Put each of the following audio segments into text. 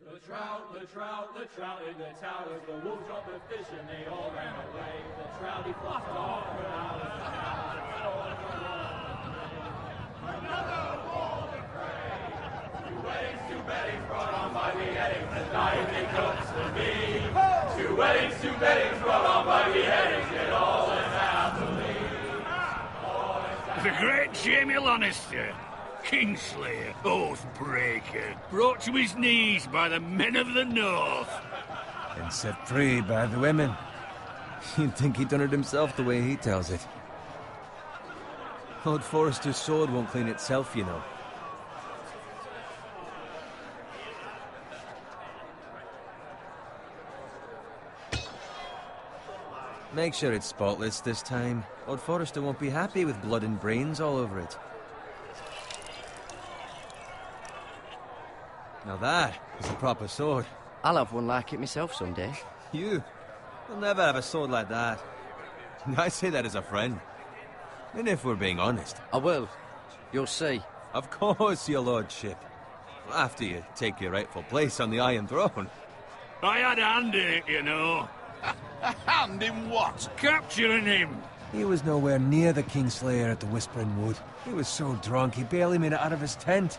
The trout in the towers, the wolves dropped the fish and they all ran away. The trouty flopped off out of the house. Another wall to pray. Two weddings brought on by beheadings, the dying they cooks to me. Two weddings brought on by beheadings, yet all is happily. The great Jamie Lannister, Kingslayer, Oathbreaker, brought to his knees by the men of the North. And set free by the women. You'd think he'd done it himself the way he tells it. Lord Forrester's sword won't clean itself, you know. Make sure it's spotless this time. Lord Forrester won't be happy with blood and brains all over it. Now that is a proper sword. I'll have one like it myself someday. You? You'll never have a sword like that. I say that as a friend. And if we're being honest. I will. You'll see. Of course, your lordship. After you take your rightful place on the Iron Throne. I had a hand in it, you know. A hand in what? Capturing him. He was nowhere near the Kingslayer at the Whispering Wood. He was so drunk he barely made it out of his tent.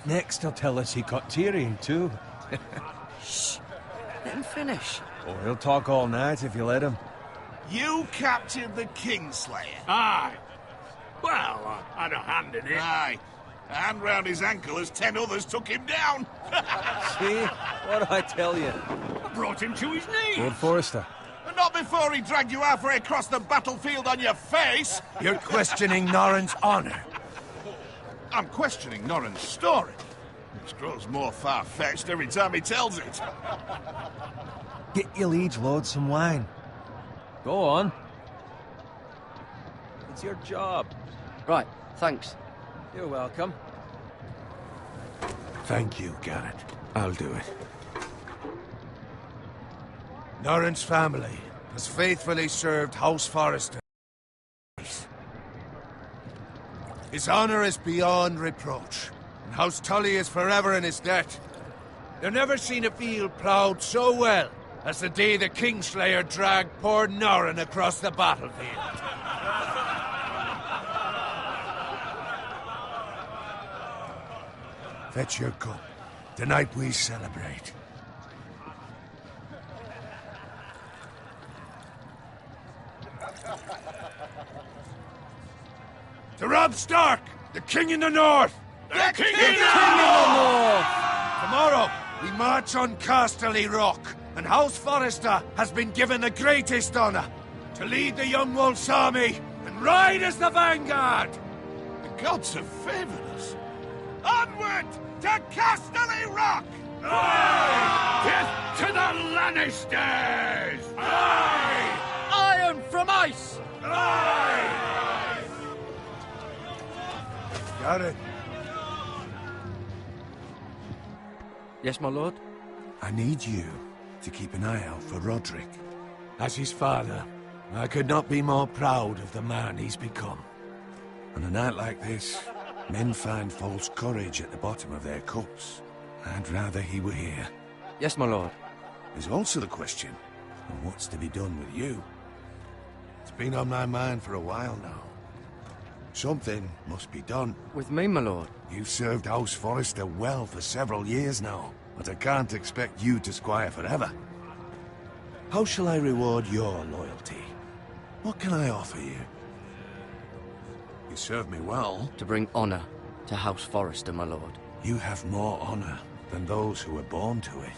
Next he'll tell us he caught Tyrion too. Shh. Let him finish. Or he'll talk all night if you let him. You captured the Kingslayer? Aye. Well, I had a hand in it. Aye. A hand round his ankle as 10 others took him down. See? What do I tell you? I brought him to his knees. Lord Forrester. Not before he dragged you halfway across the battlefield on your face. You're questioning Norrin's honor. I'm questioning Norrin's story. It grows more far-fetched every time he tells it. Get your liege lord some wine. Go on. It's your job. Right, thanks. You're welcome. Thank you, Garrett. I'll do it. Norrin's family has faithfully served House Forrester. His honor is beyond reproach, and House Tully is forever in his debt. They've never seen a field ploughed so well as the day the Kingslayer dragged poor Norrin across the battlefield. Fetch your cup. Tonight we celebrate. To Robb Stark, the King in the North! The King in the North! Tomorrow, we march on Casterly Rock, and House Forrester has been given the greatest honor to lead the Young Wolf's army and ride as the vanguard! The gods have favored us. Onward to Casterly Rock! Death to the Lannisters! Aye! Iron from ice! Aye! Got it. Yes, my lord? I need you to keep an eye out for Roderick. As his father, I could not be more proud of the man he's become. On a night like this, men find false courage at the bottom of their cups. I'd rather he were here. Yes, my lord. There's also the question of what's to be done with you. It's been on my mind for a while now. Something must be done. With me, my lord? You've served House Forrester well for several years now, but I can't expect you to squire forever. How shall I reward your loyalty? What can I offer you? You serve me well. To bring honor to House Forrester, my lord. You have more honor than those who were born to it.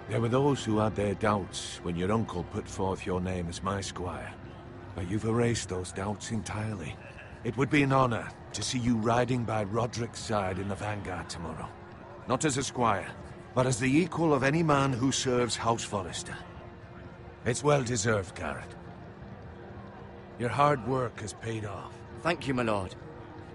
There were those who had their doubts when your uncle put forth your name as my squire. But you've erased those doubts entirely. It would be an honor to see you riding by Roderick's side in the vanguard tomorrow. Not as a squire, but as the equal of any man who serves House Forrester. It's well deserved, Garrett. Your hard work has paid off. Thank you, my lord.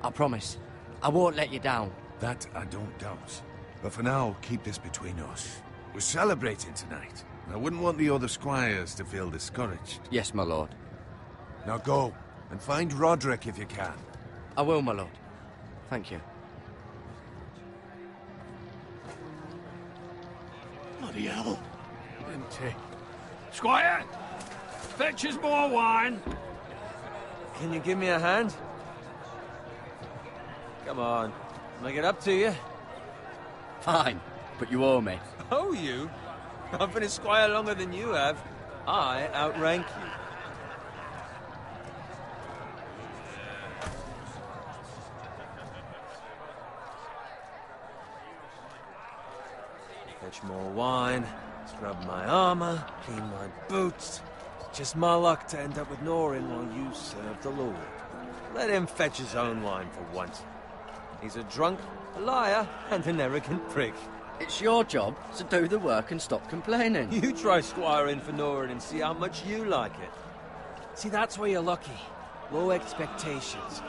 I promise. I won't let you down. That I don't doubt. But for now, keep this between us. We're celebrating tonight. I wouldn't want the other squires to feel discouraged. Yes, my lord. Now go, and find Roderick if you can. I will, my lord. Thank you. Bloody hell. Empty. Squire! Fetch us more wine. Can you give me a hand? Come on. Make it up to you. Fine, but you owe me. Oh, you? I've been a squire longer than you have. I outrank you. Fetch more wine, scrub my armor, clean my boots. Just my luck to end up with Norin while you serve the Lord. Let him fetch his own wine for once. He's a drunk, a liar, and an arrogant prick. It's your job to do the work and stop complaining. You try squiring for Norin and see how much you like it. See, that's where you're lucky. Low expectations.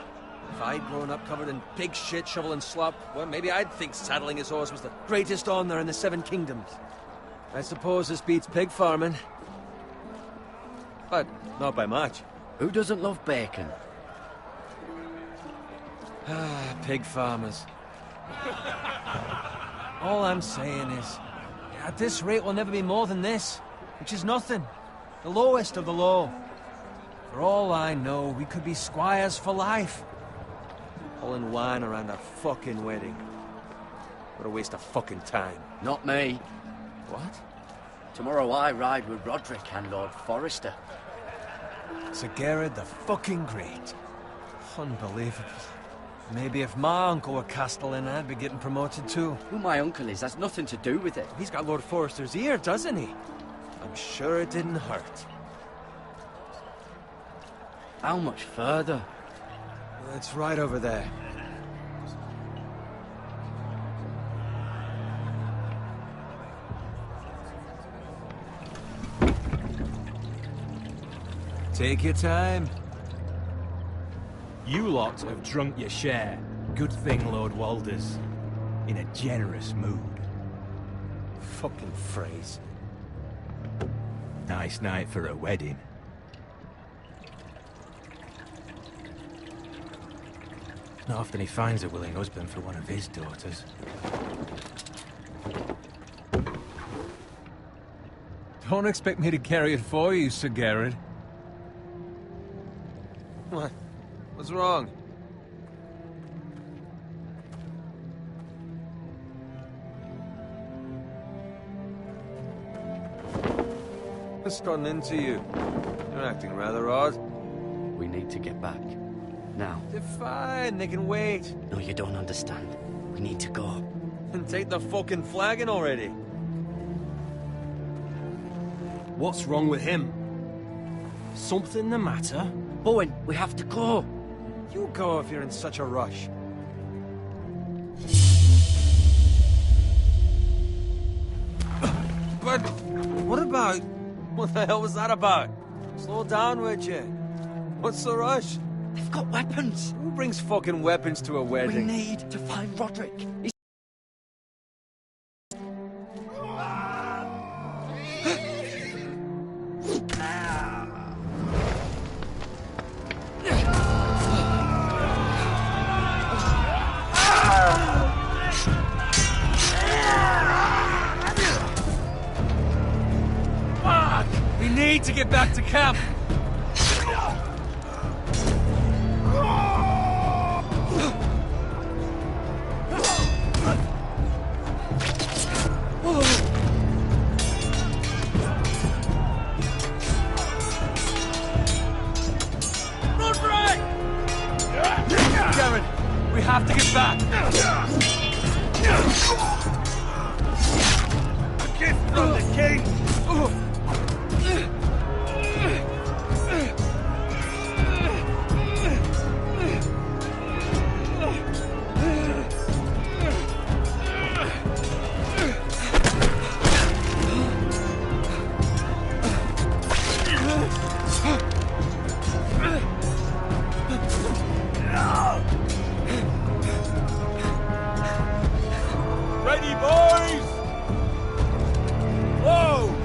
If I'd grown up covered in pig shit, shovel and slop, well, maybe I'd think saddling his horse was the greatest honor in the Seven Kingdoms. I suppose this beats pig farming. But not by much. Who doesn't love bacon? Ah, pig farmers. All I'm saying is, at this rate we'll never be more than this, which is nothing. The lowest of the low. For all I know, we could be squires for life. Pulling wine around a fucking wedding. What a waste of fucking time. Not me. What? Tomorrow I ride with Roderick and Lord Forrester. Sir Gerard the fucking Great. Unbelievable. Maybe if my uncle were Castellan, I'd be getting promoted too. Who my uncle is has nothing to do with it. He's got Lord Forrester's ear, doesn't he? I'm sure it didn't hurt. How much further? It's right over there. Take your time. You lot have drunk your share. Good thing Lord Walder's in a generous mood. Fucking phrase. Nice night for a wedding. Not often he finds a willing husband for one of his daughters. Don't expect me to carry it for you, Sir Gerard. What? What's wrong? What's gotten into you? You're acting rather odd. We need to get back. Now. They're fine, they can wait. No, you don't understand. We need to go. And take the fucking flagon already. What's wrong with him? Something the matter? Bowen, we have to go. You go if you're in such a rush. But what about... What the hell was that about? Slow down, would you? What's the rush? They've got weapons. Who brings fucking weapons to a We wedding? need to find Roderick. He's... We need to get back to camp. Gerard, we have to get back. A gift from the king. Ready, boys? Whoa!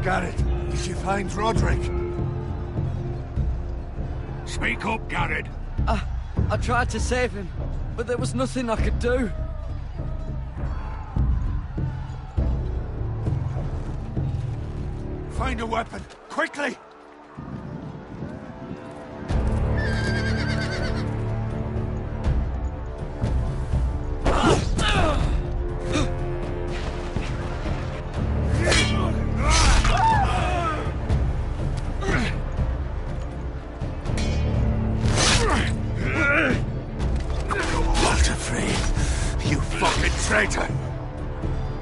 Garrett, did you find Roderick? Speak up, Garrett. I tried to save him, but there was nothing I could do. Find a weapon, quickly! You fucking traitor!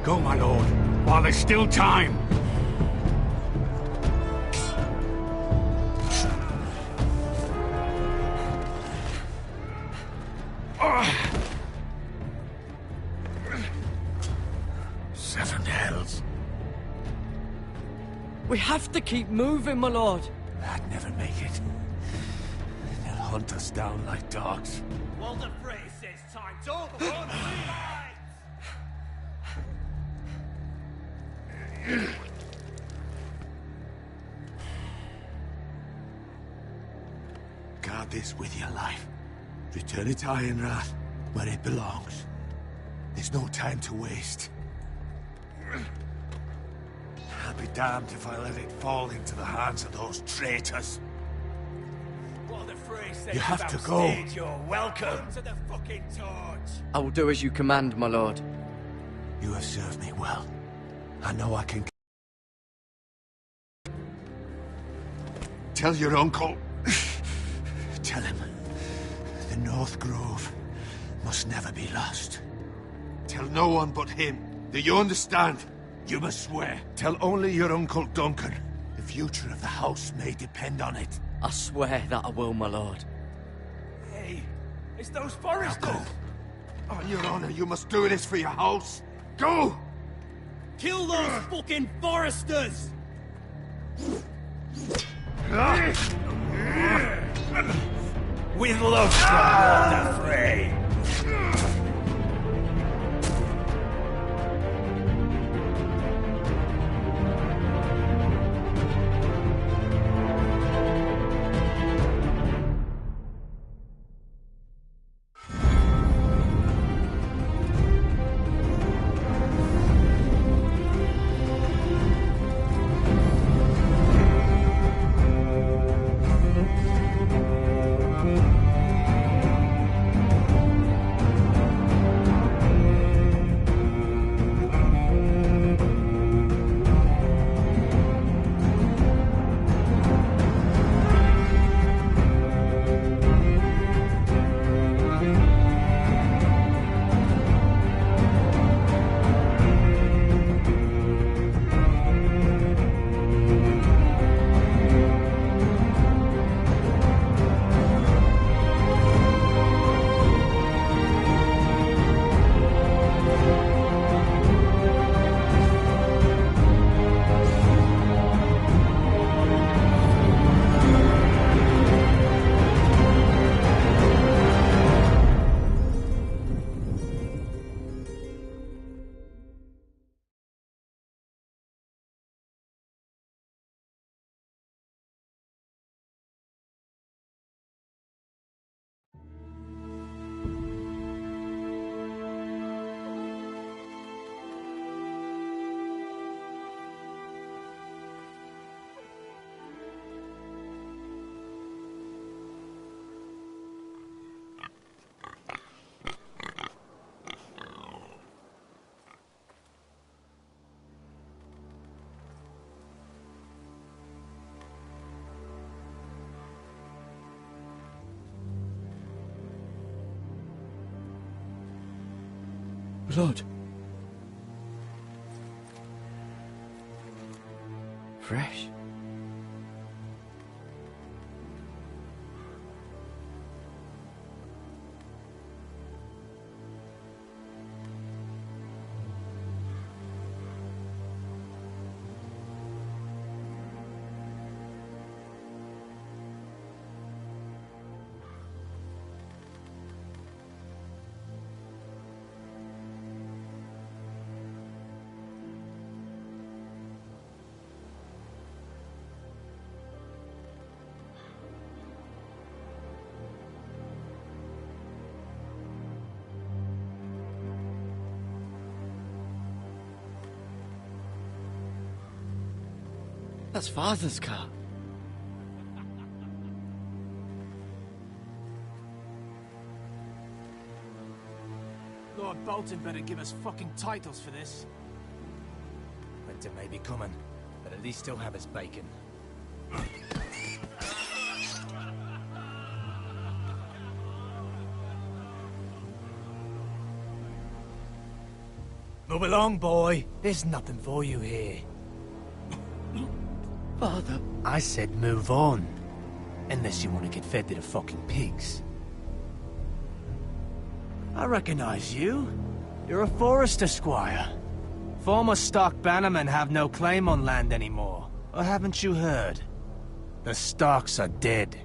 Go, my lord, while there's still time. Seven hells. We have to keep moving, my lord. I'd never make it. They'll hunt us down like dogs. Walter Frey says time's over. On three lines. Guard this with your life. Return it to Ironrath, where it belongs. There's no time to waste. I'll be damned if I let it fall into the hands of those traitors. Walter Frey says You have to go. You're welcome to the fucking torch. I will do as you command, my lord. You have served me well. I know I can... Tell your uncle... Tell him... The North Grove must never be lost. Tell no one but him. Do you understand? You must swear. Tell only your Uncle Duncan. The future of the house may depend on it. I swear that I will, my lord. Hey, it's those Now foresters. go. On your honor, you must do this for your house. Go! Kill those fucking foresters. With love from Walter Frey. Blood. Fresh. That's Father's car. Lord Bolton better give us fucking titles for this. Winter may be coming, but at least he'll have his bacon. Move along, boy. There's nothing for you here. Father. I said move on. Unless you want to get fed to the fucking pigs. I recognize you. You're a Forrester squire. Former Stark bannermen have no claim on land anymore. Or haven't you heard? The Starks are dead.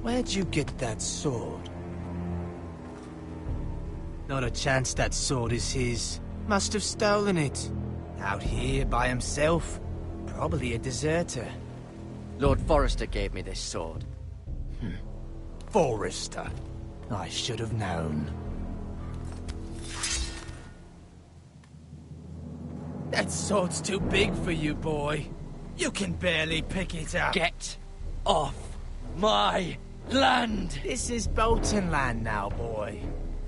Where'd you get that sword? Not a chance that sword is his. Must have stolen it. Out here by himself. Probably a deserter. Lord Forrester gave me this sword. Forrester. I should have known. That sword's too big for you, boy. You can barely pick it up. Get off my land! This is Bolton land now, boy.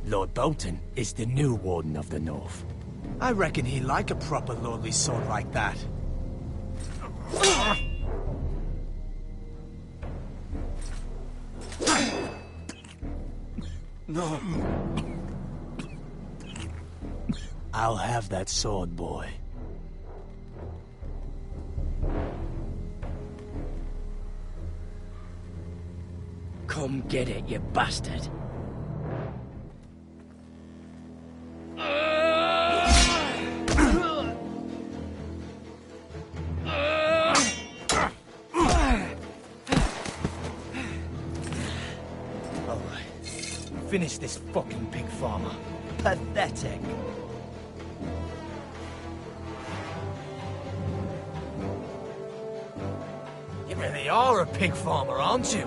Lord Bolton is the new Warden of the North. I reckon he'd like a proper lordly sword like that. No. I'll have that sword, boy. Come get it, you bastard. Finish this fucking pig farmer. Pathetic. You really are a pig farmer, aren't you?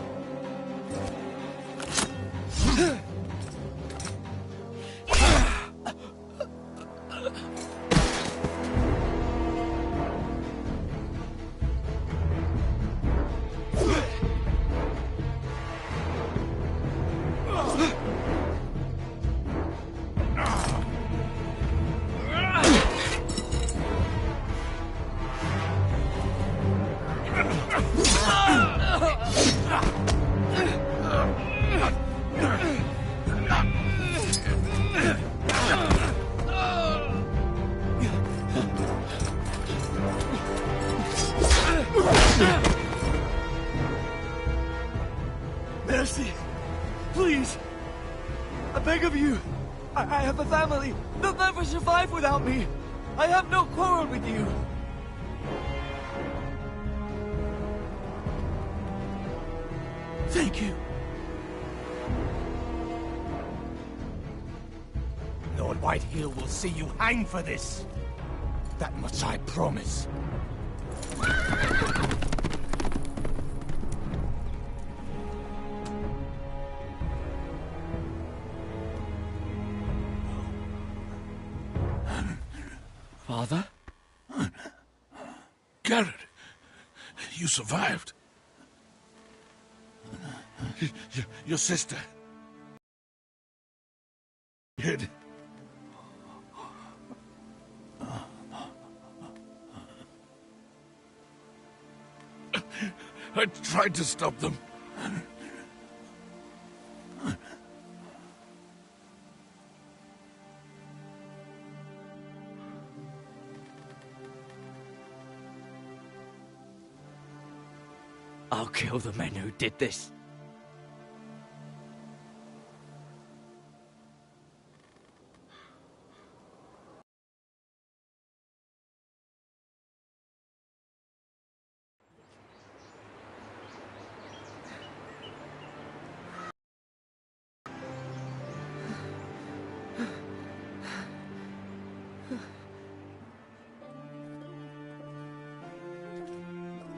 Mercy! Please! I beg of you! I have a family! They'll never survive without me! I have no quarrel with you! Thank you. Lord Whitehill will see you hang for this. That much I promise. Father? Garrett, you survived. Your sister. Hid. I tried to stop them. I'll kill the men who did this.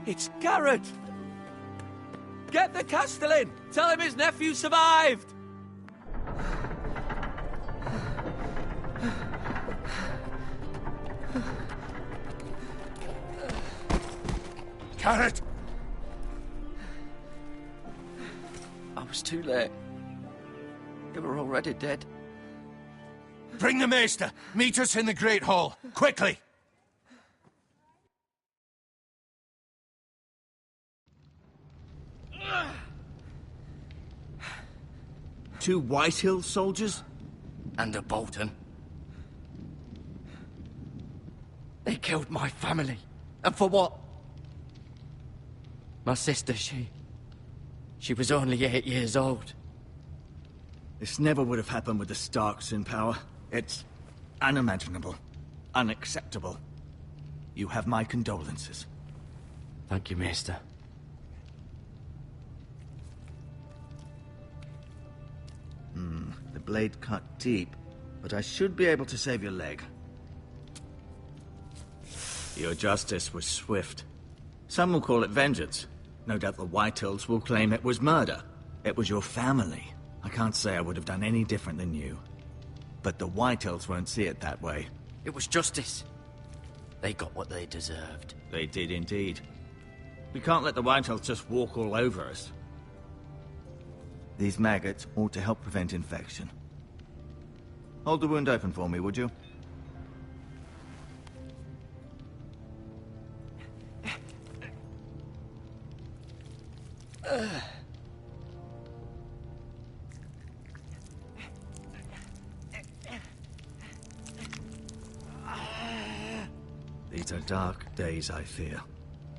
It's Garrett! Get the Castellan! Tell him his nephew survived! Carrot! I was too late. They were already dead. Bring the maester. Meet us in the Great Hall. Quickly! Two Whitehill soldiers? And a Bolton. They killed my family. And for what? My sister, she was only 8 years old. This never would have happened with the Starks in power. It's unimaginable. Unacceptable. You have my condolences. Thank you, Maester. The blade cut deep, but I should be able to save your leg. Your justice was swift. Some will call it vengeance. No doubt the Whitehills will claim it was murder. It was your family. I can't say I would have done any different than you. But the Whitehills won't see it that way. It was justice. They got what they deserved. They did indeed. We can't let the Whitehills just walk all over us. These maggots ought to help prevent infection. Hold the wound open for me, would you? These are dark days, I fear.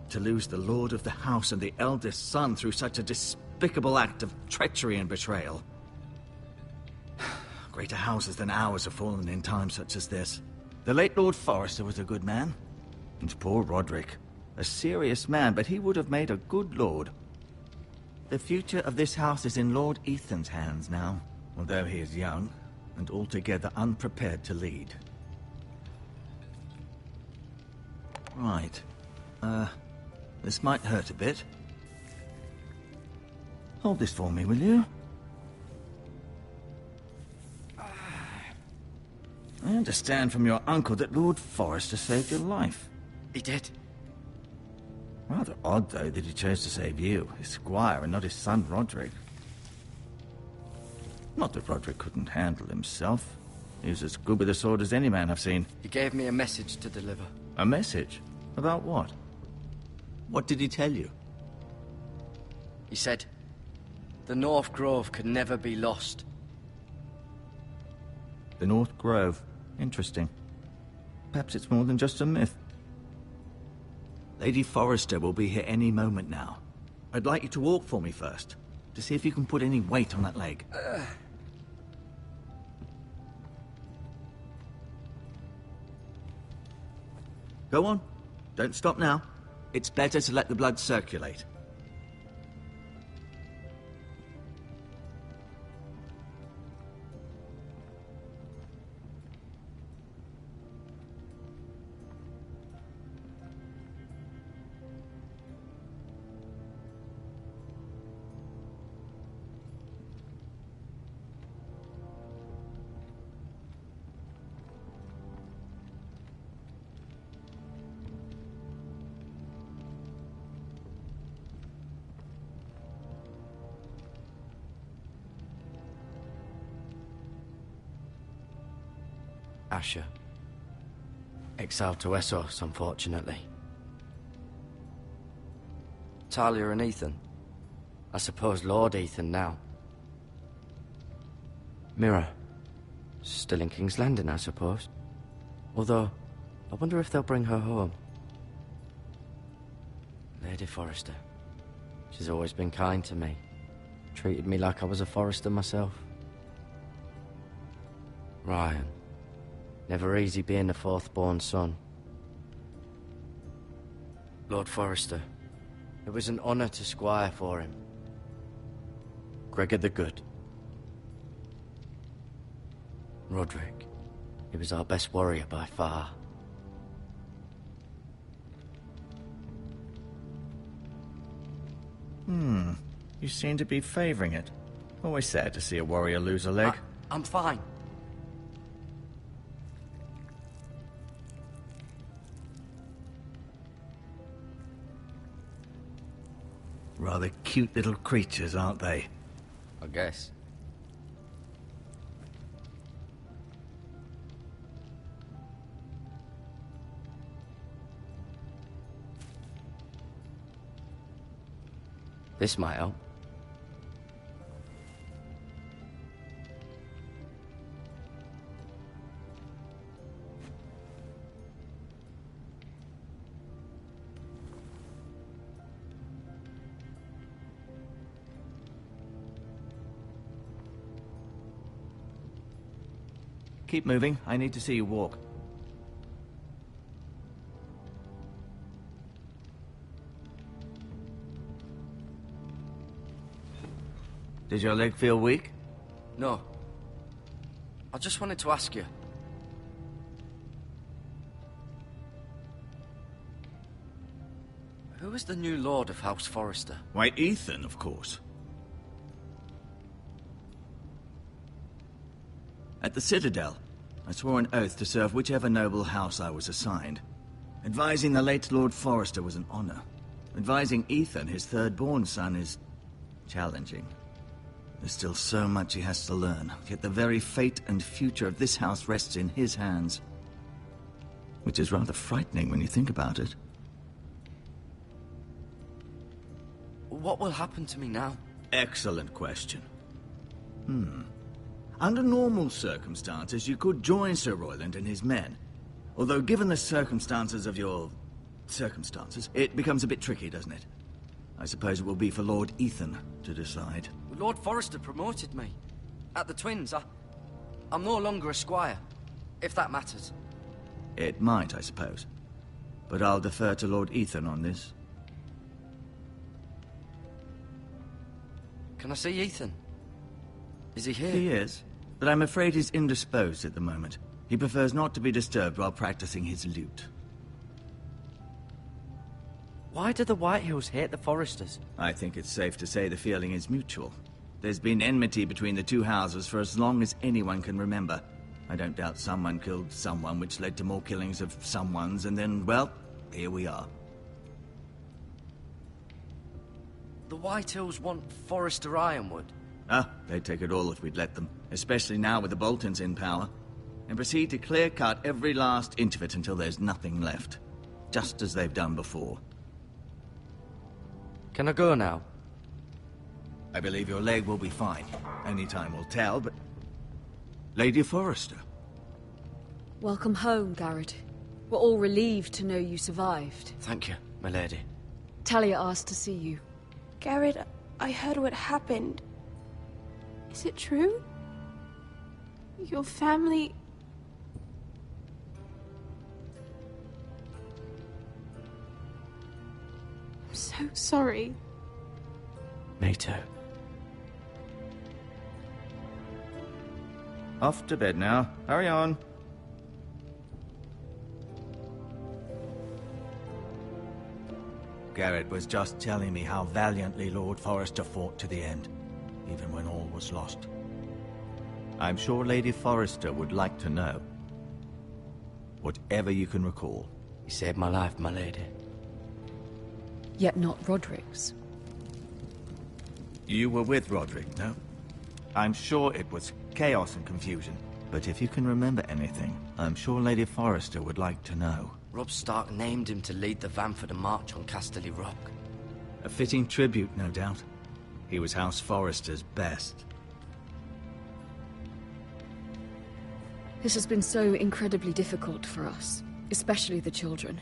To lose the lord of the house and the eldest son through such a despicable act of treachery and betrayal. Greater houses than ours have fallen in times such as this. The late Lord Forrester was a good man. And poor Roderick. A serious man, but he would have made a good lord. The future of this house is in Lord Ethan's hands now, although he is young and altogether unprepared to lead. Right. This might hurt a bit. Hold this for me, will you? I understand from your uncle that Lord Forrester saved your life. He did. Rather odd, though, that he chose to save you, his squire, and not his son Roderick. Not that Roderick couldn't handle himself. He was as good with a sword as any man I've seen. He gave me a message to deliver. A message? About what? What did he tell you? He said, the North Grove could never be lost. The North Grove. Interesting. Perhaps it's more than just a myth. Lady Forrester will be here any moment now. I'd like you to walk for me first, to see if you can put any weight on that leg. Go on. Don't stop now. It's better to let the blood circulate. Asher. Exiled to Essos, unfortunately. Talia and Ethan. I suppose Lord Ethan now. Mira. Still in King's Landing, I suppose. Although, I wonder if they'll bring her home. Lady Forrester. She's always been kind to me. Treated me like I was a Forrester myself. Ryan. Never easy being the fourth-born son. Lord Forrester. It was an honor to squire for him. Gregor the Good. Roderick. He was our best warrior by far. You seem to be favoring it. Always sad to see a warrior lose a leg. I'm fine. Rather cute little creatures, aren't they? I guess. This might help. Keep moving. I need to see you walk. Does your leg feel weak? No. I just wanted to ask you. Who is the new Lord of House Forrester? Why, Ethan, of course. At the Citadel, I swore an oath to serve whichever noble house I was assigned. Advising the late Lord Forrester was an honor. Advising Ethan, his third-born son, is challenging. There's still so much he has to learn, yet the very fate and future of this house rests in his hands. Which is rather frightening when you think about it. What will happen to me now? Excellent question. Under normal circumstances, you could join Sir Royland and his men. Although given the circumstances of your... circumstances, it becomes a bit tricky, doesn't it? I suppose it will be for Lord Ethan to decide. Lord Forrester promoted me. At the Twins, I'm no longer a squire, if that matters. It might, I suppose. But I'll defer to Lord Ethan on this. Can I see Ethan? Is he here? He is, but I'm afraid he's indisposed at the moment. He prefers not to be disturbed while practicing his lute. Why do the Whitehills hate the Forresters? I think it's safe to say the feeling is mutual. There's been enmity between the two houses for as long as anyone can remember. I don't doubt someone killed someone, which led to more killings of someones, and then, well, here we are. The Whitehills want Forrester Ironwood. They'd take it all if we'd let them, especially now with the Boltons in power, and proceed to clear-cut every last inch of it until there's nothing left, just as they've done before. Can I go now? I believe your leg will be fine. Only time will tell, but... Lady Forrester. Welcome home, Garrett. We're all relieved to know you survived. Thank you, my lady. Talia asked to see you. Garrett, I heard what happened. Is it true? Your family... I'm so sorry. Me too. Off to bed now. Hurry on. Garrett was just telling me how valiantly Lord Forrester fought to the end, even when all was lost. I'm sure Lady Forrester would like to know. Whatever you can recall. He saved my life, my lady. Yet not Roderick's. You were with Roderick, no? I'm sure it was chaos and confusion. But if you can remember anything, I'm sure Lady Forrester would like to know. Robb Stark named him to lead the van for the march on Casterly Rock. A fitting tribute, no doubt. He was House Forrester's best. This has been so incredibly difficult for us, especially the children.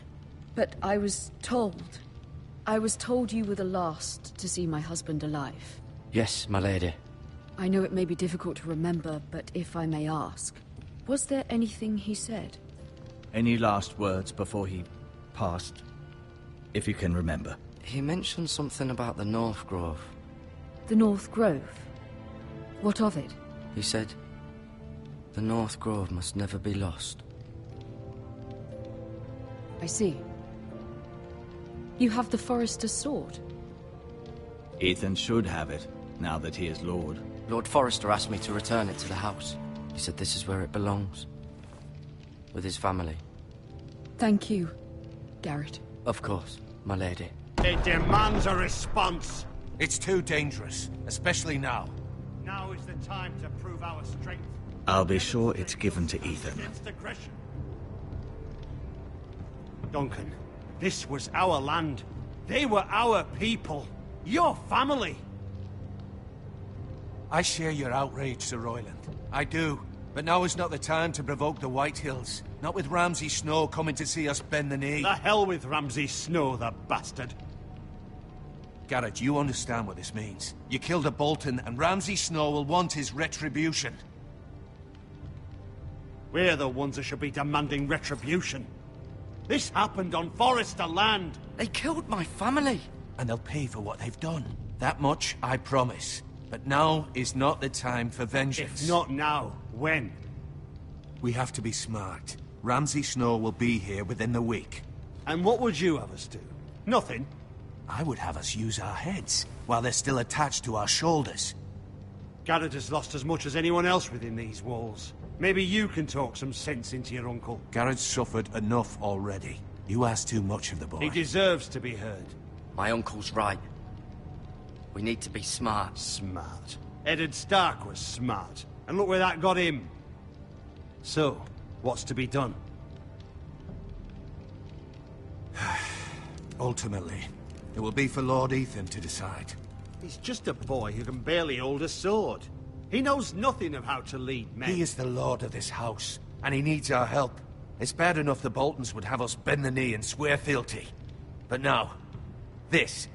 But I was told you were the last to see my husband alive. Yes, my lady. I know it may be difficult to remember, but if I may ask, was there anything he said? Any last words before he passed? If you can remember. He mentioned something about the North Grove. The North Grove? What of it? He said, the North Grove must never be lost. I see. You have the Forrester's sword? Ethan should have it, now that he is Lord. Lord Forrester asked me to return it to the house. He said this is where it belongs. With his family. Thank you, Garrett. Of course, my lady. It demands a response. It's too dangerous, especially now. Now is the time to prove our strength. I'll be sure it's given to Ethan. Against aggression. Duncan, this was our land. They were our people. Your family. I share your outrage, Sir Royland. I do. But now is not the time to provoke the Whitehills. Not with Ramsay Snow coming to see us bend the knee. The hell with Ramsay Snow, the bastard. Garrett, you understand what this means. You killed a Bolton, and Ramsay Snow will want his retribution. We're the ones that should be demanding retribution. This happened on Forrester land. They killed my family. And they'll pay for what they've done. That much, I promise. But now is not the time for vengeance. If not now, when? We have to be smart. Ramsay Snow will be here within the week. And what would you have us do? Nothing? I would have us use our heads, while they're still attached to our shoulders. Garrett has lost as much as anyone else within these walls. Maybe you can talk some sense into your uncle. Garrett's suffered enough already. You ask too much of the boy. He deserves to be heard. My uncle's right. We need to be smart. Smart. Eddard Stark was smart. And look where that got him. So, what's to be done? Ultimately, it will be for Lord Ethan to decide. He's just a boy who can barely hold a sword. He knows nothing of how to lead men. He is the lord of this house, and he needs our help. It's bad enough the Boltons would have us bend the knee and swear fealty. But now, this.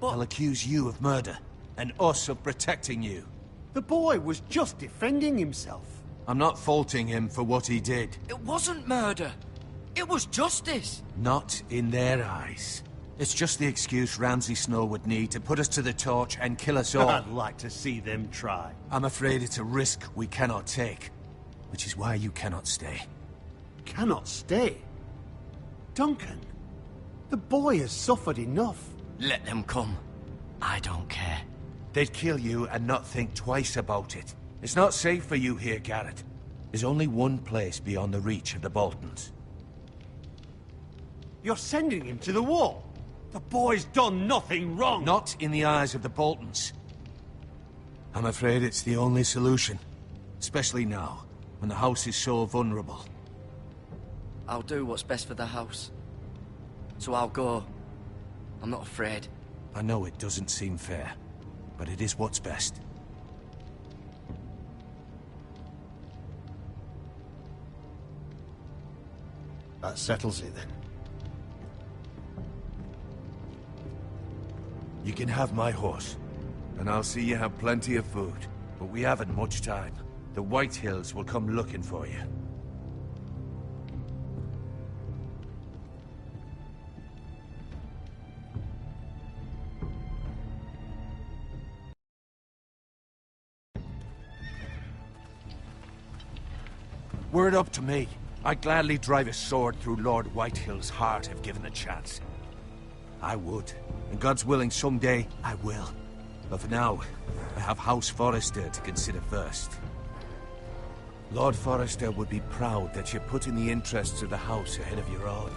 I'll accuse you of murder, and us of protecting you. The boy was just defending himself. I'm not faulting him for what he did. It wasn't murder. It was justice. Not in their eyes. It's just the excuse Ramsay Snow would need to put us to the torch and kill us all. I'd like to see them try. I'm afraid it's a risk we cannot take, which is why you cannot stay. Cannot stay? Duncan, the boy has suffered enough. Let them come. I don't care. They'd kill you and not think twice about it. It's not safe for you here, Garrett. There's only one place beyond the reach of the Boltons. You're sending him to the wall? The boy's done nothing wrong! Not in the eyes of the Boltons. I'm afraid it's the only solution. Especially now, when the house is so vulnerable. I'll do what's best for the house. So I'll go. I'm not afraid. I know it doesn't seem fair, but it is what's best. That settles it, then. You can have my horse, and I'll see you have plenty of food. But we haven't much time. The Whitehills will come looking for you. Were it up to me, I'd gladly drive a sword through Lord Whitehill's heart if given the chance. I would, and God's willing someday I will. But for now, I have House Forrester to consider first. Lord Forrester would be proud that you're putting the interests of the house ahead of your own.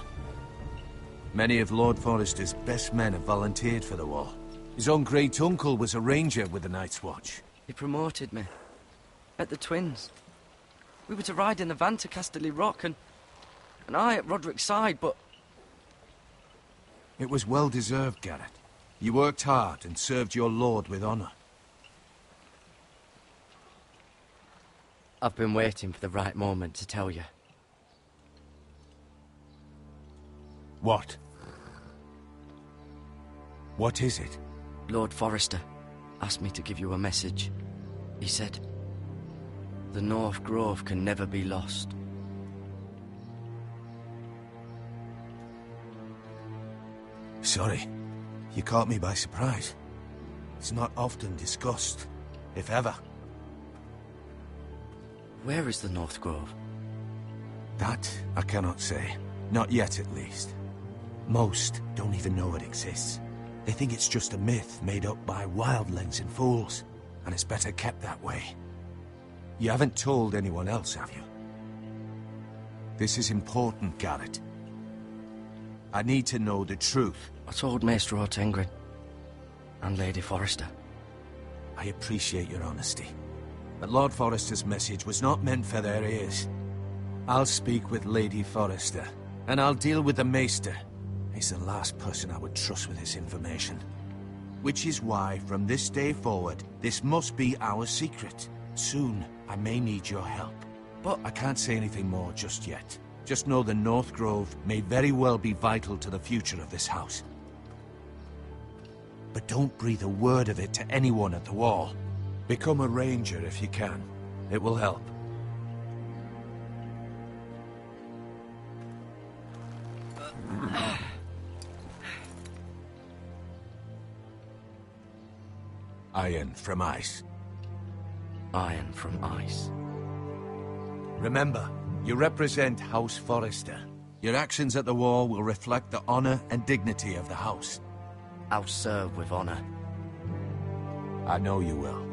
Many of Lord Forrester's best men have volunteered for the war. His own great-uncle was a ranger with the Night's Watch. He promoted me. At the Twins. We were to ride in the van to Casterly Rock, and I at Roderick's side, but... It was well-deserved, Garrett. You worked hard and served your lord with honor. I've been waiting for the right moment to tell you. What? What is it? Lord Forrester asked me to give you a message. He said, the North Grove can never be lost. Sorry. You caught me by surprise. It's not often discussed, if ever. Where is the North Grove? That I cannot say. Not yet, at least. Most don't even know it exists. They think it's just a myth made up by wildlings and fools, and it's better kept that way. You haven't told anyone else, have you? This is important, Garrett. I need to know the truth. I told Maester Ortengrin. And Lady Forrester. I appreciate your honesty, but Lord Forrester's message was not meant for their ears. I'll speak with Lady Forrester, and I'll deal with the Maester. He's the last person I would trust with this information. Which is why, from this day forward, this must be our secret. Soon, I may need your help. But I can't say anything more just yet. Just know the North Grove may very well be vital to the future of this house. But don't breathe a word of it to anyone at the Wall. Become a ranger if you can. It will help. Iron from ice. Iron from ice. Remember, you represent House Forrester. Your actions at the Wall will reflect the honor and dignity of the house. I'll serve with honor. I know you will.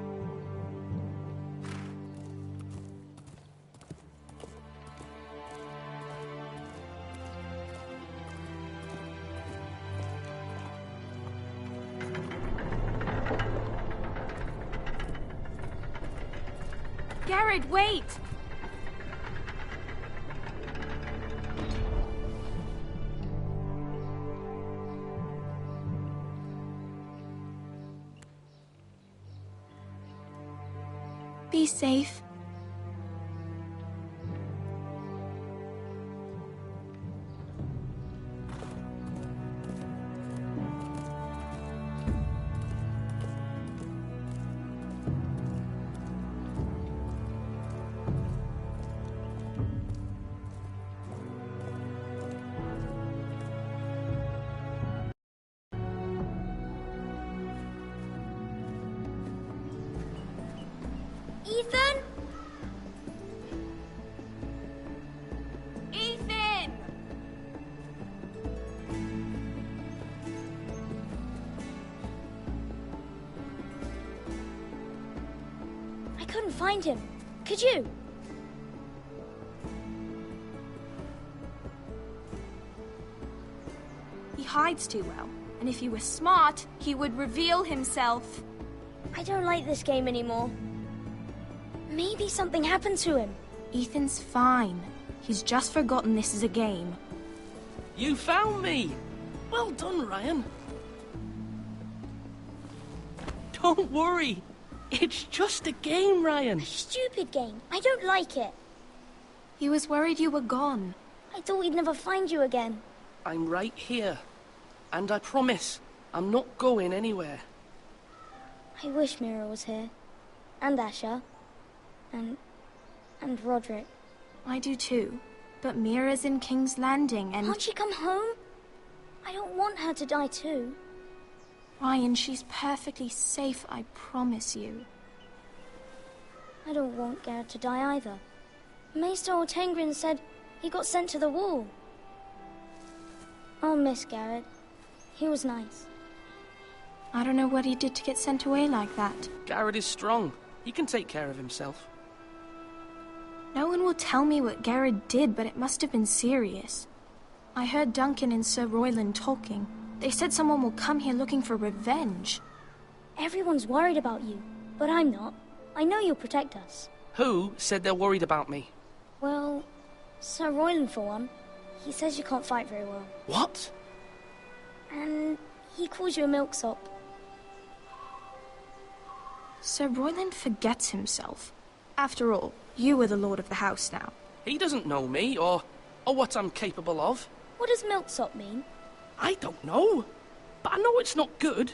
Garrett, wait! Be safe. Ethan? Ethan! I couldn't find him. Could you? He hides too well, and if he were smart, he would reveal himself. I don't like this game anymore. Maybe something happened to him. Ethan's fine. He's just forgotten this is a game. You found me! Well done, Ryan. Don't worry. It's just a game, Ryan. A stupid game. I don't like it. He was worried you were gone. I thought we'd never find you again. I'm right here. And I promise, I'm not going anywhere. I wish Mira was here. And Asher. And Roderick. I do too. But Mira's in King's Landing and... Can't she come home? I don't want her to die too. Ryan, she's perfectly safe, I promise you. I don't want Garrett to die either. Maester Ortengrin said he got sent to the Wall. I'll miss Garrett. He was nice. I don't know what he did to get sent away like that. Garrett is strong. He can take care of himself. No one will tell me what Garrett did, but it must have been serious. I heard Duncan and Sir Royland talking. They said someone will come here looking for revenge. Everyone's worried about you, but I'm not. I know you'll protect us. Who said they're worried about me? Well, Sir Royland for one. He says you can't fight very well. What? And he calls you a milksop. Sir Royland forgets himself. After all, you are the lord of the house now. He doesn't know me, or what I'm capable of. What does milksop mean? I don't know, but I know it's not good.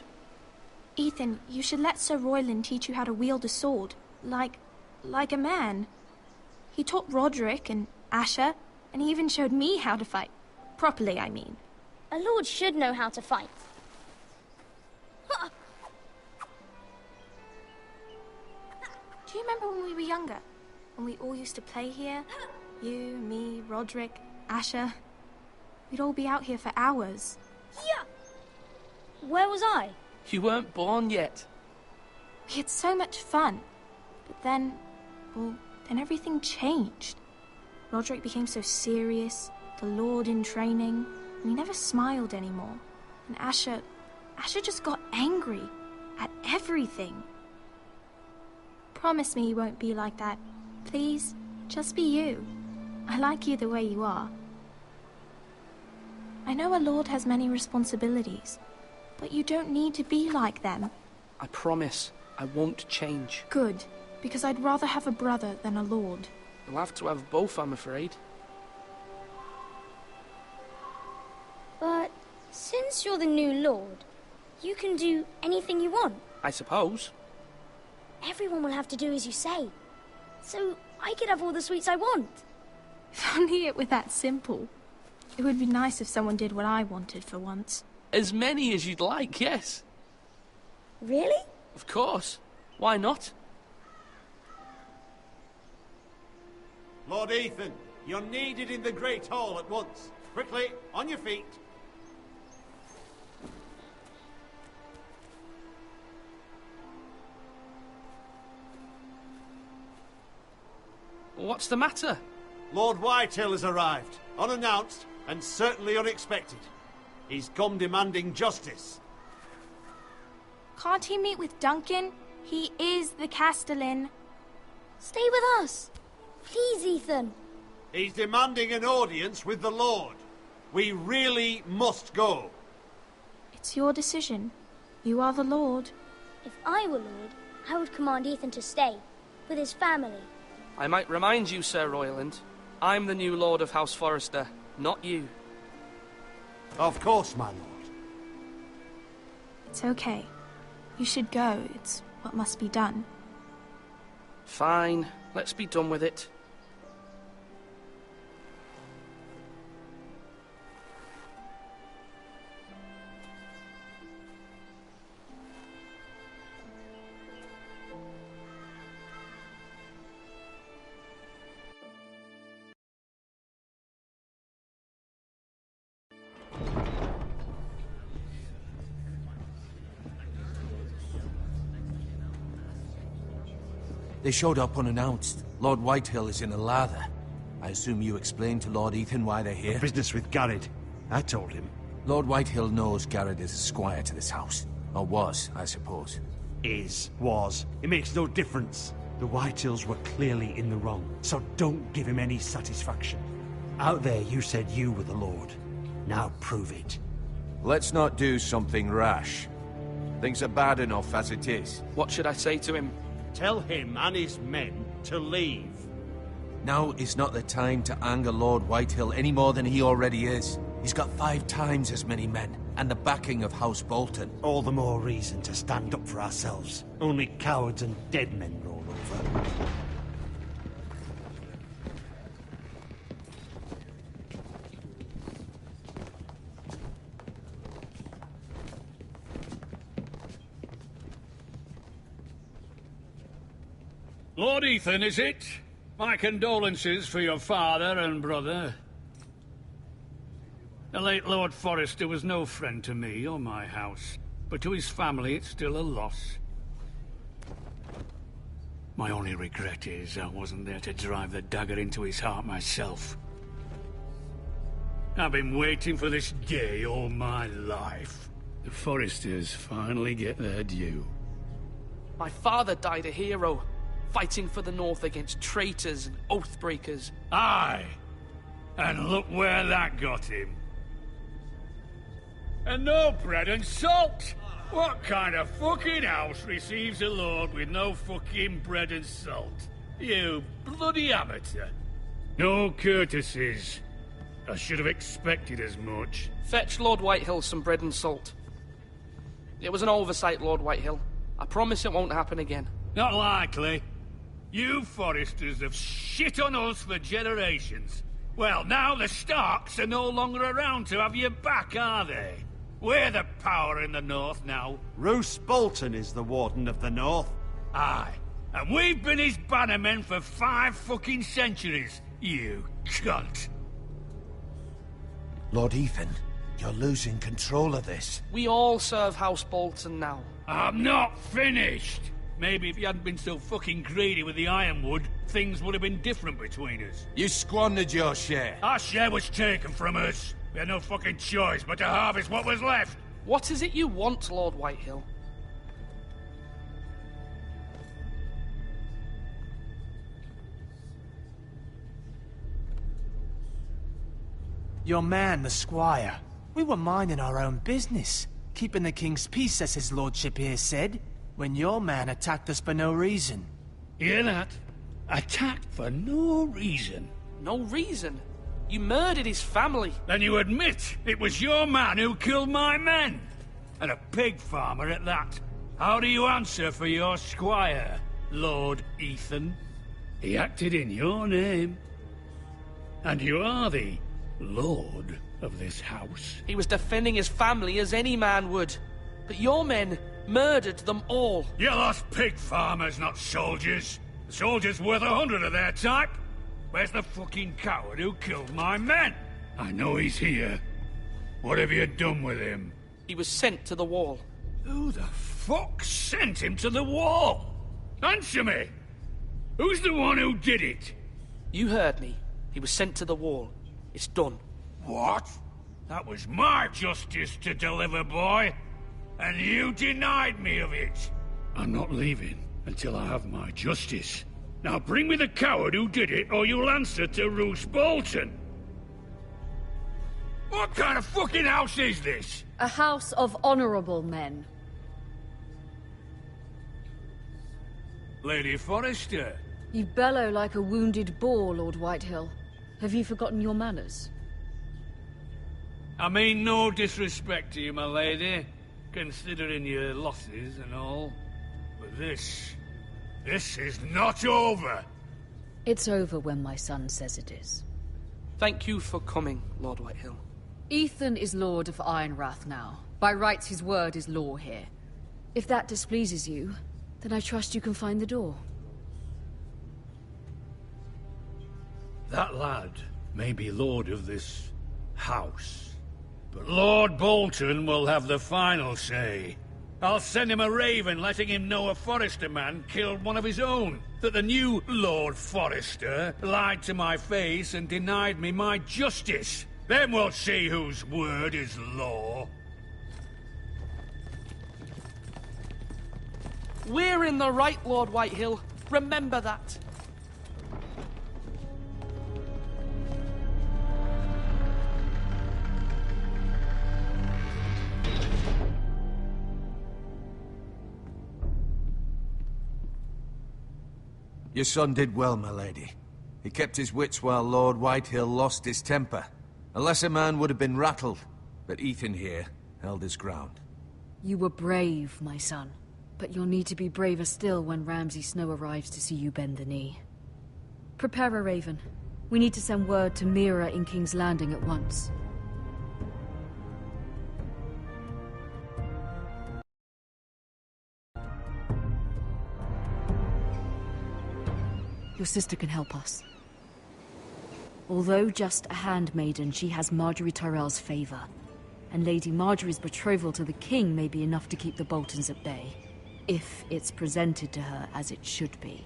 Ethan, you should let Sir Royland teach you how to wield a sword, like a man. He taught Roderick and Asher, and he even showed me how to fight. Properly, I mean. A lord should know how to fight. Do you remember when we were younger? When we all used to play here? You, me, Roderick, Asher. We'd all be out here for hours. Yeah! Where was I? You weren't born yet. We had so much fun. But then, well, then everything changed. Roderick became so serious, the Lord in training, and he never smiled anymore. And Asher just got angry. at everything. Promise me you won't be like that. Please, just be you. I like you the way you are. I know a lord has many responsibilities, but you don't need to be like them. I promise I won't change. Good, because I'd rather have a brother than a lord. You'll have to have both, I'm afraid. But since you're the new lord, you can do anything you want. I suppose. Everyone will have to do as you say. So I could have all the sweets I want. If only it were that simple. It would be nice if someone did what I wanted for once. As many as you'd like, yes. Really? Of course. Why not? Lord Ethan, you're needed in the Great Hall at once. Quickly, on your feet. What's the matter? Lord Whitehill has arrived, unannounced and certainly unexpected. He's come demanding justice. Can't he meet with Duncan? He is the Castellan. Stay with us. Please, Ethan. He's demanding an audience with the Lord. We really must go. It's your decision. You are the Lord. If I were Lord, I would command Ethan to stay, with his family. I might remind you, Sir Royland, I'm the new Lord of House Forrester, not you. Of course, my lord. It's okay. You should go. It's what must be done. Fine. Let's be done with it. They showed up unannounced. Lord Whitehill is in a lather. I assume you explained to Lord Ethan why they're here? Business with Garrett. I told him. Lord Whitehill knows Garrett is a squire to this house. Or was, I suppose. Was. It makes no difference. The Whitehills were clearly in the wrong, so don't give him any satisfaction. Out there you said you were the Lord. Now prove it. Let's not do something rash. Things are bad enough as it is. What should I say to him? Tell him and his men to leave. Now is not the time to anger Lord Whitehill any more than he already is. He's got 5 times as many men, and the backing of House Bolton. All the more reason to stand up for ourselves. Only cowards and dead men roll over. Lord Ethan, is it? My condolences for your father and brother. The late Lord Forrester was no friend to me or my house, but to his family it's still a loss. My only regret is I wasn't there to drive the dagger into his heart myself. I've been waiting for this day all my life. The Forresters finally get their due. My father died a hero, fighting for the North against traitors and oath-breakers. Aye! And look where that got him. And no bread and salt! What kind of fucking house receives a lord with no fucking bread and salt? You bloody amateur. No courtesies. I should have expected as much. Fetch Lord Whitehill some bread and salt. It was an oversight, Lord Whitehill. I promise it won't happen again. Not likely. You Forresters have shit on us for generations. Well, now the Starks are no longer around to have you back, are they? We're the power in the North now. Roose Bolton is the Warden of the North. Aye. And we've been his bannermen for 5 fucking centuries, you cunt. Lord Ethan, you're losing control of this. We all serve House Bolton now. I'm not finished! Maybe if you hadn't been so fucking greedy with the ironwood, things would have been different between us. You squandered your share. Our share was taken from us. We had no fucking choice but to harvest what was left. What is it you want, Lord Whitehill? Your man, the squire. We were minding our own business, keeping the king's peace, as his lordship here said, when your man attacked us for no reason. Hear that? Attacked for no reason. No reason? You murdered his family. Then you admit it was your man who killed my men. And a pig farmer at that. How do you answer for your squire, Lord Ethan? He acted in your name. And you are the lord of this house. He was defending his family as any man would. But your men murdered them all. You lost pig farmers, not soldiers. The soldiers worth 100 of their type. Where's the fucking coward who killed my men? I know he's here. What have you done with him? He was sent to the wall. Who the fuck sent him to the wall? Answer me! Who's the one who did it? You heard me. He was sent to the wall. It's done. What? That was my justice to deliver, boy. And you denied me of it. I'm not leaving until I have my justice. Now bring me the coward who did it, or you'll answer to Roose Bolton. What kind of fucking house is this? A house of honorable men. Lady Forrester. You bellow like a wounded boar, Lord Whitehill. Have you forgotten your manners? I mean no disrespect to you, my lady, considering your losses and all. But this is not over. It's over when my son says it is. Thank you for coming, Lord Whitehill. Ethan is Lord of Ironrath now. By rights, his word is law here. If that displeases you, then I trust you can find the door. That lad may be lord of this house, but Lord Bolton will have the final say. I'll send him a raven letting him know a Forrester man killed one of his own. That the new Lord Forrester lied to my face and denied me my justice. Then we'll see whose word is law. We're in the right, Lord Whitehill. Remember that. Your son did well, my lady. He kept his wits while Lord Whitehill lost his temper. A lesser man would have been rattled, but Ethan here held his ground. You were brave, my son. But you'll need to be braver still when Ramsay Snow arrives to see you bend the knee. Prepare a raven. We need to send word to Mira in King's Landing at once. Your sister can help us. Although just a handmaiden, she has Marjorie Tyrell's favor. And Lady Marjorie's betrothal to the king may be enough to keep the Boltons at bay. If it's presented to her as it should be.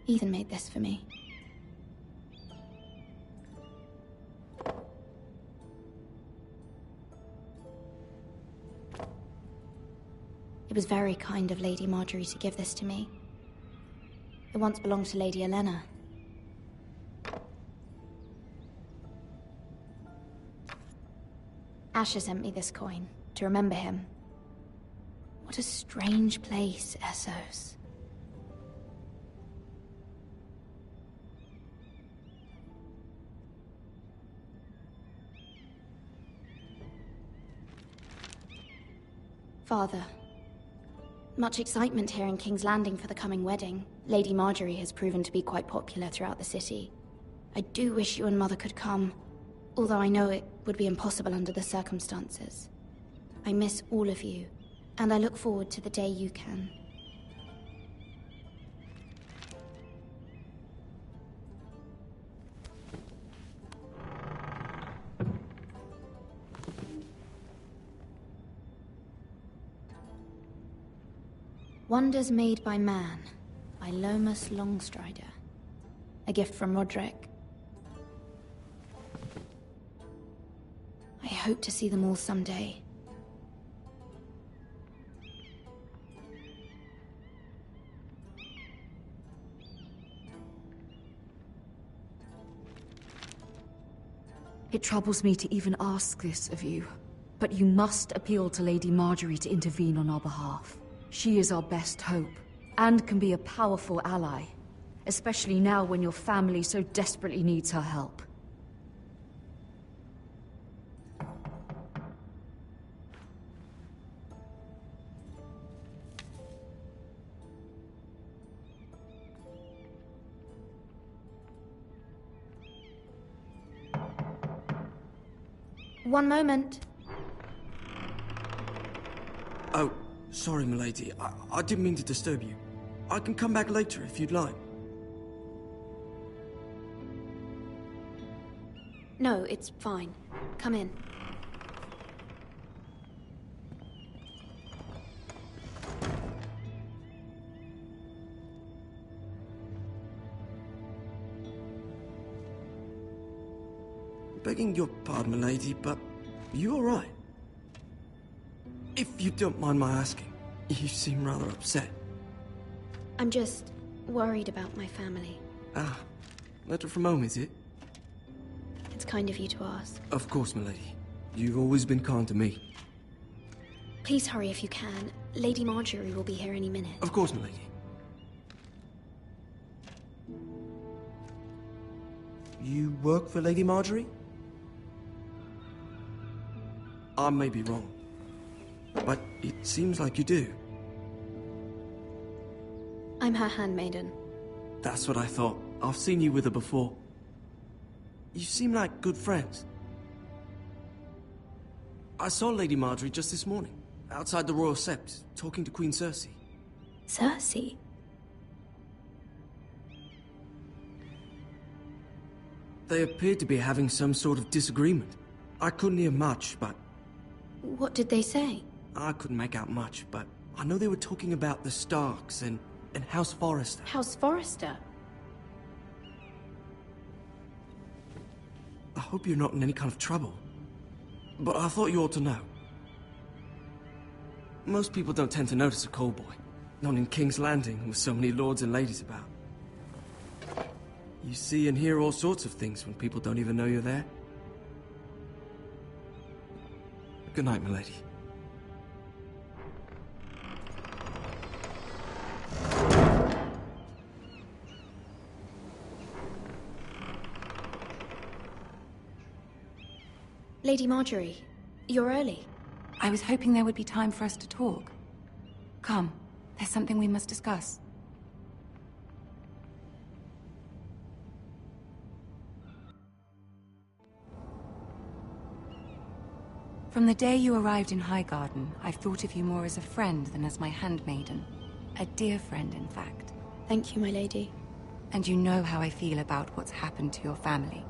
Ethan made this for me. It was very kind of Lady Marjorie to give this to me. It once belonged to Lady Elena. Asher sent me this coin to remember him. What a strange place, Essos. Father, much excitement here in King's Landing for the coming wedding. Lady Marjorie has proven to be quite popular throughout the city. I do wish you and Mother could come, although I know it would be impossible under the circumstances. I miss all of you, and I look forward to the day you can. Wonders Made by Man, by Lomas Longstrider. A gift from Roderick. I hope to see them all someday. It troubles me to even ask this of you, but you must appeal to Lady Marjorie to intervene on our behalf. She is our best hope, and can be a powerful ally, especially now when your family so desperately needs her help. One moment. Oh, sorry, milady. I didn't mean to disturb you. I can come back later if you'd like. No, it's fine. Come in. Begging your pardon, milady, but you all right? If you don't mind my asking, you seem rather upset. I'm just worried about my family. Ah, letter from home, is it? It's kind of you to ask. Of course, milady. You've always been kind to me. Please hurry if you can. Lady Marjorie will be here any minute. Of course, milady. You work for Lady Marjorie? I may be wrong, but it seems like you do. I'm her handmaiden. That's what I thought. I've seen you with her before. You seem like good friends. I saw Lady Marjorie just this morning, outside the Royal Sept, talking to Queen Cersei. Cersei? They appeared to be having some sort of disagreement. I couldn't hear much, but... What did they say? I couldn't make out much, but I know they were talking about the Starks and House Forrester. House Forrester? I hope you're not in any kind of trouble, but I thought you ought to know. Most people don't tend to notice a call boy, not in King's Landing with so many lords and ladies about. You see and hear all sorts of things when people don't even know you're there. Good night, milady. Lady Marjorie, you're early. I was hoping there would be time for us to talk. Come, there's something we must discuss. From the day you arrived in Highgarden, I've thought of you more as a friend than as my handmaiden. A dear friend, in fact. Thank you, my lady. And you know how I feel about what's happened to your family.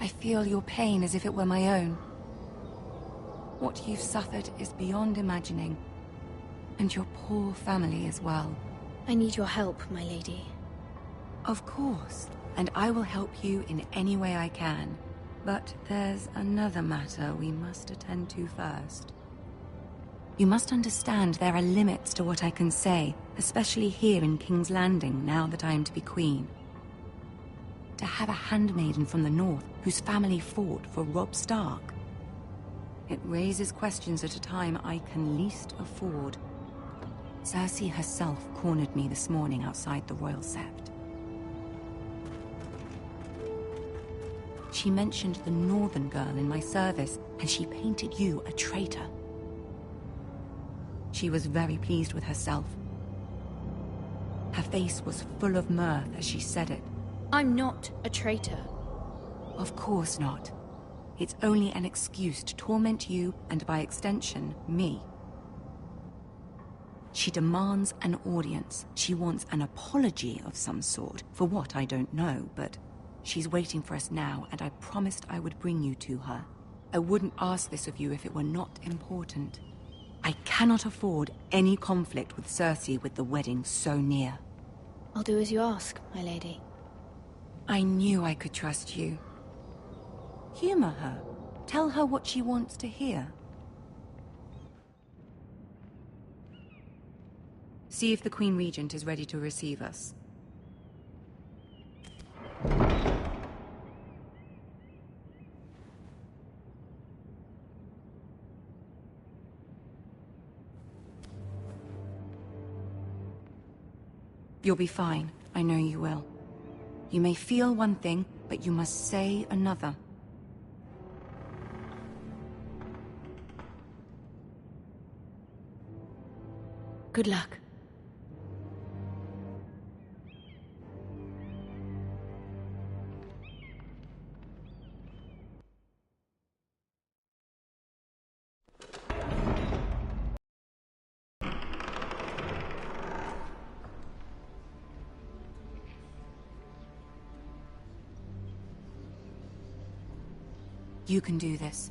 I feel your pain as if it were my own. What you've suffered is beyond imagining. And your poor family as well. I need your help, my lady. Of course, and I will help you in any way I can. But there's another matter we must attend to first. You must understand there are limits to what I can say, especially here in King's Landing, now that I am to be queen. To have a handmaiden from the north whose family fought for Robb Stark. It raises questions at a time I can least afford. Cersei herself cornered me this morning outside the Royal Sept. She mentioned the northern girl in my service, and she painted you a traitor. She was very pleased with herself. Her face was full of mirth as she said it. I'm not a traitor. Of course not. It's only an excuse to torment you, and by extension, me. She demands an audience. She wants an apology of some sort, for what I don't know, but she's waiting for us now, and I promised I would bring you to her. I wouldn't ask this of you if it were not important. I cannot afford any conflict with Cersei with the wedding so near. I'll do as you ask, my lady. I knew I could trust you. Humor her. Tell her what she wants to hear. See if the Queen Regent is ready to receive us. You'll be fine. I know you will. You may feel one thing, but you must say another. Good luck. You can do this.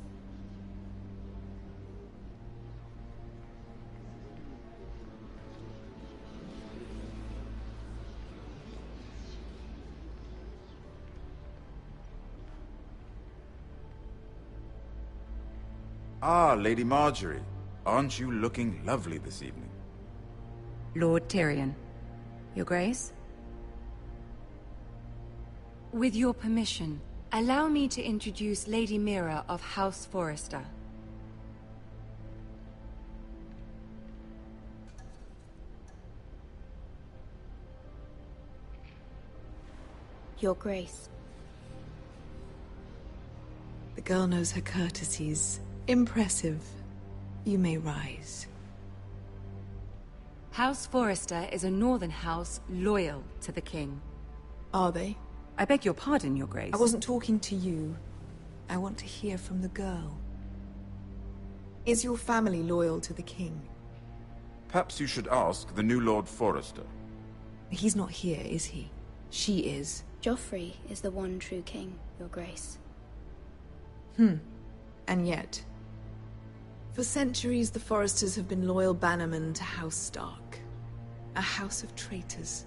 Ah, Lady Marjorie. Aren't you looking lovely this evening? Lord Tyrion. Your Grace? With your permission, allow me to introduce Lady Mira of House Forrester. Your Grace. The girl knows her courtesies. Impressive. You may rise. House Forrester is a northern house loyal to the king. Are they? I beg your pardon, Your Grace. I wasn't talking to you. I want to hear from the girl. Is your family loyal to the king? Perhaps you should ask the new Lord Forrester. He's not here, is he? She is. Joffrey is the one true king, Your Grace. And yet, for centuries the Forresters have been loyal bannermen to House Stark. A house of traitors.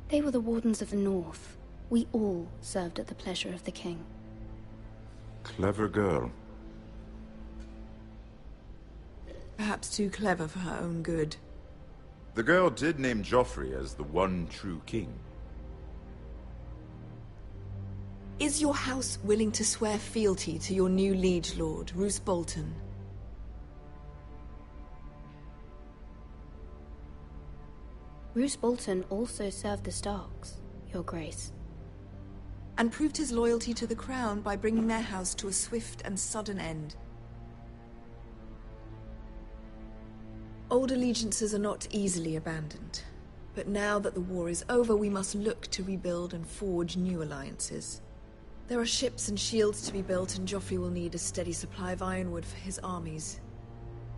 They were the Wardens of the North. We all served at the pleasure of the king. Clever girl. Perhaps too clever for her own good. The girl did name Joffrey as the one true king. Is your house willing to swear fealty to your new liege lord, Roose Bolton? Roose Bolton also served the Starks, Your Grace. And proved his loyalty to the crown by bringing their house to a swift and sudden end. Old allegiances are not easily abandoned. But now that the war is over, we must look to rebuild and forge new alliances. There are ships and shields to be built, and Joffrey will need a steady supply of ironwood for his armies.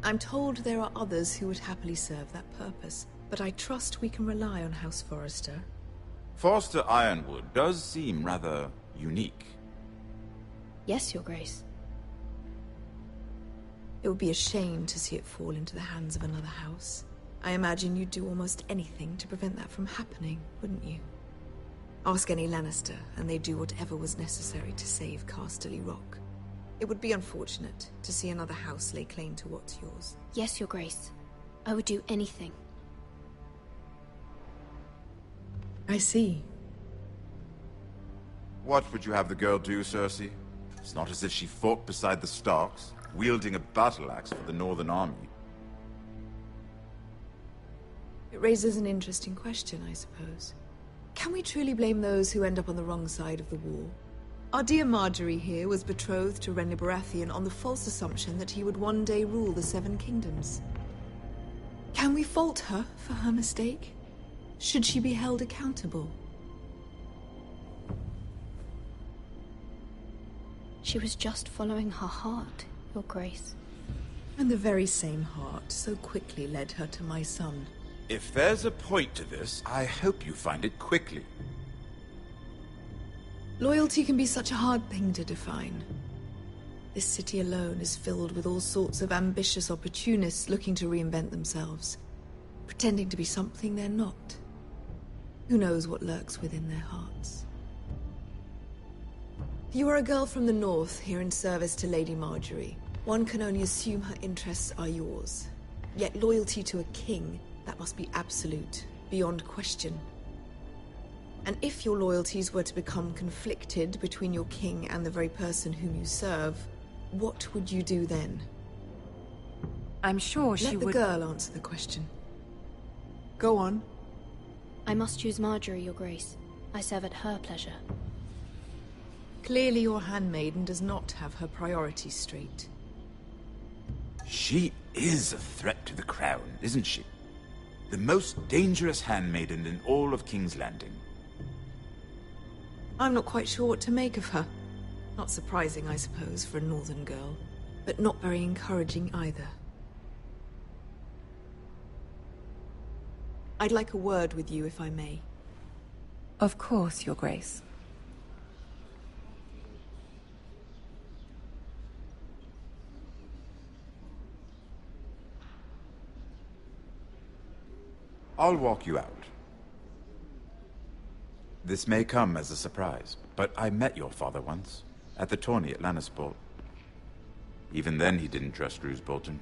I'm told there are others who would happily serve that purpose, but I trust we can rely on House Forrester. Forrester Ironwood does seem rather unique. Yes, Your Grace. It would be a shame to see it fall into the hands of another house. I imagine you'd do almost anything to prevent that from happening, wouldn't you? Ask any Lannister, and they'd do whatever was necessary to save Casterly Rock. It would be unfortunate to see another house lay claim to what's yours. Yes, Your Grace. I would do anything. I see. What would you have the girl do, Cersei? It's not as if she fought beside the Starks, wielding a battle axe for the Northern Army. It raises an interesting question, I suppose. Can we truly blame those who end up on the wrong side of the war? Our dear Marjorie here was betrothed to Renly Baratheon on the false assumption that he would one day rule the Seven Kingdoms. Can we fault her for her mistake? Should she be held accountable? She was just following her heart, Your Grace. And the very same heart so quickly led her to my son. If there's a point to this, I hope you find it quickly. Loyalty can be such a hard thing to define. This city alone is filled with all sorts of ambitious opportunists looking to reinvent themselves, pretending to be something they're not. Who knows what lurks within their hearts? You are a girl from the north, here in service to Lady Marjorie. One can only assume her interests are yours. Yet loyalty to a king, that must be absolute, beyond question. And if your loyalties were to become conflicted between your king and the very person whom you serve, what would you do then? I'm sure she would... Let the girl answer the question. Go on. I must choose Marjorie, Your Grace. I serve at her pleasure. Clearly your handmaiden does not have her priorities straight. She is a threat to the crown, isn't she? The most dangerous handmaiden in all of King's Landing. I'm not quite sure what to make of her. Not surprising, I suppose, for a northern girl, but not very encouraging either. I'd like a word with you, if I may. Of course, Your Grace. I'll walk you out. This may come as a surprise, but I met your father once, at the tourney at Lannisport. Even then he didn't trust Roose Bolton.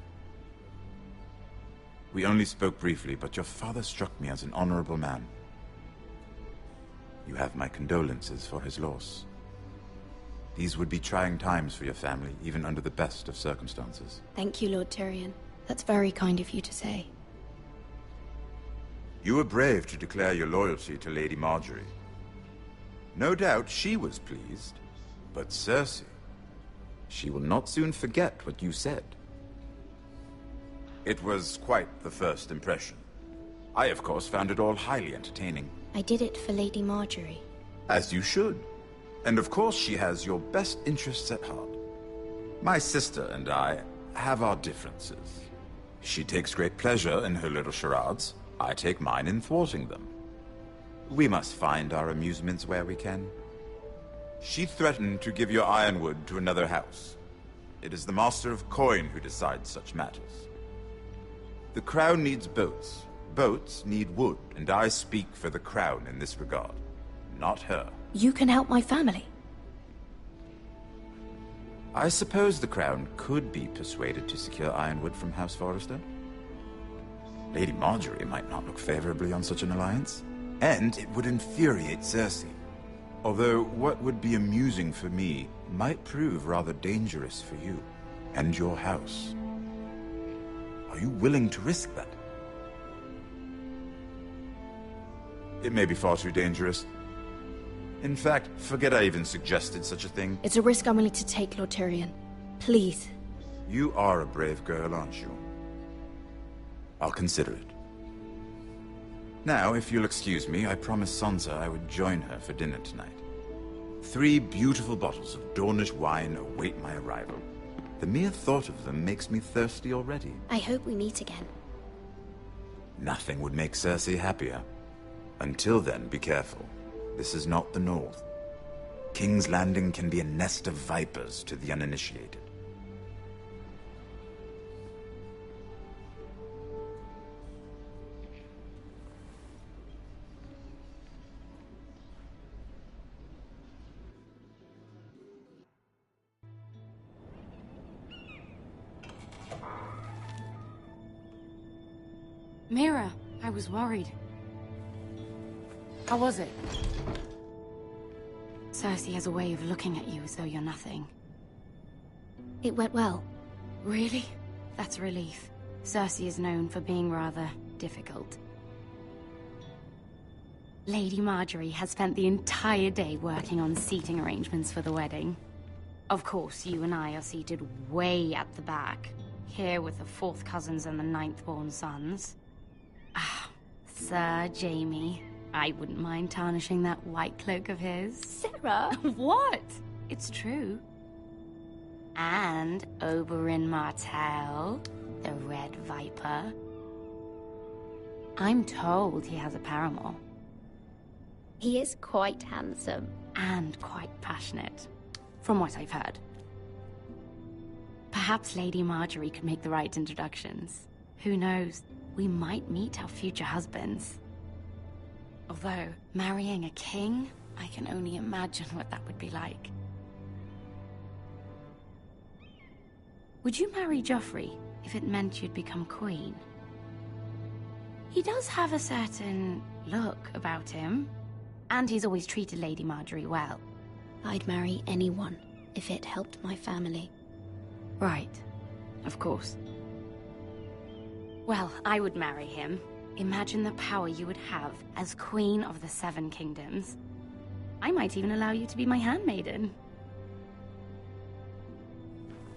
We only spoke briefly, but your father struck me as an honorable man. You have my condolences for his loss. These would be trying times for your family, even under the best of circumstances. Thank you, Lord Tyrion. That's very kind of you to say. You were brave to declare your loyalty to Lady Marjorie. No doubt she was pleased, but Cersei, she will not soon forget what you said. It was quite the first impression. I, of course, found it all highly entertaining. I did it for Lady Marjorie. As you should. And of course she has your best interests at heart. My sister and I have our differences. She takes great pleasure in her little charades. I take mine in thwarting them. We must find our amusements where we can. She threatened to give your ironwood to another house. It is the Master of Coin who decides such matters. The crown needs boats. Boats need wood, and I speak for the crown in this regard, not her. You can help my family. I suppose the crown could be persuaded to secure ironwood from House Forrester. Lady Marjorie might not look favorably on such an alliance, and it would infuriate Cersei. Although what would be amusing for me might prove rather dangerous for you and your house. Are you willing to risk that? It may be far too dangerous. In fact, forget I even suggested such a thing. It's a risk I'm willing to take, Lord Tyrion. Please. You are a brave girl, aren't you? I'll consider it. Now, if you'll excuse me, I promised Sansa I would join her for dinner tonight. 3 beautiful bottles of Dornish wine await my arrival. The mere thought of them makes me thirsty already. I hope we meet again. Nothing would make Cersei happier. Until then, be careful. This is not the North. King's Landing can be a nest of vipers to the uninitiated. Mira, I was worried. How was it? Cersei has a way of looking at you as though you're nothing. It went well. Really? That's a relief. Cersei is known for being rather difficult. Lady Marjorie has spent the entire day working on seating arrangements for the wedding. Of course, you and I are seated way at the back, here with the 4th cousins and the 9th-born sons. Ah, Sir Jaime. I wouldn't mind tarnishing that white cloak of his. Sarah! What? It's true. And Oberyn Martell, the Red Viper. I'm told he has a paramour. He is quite handsome. And quite passionate, from what I've heard. Perhaps Lady Marjorie could make the right introductions. Who knows? We might meet our future husbands. Although, marrying a king, I can only imagine what that would be like. Would you marry Joffrey if it meant you'd become queen? He does have a certain look about him, and he's always treated Lady Marjorie well. I'd marry anyone if it helped my family. Right. Of course. Well, I would marry him. Imagine the power you would have as Queen of the 7 Kingdoms. I might even allow you to be my handmaiden.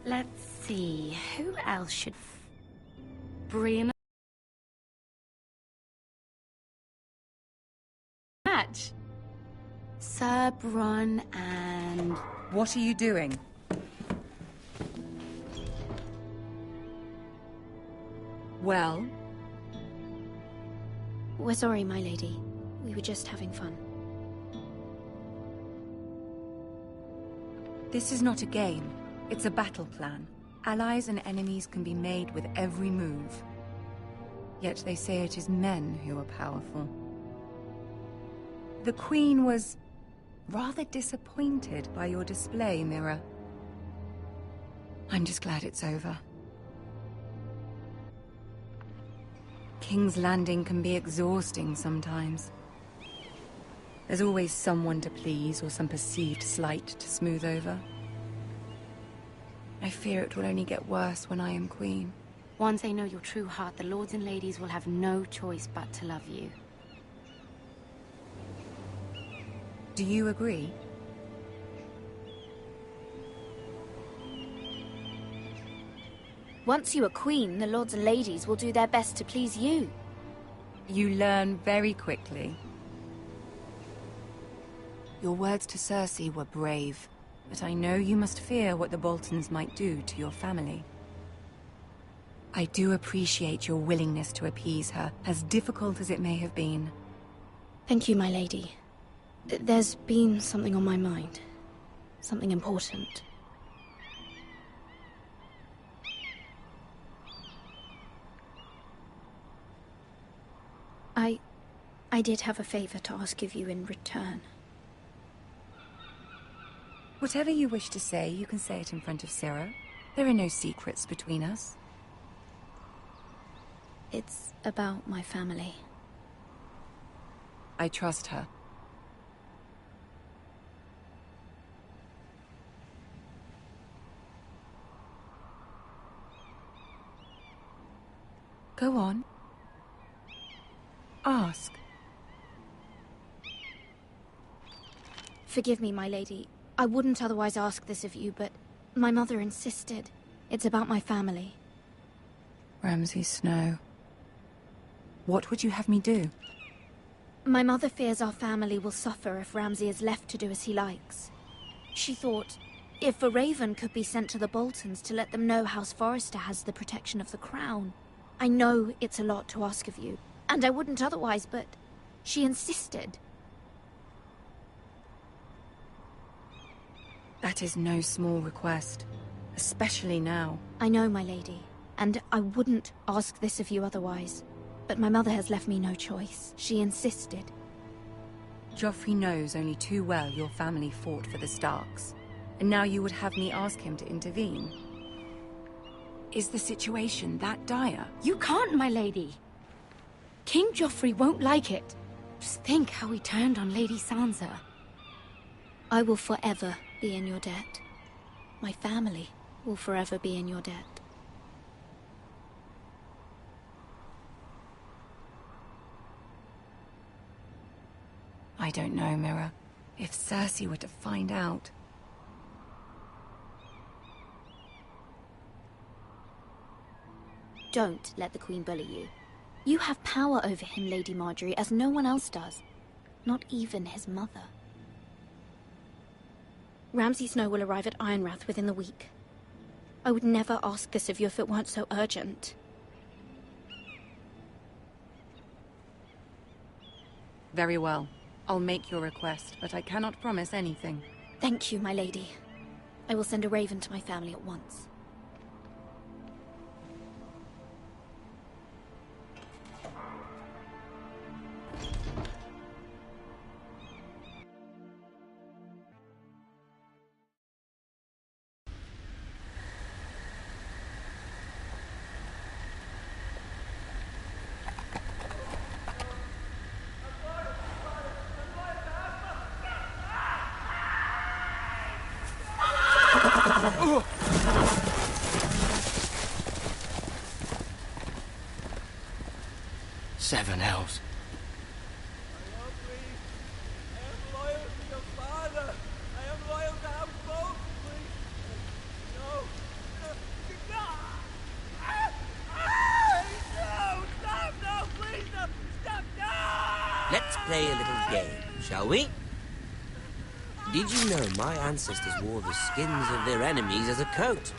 Let's see, who else should... Brienne... Match. Sir Bronn and... What are you doing? Well? We're sorry, my lady. We were just having fun. This is not a game. It's a battle plan. Allies and enemies can be made with every move. Yet they say it is men who are powerful. The Queen was rather disappointed by your display, Mira. I'm just glad it's over. King's Landing can be exhausting sometimes. There's always someone to please or some perceived slight to smooth over. I fear it will only get worse when I am queen. Once they know your true heart, the lords and ladies will have no choice but to love you. Do you agree? Once you are queen, the lords and ladies will do their best to please you. You learn very quickly. Your words to Cersei were brave, but I know you must fear what the Boltons might do to your family. I do appreciate your willingness to appease her, as difficult as it may have been. Thank you, my lady. There's been something on my mind. Something important. I did have a favor to ask of you in return. Whatever you wish to say, you can say it in front of Sarah. There are no secrets between us. It's about my family. I trust her. Go on. Ask. Forgive me, my lady. I wouldn't otherwise ask this of you, but my mother insisted. It's about my family. Ramsay Snow. What would you have me do? My mother fears our family will suffer if Ramsay is left to do as he likes. She thought, if a raven could be sent to the Boltons to let them know House Forrester has the protection of the crown. I know it's a lot to ask of you, and I wouldn't otherwise, but she insisted. That is no small request, especially now. I know, my lady, and I wouldn't ask this of you otherwise. But my mother has left me no choice. She insisted. Joffrey knows only too well your family fought for the Starks, and now you would have me ask him to intervene. Is the situation that dire? You can't, my lady! King Joffrey won't like it. Just think how he turned on Lady Sansa. I will forever be in your debt. My family will forever be in your debt. I don't know, Mirror. If Cersei were to find out... Don't let the Queen bully you. You have power over him, Lady Marjorie, as no one else does. Not even his mother. Ramsay Snow will arrive at Ironrath within the week. I would never ask this of you if it weren't so urgent. Very well. I'll make your request, but I cannot promise anything. Thank you, my lady. I will send a raven to my family at once. Seven hells. Let's play a little game, shall we? Did you know my ancestors wore the skins of their enemies as a coat?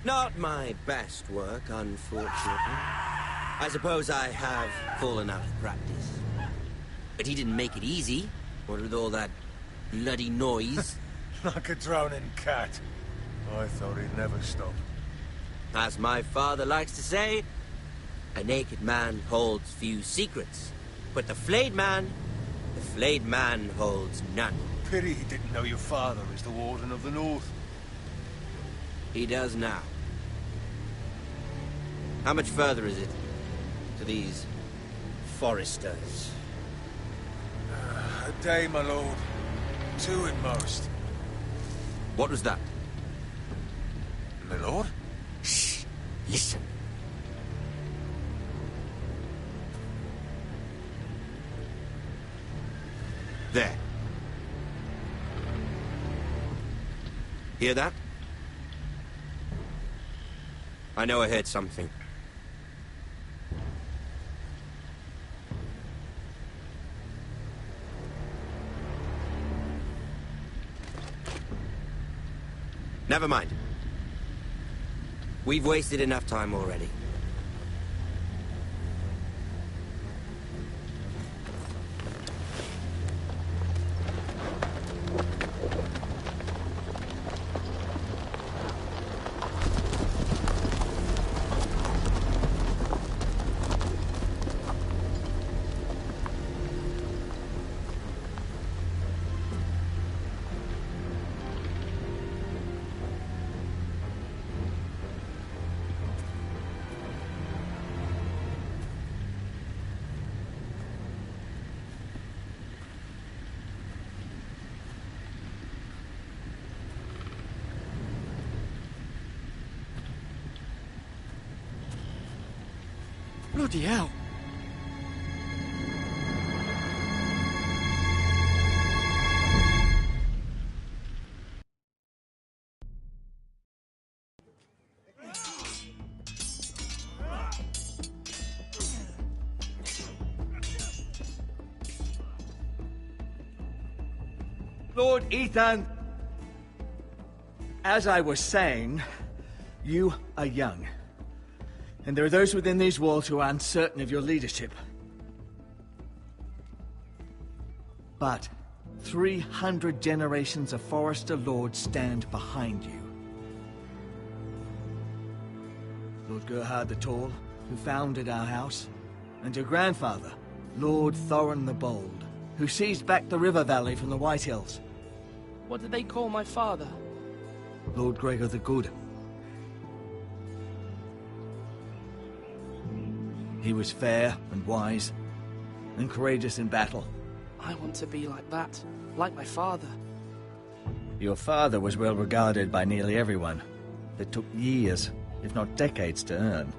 Not my best work, unfortunately. I suppose I have fallen out of practice. But he didn't make it easy, what with all that bloody noise. Like a drowning cat. I thought he'd never stop. As my father likes to say, a naked man holds few secrets. But the flayed man holds none. Pity he didn't know your father is the Warden of the North. He does now. How much further is it to these foresters? A day, my lord. 2 at most. What was that? My lord? Shh! Listen. There. Hear that? I know I heard something. Never mind. We've wasted enough time already. Bloody hell. Lord Ethan, as I was saying, you are young. And there are those within these walls who are uncertain of your leadership. But 300 generations of Forester Lords stand behind you. Lord Gerhard the Tall, who founded our house, and your grandfather, Lord Thorin the Bold, who seized back the river valley from the White Hills. What did they call my father? Lord Gregor the Good. He was fair and wise, and courageous in battle. I want to be like that, like my father. Your father was well regarded by nearly everyone. It took years, if not decades, to earn.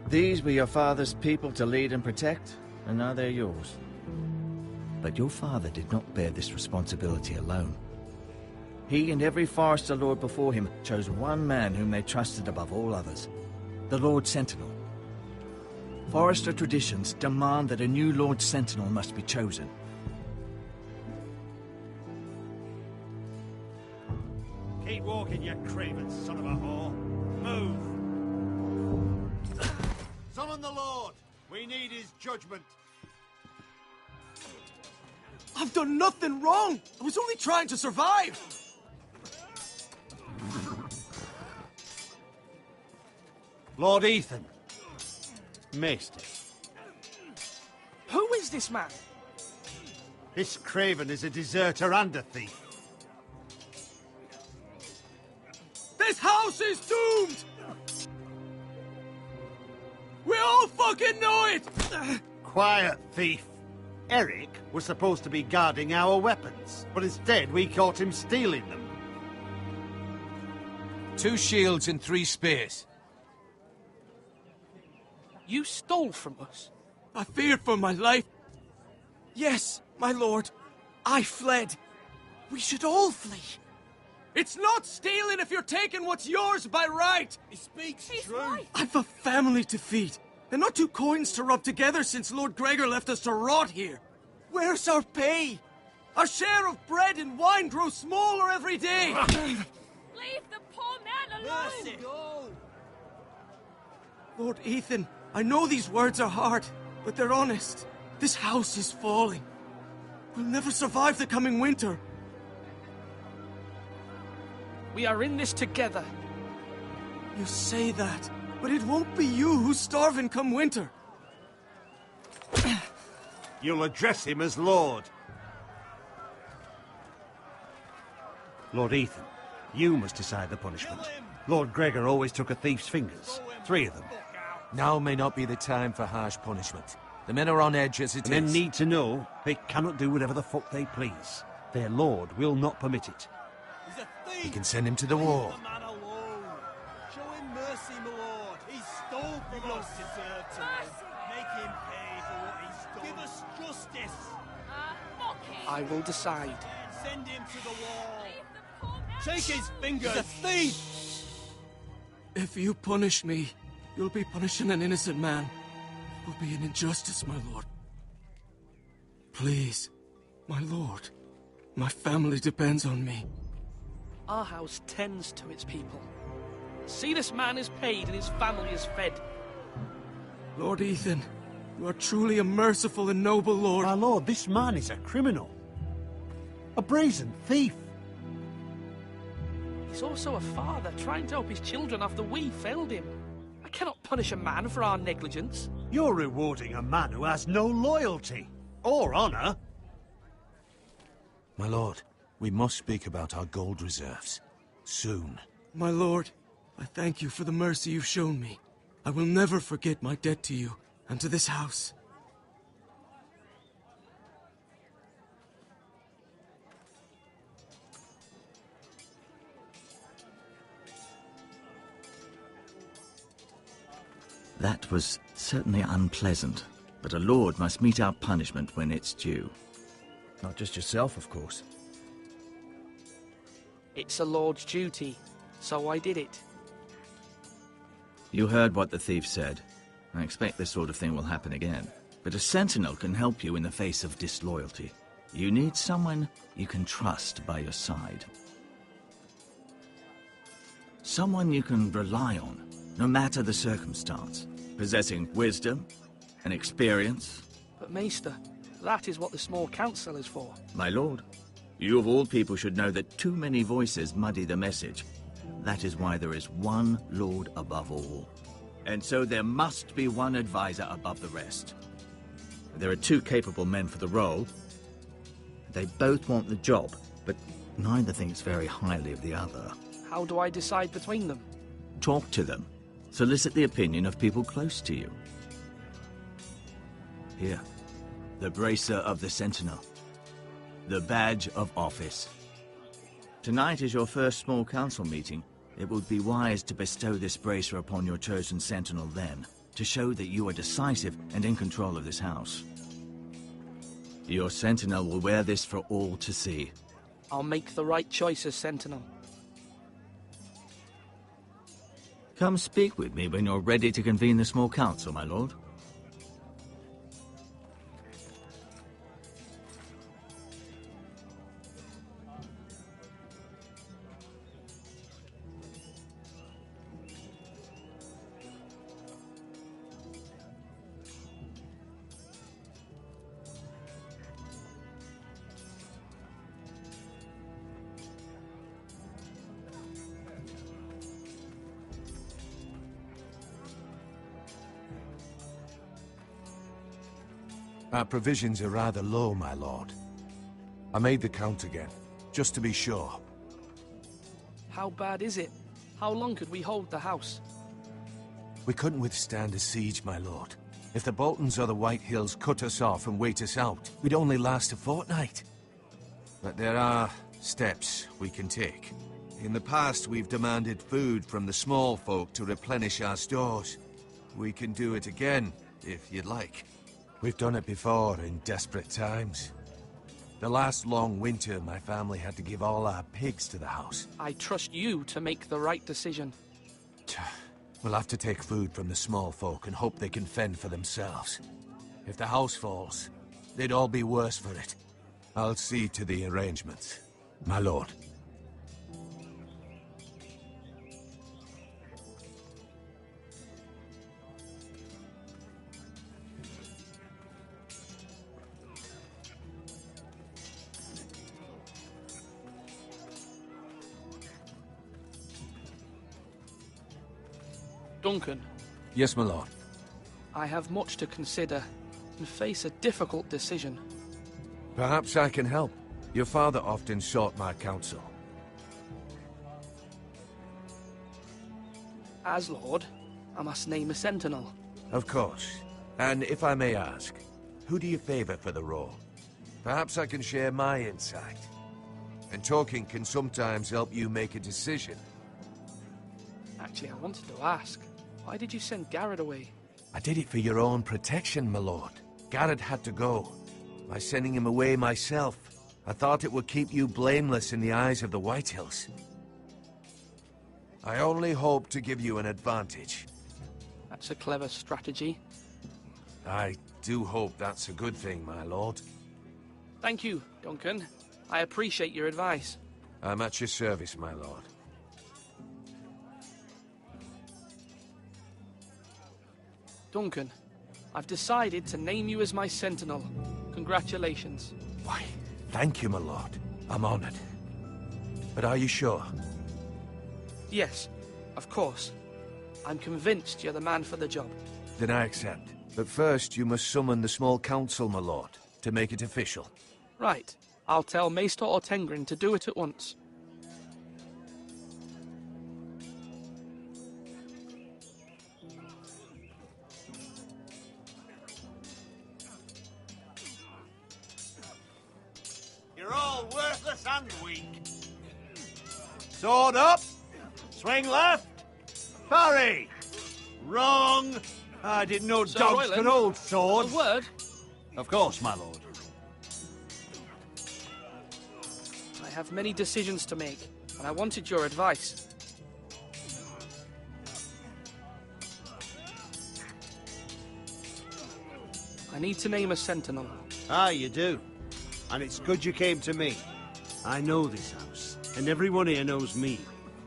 These were your father's people to lead and protect, and now they're yours. But your father did not bear this responsibility alone. He and every Forester Lord before him chose one man whom they trusted above all others, the Lord Sentinel. Forester traditions demand that a new Lord Sentinel must be chosen. Keep walking, you craven son of a whore. Move! Summon the Lord! We need his judgment. I've done nothing wrong! I was only trying to survive! Lord Ethan. Maester. Who is this man? This craven is a deserter and a thief. This house is doomed! We all fucking know it! Quiet, thief. Eric was supposed to be guarding our weapons, but instead we caught him stealing them. 2 shields and 3 spears. You stole from us? I feared for my life. Yes, my lord. I fled. We should all flee. It's not stealing if you're taking what's yours by right. He speaks true. I've a family to feed, and not 2 coins to rub together since Lord Gregor left us to rot here. Where's our pay? Our share of bread and wine grows smaller every day. Leave the poor man alone! Mercy. Go. Lord Ethan, I know these words are hard, but they're honest. This house is falling. We'll never survive the coming winter. We are in this together. You say that, but it won't be you who's starving come winter. You'll address him as Lord. Lord Ethan, you must decide the punishment. Lord Gregor always took a thief's fingers. 3 of them. Now may not be the time for harsh punishment. The men are on edge as it is. Men need to know they cannot do whatever the fuck they please. Their lord will not permit it. He's a thief! We can send him to the wall. Leave the man alone. Show him mercy, my lord. He stole from us. Make him pay for what he stole. Give us justice. I will decide. Send him to the wall. Take his fingers. He's a thief. If you punish me, you'll be punishing an innocent man. It will be an injustice, my lord. Please, my lord. My family depends on me. Our house tends to its people. See, this man is paid and his family is fed. Lord Ethan, you are truly a merciful and noble lord. My lord, this man is a criminal. A brazen thief. He's also a father trying to help his children after we failed him. I cannot punish a man for our negligence. You're rewarding a man who has no loyalty or honor. My lord, we must speak about our gold reserves. Soon. My lord, I thank you for the mercy you've shown me. I will never forget my debt to you and to this house. That was certainly unpleasant, but a lord must mete out punishment when it's due. Not just yourself, of course. It's a lord's duty, so I did it. You heard what the thief said. I expect this sort of thing will happen again. But a sentinel can help you in the face of disloyalty. You need someone you can trust by your side. Someone you can rely on, no matter the circumstance. Possessing wisdom and experience. But Maester, that is what the small council is for. My lord, you of all people should know that too many voices muddy the message. That is why there is one lord above all. And so there must be one advisor above the rest. There are 2 capable men for the role. They both want the job, but neither thinks very highly of the other. How do I decide between them? Talk to them. Solicit the opinion of people close to you. Here, the bracer of the Sentinel. The badge of office. Tonight is your first small council meeting. It would be wise to bestow this bracer upon your chosen Sentinel then, to show that you are decisive and in control of this house. Your Sentinel will wear this for all to see. I'll make the right choice as Sentinel. Come speak with me when you're ready to convene the small council, my lord. Our provisions are rather low, my lord. I made the count again, just to be sure. How bad is it? How long could we hold the house? We couldn't withstand a siege, my lord. If the Boltons or the White Hills cut us off and wait us out, we'd only last a fortnight. But there are steps we can take. In the past, we've demanded food from the small folk to replenish our stores. We can do it again, if you'd like. We've done it before in desperate times. The last long winter, my family had to give all our pigs to the house. I trust you to make the right decision. We'll have to take food from the small folk and hope they can fend for themselves. If the house falls, they'd all be worse for it. I'll see to the arrangements, my lord. Duncan. Yes, my lord. I have much to consider and face a difficult decision. Perhaps I can help. Your father often sought my counsel. As Lord, I must name a Sentinel. Of course. And if I may ask, who do you favor for the role? Perhaps I can share my insight. And talking can sometimes help you make a decision. Actually, I wanted to ask, why did you send Garrett away? I did it for your own protection, my lord. Garrett had to go. By sending him away myself, I thought it would keep you blameless in the eyes of the White Hills. I only hope to give you an advantage. That's a clever strategy. I do hope that's a good thing, my lord. Thank you, Duncan. I appreciate your advice. I'm at your service, my lord. Duncan, I've decided to name you as my Sentinel. Congratulations. Why, thank you, my lord. I'm honored. But are you sure? Yes, of course. I'm convinced you're the man for the job. Then I accept. But first, you must summon the small council, my lord, to make it official. Right. I'll tell Maester Ortengrin to do it at once. You're all worthless and weak. Sword up. Swing left. Parry. Wrong. I didn't know Sir dogs Royland, could hold swords. A word? Of course, my lord. I have many decisions to make, and I wanted your advice. I need to name a Sentinel. Ah, you do. And it's good you came to me. I know this house, and everyone here knows me.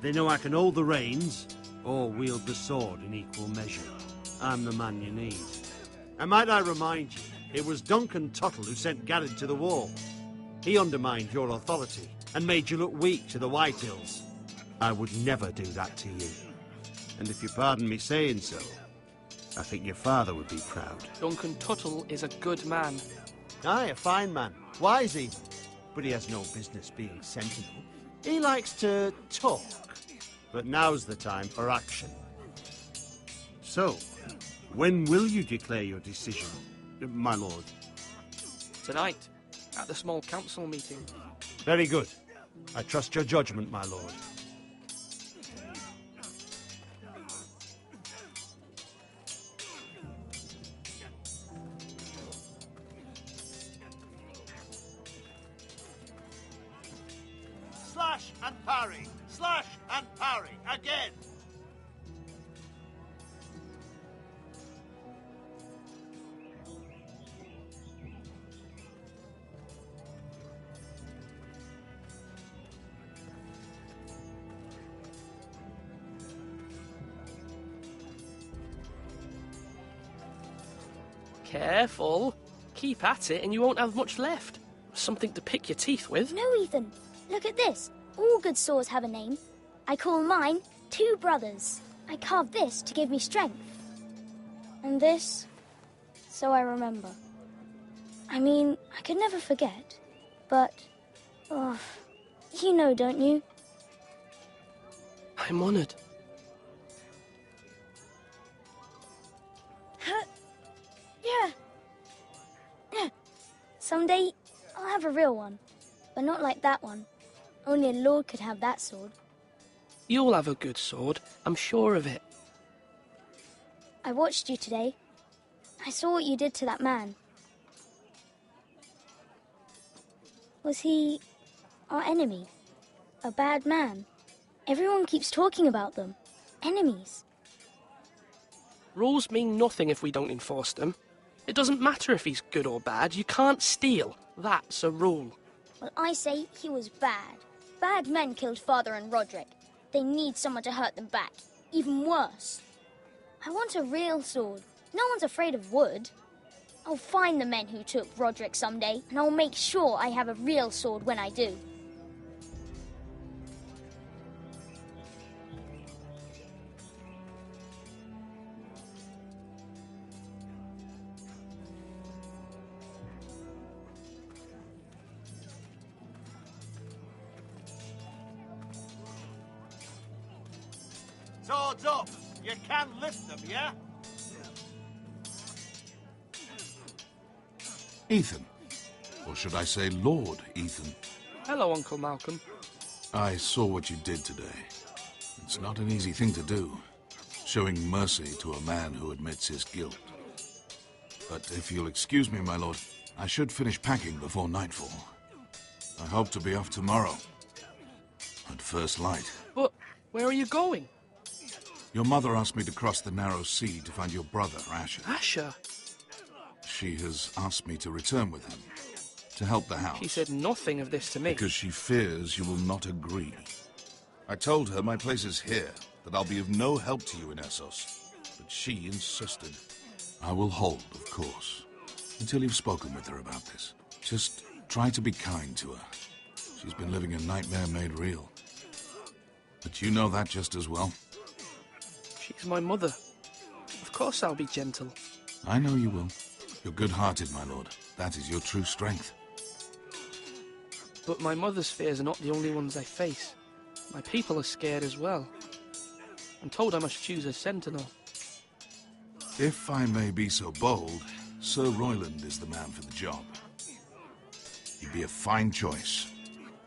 They know I can hold the reins, or wield the sword in equal measure. I'm the man you need. And might I remind you, it was Duncan Tuttle who sent Garrett to the wall. He undermined your authority, and made you look weak to the White Hills. I would never do that to you. And if you pardon me saying so, I think your father would be proud. Duncan Tuttle is a good man. Aye, a fine man. Wise even. But he has no business being sentinel. He likes to talk. But now's the time for action. So, when will you declare your decision, my lord? Tonight, at the small council meeting. Very good. I trust your judgment, my lord. Slash and parry! Slash and parry! Again! Careful. Keep at it and you won't have much left. Something to pick your teeth with. No, Ethan. Look at this. All good swords have a name. I call mine Two Brothers. I carved this to give me strength. And this, so I remember. I mean, I could never forget. But, oh, you know, don't you? I'm honoured. Yeah. Yeah. Someday, I'll have a real one. But not like that one. Only a lord could have that sword. You'll have a good sword, I'm sure of it. I watched you today. I saw what you did to that man. Was he our enemy? A bad man? Everyone keeps talking about them. Enemies. Rules mean nothing if we don't enforce them. It doesn't matter if he's good or bad, you can't steal. That's a rule. Well, I say he was bad. Bad men killed Father and Roderick. They need someone to hurt them back. Even worse. I want a real sword. No one's afraid of wood. I'll find the men who took Roderick someday, and I'll make sure I have a real sword when I do. Swords up! You can lift them, yeah? Ethan. Or should I say Lord Ethan? Hello, Uncle Malcolm. I saw what you did today. It's not an easy thing to do, showing mercy to a man who admits his guilt. But if you'll excuse me, my lord, I should finish packing before nightfall. I hope to be off tomorrow. At first light. But where are you going? Your mother asked me to cross the narrow sea to find your brother, Asher. Asher? She has asked me to return with him, to help the house. She said nothing of this to me. Because she fears you will not agree. I told her my place is here, that I'll be of no help to you in Essos. But she insisted. I will hold, of course, until you've spoken with her about this. Just try to be kind to her. She's been living a nightmare made real. But you know that just as well. She's my mother. Of course I'll be gentle. I know you will. You're good-hearted, my lord. That is your true strength. But my mother's fears are not the only ones I face. My people are scared as well. I'm told I must choose a sentinel. If I may be so bold, Sir Royland is the man for the job. He'd be a fine choice.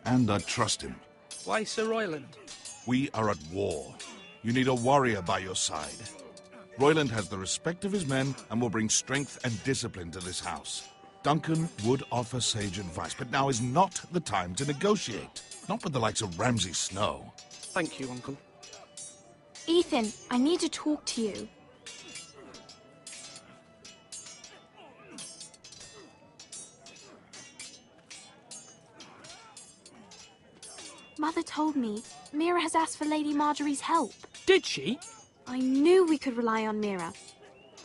And I'd trust him. Why Sir Royland? We are at war. You need a warrior by your side. Royland has the respect of his men and will bring strength and discipline to this house. Duncan would offer sage advice, but now is not the time to negotiate. Not with the likes of Ramsay Snow. Thank you, Uncle. Ethan, I need to talk to you. Mother told me Mira has asked for Lady Marjorie's help. Did she? I knew we could rely on Mira.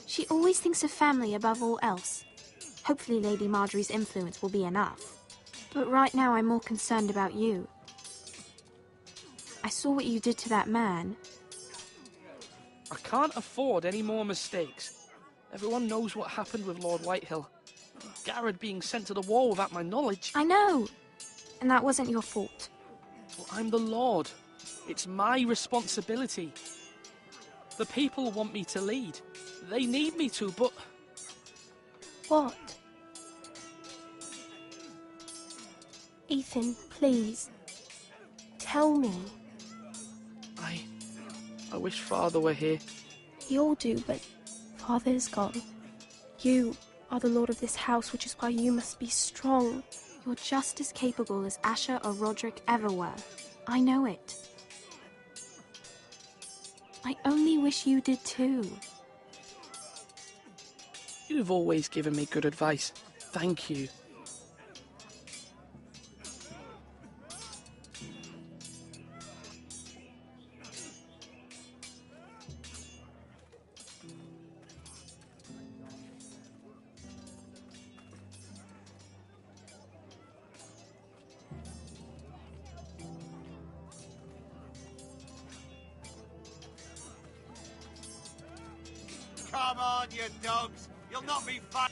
She always thinks of family above all else. Hopefully Lady Marjorie's influence will be enough. But right now I'm more concerned about you. I saw what you did to that man. I can't afford any more mistakes. Everyone knows what happened with Lord Whitehill. Garrett being sent to the war without my knowledge. I know. And that wasn't your fault. Well, I'm the Lord. It's my responsibility. The people want me to lead. They need me to, but... What? Ethan, please. Tell me. I wish Father were here. We all do, but Father is gone. You are the lord of this house, which is why you must be strong. You're just as capable as Asher or Roderick ever were. I know it. I only wish you did too. You've always given me good advice. Thank you. Come on, you dogs! You'll not be fun.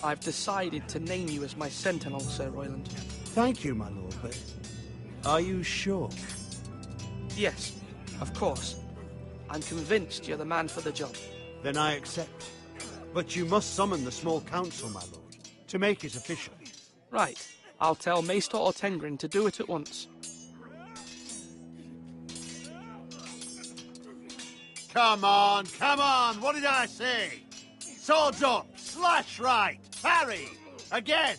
I've decided to name you as my sentinel, Sir Royland. Thank you, my lord, but are you sure? Yes, of course. I'm convinced you're the man for the job. Then I accept. But you must summon the small council, my lord, to make it official. Right. I'll tell Maester Ortengrin to do it at once. Come on! What did I say? Swords up! Slash right! Parry! Again!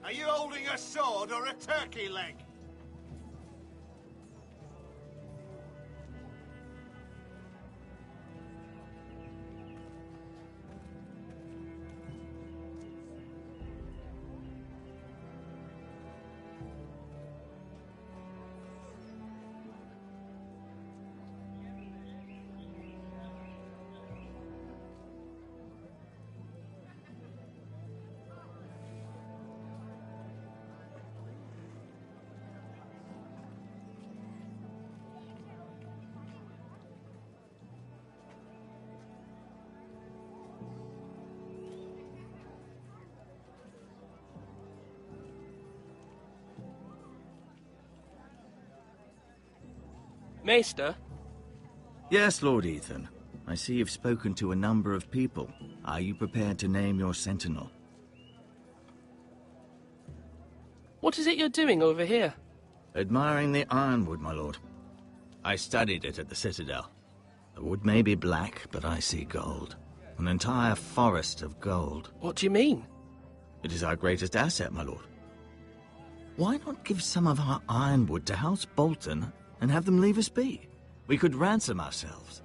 Are you holding a sword or a turkey leg? Maester? Yes, Lord Ethan. I see you've spoken to a number of people. Are you prepared to name your sentinel? What is it you're doing over here? Admiring the ironwood, my lord. I studied it at the Citadel. The wood may be black, but I see gold. An entire forest of gold. What do you mean? It is our greatest asset, my lord. Why not give some of our ironwood to House Bolton and have them leave us be? We could ransom ourselves.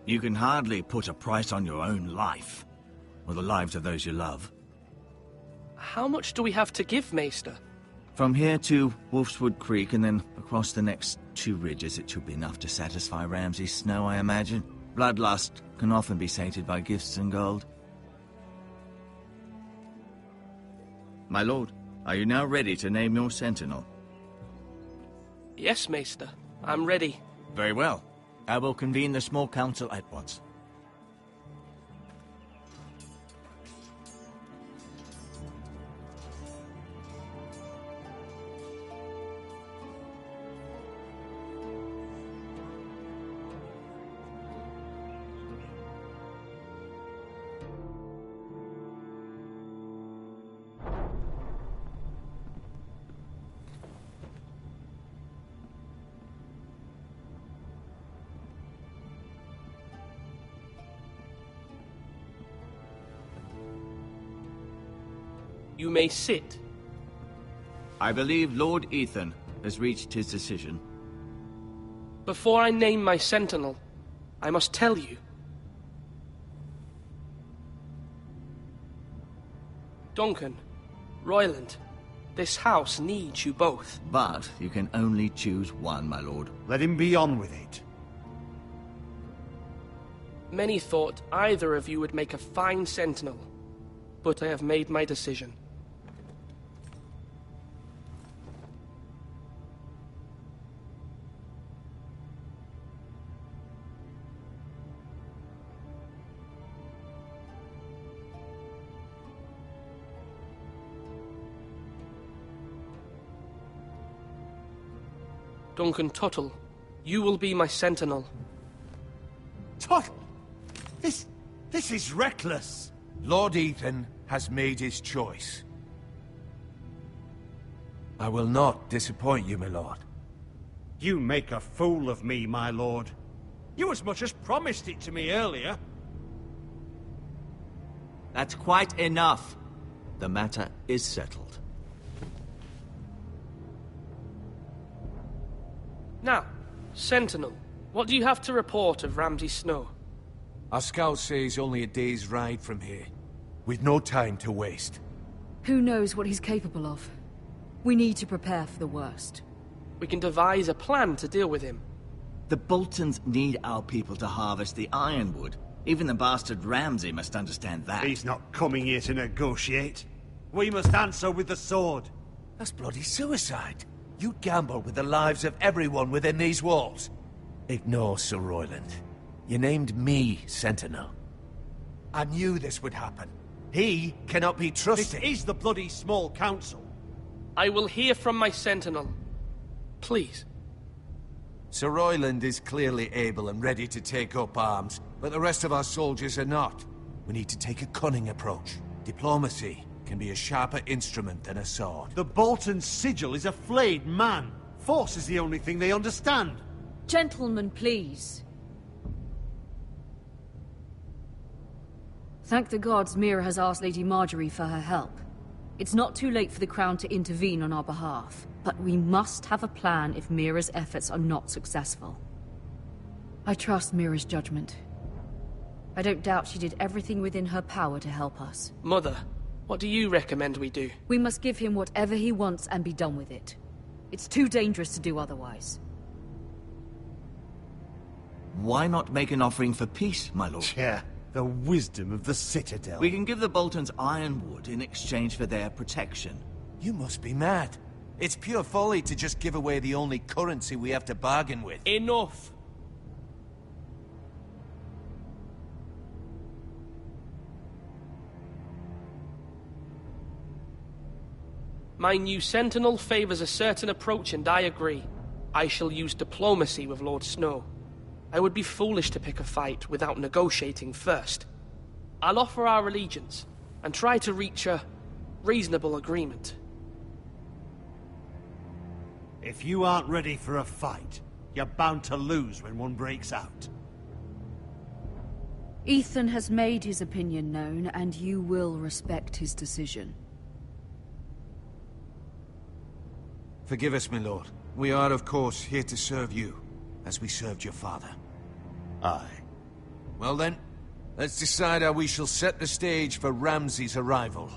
You can hardly put a price on your own life, or the lives of those you love. How much do we have to give, Maester? From here to Wolfswood Creek and then across the next 2 ridges, it should be enough to satisfy Ramsay Snow, I imagine. Bloodlust can often be sated by gifts and gold. My lord, are you now ready to name your sentinel? Yes, Maester. I'm ready. Very well. I will convene the small council at once. You may sit. I believe Lord Ethan has reached his decision. Before I name my sentinel, I must tell you. Duncan, Royland, this house needs you both. But you can only choose one, my lord. Let him be on with it. Many thought either of you would make a fine sentinel, but I have made my decision. Duncan Tuttle, you will be my sentinel. Tuttle! This is reckless. Lord Ethan has made his choice. I will not disappoint you, my lord. You make a fool of me, my lord. You as much as promised it to me earlier. That's quite enough. The matter is settled. Now, Sentinel, what do you have to report of Ramsay Snow? Our scouts say he's only a day's ride from here, with no time to waste. Who knows what he's capable of? We need to prepare for the worst. We can devise a plan to deal with him. The Boltons need our people to harvest the ironwood. Even the bastard Ramsay must understand that. He's not coming here to negotiate. We must answer with the sword. That's bloody suicide. You gamble with the lives of everyone within these walls. Ignore Sir Royland. You named me Sentinel. I knew this would happen. He cannot be trusted. This is the bloody small council. I will hear from my Sentinel. Please. Sir Royland is clearly able and ready to take up arms, but the rest of our soldiers are not. We need to take a cunning approach. Diplomacy can be a sharper instrument than a sword. The Bolton sigil is a flayed man. Force is the only thing they understand. Gentlemen, please. Thank the gods Mira has asked Lady Marjorie for her help. It's not too late for the Crown to intervene on our behalf, but we must have a plan if Mira's efforts are not successful. I trust Mira's judgment. I don't doubt she did everything within her power to help us. Mother, what do you recommend we do? We must give him whatever he wants and be done with it. It's too dangerous to do otherwise. Why not make an offering for peace, my lord? Yeah, the wisdom of the Citadel. We can give the Boltons ironwood in exchange for their protection. You must be mad. It's pure folly to just give away the only currency we have to bargain with. Enough! My new Sentinel favors a certain approach, and I agree. I shall use diplomacy with Lord Snow. I would be foolish to pick a fight without negotiating first. I'll offer our allegiance, and try to reach a reasonable agreement. If you aren't ready for a fight, you're bound to lose when one breaks out. Ethan has made his opinion known, and you will respect his decision. Forgive us, my lord. We are, of course, here to serve you, as we served your father. Aye. Well then, let's decide how we shall set the stage for Ramsay's arrival.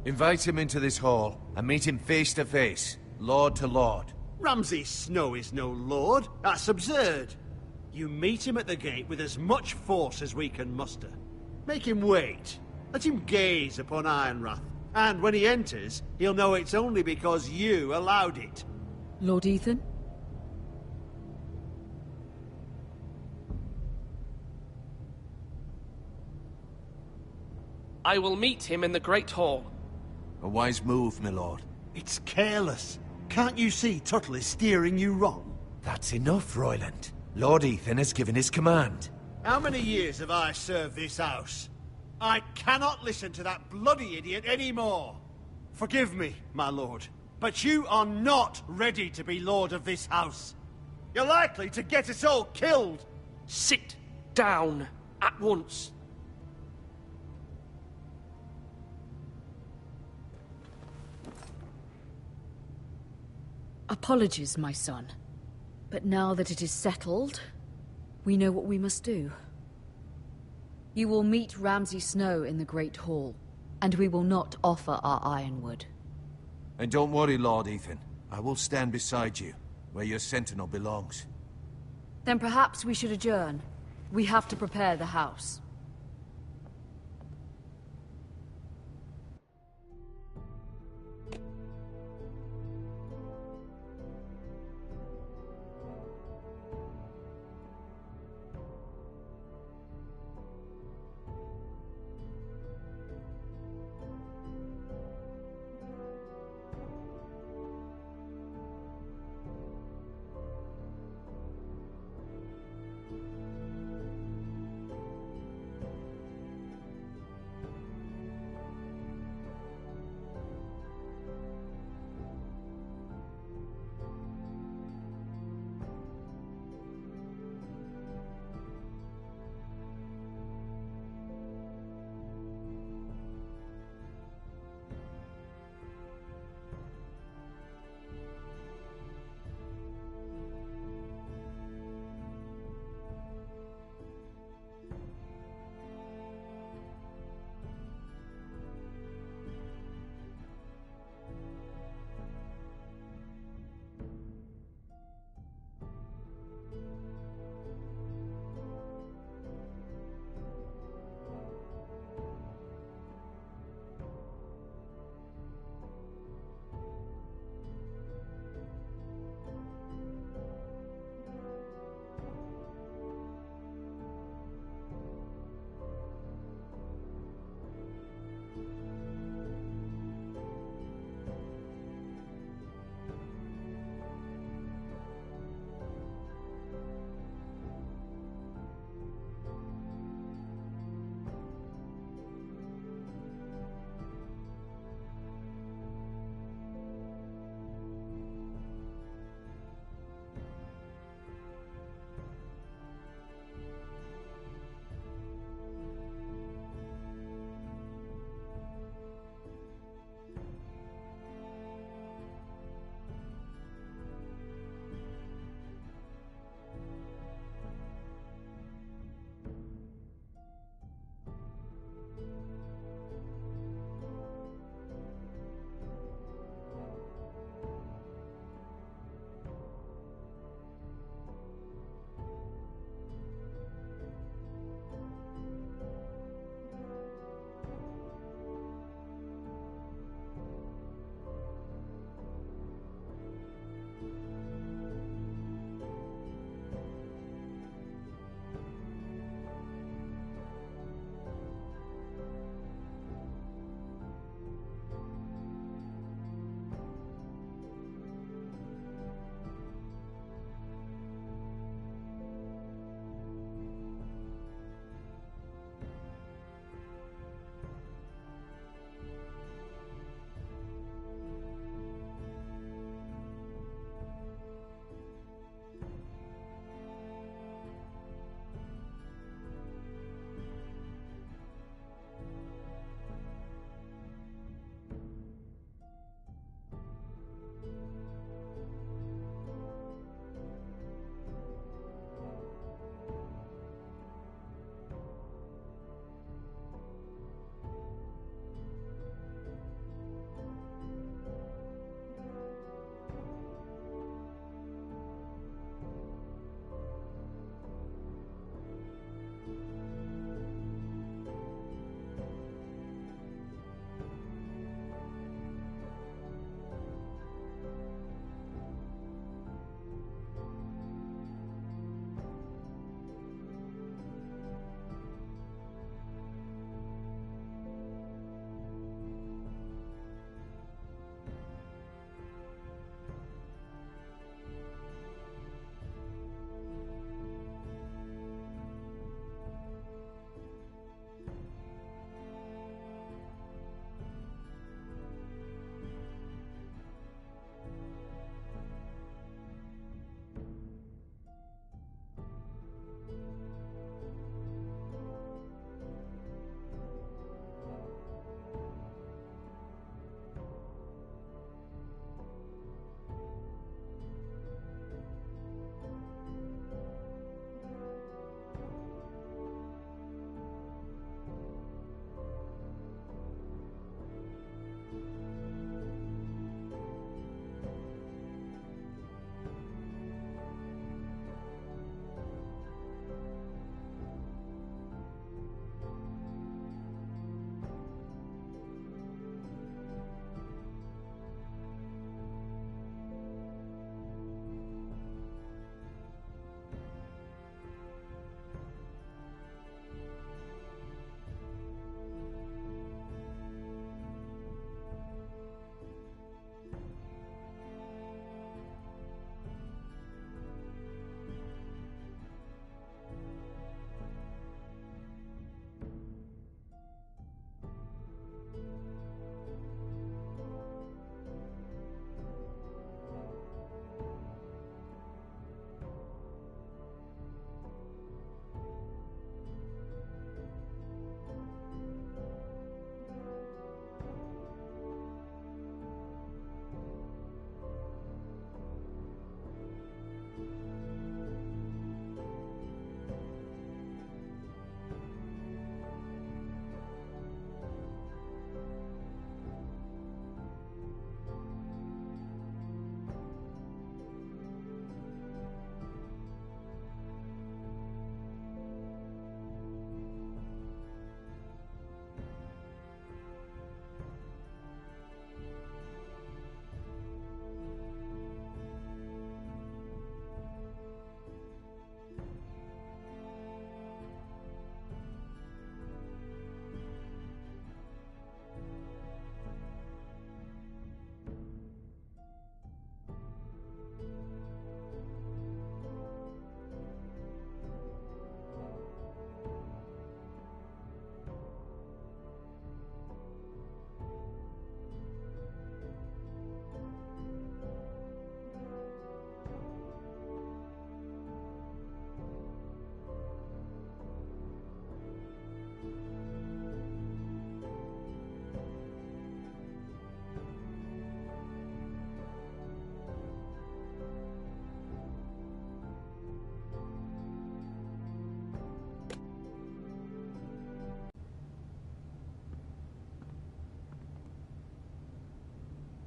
Invite him into this hall, and meet him face to face, lord to lord. Ramsay Snow is no lord. That's absurd. You meet him at the gate with as much force as we can muster. Make him wait. Let him gaze upon Ironrath. And when he enters, he'll know it's only because you allowed it. Lord Ethan? I will meet him in the Great Hall. A wise move, my lord. It's careless. Can't you see Tuttle is steering you wrong? That's enough, Royland. Lord Ethan has given his command. How many years have I served this house? I cannot listen to that bloody idiot anymore. Forgive me, my lord, but you are not ready to be lord of this house. You're likely to get us all killed. Sit down at once. Apologies, my son. But now that it is settled, we know what we must do. You will meet Ramsay Snow in the Great Hall, And we will not offer our ironwood. And don't worry, Lord Ethan. I will stand beside you, where your sentinel belongs. Then perhaps we should adjourn. We have to prepare the house.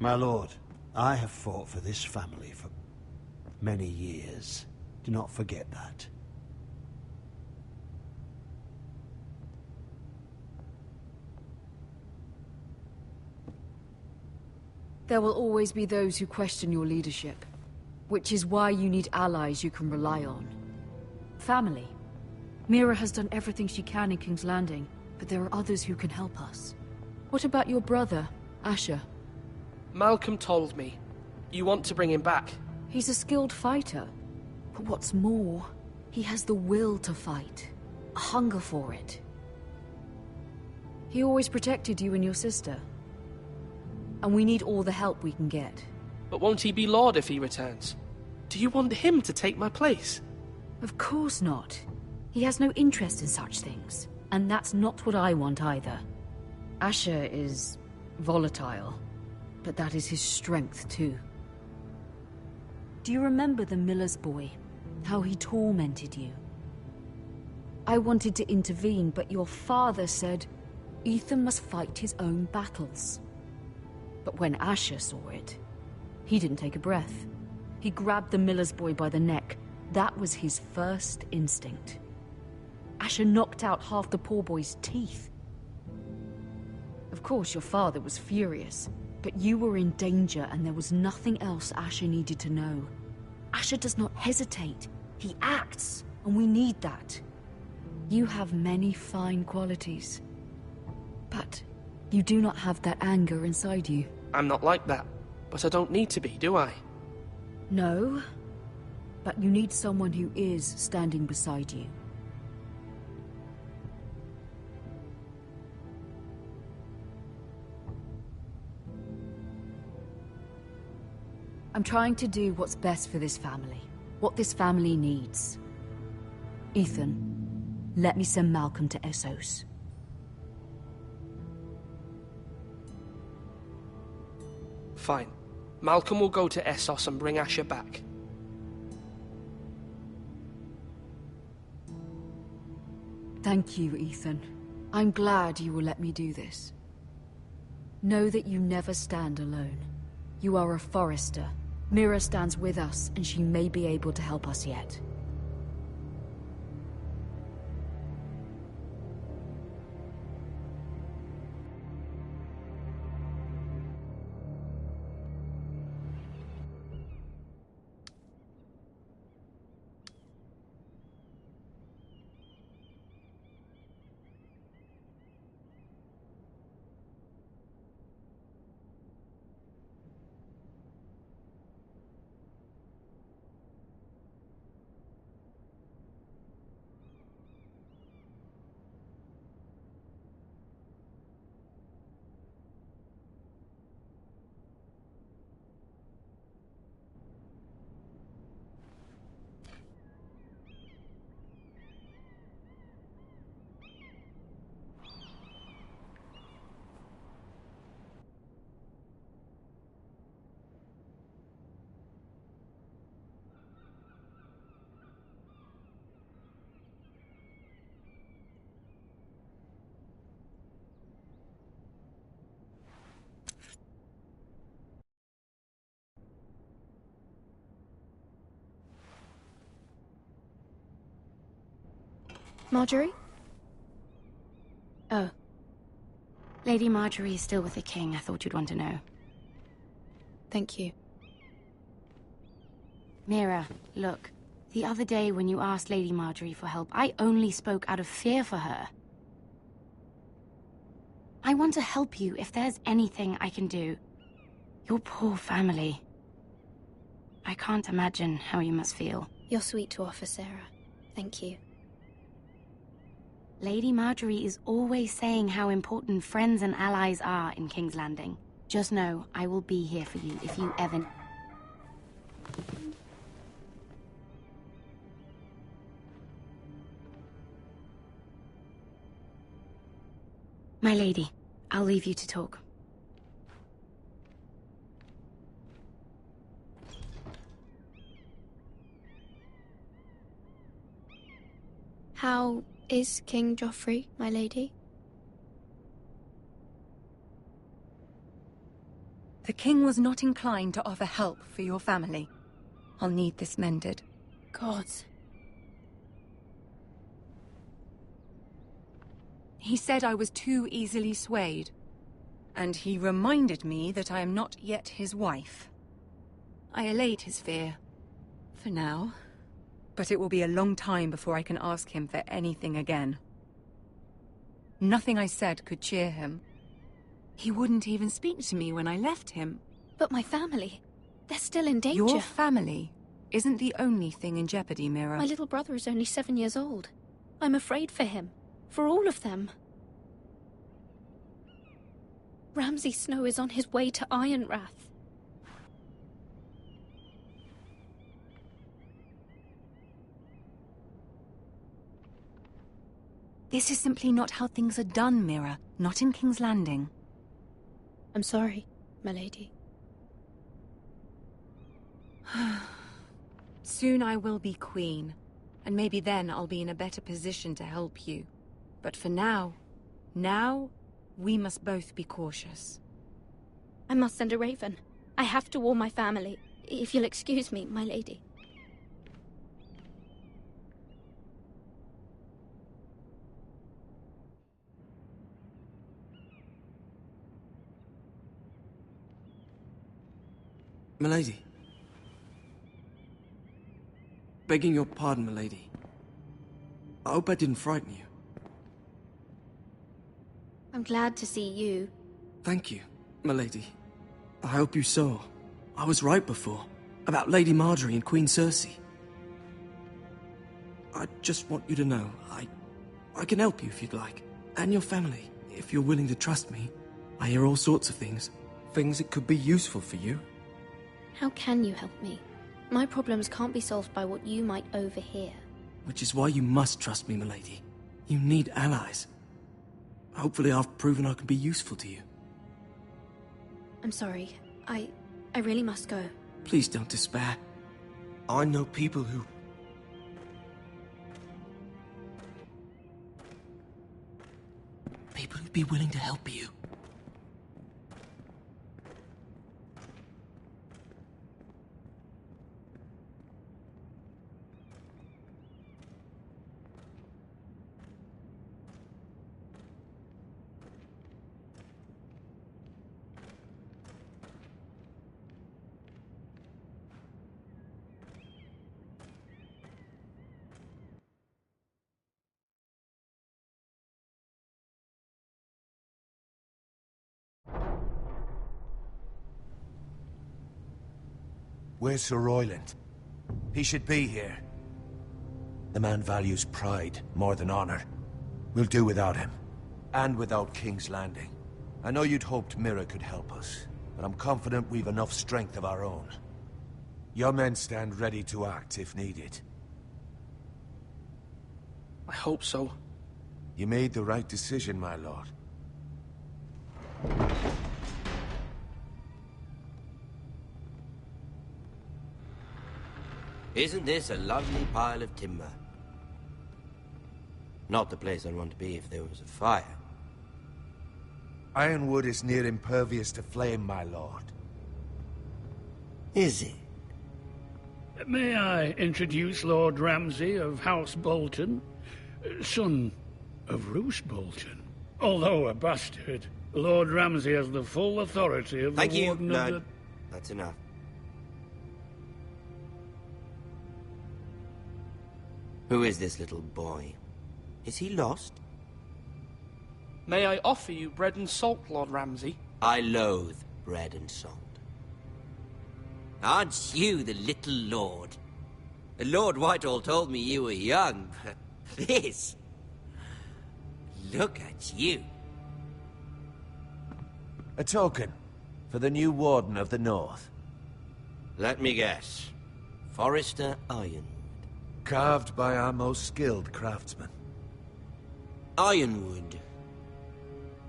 My lord, I have fought for this family for many years. Do not forget that. There will always be those who question your leadership, which is why you need allies you can rely on. Family. Mira has done everything she can in King's Landing, but there are others who can help us. What about your brother, Asher? Malcolm told me. You want to bring him back? He's a skilled fighter. But what's more, he has the will to fight. A hunger for it. He always protected you and your sister. And we need all the help we can get. But won't he be Lord if he returns? Do you want him to take my place? Of course not. He has no interest in such things. And that's not what I want either. Asher is volatile, but that is his strength too. Do you remember the miller's boy? How he tormented you? I wanted to intervene, but your father said Ethan must fight his own battles. But when Asher saw it, he didn't take a breath. He grabbed the miller's boy by the neck. That was his first instinct. Asher knocked out half the poor boy's teeth. Of course, your father was furious, but you were in danger and there was nothing else Asher needed to know. Asher does not hesitate. He acts, and we need that. You have many fine qualities, but you do not have that anger inside you. I'm not like that, but I don't need to be, do I? No, but you need someone who is standing beside you. I'm trying to do what's best for this family, what this family needs. Ethan, let me send Malcolm to Essos. Fine. Malcolm will go to Essos and bring Asher back. Thank you, Ethan. I'm glad you will let me do this. Know that you never stand alone. You are a Forrester. Mira stands with us, and she may be able to help us yet. Marjorie? Oh. Lady Marjorie is still with the king. I thought you'd want to know. Thank you. Mira, look. The other day when you asked Lady Marjorie for help, I only spoke out of fear for her. I want to help you if there's anything I can do. Your poor family. I can't imagine how you must feel. You're sweet to offer, Sarah. Thank you. Lady Marjorie is always saying how important friends and allies are in King's Landing. Just know, I will be here for you if you ever... My lady, I'll leave you to talk. How is King Joffrey, my lady? The king was not inclined to offer help for your family. I'll need this mended. Gods. He said I was too easily swayed. And he reminded me that I am not yet his wife. I allayed his fear. For now. But it will be a long time before I can ask him for anything again. Nothing I said could cheer him. He wouldn't even speak to me when I left him. But my family, they're still in danger. Your family isn't the only thing in jeopardy, Mira. My little brother is only 7 years old. I'm afraid for him. For all of them. Ramsay Snow is on his way to Ironrath. This is simply not how things are done, Mira. Not in King's Landing. I'm sorry, my lady. Soon I will be queen, and maybe then I'll be in a better position to help you. But for now, we must both be cautious. I must send a raven. I have to warn my family. If you'll excuse me, my lady. Milady. Begging your pardon, milady. I hope I didn't frighten you. I'm glad to see you. Thank you, milady. I hope you saw. I was right before. About Lady Marjorie and Queen Cersei. I just want you to know, I can help you if you'd like. And your family, if you're willing to trust me. I hear all sorts of things. Things that could be useful for you. How can you help me? My problems can't be solved by what you might overhear. Which is why you must trust me, milady. You need allies. Hopefully I've proven I can be useful to you. I'm sorry. I really must go. Please don't despair. I know people who... People who'd be willing to help you. Where's Sir Royland? He should be here. The man values pride more than honor. We'll do without him. And without King's Landing. I know you'd hoped Mira could help us, but I'm confident we've enough strength of our own. Your men stand ready to act if needed. I hope so. You made the right decision, my lord. Isn't this a lovely pile of timber? Not the place I'd want to be if there was a fire. Ironwood is near impervious to flame, my lord. Is it? May I introduce Lord Ramsay of House Bolton, son of Roose Bolton. Although a bastard, Lord Ramsay has the full authority of Thank the you, Warden Lord. of the... That's enough. Who is this little boy? Is he lost? May I offer you bread and salt, Lord Ramsay? I loathe bread and salt. Aren't you the little lord? Lord Whitehall told me you were young, but this... Look at you. A token for the new Warden of the North. Let me guess. Forrester Ironwood. Carved by our most skilled craftsmen. Ironwood.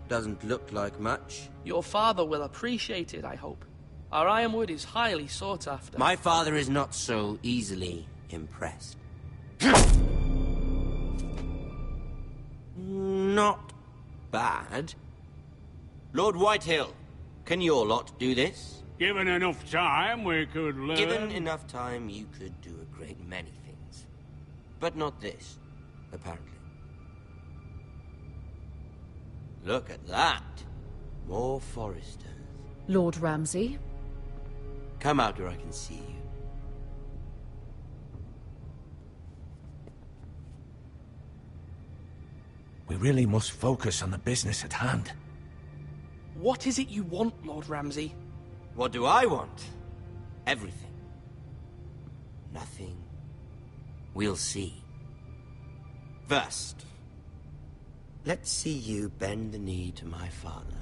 Doesn't look like much. Your father will appreciate it, I hope. Our ironwood is highly sought after. My father is not so easily impressed. Not bad. Lord Whitehill, Can your lot do this? Given enough time, we could learn... Given enough time, you could do a great many things. But not this, apparently. Look at that. More Foresters. Lord Ramsay? Come out where I can see you. We really must focus on the business at hand. What is it you want, Lord Ramsay? What do I want? Everything. Nothing. We'll see. First, let's see you bend the knee to my father,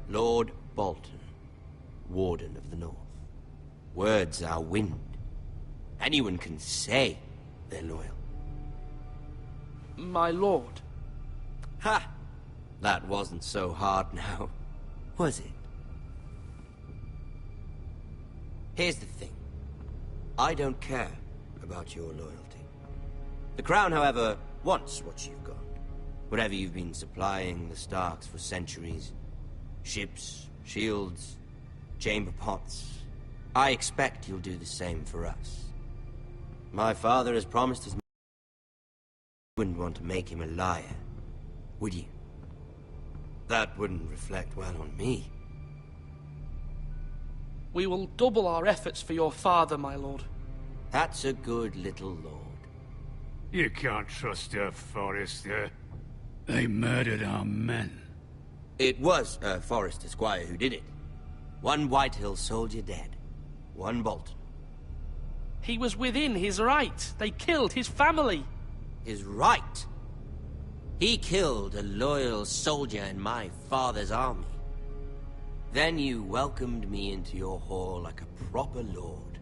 Lord Bolton, Warden of the North. Words are wind. Anyone can say they're loyal. My lord. Ha! That wasn't so hard now, was it? Here's the thing. I don't care about your loyalty. The Crown, however, wants what you've got. Whatever you've been supplying the Starks for centuries. Ships, shields, chamber pots. I expect you'll do the same for us. My father has promised us... You wouldn't want to make him a liar, would you? That wouldn't reflect well on me. We will double our efforts for your father, my lord. That's a good little lord. You can't trust her, Forrester. They murdered our men. It was a Forrester squire who did it. One Whitehill soldier dead. One Bolton. He was within his right. They killed his family. His right? He killed a loyal soldier in my father's army. Then you welcomed me into your hall like a proper lord,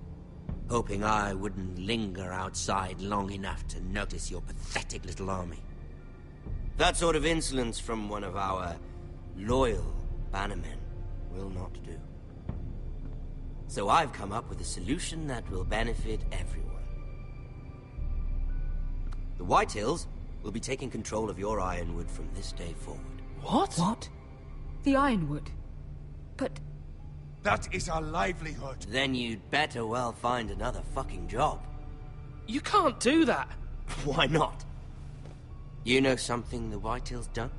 hoping I wouldn't linger outside long enough to notice your pathetic little army. That sort of insolence from one of our loyal bannermen will not do. So I've come up with a solution that will benefit everyone. The Whitehills will be taking control of your Ironwood from this day forward. What? What? The Ironwood? But... That is our livelihood. Then you'd better well find another fucking job. You can't do that. Why not? You know something the Whitehills don't?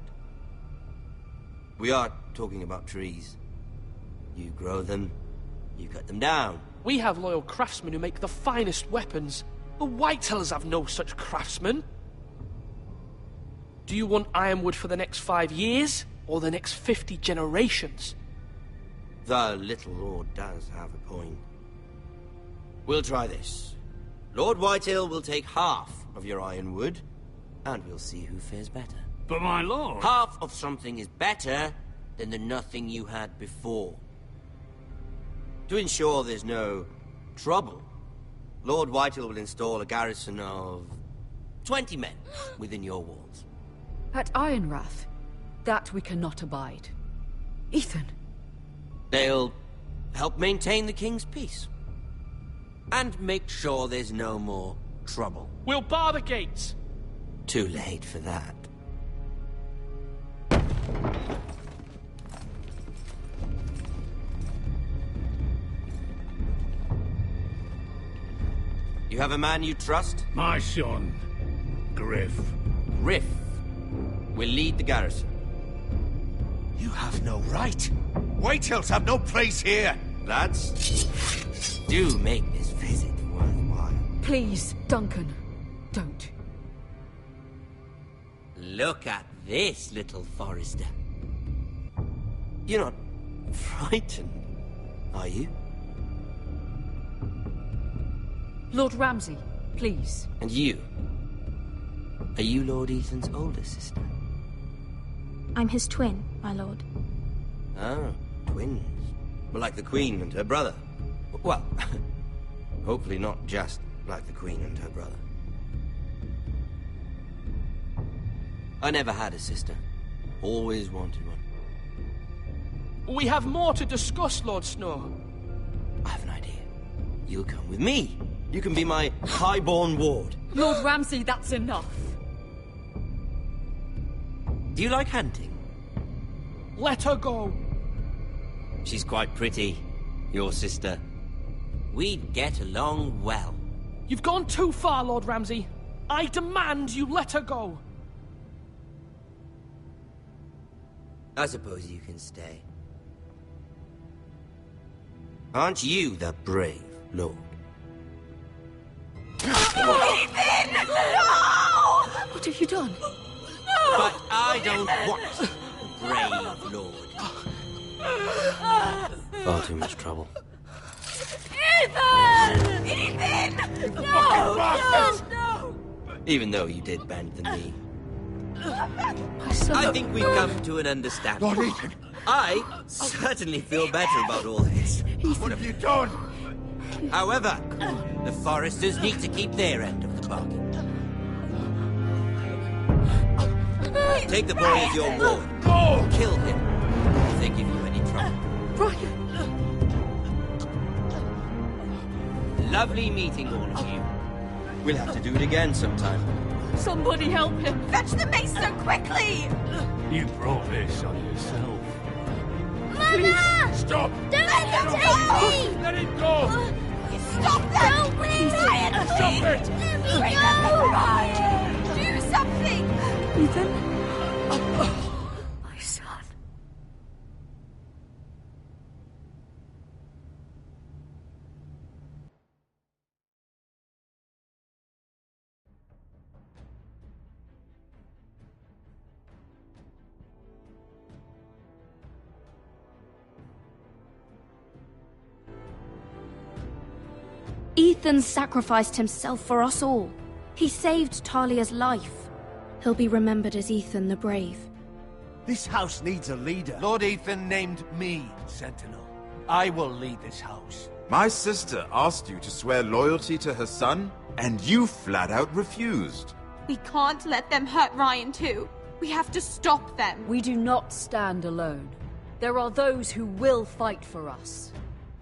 We are talking about trees. You grow them, you cut them down. We have loyal craftsmen who make the finest weapons. The Whitehills have no such craftsmen. Do you want Ironwood for the next 5 years, or the next 50 generations? The little lord does have a point. We'll try this. Lord Whitehill will take half of your Ironwood, and we'll see who fares better. But my lord... Half of something is better than the nothing you had before. To ensure there's no trouble, Lord Whitehill will install a garrison of 20 men within your walls. At Ironrath, that we cannot abide. Ethan. They'll help maintain the king's peace. And make sure there's no more trouble. We'll bar the gates. Too late for that. You have a man you trust? My son, Griff. Griff will lead the garrison. You have no right. Whitehills have no place here. Lads, do make this visit worthwhile. Please, Duncan, don't. Look at this, little Forrester. You're not frightened, are you? Lord Ramsay, please. And you? Are you Lord Ethan's older sister? I'm his twin, my lord. Oh, twins. Well, like the Queen and her brother. Well, hopefully not just like the Queen and her brother. I never had a sister. Always wanted one. We have more to discuss, Lord Snow. I have an idea. You'll come with me. You can be my highborn ward. Lord Ramsay, that's enough. Do you like hunting? Let her go. She's quite pretty, your sister. We'd get along well. You've gone too far, Lord Ramsay. I demand you let her go. I suppose you can stay. Aren't you the brave lord? Ethan! No! What have you done? No! But I don't want a brave lord. Far too much trouble. Ethan! Ethan! No! No! Even though you did bend the knee. My son... I think we've come to an understanding. Lord Ethan! I certainly feel better about all this. What have you done? However, the Foresters need to keep their end of the bargain. Take the boy as your ward. Kill him if they give you any trouble. Brian! Lovely meeting all of you. We'll have to do it again sometime. Somebody help him! Fetch the maester quickly! You brought this on yourself. Mama! Stop! Don't let him take me! Let it go! Stop that! Don't please! Ryan, stop it! Let me go! Ryan! Do something! Ethan? My son. Ethan sacrificed himself for us all. He saved Talia's life. He'll be remembered as Ethan the Brave. This house needs a leader. Lord Ethan named me Sentinel. I will lead this house. My sister asked you to swear loyalty to her son, and you flat out refused. We can't let them hurt Ryan too. We have to stop them. We do not stand alone. There are those who will fight for us.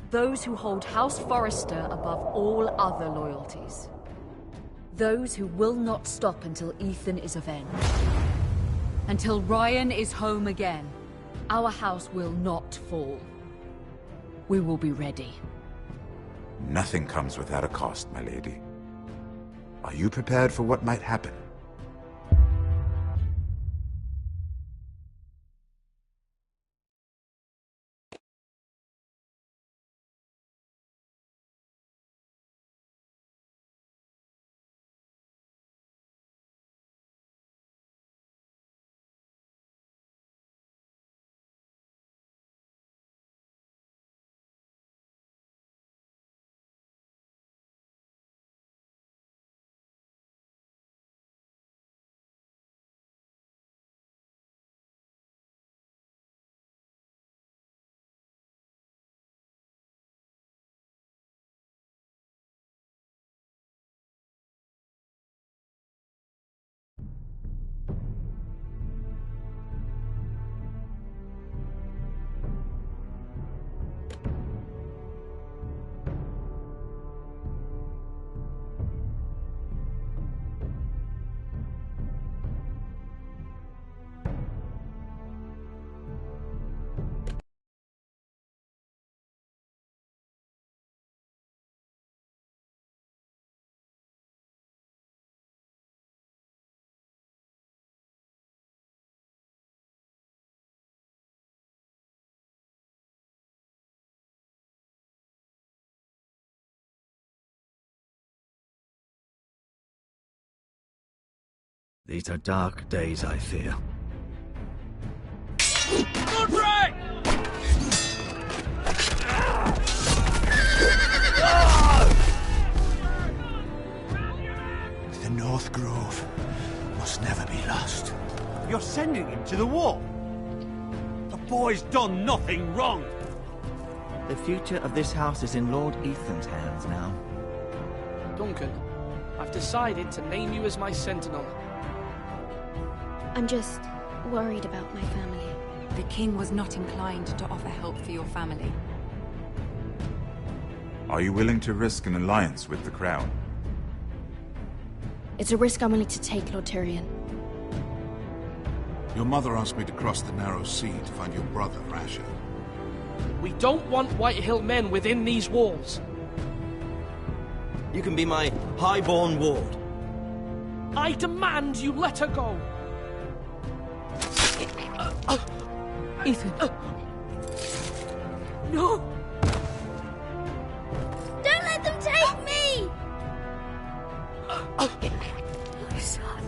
Those who hold House Forrester above all other loyalties. Those who will not stop until Ethan is avenged. Until Ryan is home again, our house will not fall. We will be ready. Nothing comes without a cost, my lady. Are you prepared for what might happen? These are dark days, I fear. Roderick! The North Grove must never be lost. You're sending him to the war? The boy's done nothing wrong. The future of this house is in Lord Ethan's hands now. Duncan, I've decided to name you as my sentinel. I'm just worried about my family. The king was not inclined to offer help for your family. Are you willing to risk an alliance with the Crown? It's a risk I'm willing to take, Lord Tyrion. Your mother asked me to cross the narrow sea to find your brother, Asher. We don't want White Hill men within these walls. You can be my highborn ward. I demand you let her go. Ethan. No! Don't let them take me! My son.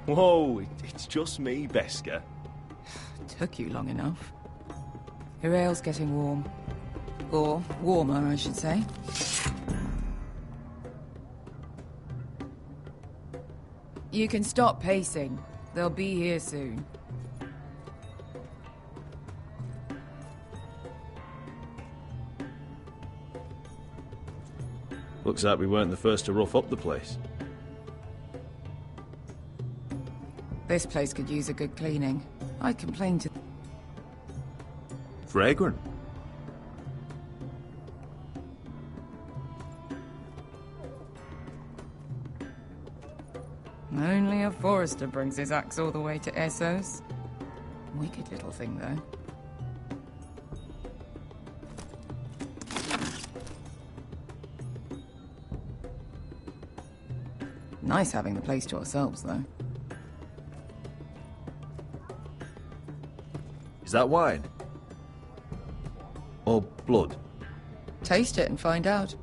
Whoa, it's just me, Beska. Took you long enough. Your ale's getting warm. Or warmer, I should say. You can stop pacing. They'll be here soon. Looks like we weren't the first to rough up the place. This place could use a good cleaning. I complained to... Fragrant. Only a forester brings his axe all the way to Essos. Wicked little thing, though. Nice having the place to ourselves, though. Is that wine? Or blood? Taste it and find out.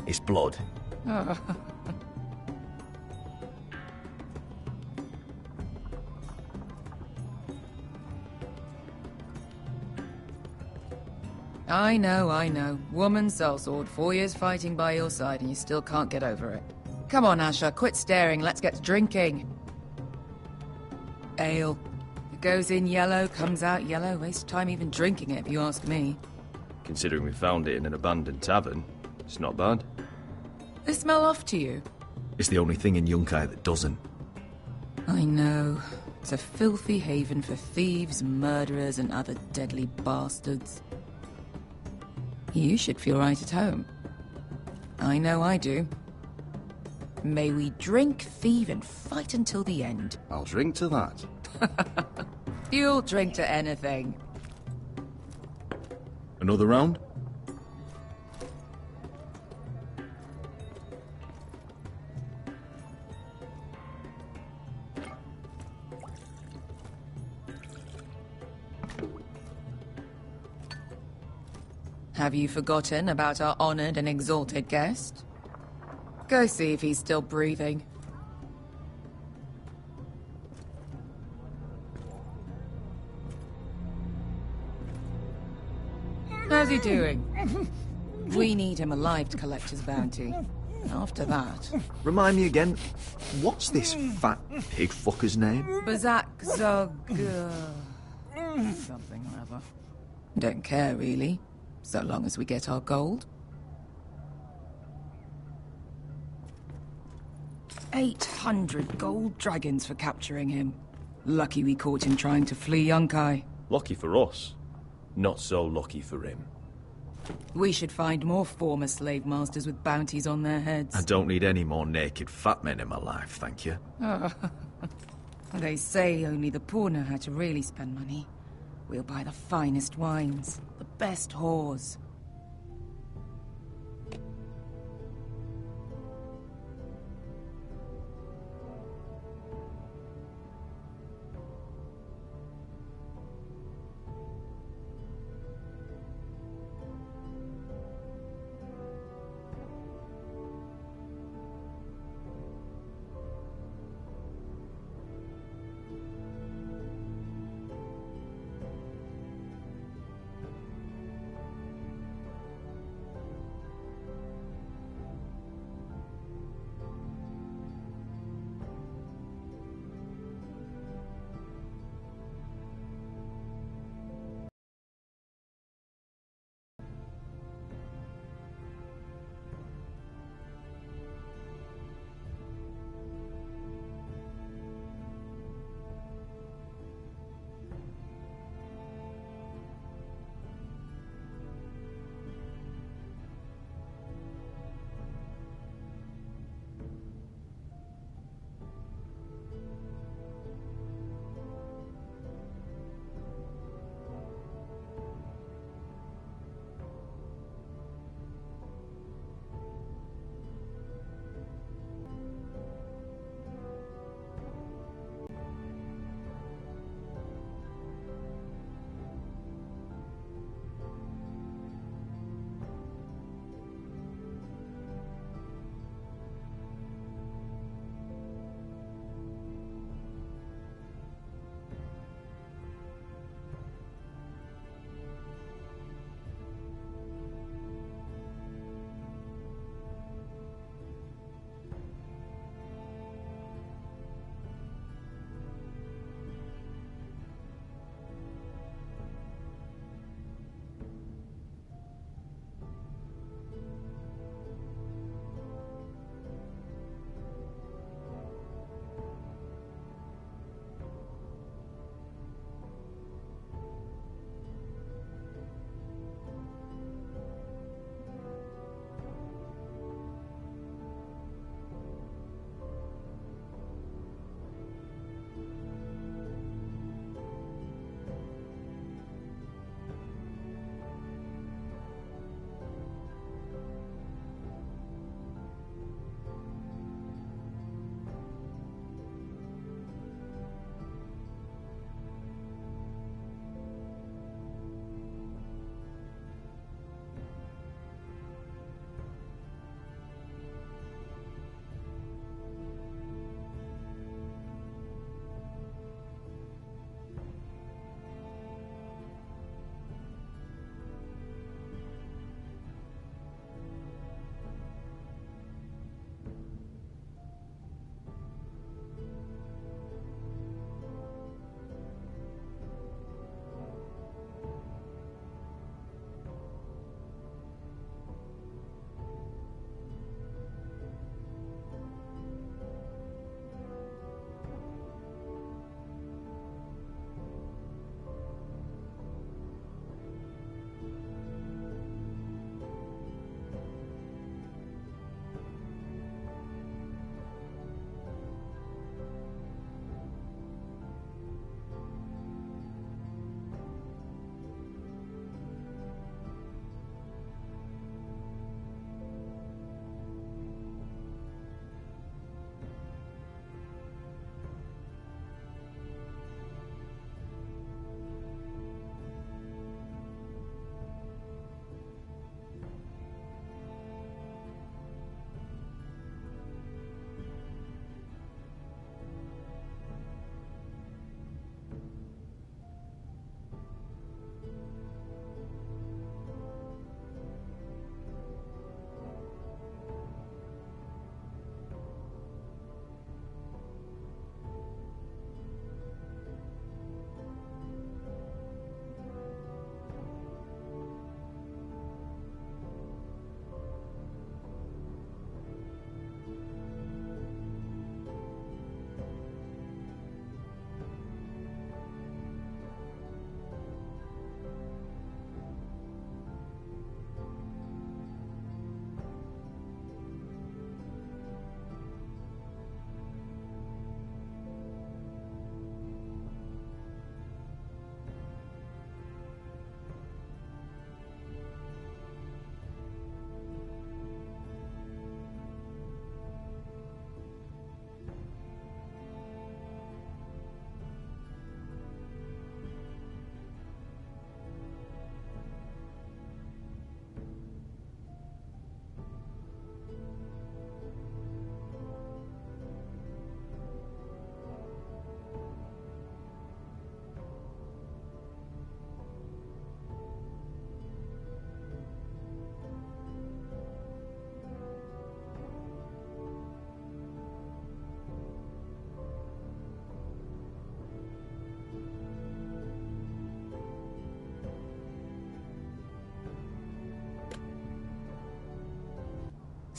It's blood. Oh. I know. Woman sellsword, 4 years fighting by your side and you still can't get over it. Come on, Asher, quit staring, let's get to drinking. Ale. It goes in yellow, comes out yellow. Waste time even drinking it, if you ask me. Considering we found it in an abandoned tavern, it's not bad. They smell off to you? It's the only thing in Yunkai that doesn't. I know. It's a filthy haven for thieves, murderers, and other deadly bastards. You should feel right at home. I know I do. May we drink, thieve, and fight until the end. I'll drink to that. You'll drink to anything. Another round? Have you forgotten about our honored and exalted guest? Go see if he's still breathing. How's he doing? We need him alive to collect his bounty. After that... Remind me again, what's this fat pig fucker's name? Bazak Zog... something or other. Don't care, really. So long as we get our gold. 800 gold dragons for capturing him. Lucky we caught him trying to flee Yunkai. Lucky for us. Not so lucky for him. We should find more former slave masters with bounties on their heads. I don't need any more naked fat men in my life, thank you. Oh. They say only the poor know how to really spend money. We'll buy the finest wines, the best whores.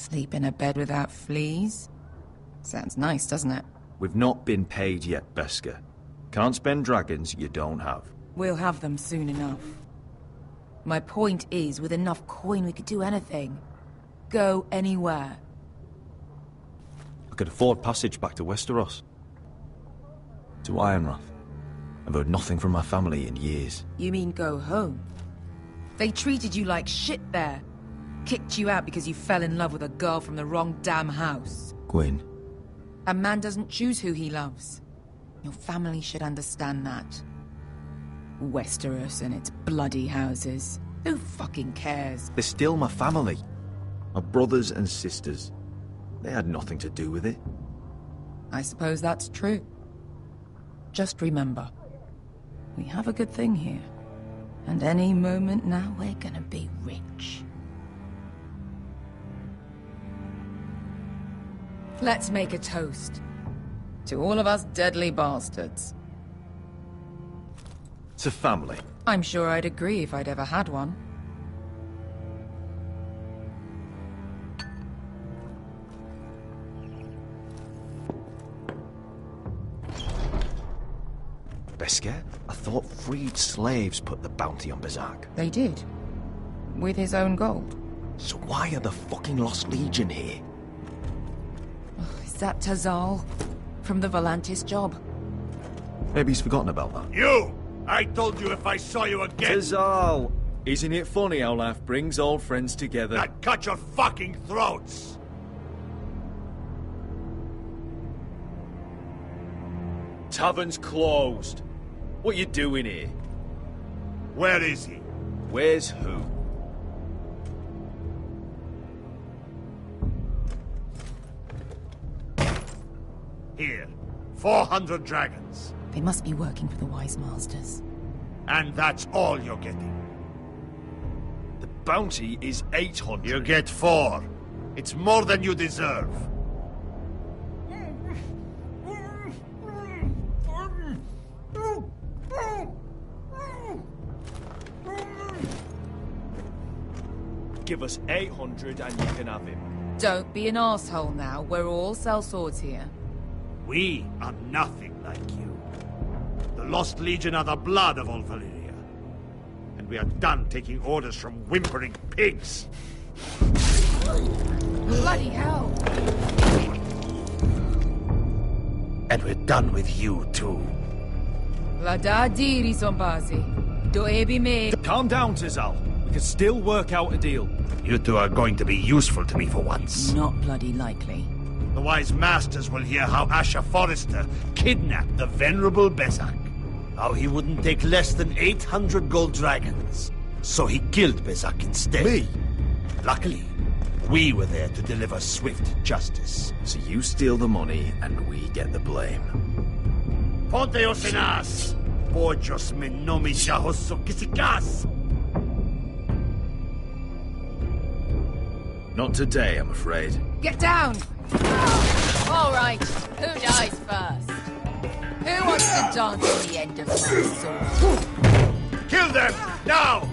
Sleep in a bed without fleas? Sounds nice, doesn't it? We've not been paid yet, Beskar. Can't spend dragons you don't have. We'll have them soon enough. My point is, with enough coin we could do anything. Go anywhere. I could afford passage back to Westeros. To Ironrath. I've heard nothing from my family in years. You mean go home? They treated you like shit there. Kicked you out because you fell in love with a girl from the wrong damn house. Gwyn. A man doesn't choose who he loves. Your family should understand that. Westeros and its bloody houses. Who fucking cares? They're still my family. My brothers and sisters. They had nothing to do with it. I suppose that's true. Just remember, we have a good thing here. And any moment now, we're gonna be rich. Let's make a toast. To all of us deadly bastards. To family. I'm sure I'd agree if I'd ever had one. Beskar? I thought freed slaves put the bounty on Berserk. They did. With his own gold. So why are the fucking Lost Legion here? Is that Tazal? From the Volantis job? Maybe he's forgotten about that. You! I told you if I saw you again... Tazal! Isn't it funny how life brings old friends together? I'd cut your fucking throats! Tavern's closed. What you doing here? Where is he? Where's who? Here. 400 dragons. They must be working for the Wise Masters. And that's all you're getting. The bounty is 800. You get 4. It's more than you deserve. Give us 800 and you can have him. Don't be an asshole now. We're all sellswords here. We are nothing like you. The Lost Legion are the blood of all Valyria. And we are done taking orders from whimpering pigs. Bloody hell! And we're done with you, too. La da diri, Zombazi. Do ebi me. Calm down, Tazal. We can still work out a deal. You two are going to be useful to me for once. Not bloody likely. The Wise Masters will hear how Asher Forrester kidnapped the venerable Bezzak. How he wouldn't take less than 800 gold dragons. So he killed Bezzak instead. Me? Luckily, we were there to deliver swift justice. So you steal the money and we get the blame. Ponteos en as! Pojos me nomi shahoso kisikas! Not today, I'm afraid. Get down! All right, who dies first? Who wants to dance on the end of my sword? Kill them! Now!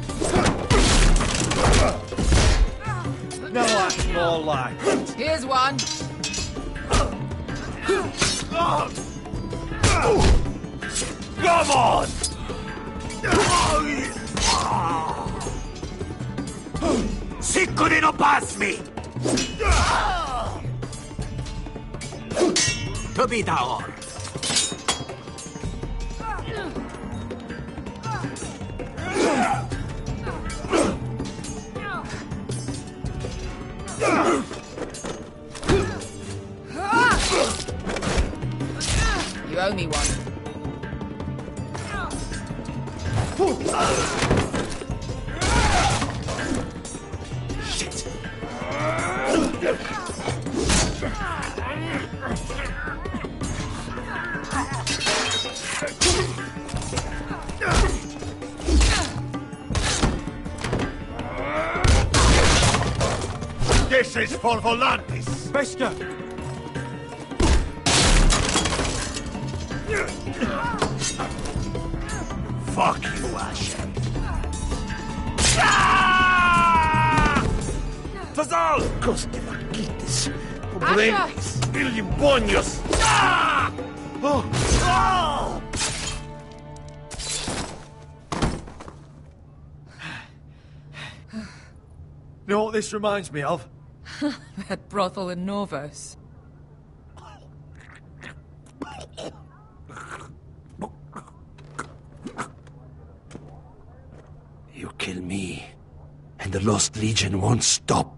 No, that's more like it. Here's one. Come on! Siccone non pasmi! To be down. You owe me one. Shit! This is for Volantis! Beskar! Fuck you, Asher. Tazal! Cos te Quites. Asher! Demonios! Ah! Oh! Oh! You know what this reminds me of? That brothel in Novos. You kill me, and the Lost Legion won't stop.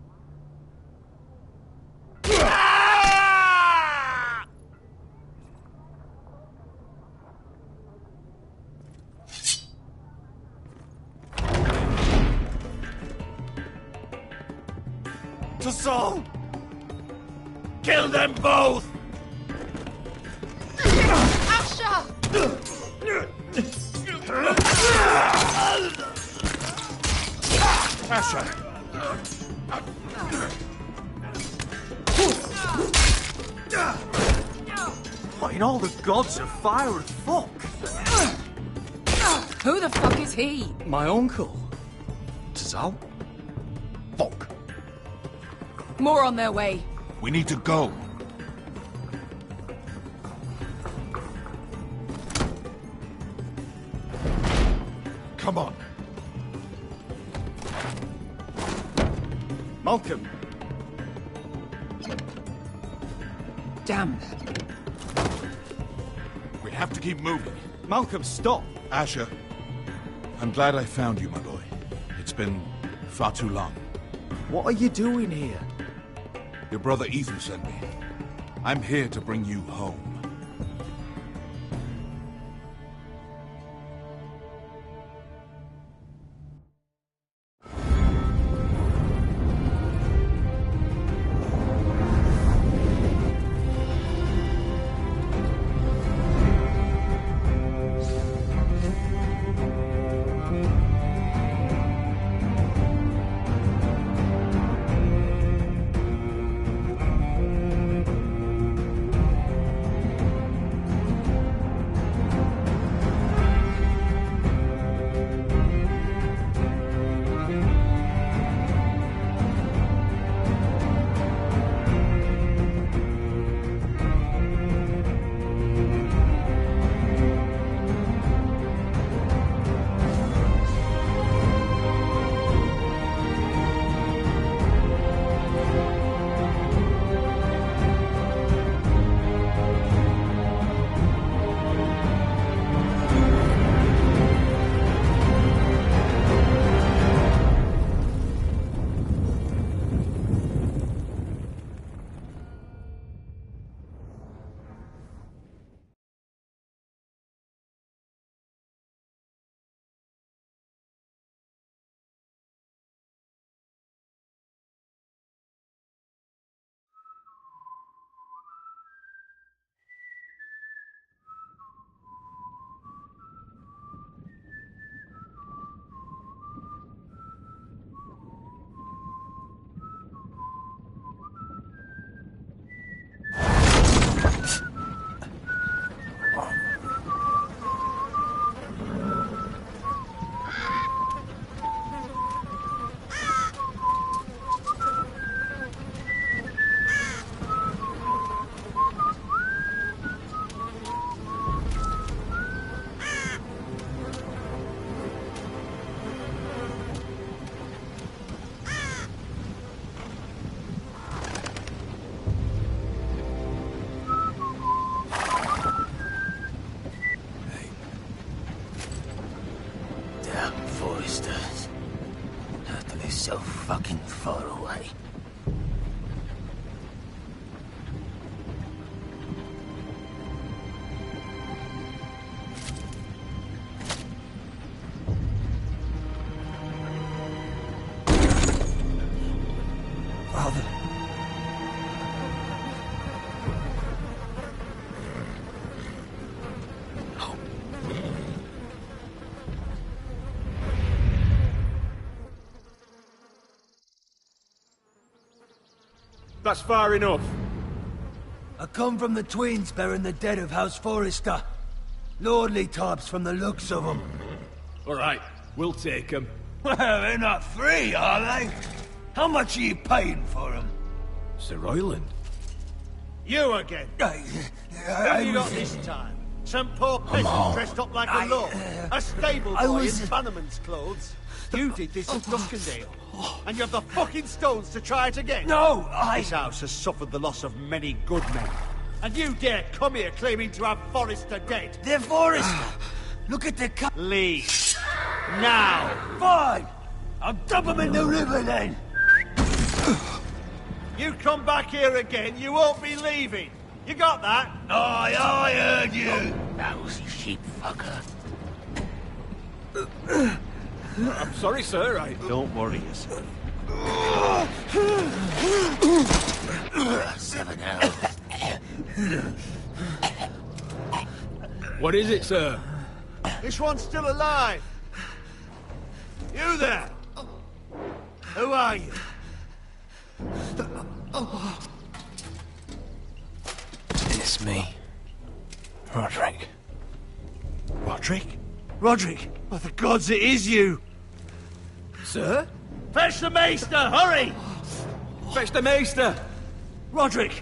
To Saul! Kill them both! Asher! Asher! What in all the gods of fire and fuck? Who the fuck is he? My uncle. Tazal? Fuck. More on their way. We need to go. Come on. Malcolm. Damn. We have to keep moving. Malcolm, stop. Asher, I'm glad I found you, my boy. It's been far too long. What are you doing here? Your brother Ethan sent me. I'm here to bring you home. So fucking far away. Father. That's far enough. I come from the twins bearing the dead of House Forrester. Lordly types from the looks of them. All right, we'll take them. Well, they're not free, are they? How much are you paying for them? Sir Royland. You again. Who have you got this time? Some poor peasant dressed up like a lord. A stable boy in Bannerman's clothes. You did this at Duskendale. And you have the fucking stones to try it again. No, This house has suffered the loss of many good men. And you dare come here claiming to have Forrester dead. They're Forrester. Look at the Leave. Now. Fine. I'll dump them in the river then. You come back here again, you won't be leaving. You got that? Aye, I heard you. Lousy sheep fucker. I'm sorry, sir. Don't worry yourself. 7 hours. What is it, sir? This one's still alive. You there? Who are you? It's me. Roderick. Roderick? Roderick? By the gods, it is you! Sir? Fetch the maester, hurry! Fetch the maester! Roderick!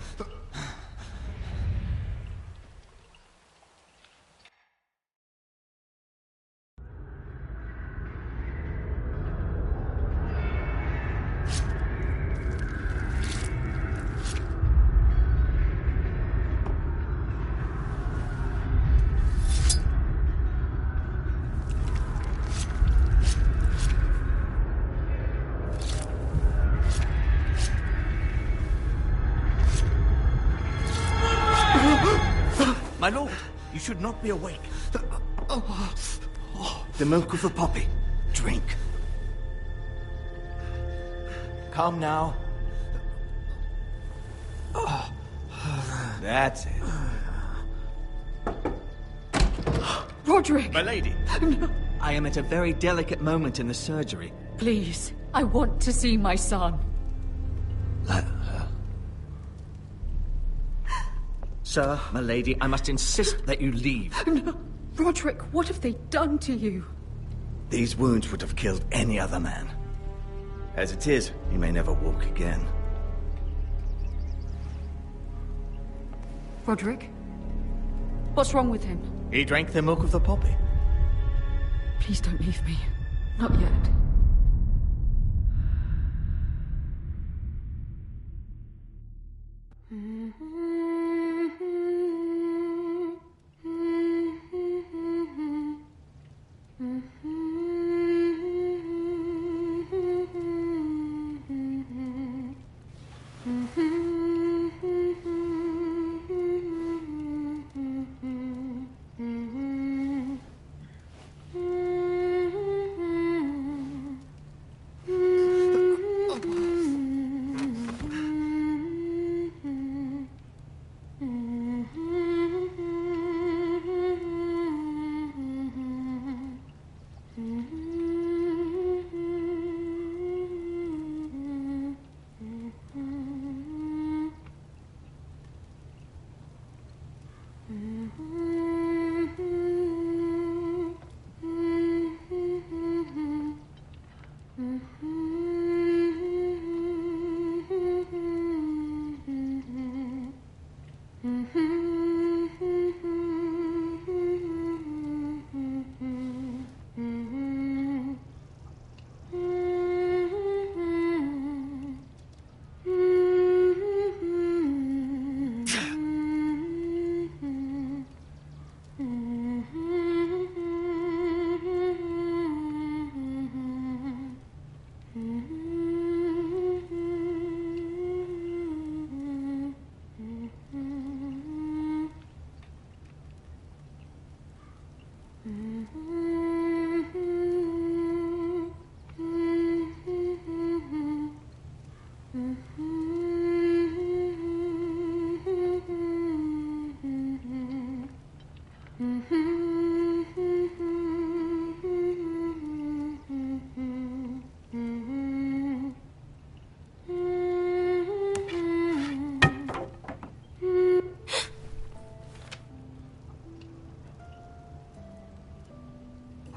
My lord, you should not be awake. The milk of the poppy. Drink. Calm now. That's it. Roderick! My lady. No. I am at a very delicate moment in the surgery. Please, I want to see my son. Sir, my lady, I must insist that you leave. No. Roderick, what have they done to you? These wounds would have killed any other man. As it is, he may never walk again. Roderick? What's wrong with him? He drank the milk of the poppy. Please don't leave me. Not yet.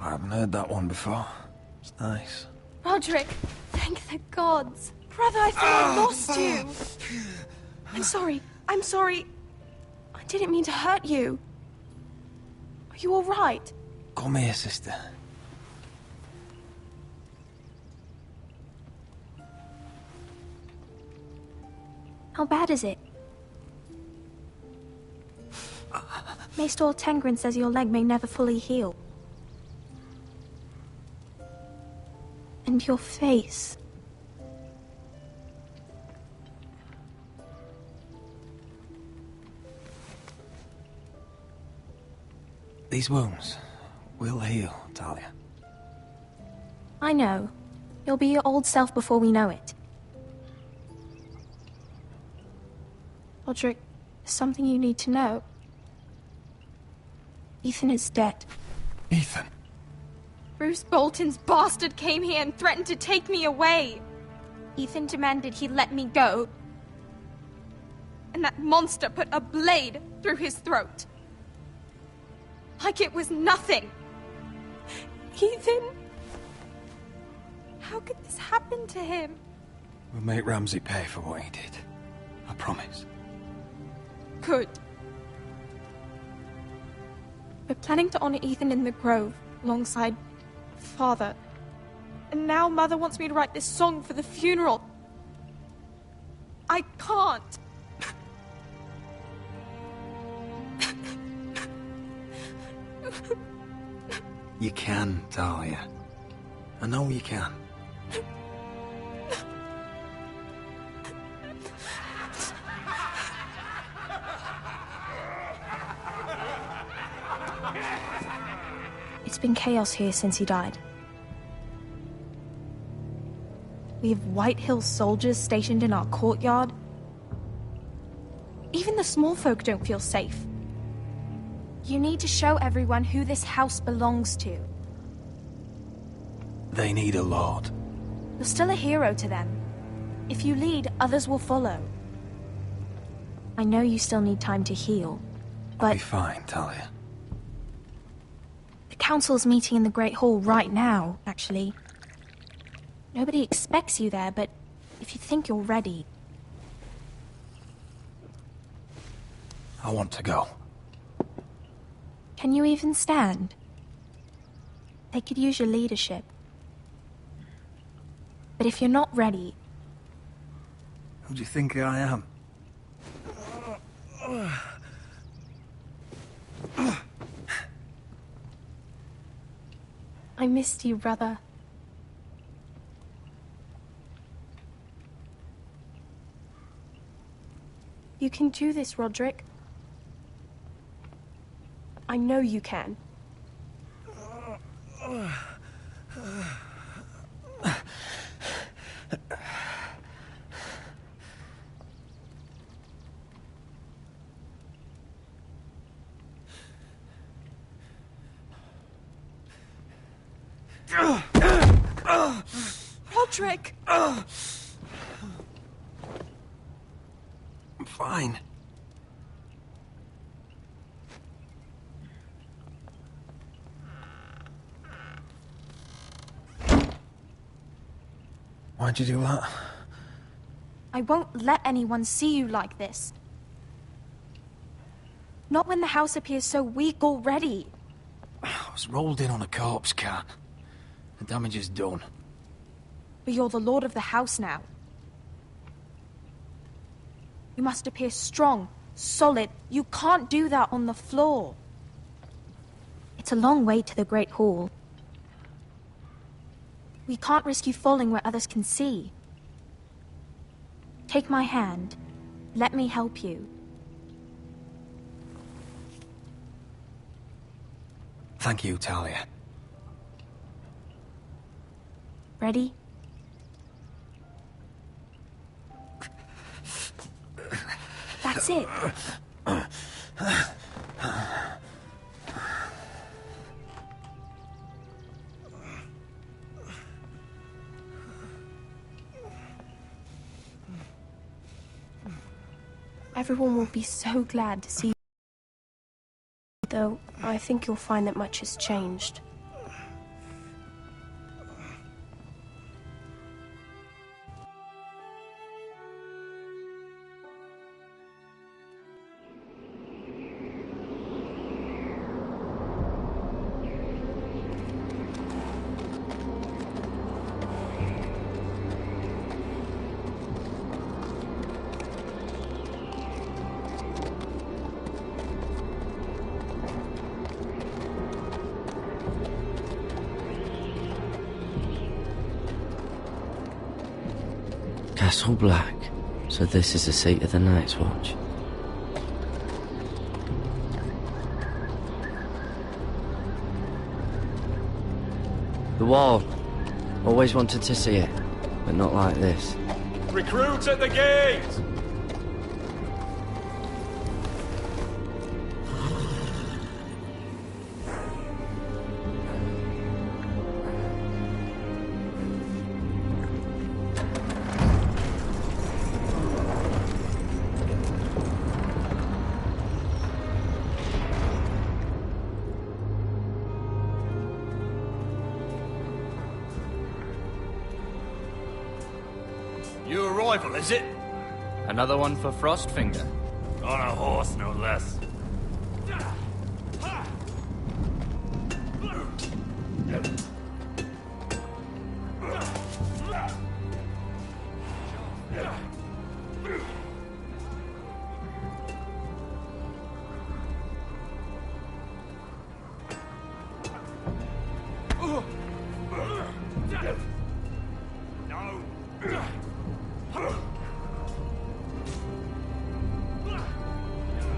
I haven't heard that one before. It's nice. Roderick, thank the gods. Brother, I thought I lost you. I'm sorry. I'm sorry. I didn't mean to hurt you. Are you all right? Come here, sister. How bad is it? Maester Tengrin says your leg may never fully heal. And your face. These wounds will heal, Talia. I know. You'll be your old self before we know it. Roderick, there's something you need to know. Ethan is dead. Ethan? Bruce Bolton's bastard came here and threatened to take me away. Ethan demanded he let me go. And that monster put a blade through his throat. Like it was nothing. Ethan? How could this happen to him? We'll make Ramsay pay for what he did. I promise. Good. We're planning to honor Ethan in the Grove, alongside Father. And now Mother wants me to write this song for the funeral. I can't. You can, Talia. I know you can. It's been chaos here since he died. We have White Hill soldiers stationed in our courtyard. Even the small folk don't feel safe. You need to show everyone who this house belongs to. They need a lord. You're still a hero to them. If you lead, others will follow. I know you still need time to heal, but... I'll be fine, Talia. The council's meeting in the Great Hall right now, actually. Nobody expects you there, but if you think you're ready... I want to go. Can you even stand? They could use your leadership. But if you're not ready... Who do you think I am? I missed you, brother. You can do this, Roderick. I know you can. Roderick! I'm fine. Why'd you do that? I won't let anyone see you like this. Not when the house appears so weak already. I was rolled in on a corpse cart. The damage is done. But you're the lord of the house now. You must appear strong, solid. You can't do that on the floor. It's a long way to the Great Hall. We can't risk you falling where others can see. Take my hand. Let me help you. Thank you, Talia. Ready? That's it. Everyone will be so glad to see you. Though, I think you'll find that much has changed. Castle Black. So this is the seat of the Night's Watch. The wall. Always wanted to see it, but not like this. Recruits at the gate! New arrival, is it? Another one for Frostfinger. On a horse, no less.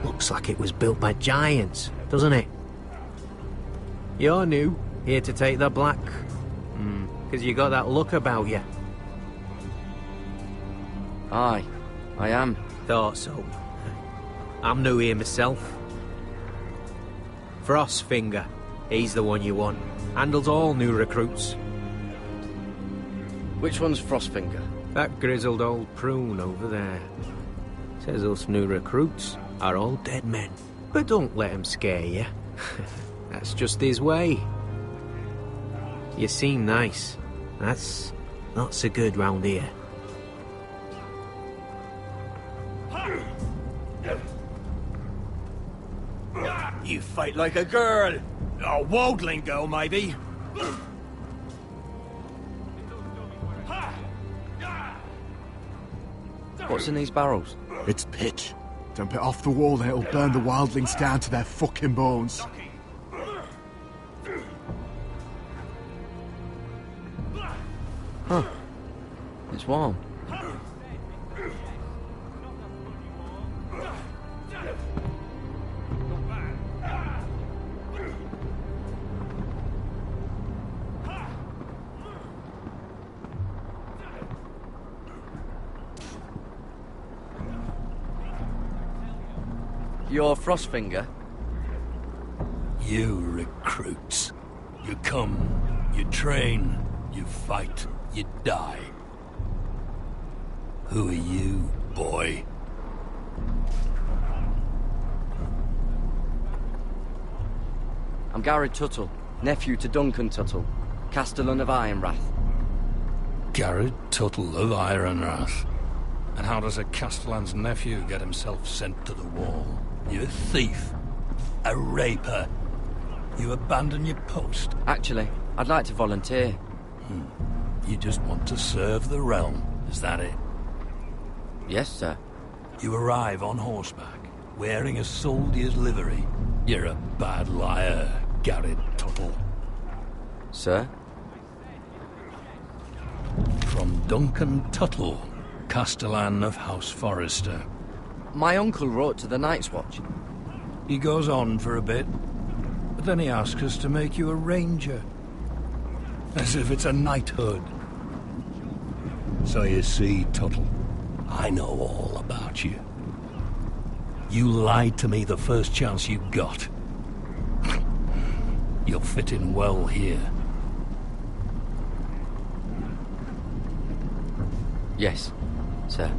Looks like it was built by giants, doesn't it? You're new, here to take the black. Because you got that look about you. Aye, I am. Thought so. I'm new here myself. Frostfinger, he's the one you want. Handles all new recruits. Which one's Frostfinger? That grizzled old prune over there. Says us new recruits are all dead men. But don't let him scare you. That's just his way. You seem nice. That's not so good round here. You fight like a girl. A wildling girl, maybe. What's in these barrels? It's pitch. Dump it off the wall and it'll burn the wildlings down to their fucking bones. Huh. It's warm. You're Frostfinger? You recruits. You come, you train, you fight, you die. Who are you, boy? I'm Garrett Tuttle, nephew to Duncan Tuttle, Castellan of Ironrath. Garrett Tuttle of Ironrath. And how does a Castellan's nephew get himself sent to the wall? You a thief. A raper. You abandon your post. Actually, I'd like to volunteer. You just want to serve the realm, is that it? Yes, sir. You arrive on horseback, wearing a soldier's livery. You're a bad liar, Garrett Tuttle. Sir? From Duncan Tuttle, Castellan of House Forrester. My uncle wrote to the Night's Watch. He goes on for a bit, but then he asks us to make you a ranger. As if it's a knighthood. So you see, Tuttle, I know all about you. You lied to me the first chance you got. You'll fit in well here. Yes, sir.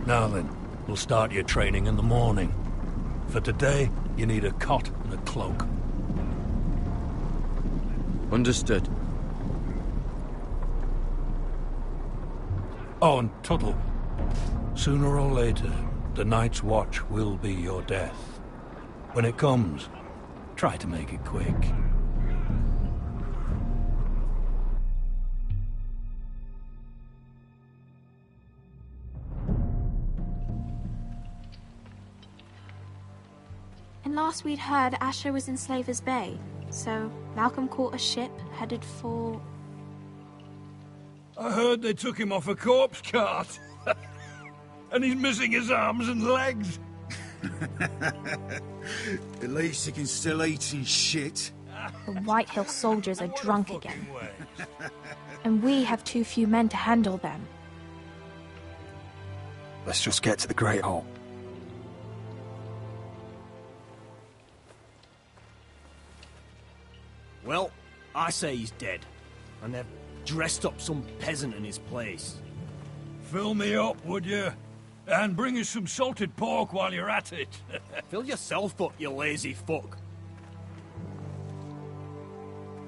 Now then, we'll start your training in the morning. For today, you need a cot and a cloak. Understood. Oh, and Tuttle, sooner or later, the Night's Watch will be your death. When it comes, try to make it quick. And last we'd heard, Asher was in Slaver's Bay, so Malcolm caught a ship headed for... I heard they took him off a corpse cart. And he's missing his arms and legs. At least he can still eat his shit. The White Hill soldiers are drunk again. And we have too few men to handle them. Let's just get to the Great Hall. Well, I say he's dead. And they've dressed up some peasant in his place. Fill me up, would you? And bring us some salted pork while you're at it. Fill yourself up, you lazy fuck.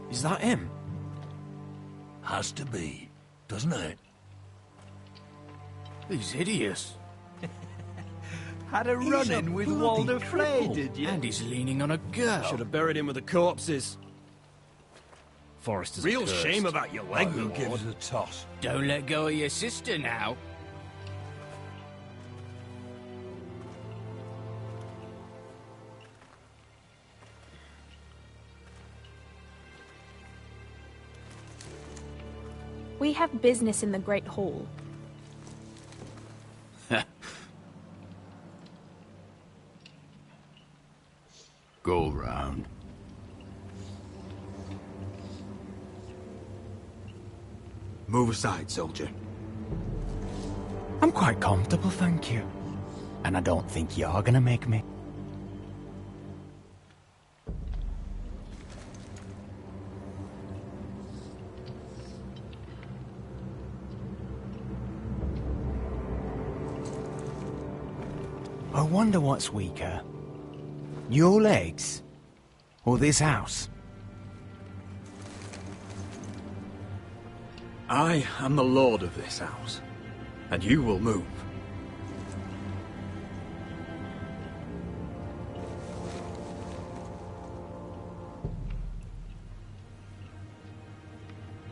Is that him? Has to be, doesn't it? He's hideous. Had a run-in with Walder Frey, did you? And he's leaning on a girl. Should have buried him with the corpses. Forrester's Real cursed. shame about your leg, Who my gives lord. a toss? Don't let go of your sister now. We have business in the Great Hall. Go round. Move aside, soldier. I'm quite comfortable, thank you. And I don't think you're gonna make me. I wonder what's weaker. Your legs? Or this house? I am the lord of this house, and you will move.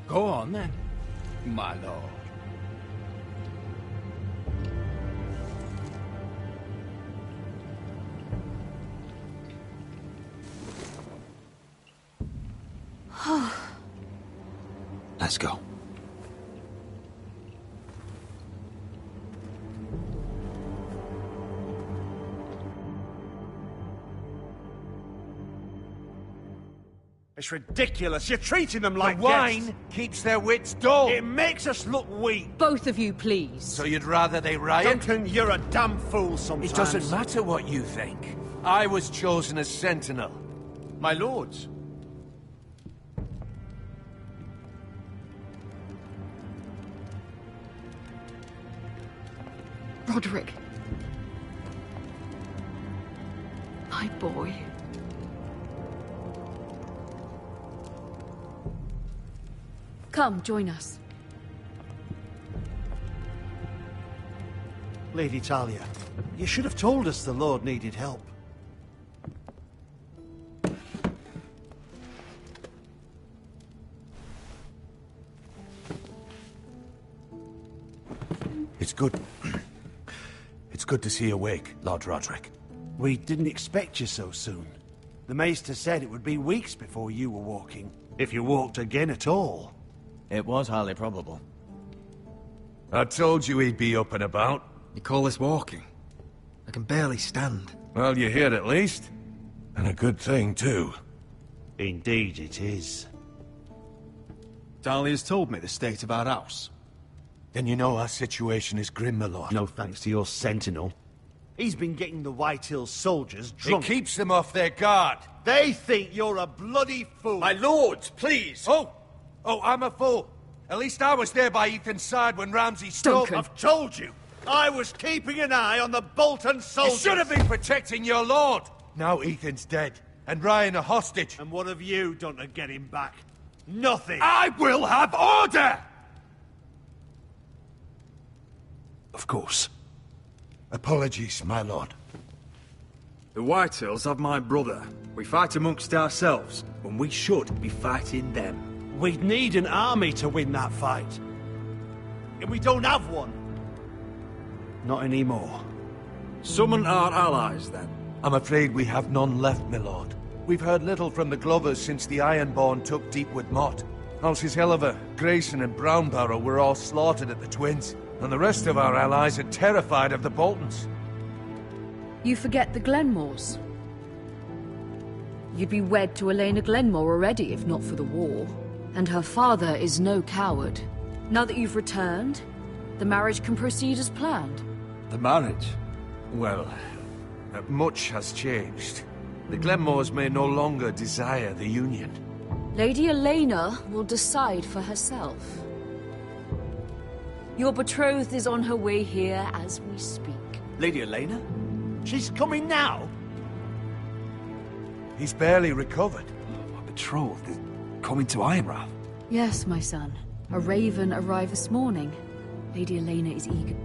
Go on then. My lord. Let's go. It's ridiculous. You're treating them like The wine guests. keeps their wits dull. It makes us look weak. Both of you, please. So you'd rather they riot? Duncan, you're a damn fool sometimes. It doesn't matter what you think. I was chosen as sentinel. My lords. Roderick. My boy. Come, join us. Lady Talia, you should have told us the Lord needed help. It's good. It's good to see you awake, Lord Roderick. We didn't expect you so soon. The Maester said it would be weeks before you were walking, if you walked again at all. It was highly probable. I told you he'd be up and about. You call this walking? I can barely stand. Well, you're here at least. And a good thing, too. Indeed it is. Dahlia's told me the state of our house. Then you know our situation is grim, my lord. No thanks to your sentinel. He's been getting the White Hill soldiers drunk. It keeps them off their guard. They think you're a bloody fool. My lords, please. Oh, I'm a fool. At least I was there by Ethan's side when Ramsay stole... I've told you. I was keeping an eye on the Bolton You soldiers. should have been protecting your lord. Now Ethan's dead, and Ryan a hostage. And what have you done to get him back? Nothing. I will have order! Of course. Apologies, my lord. The Whitehills have my brother. We fight amongst ourselves, when we should be fighting them. We'd need an army to win that fight. And we don't have one. Not anymore. Summon our allies, then. I'm afraid we have none left, my lord. We've heard little from the Glovers since the Ironborn took Deepwood Mott. Houses Helliver, Grayson and Brownbarrow were all slaughtered at the Twins, and the rest of our allies are terrified of the Boltons. You forget the Glenmores. You'd be wed to Elena Glenmore already if not for the war. And her father is no coward. Now that you've returned, the marriage can proceed as planned. The marriage? Well, much has changed. The Glenmores may no longer desire the union. Lady Elena will decide for herself. Your betrothed is on her way here as we speak. Lady Elena? She's coming now? He's barely recovered. My betrothed is coming to Ironrath. Yes, my son. A raven arrived this morning. Lady Elena is eager.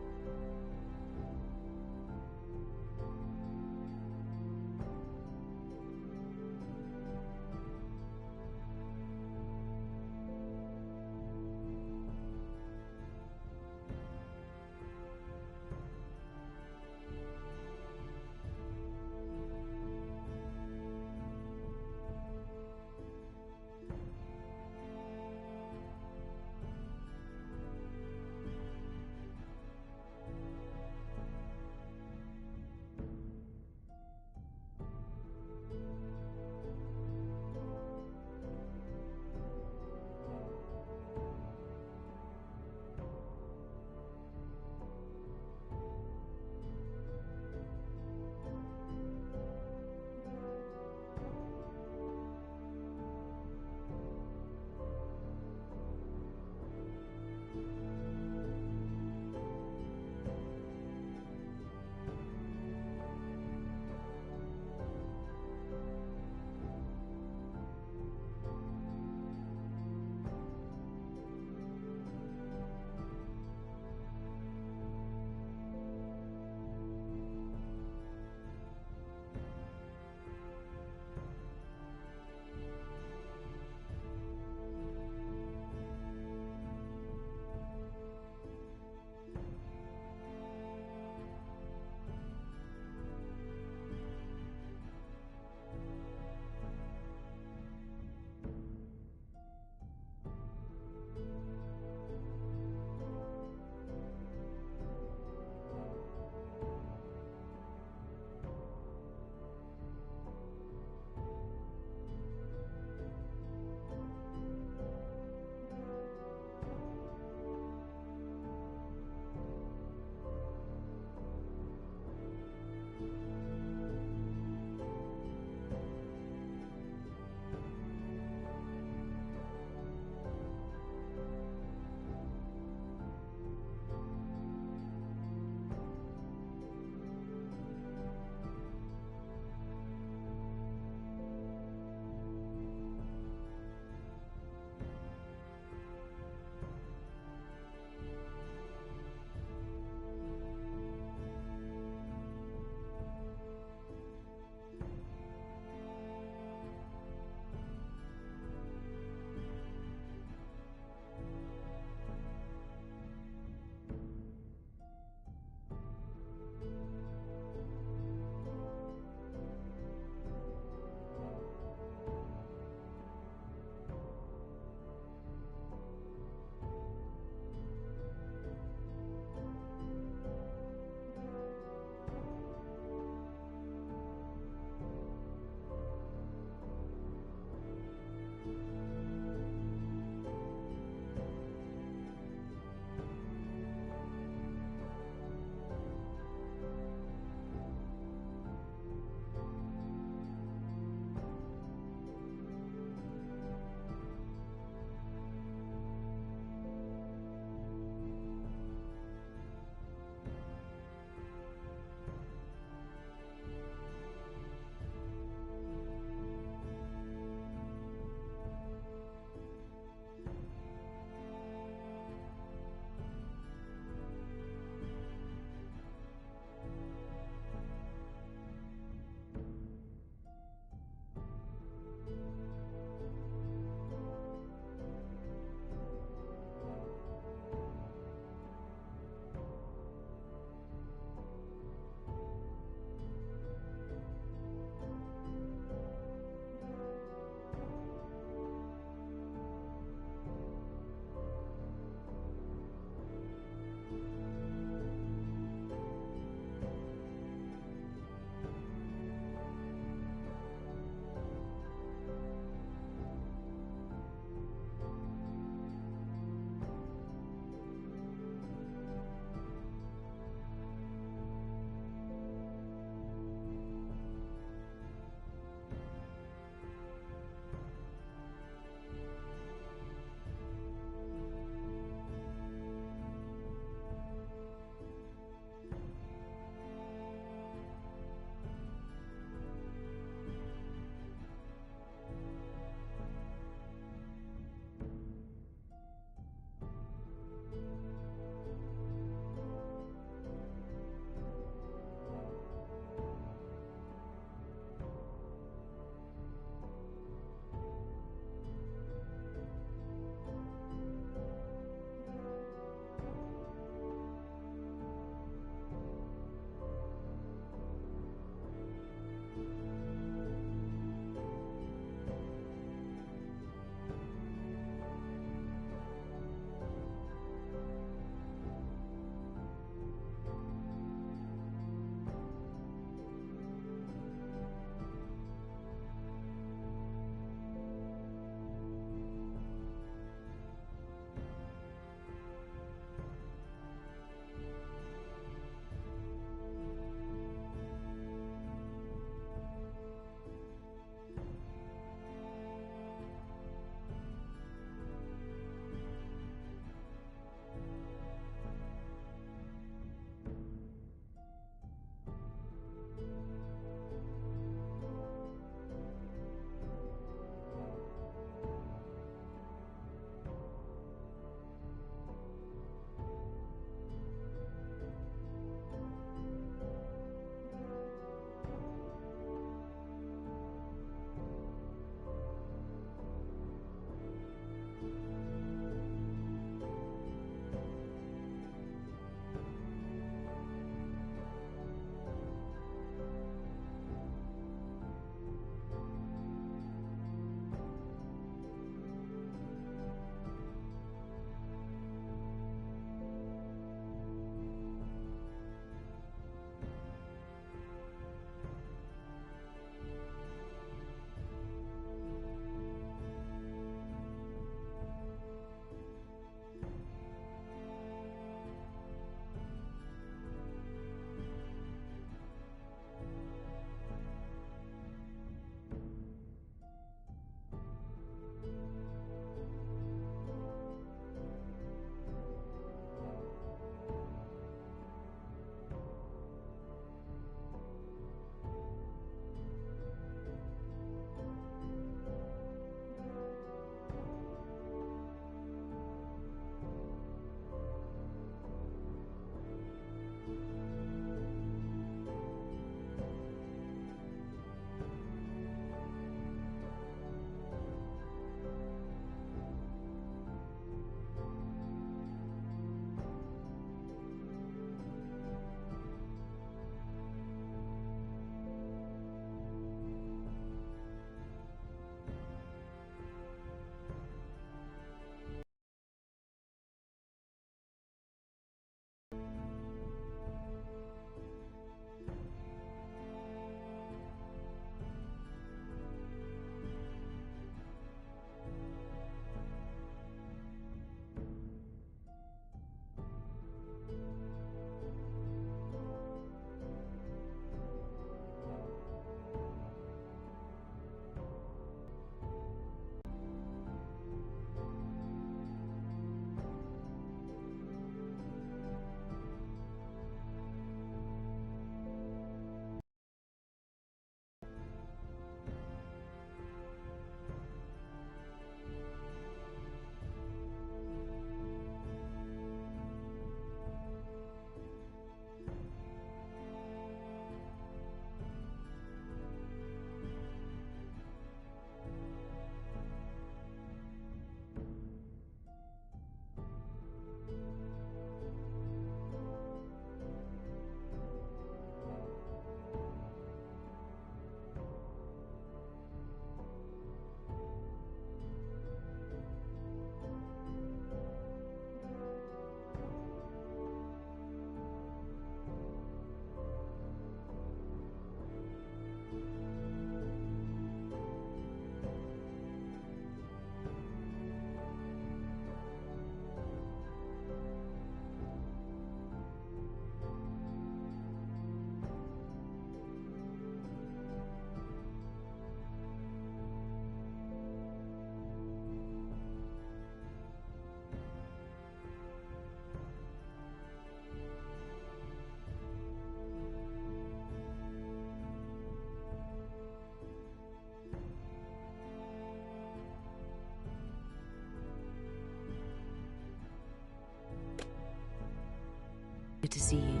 to see you.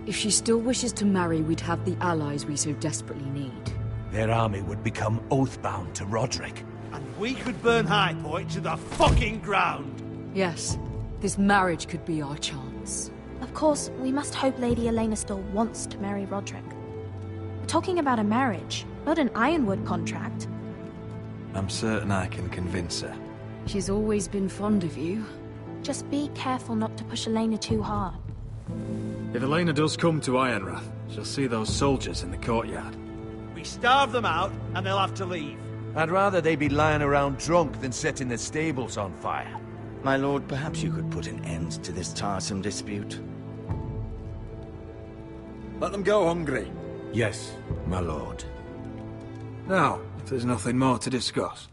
If she still wishes to marry, we'd have the allies we so desperately need. Their army would become oath-bound to Roderick. And we could burn High Point to the fucking ground! Yes, this marriage could be our chance. Of course, we must hope Lady Elena still wants to marry Roderick. We're talking about a marriage, not an Ironwood contract. I'm certain I can convince her. She's always been fond of you. Just be careful not to push Elena too hard. If Elena does come to Ironrath, she'll see those soldiers in the courtyard. We starve them out, and they'll have to leave. I'd rather they be lying around drunk than setting the stables on fire. My lord, perhaps you could put an end to this tiresome dispute. Let them go hungry. Yes, my lord. Now, if there's nothing more to discuss.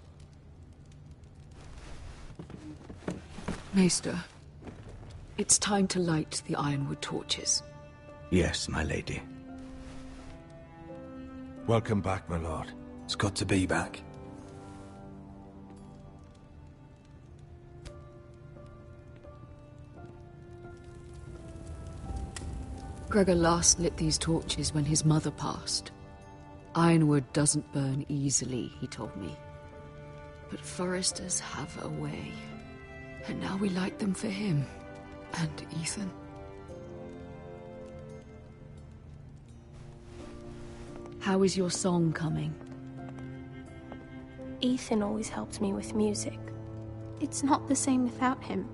Maester, it's time to light the Ironwood torches. Yes, my lady. Welcome back, my lord. It's good to be back. Gregor last lit these torches when his mother passed. Ironwood doesn't burn easily, he told me. But foresters have a way. And now we light them for him. And Ethan. How is your song coming? Ethan always helps me with music. It's not the same without him.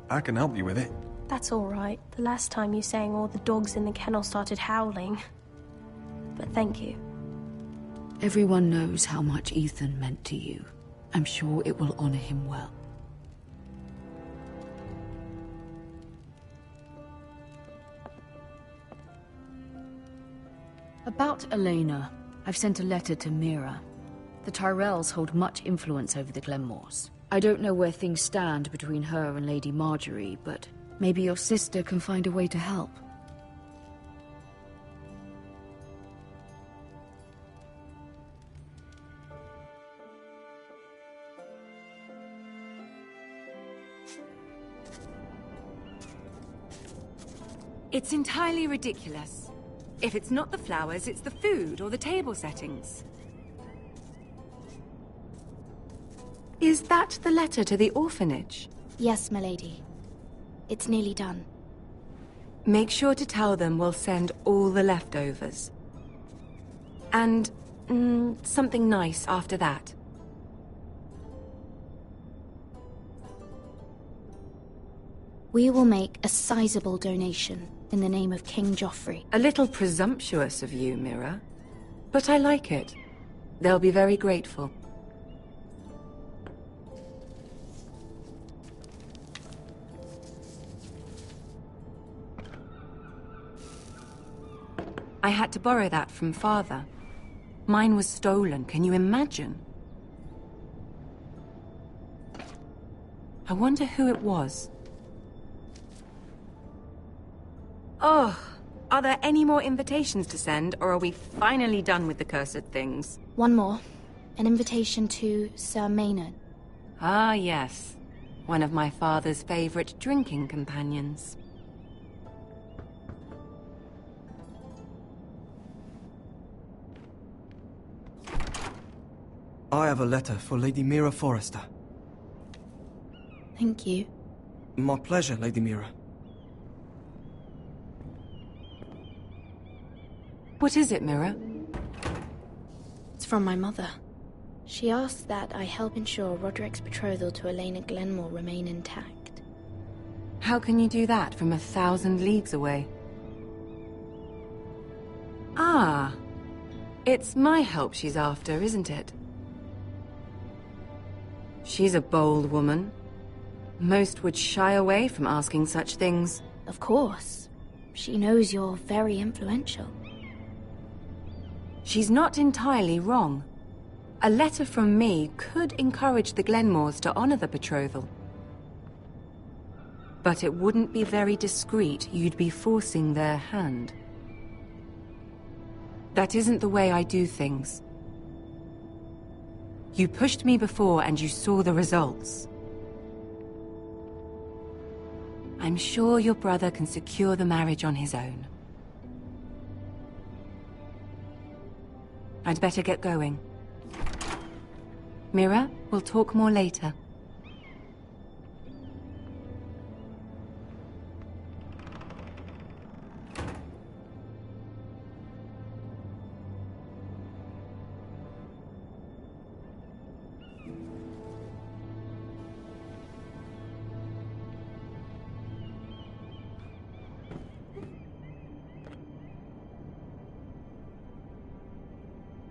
I can help you with it. That's all right. The last time you sang, all the dogs in the kennel started howling. But thank you. Everyone knows how much Ethan meant to you. I'm sure it will honor him well. About Elena, I've sent a letter to Mira. The Tyrells hold much influence over the Glenmores. I don't know where things stand between her and Lady Marjorie, but maybe your sister can find a way to help. It's entirely ridiculous. If it's not the flowers, it's the food or the table settings. Is that the letter to the orphanage? Yes, my lady. It's nearly done. Make sure to tell them we'll send all the leftovers. And something nice after that. We will make a sizable donation in the name of King Joffrey. A little presumptuous of you, Mira. But I like it. They'll be very grateful. I had to borrow that from Father. Mine was stolen, can you imagine? I wonder who it was. Oh, are there any more invitations to send, or are we finally done with the cursed things? One more. An invitation to Sir Maynard. Ah, yes. One of my father's favorite drinking companions. I have a letter for Lady Mira Forrester. Thank you. My pleasure, Lady Mira. What is it, Mira? It's from my mother. She asks that I help ensure Roderick's betrothal to Elena Glenmore remain intact. How can you do that from 1,000 leagues away? Ah, it's my help she's after, isn't it? She's a bold woman. Most would shy away from asking such things. Of course. She knows you're very influential. She's not entirely wrong. A letter from me could encourage the Glenmores to honor the betrothal. But it wouldn't be very discreet. You'd be forcing their hand. That isn't the way I do things. You pushed me before and you saw the results. I'm sure your brother can secure the marriage on his own. I'd better get going. Mira, we'll talk more later.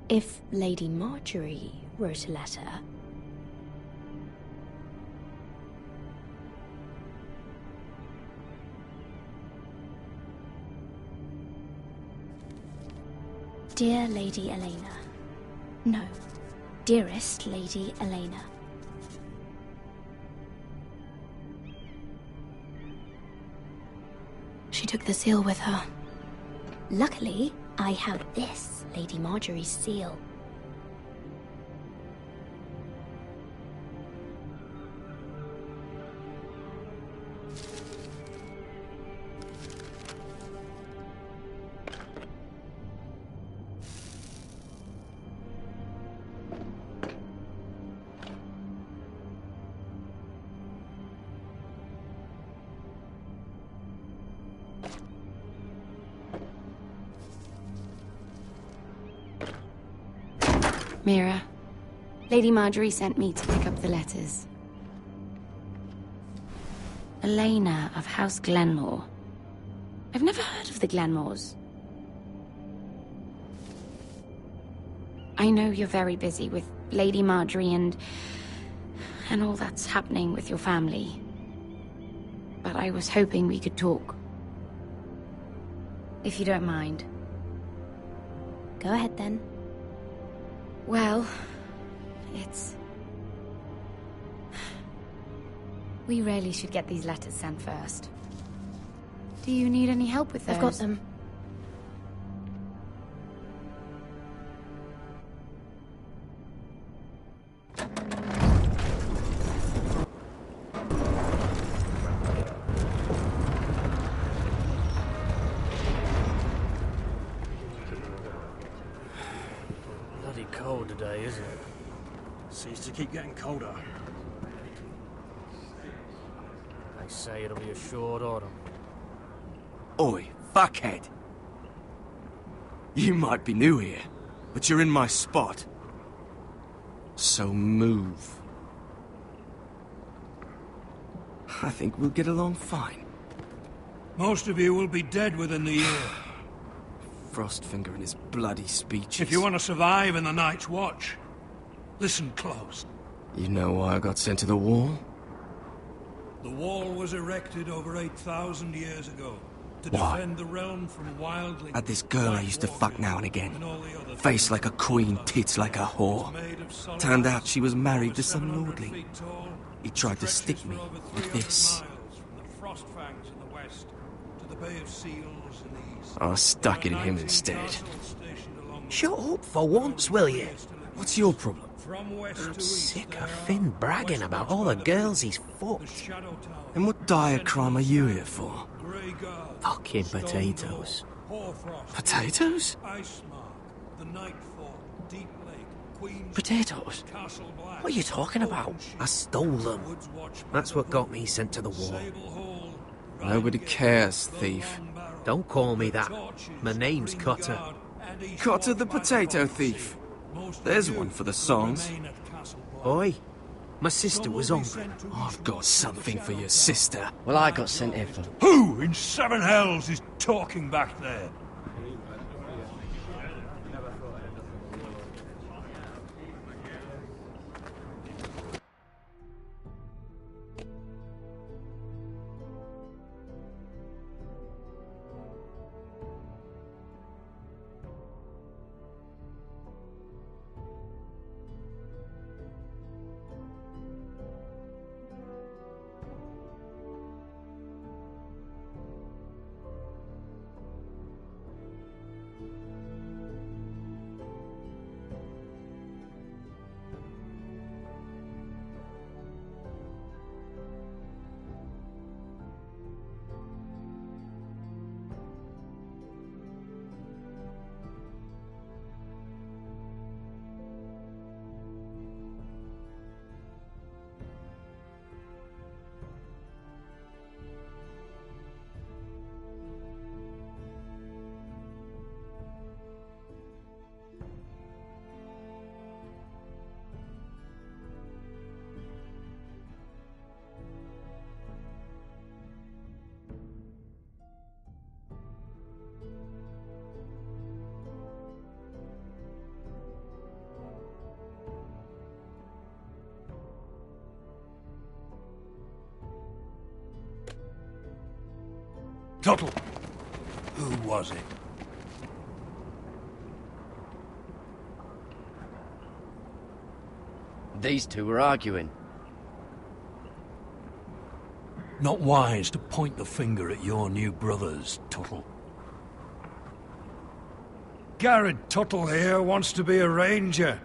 If Lady Marjorie wrote a letter... Dear Lady Elena. No, dearest Lady Elena. She took the seal with her. Luckily, I have this, Lady Marjorie's seal. Mira, Lady Marjorie sent me to pick up the letters. Elena of House Glenmore. I've never heard of the Glenmores. I know you're very busy with Lady Marjorie and all that's happening with your family. But I was hoping we could talk. If you don't mind. Go ahead then. Well, we really should get these letters sent first. Do you need any help with those? I've got them. Bloody cold today, isn't it? Seems to keep getting colder. They say it'll be a short autumn. Oi, fuckhead. You might be new here, but you're in my spot. So move. I think we'll get along fine. Most of you will be dead within the year. Frostfinger and his bloody speeches. If you want to survive in the Night's Watch, listen close. You know why I got sent to the wall? The wall was erected over 8,000 years ago to Why? defend the realm from wildlings. Had this girl I used to fuck now and again. Face like a queen, tits like a whore. Turned out she was married to some lordly. He tried to stick me with this. I stuck it in him instead. Shut up for once, will you? What's your problem? I'm sick of Finn bragging about all the girls he's fucked. And what dire crime are you here for? Fucking potatoes. Potatoes? Potatoes? What are you talking about? I stole them. That's what got me sent to the wall. Nobody cares, thief. Don't call me that. My name's Cutter. Cutter the potato thief. There's one for the songs. Oi, my sister was hungry. I've got something for your sister. Well, I got sent here for... Who in seven hells is talking back there? Tuttle, who was it? These two were arguing. Not wise to point the finger at your new brothers, Tuttle. Garrett Tuttle here wants to be a ranger,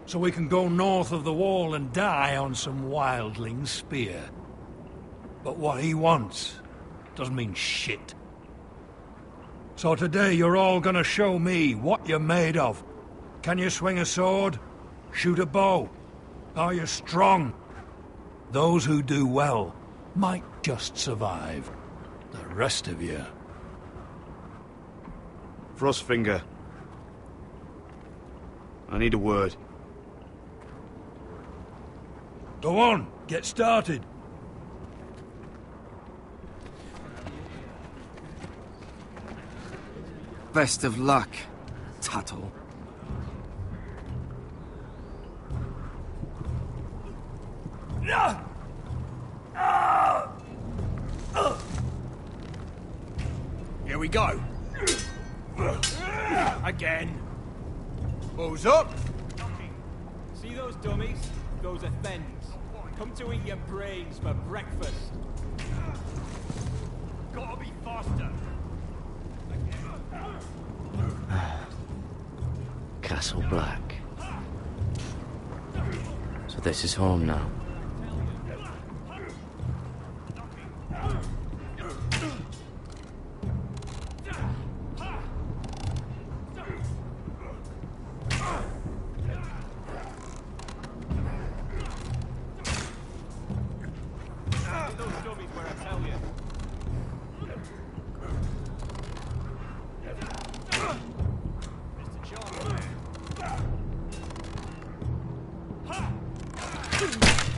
so we can go north of the wall and die on some wildling spear. But what he wants doesn't mean shit. So today you're all gonna show me what you're made of. Can you swing a sword? Shoot a bow? Are you strong? Those who do well might just survive. The rest of you... Frostfinger. I need a word. Go on, get started. Best of luck, Tuttle. Here we go. Again. Balls up. See those dummies? Those are thens. Come to eat your brains for breakfast. Gotta be faster. Castle Black. So this is home now.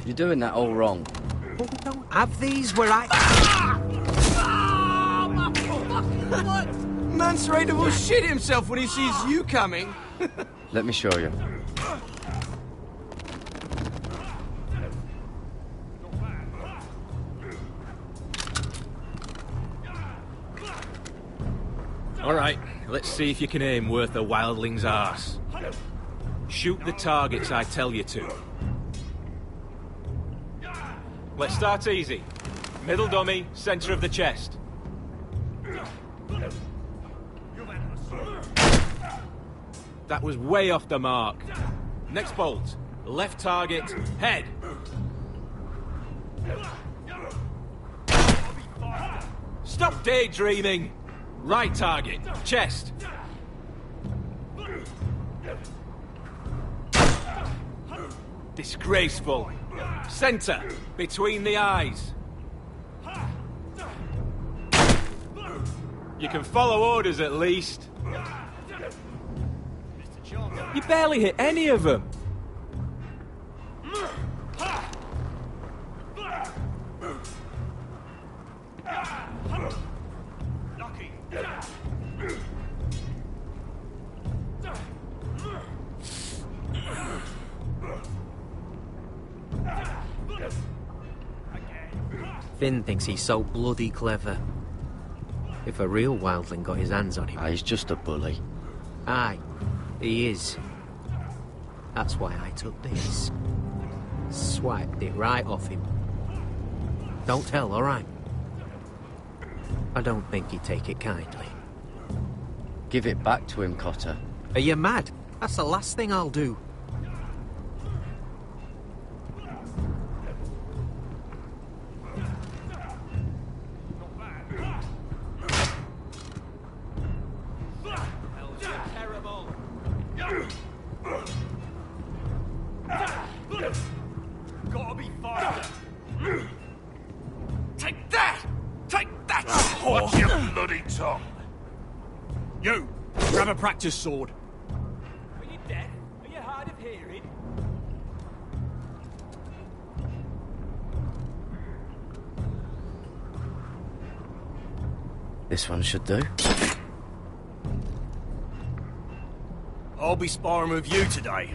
You're doing that all wrong. But we don't have these where I... Man's ready to shit himself when he sees you coming. Let me show you. All right, let's see if you can aim worth a wildling's arse. Shoot the targets I tell you to. Let's start easy. Middle dummy, center of the chest. That was way off the mark. Next bolt. Left target, head. Stop daydreaming. Right target, chest. Disgraceful. Center, between the eyes. You can follow orders at least. You barely hit any of them. Finn thinks he's so bloody clever. If a real wildling got his hands on him... He's just a bully. Aye, he is. That's why I took this. Swiped it right off him. Don't tell, all right? I don't think he'd take it kindly. Give it back to him, Cotter. Are you mad? That's the last thing I'll do. Gotta be faster. Take that! Take that! Watch your bloody tongue. You! Grab a practice sword. Are you deaf? Are you hard of hearing? This one should do. I'll be sparring with you today.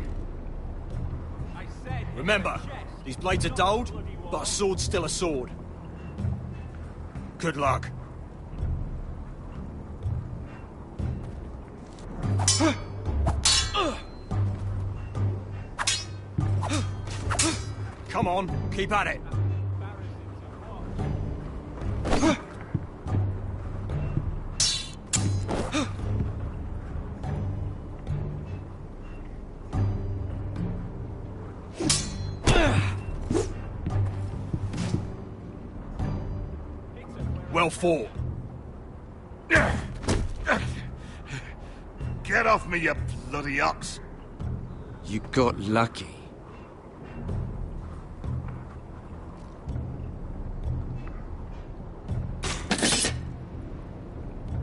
Remember, these blades are dulled, but a sword's still a sword. Good luck. Come on, keep at it. Well fought. Get off me, you bloody ox! You got lucky.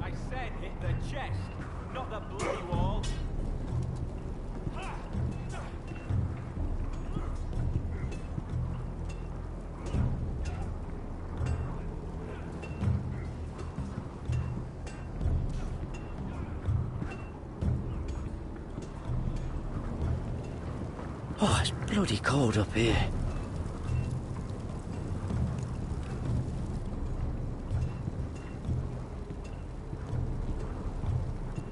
I said hit the chest, not the bloody wall. Oh, it's bloody cold up here.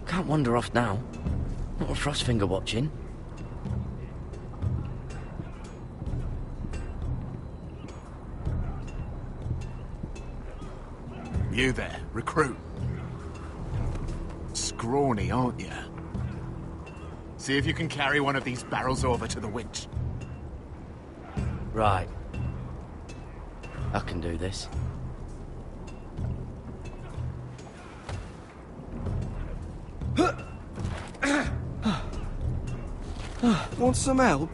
Can't wander off now. Not a Frostfinger watching. You there, recruit. Scrawny, aren't you? See if you can carry one of these barrels over to the winch. Right. I can do this. Want some help?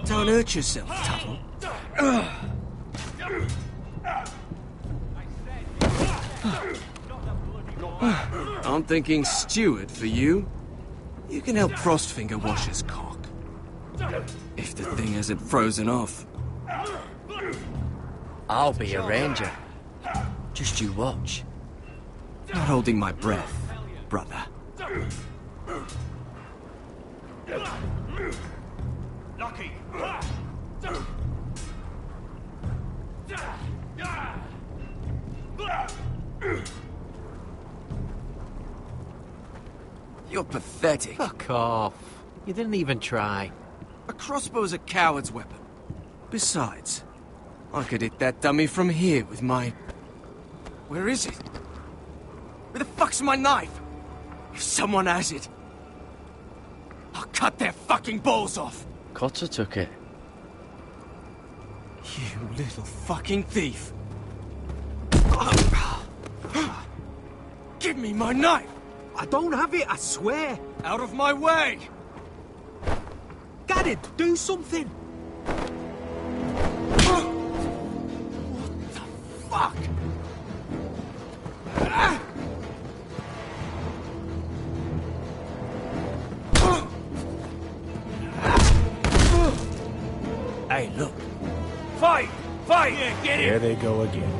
Don't hurt yourself, Tuttle. I'm thinking steward for you. You can help Frostfinger wash his cock. If the thing hasn't frozen off. I'll be a ranger. Just you watch. Not holding my breath, brother. Lucky. You're pathetic. Fuck off. You didn't even try. A crossbow's a coward's weapon. Besides, I could hit that dummy from here with my... Where is it? Where the fuck's my knife? If someone has it, I'll cut their fucking balls off. Cotter took it. You little fucking thief. Give me my knife! I don't have it, I swear. Out of my way! Got it, do something. What the fuck? Hey, look. Fight! Fight! Yeah, get Here they go again.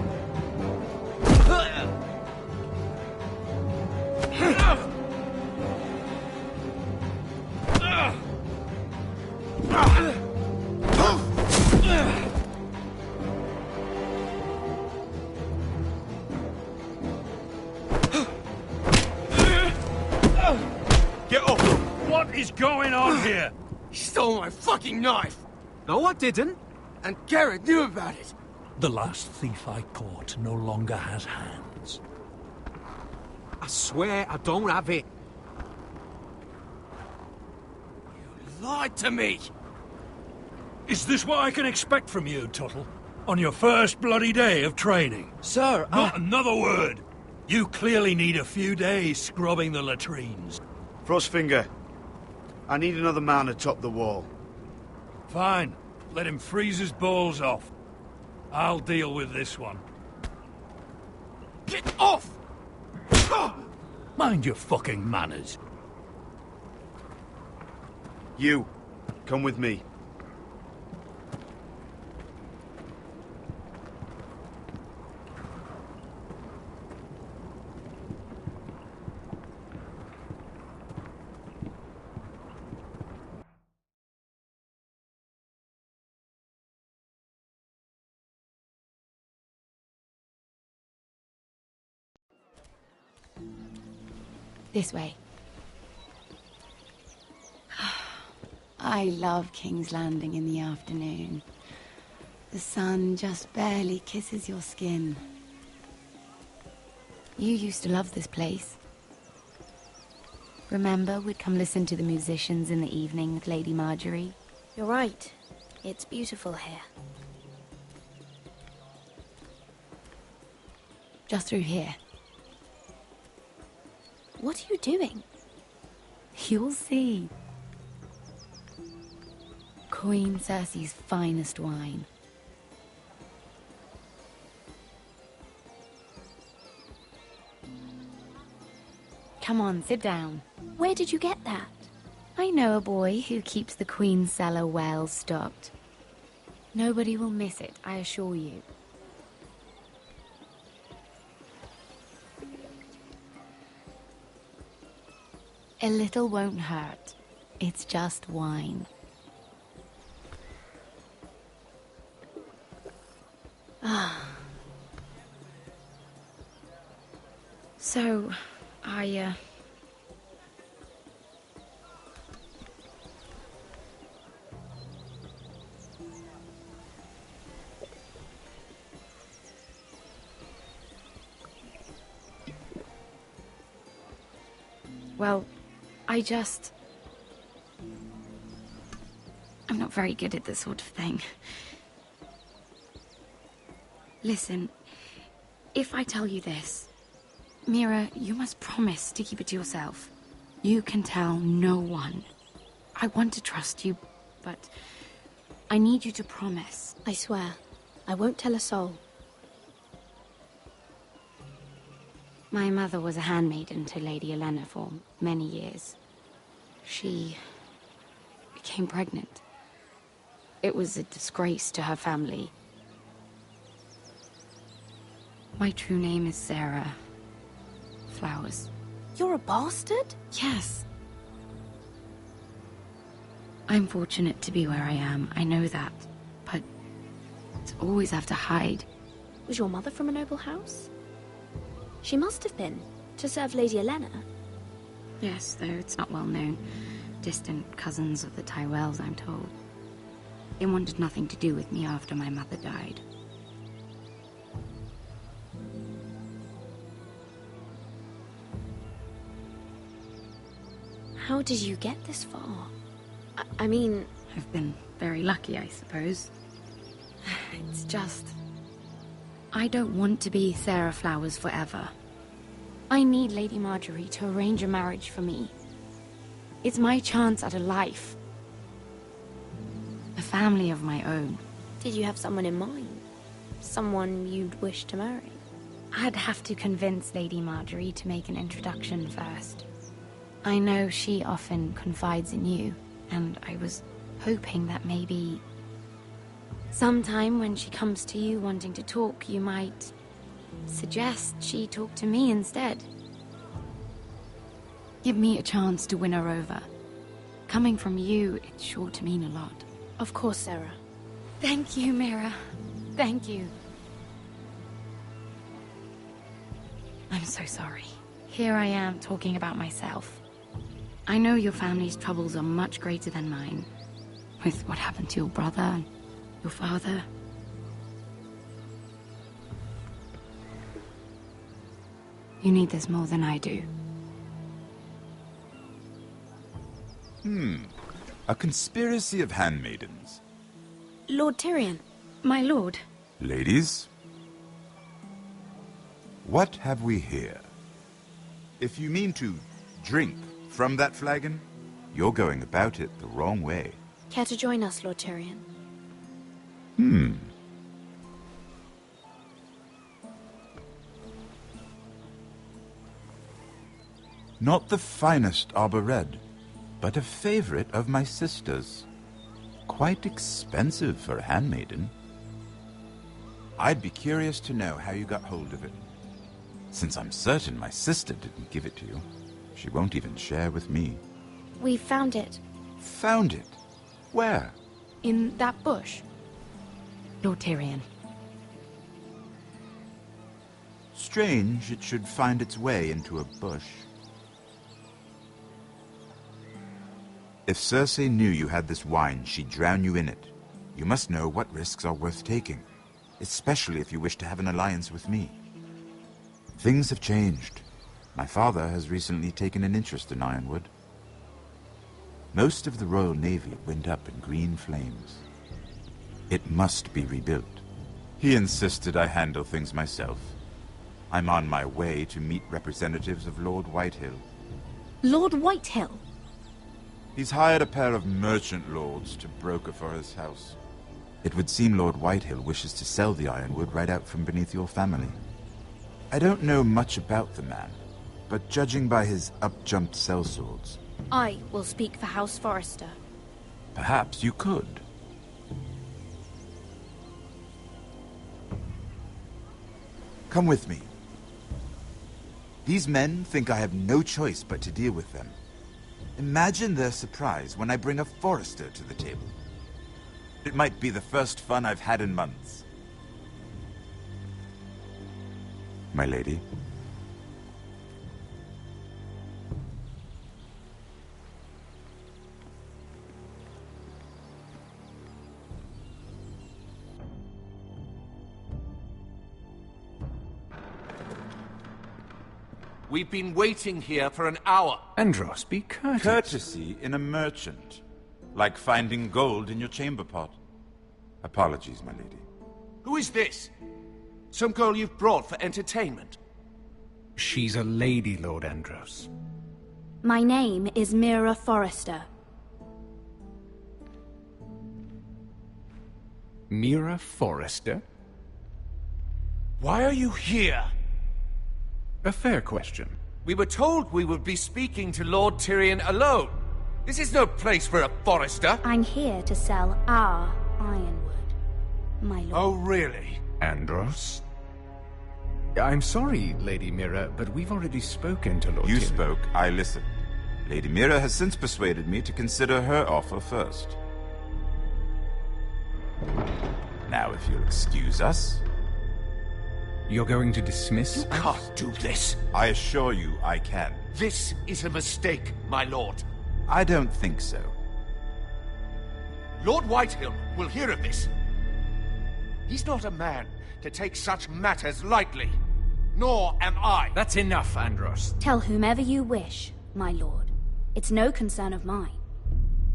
Get up! What is going on here? He stole my fucking knife! No, I didn't. And Garrett knew about it. The last thief I caught no longer has hands. I swear I don't have it. You lied to me! Is this what I can expect from you, Tuttle? On your first bloody day of training? Sir, Not another word! You clearly need a few days scrubbing the latrines. Frostfinger, I need another man atop the wall. Fine. Let him freeze his balls off. I'll deal with this one. Get off! Mind your fucking manners. You, come with me. This way. I love King's Landing in the afternoon. The sun just barely kisses your skin. You used to love this place. Remember, we'd come listen to the musicians in the evening with Lady Marjorie? You're right. It's beautiful here. Just through here. What are you doing? You'll see. Queen Cersei's finest wine. Come on, sit down. Where did you get that? I know a boy who keeps the Queen's cellar well stocked. Nobody will miss it, I assure you. A little won't hurt. It's just wine. Ah. So, well, I'm not very good at this sort of thing. Listen, if I tell you this, Mira, you must promise to keep it to yourself. You can tell no one. I want to trust you, but I need you to promise. I swear, I won't tell a soul. My mother was a handmaiden to Lady Olenna for many years. She became pregnant. It was a disgrace to her family. My true name is Sarah Flowers. You're a bastard? Yes. I'm fortunate to be where I am, I know that. But to always have to hide. Was your mother from a noble house? She must have been, to serve Lady Olenna. Yes, though it's not well known. Distant cousins of the Tyrells, I'm told. They wanted nothing to do with me after my mother died. How did you get this far? I mean... I've been very lucky, I suppose. It's just... I don't want to be Sarah Flowers forever. I need Lady Marjorie to arrange a marriage for me. It's my chance at a life. A family of my own. Did you have someone in mind? Someone you'd wish to marry? I'd have to convince Lady Marjorie to make an introduction first. I know she often confides in you, and I was hoping that maybe... sometime when she comes to you wanting to talk, you might suggest she talk to me instead. Give me a chance to win her over. Coming from you, it's sure to mean a lot. Of course, Sarah. Thank you, Mira. Thank you. I'm so sorry. Here I am talking about myself. I know your family's troubles are much greater than mine. With what happened to your brother and your father. You need this more than I do. A conspiracy of handmaidens. Lord Tyrion. My lord. Ladies, what have we here? If you mean to drink from that flagon, you're going about it the wrong way. Care to join us, Lord Tyrion? Not the finest arbor red, but a favorite of my sister's. Quite expensive for a handmaiden. I'd be curious to know how you got hold of it. Since I'm certain my sister didn't give it to you, she won't even share with me. We found it. Found it? Where? In that bush. Lord Tyrion. Strange it should find its way into a bush. If Cersei knew you had this wine, she'd drown you in it. You must know what risks are worth taking, especially if you wish to have an alliance with me. Things have changed. My father has recently taken an interest in Ironwood. Most of the Royal Navy went up in green flames. It must be rebuilt. He insisted I handle things myself. I'm on my way to meet representatives of Lord Whitehill. Lord Whitehill? He's hired a pair of merchant lords to broker for his house. It would seem Lord Whitehill wishes to sell the Ironwood right out from beneath your family. I don't know much about the man, but judging by his up-jumped sellswords, I will speak for House Forrester. perhaps you could. Come with me. These men think I have no choice but to deal with them. Imagine their surprise when I bring a Forrester to the table. It might be the first fun I've had in months. My lady. We've been waiting here for an hour. Andros, be courteous. Courtesy in a merchant. Like finding gold in your chamber pot. Apologies, my lady. Who is this? Some girl you've brought for entertainment? She's a lady, Lord Andros. My name is Mira Forrester. Mira Forrester? Why are you here? A fair question. We were told we would be speaking to Lord Tyrion alone. This is no place for a Forrester. I'm here to sell our Ironwood, my lord. Oh, really? Andros? I'm sorry, Lady Mira, but we've already spoken to Lord You Tyrion. spoke, I listened. Lady Mira has since persuaded me to consider her offer first. Now, if you'll excuse us... You're going to dismiss? You can't do this. I assure you I can. This is a mistake, my lord. I don't think so. Lord Whitehill will hear of this. He's not a man to take such matters lightly. Nor am I. That's enough, Andros. Tell whomever you wish, my lord. It's no concern of mine.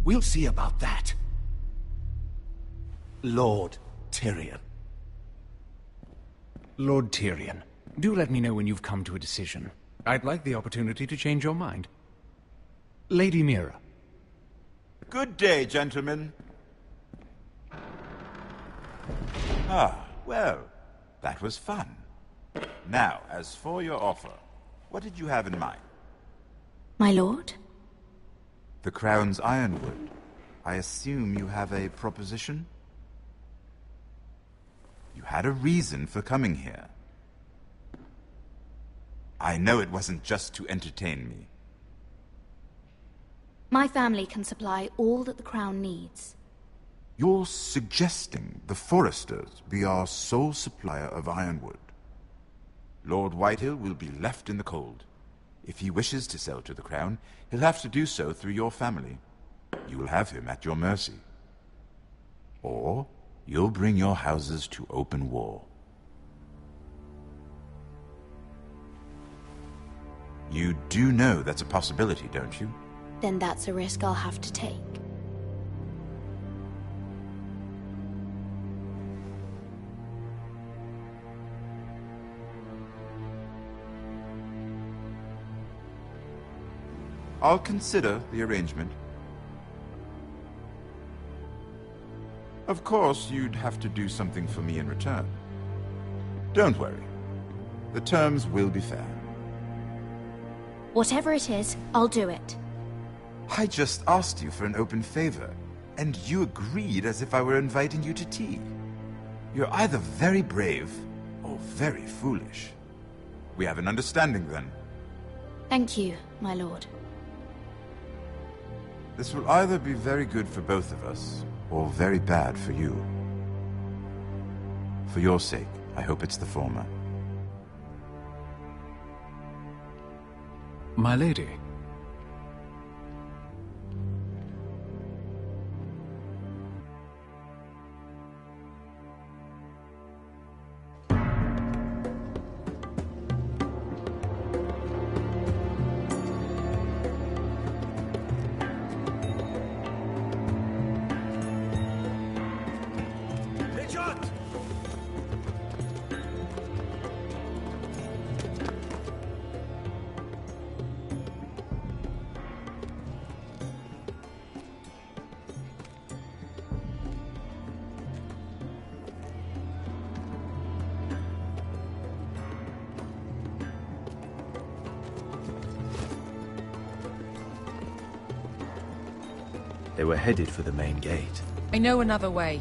We'll see about that. Lord Tyrion. Lord Tyrion, do let me know when you've come to a decision. I'd like the opportunity to change your mind. Lady Mira. Good day, gentlemen. Ah, well, that was fun. Now, as for your offer, what did you have in mind? My lord? The Crown's Ironwood. I assume you have a proposition? You had a reason for coming here. I know it wasn't just to entertain me. My family can supply all that the Crown needs. You're suggesting the Forresters be our sole supplier of Ironwood. Lord Whitehill will be left in the cold. If he wishes to sell to the Crown, he'll have to do so through your family. You will have him at your mercy. Or you'll bring your houses to open war. You do know that's a possibility, don't you? Then that's a risk I'll have to take. I'll consider the arrangement. Of course, you'd have to do something for me in return. Don't worry. The terms will be fair. Whatever it is, I'll do it. I just asked you for an open favor, and you agreed as if I were inviting you to tea. You're either very brave or very foolish. We have an understanding then. Thank you, my lord. This will either be very good for both of us, or very bad for you. For your sake, I hope it's the former. My lady. They were headed for the main gate. I know another way.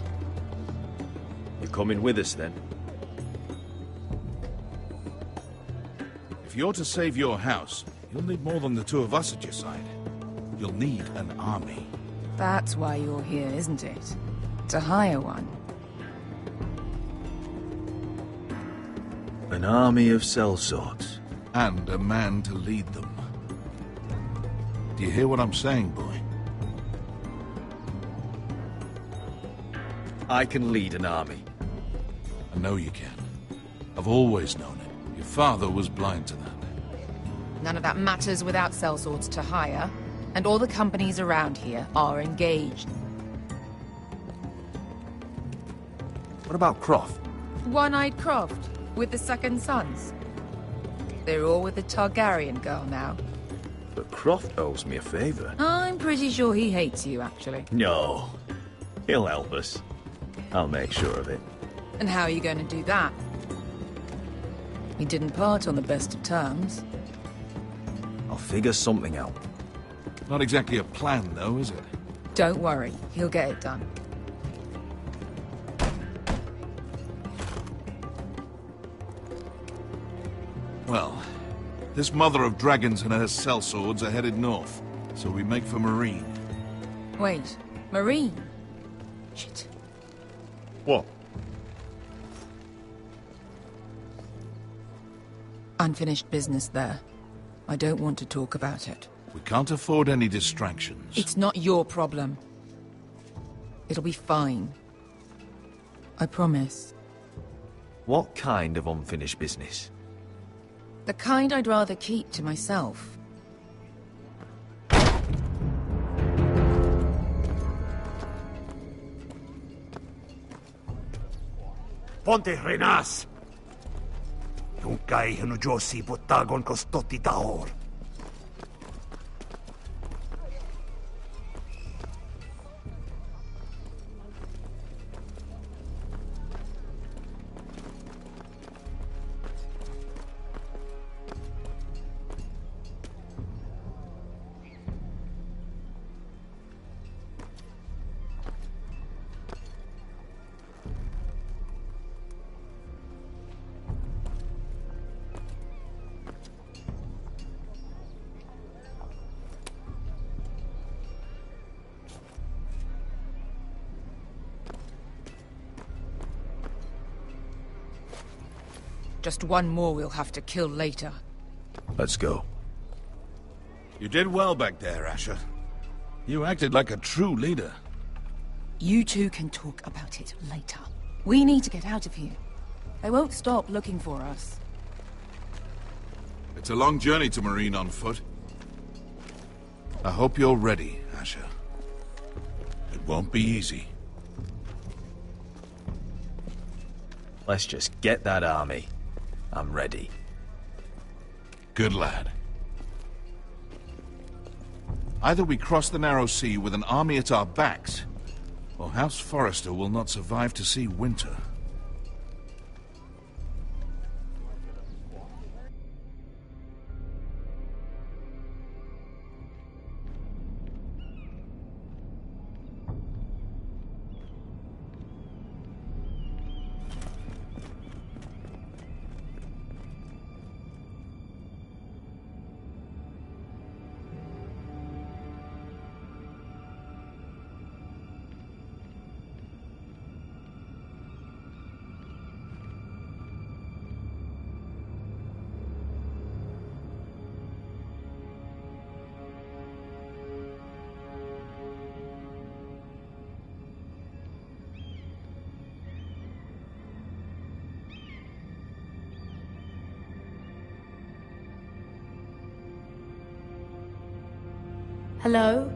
You're coming with us, then? If you're to save your house, you'll need more than the two of us at your side. You'll need an army. That's why you're here, isn't it? To hire one. An army of sellswords. And a man to lead them. Do you hear what I'm saying, boy? I can lead an army. I know you can. I've always known it. Your father was blind to that. None of that matters without sellswords to hire, and all the companies around here are engaged. What about Croft? One-Eyed Croft, with the second sons. They're all with the Targaryen girl now. But Croft owes me a favor. I'm pretty sure he hates you, actually. No. He'll help us. I'll make sure of it. And how are you going to do that? We didn't part on the best of terms. I'll figure something out. Not exactly a plan, though, is it? Don't worry, he'll get it done. Well, this mother of dragons and her sellswords are headed north, so we make for Marine. Wait, Marine? Shit. What? Unfinished business there. I don't want to talk about it. We can't afford any distractions. It's not your problem. It'll be fine. I promise. What kind of unfinished business? The kind I'd rather keep to myself. Ponte Renas! Yung kay Hanujosi Botagon Kostoti Tahor. Just one more we'll have to kill later. Let's go. You did well back there, Asher. You acted like a true leader. You two can talk about it later. We need to get out of here. They won't stop looking for us. It's a long journey to Marine on foot. I hope you're ready, Asher. It won't be easy. Let's just get that army. I'm ready. Good lad. Either we cross the narrow sea with an army at our backs, or House Forrester will not survive to see winter. Hello?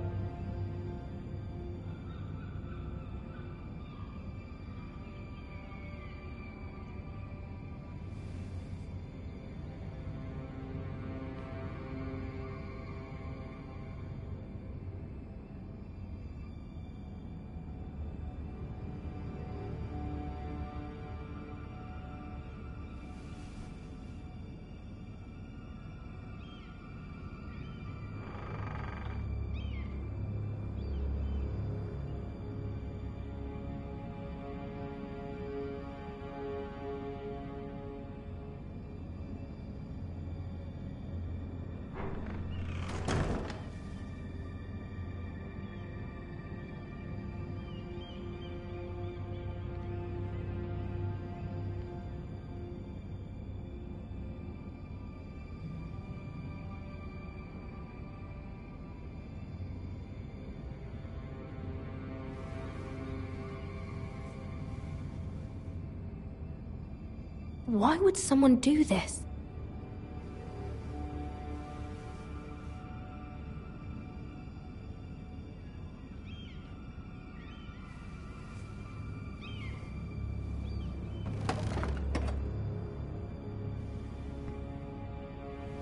Why would someone do this?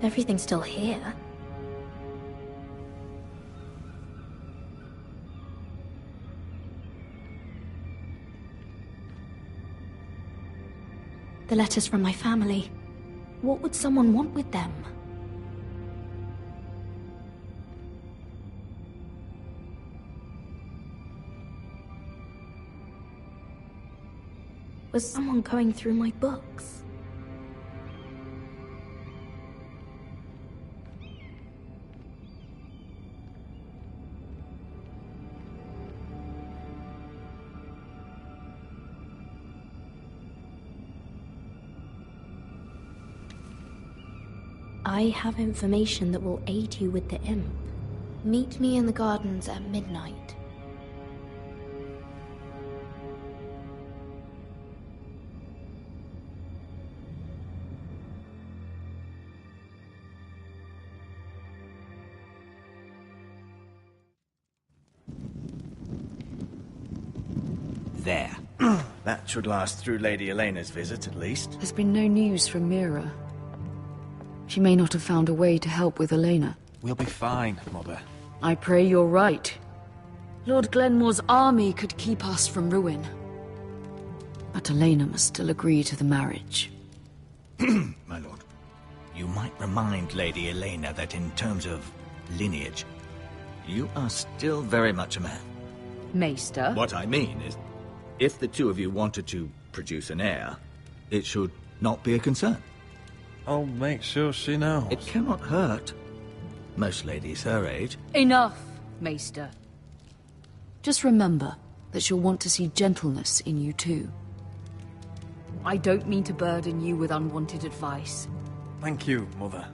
Everything's still here. The letters from my family. What would someone want with them? Was someone going through my books? I have information that will aid you with the imp. Meet me in the gardens at midnight. There. That should last through Lady Elena's visit, at least. There's been no news from Mira. She may not have found a way to help with Elena. We'll be fine, Mother. I pray you're right. Lord Glenmore's army could keep us from ruin. But Elena must still agree to the marriage. My lord, you might remind Lady Elena that in terms of lineage, you are still very much a man. Maester? What I mean is, if the two of you wanted to produce an heir, it should not be a concern. I'll make sure she knows. It cannot hurt. Most ladies her age. Enough, Maester. Just remember that she'll want to see gentleness in you too. I don't mean to burden you with unwanted advice. Thank you, Mother.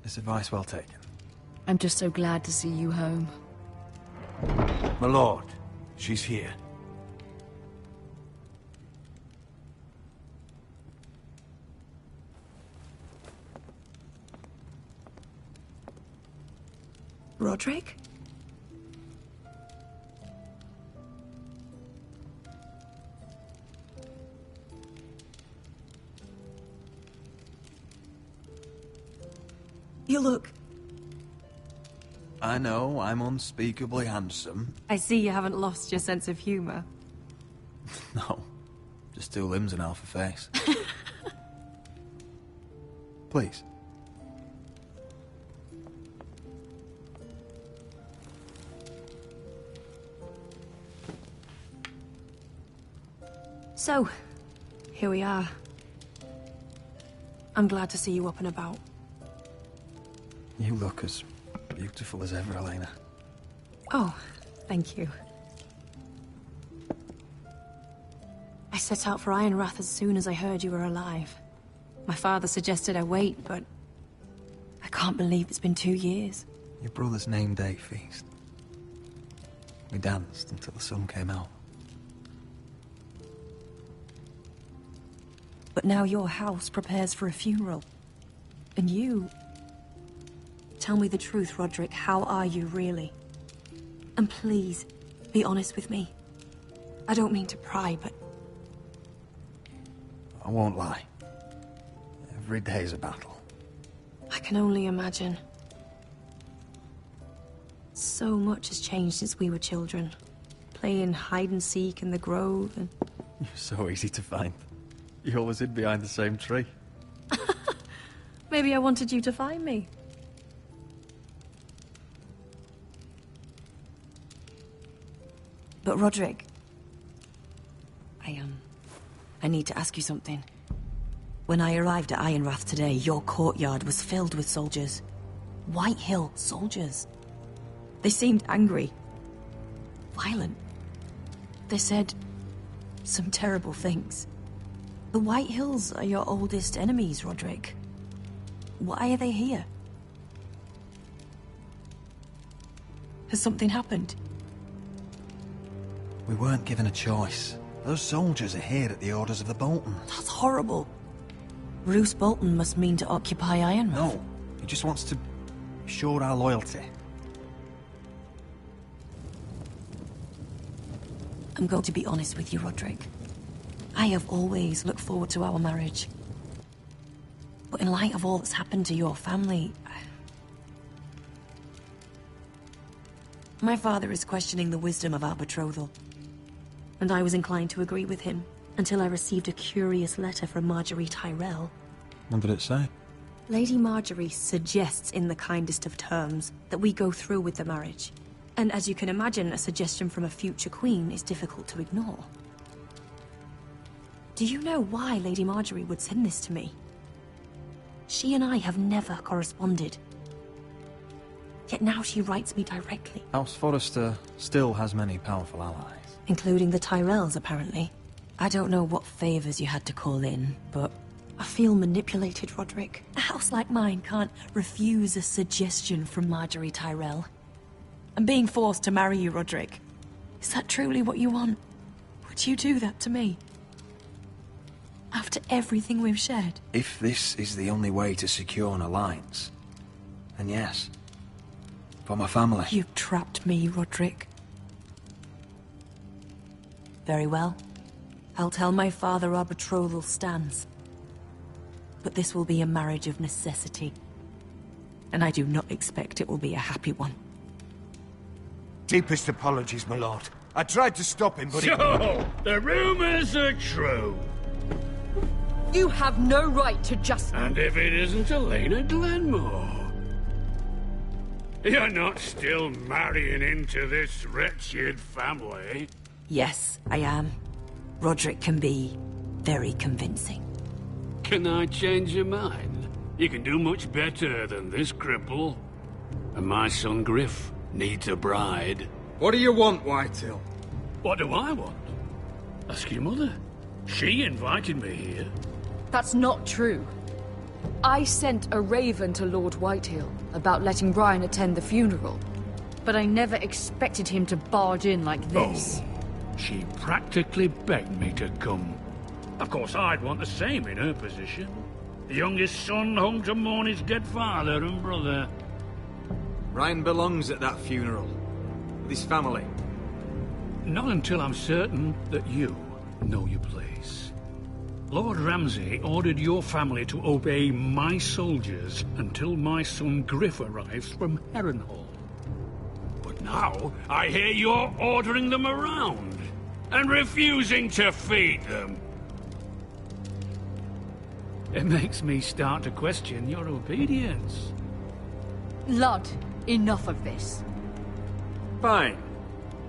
This advice well taken. I'm just so glad to see you home. My lord, she's here. Roderick? You look... I know, I'm unspeakably handsome. I see you haven't lost your sense of humor. No, just two limbs and half a face. Please. So, here we are. I'm glad to see you up and about. You look as beautiful as ever, Elena. Oh, thank you. I set out for Ironrath as soon as I heard you were alive. My father suggested I wait, but I can't believe it's been 2 years. Your brother's name day feast. We danced until the sun came out. But now your house prepares for a funeral. And you... Tell me the truth, Roderick. How are you, really? And please, be honest with me. I don't mean to pry, but... I won't lie. Every day's a battle. I can only imagine. So much has changed since we were children. Playing hide-and-seek in the grove and... You're so easy to find. You always hid behind the same tree. Maybe I wanted you to find me. But Roderick... I need to ask you something. When I arrived at Ironrath today, your courtyard was filled with soldiers. White Hill soldiers. They seemed angry. Violent. They said some terrible things. The White Hills are your oldest enemies, Roderick. Why are they here? Has something happened? We weren't given a choice. Those soldiers are here at the orders of the Bolton. That's horrible. Roose Bolton must mean to occupy Ironrath. No, he just wants to assure our loyalty. I'm going to be honest with you, Roderick. I have always looked forward to our marriage. But in light of all that's happened to your family... My father is questioning the wisdom of our betrothal. And I was inclined to agree with him, until I received a curious letter from Marjorie Tyrell. What did it say? Lady Marjorie suggests in the kindest of terms that we go through with the marriage. And as you can imagine, a suggestion from a future queen is difficult to ignore. Do you know why Lady Marjorie would send this to me? She and I have never corresponded. Yet now she writes me directly. House Forrester still has many powerful allies. Including the Tyrells, apparently. I don't know what favors you had to call in, but I feel manipulated, Roderick. A house like mine can't refuse a suggestion from Marjorie Tyrell. I'm being forced to marry you, Roderick. Is that truly what you want? Would you do that to me? After everything we've shared? If this is the only way to secure an alliance, then yes. For my family. You've trapped me, Roderick. Very well. I'll tell my father our betrothal stands. But this will be a marriage of necessity. And I do not expect it will be a happy one. Deepest apologies, my lord. I tried to stop him, but So, the rumors are true. You have no right to just... And if it isn't Elena Glenmore? You're not still marrying into this wretched family? Yes, I am. Roderick can be very convincing. Can I change your mind? You can do much better than this cripple. And my son Griff needs a bride. What do you want, Whitehill? What do I want? Ask your mother. She invited me here. That's not true. I sent a raven to Lord Whitehill about letting Brian attend the funeral. But I never expected him to barge in like this. Oh, she practically begged me to come. Of course, I'd want the same in her position. The youngest son home to mourn his dead father and brother. Ryan belongs at that funeral. With his family. Not until I'm certain that you know your place. Lord Ramsay ordered your family to obey my soldiers until my son Griff arrives from Harrenhal. But now, I hear you're ordering them around and refusing to feed them. It makes me start to question your obedience. Lud, enough of this. Fine.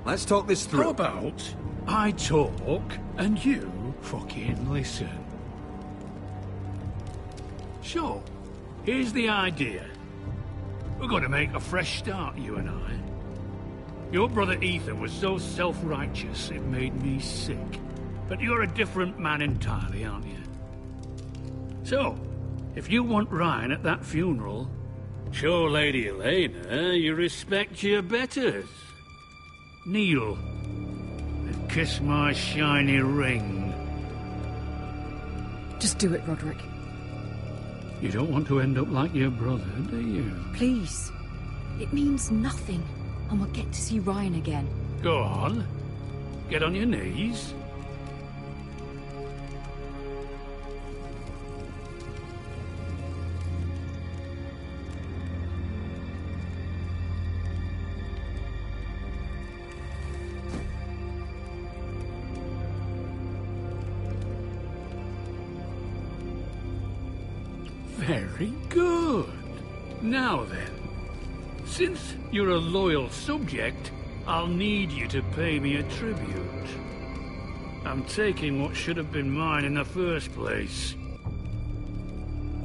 Let's talk this through. How about I talk and you fucking listen? So, here's the idea. We're going to make a fresh start, you and I. Your brother Ethan was so self-righteous it made me sick. But you're a different man entirely, aren't you? So, if you want Ryan at that funeral, show Lady Elena you respect your betters. Kneel and kiss my shiny ring. Just do it, Roderick. You don't want to end up like your brother, do you? Please. It means nothing, and we'll get to see Ryan again. Go on. Get on your knees. Very good. Now then, since you're a loyal subject, I'll need you to pay me a tribute. I'm taking what should have been mine in the first place.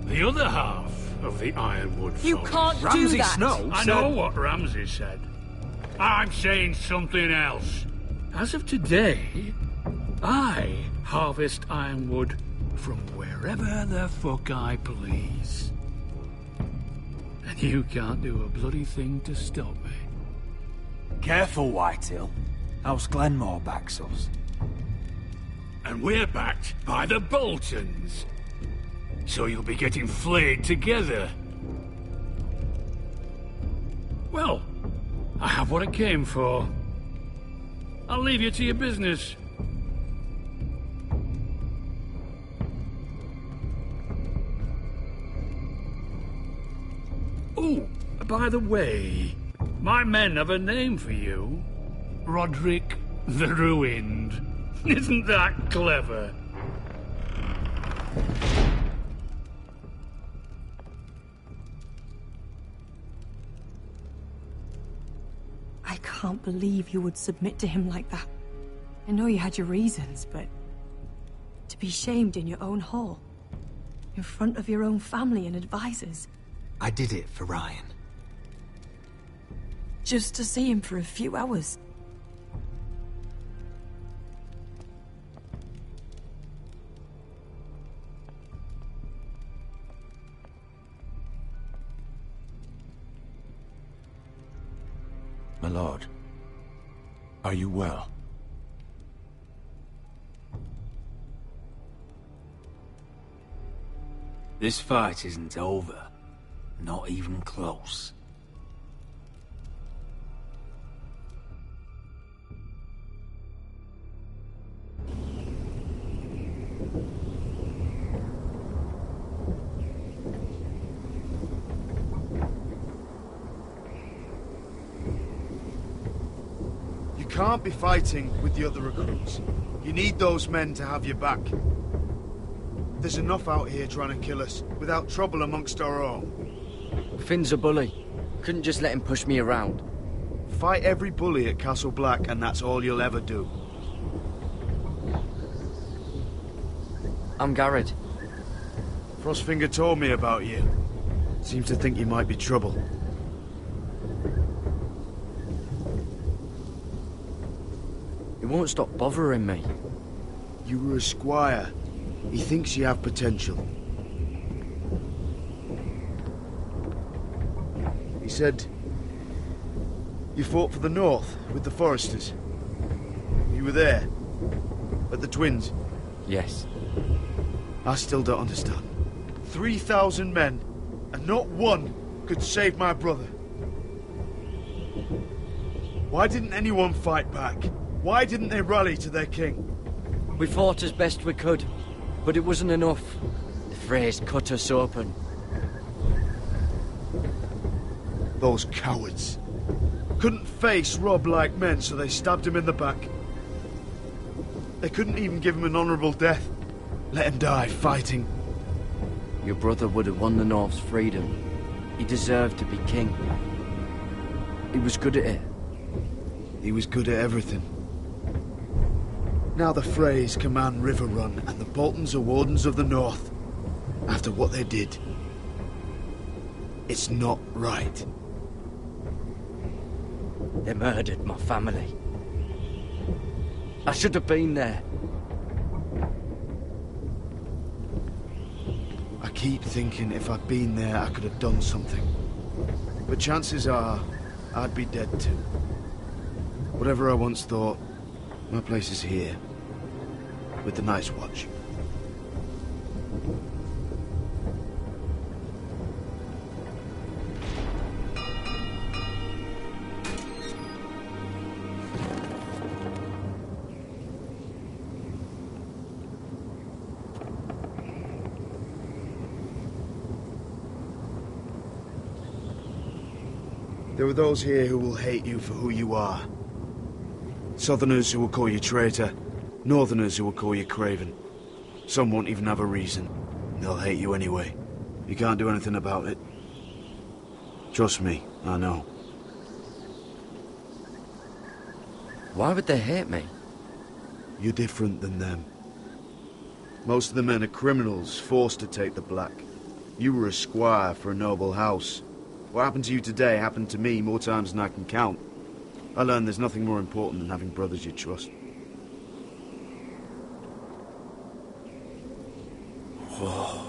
The other half of the Ironwood You Forest. can't do Ramsay that! Snow I know what Ramsay said. I'm saying something else. As of today, I harvest ironwood from wherever the fuck I please. And you can't do a bloody thing to stop me. Careful, Whitehill. House Glenmore backs us. And we're backed by the Boltons. So you'll be getting flayed together. Well, I have what I came for. I'll leave you to your business. Oh, by the way, my men have a name for you. Roderick the Ruined. Isn't that clever? I can't believe you would submit to him like that. I know you had your reasons, but to be shamed in your own hall, in front of your own family and advisors, I did it for Ryan. just to see him for a few hours. My lord, are you well? This fight isn't over. Not even close. You can't be fighting with the other recruits. You need those men to have your back. There's enough out here trying to kill us, without trouble amongst our own. Finn's a bully. Couldn't just let him push me around. Fight every bully at Castle Black, and that's all you'll ever do. I'm Garrett. Frostfinger told me about you. Seems to think you might be trouble. He won't stop bothering me. You were a squire. He thinks you have potential. He said you fought for the North with the Foresters. You were there, at the Twins. Yes. I still don't understand. 3,000 men, and not one could save my brother. Why didn't anyone fight back? Why didn't they rally to their king? We fought as best we could, but it wasn't enough. The Freys cut us open. Those cowards. Couldn't face Rob like men, so they stabbed him in the back. They couldn't even give him an honourable death. Let him die fighting. Your brother would have won the North's freedom. He deserved to be king. He was good at it. He was good at everything. Now the Freys command Riverrun, and the Boltons are Wardens of the North. After what they did. It's not right. They murdered my family. I should have been there. I keep thinking if I'd been there, I could have done something. But chances are, I'd be dead too. Whatever I once thought, my place is here. With the Night's Watch. There are those here who will hate you for who you are. Southerners who will call you traitor. Northerners who will call you craven. Some won't even have a reason. They'll hate you anyway. You can't do anything about it. Trust me, I know. Why would they hate me? You're different than them. Most of the men are criminals, forced to take the black. You were a squire for a noble house. What happened to you today happened to me more times than I can count. I learned there's nothing more important than having brothers you trust. Whoa.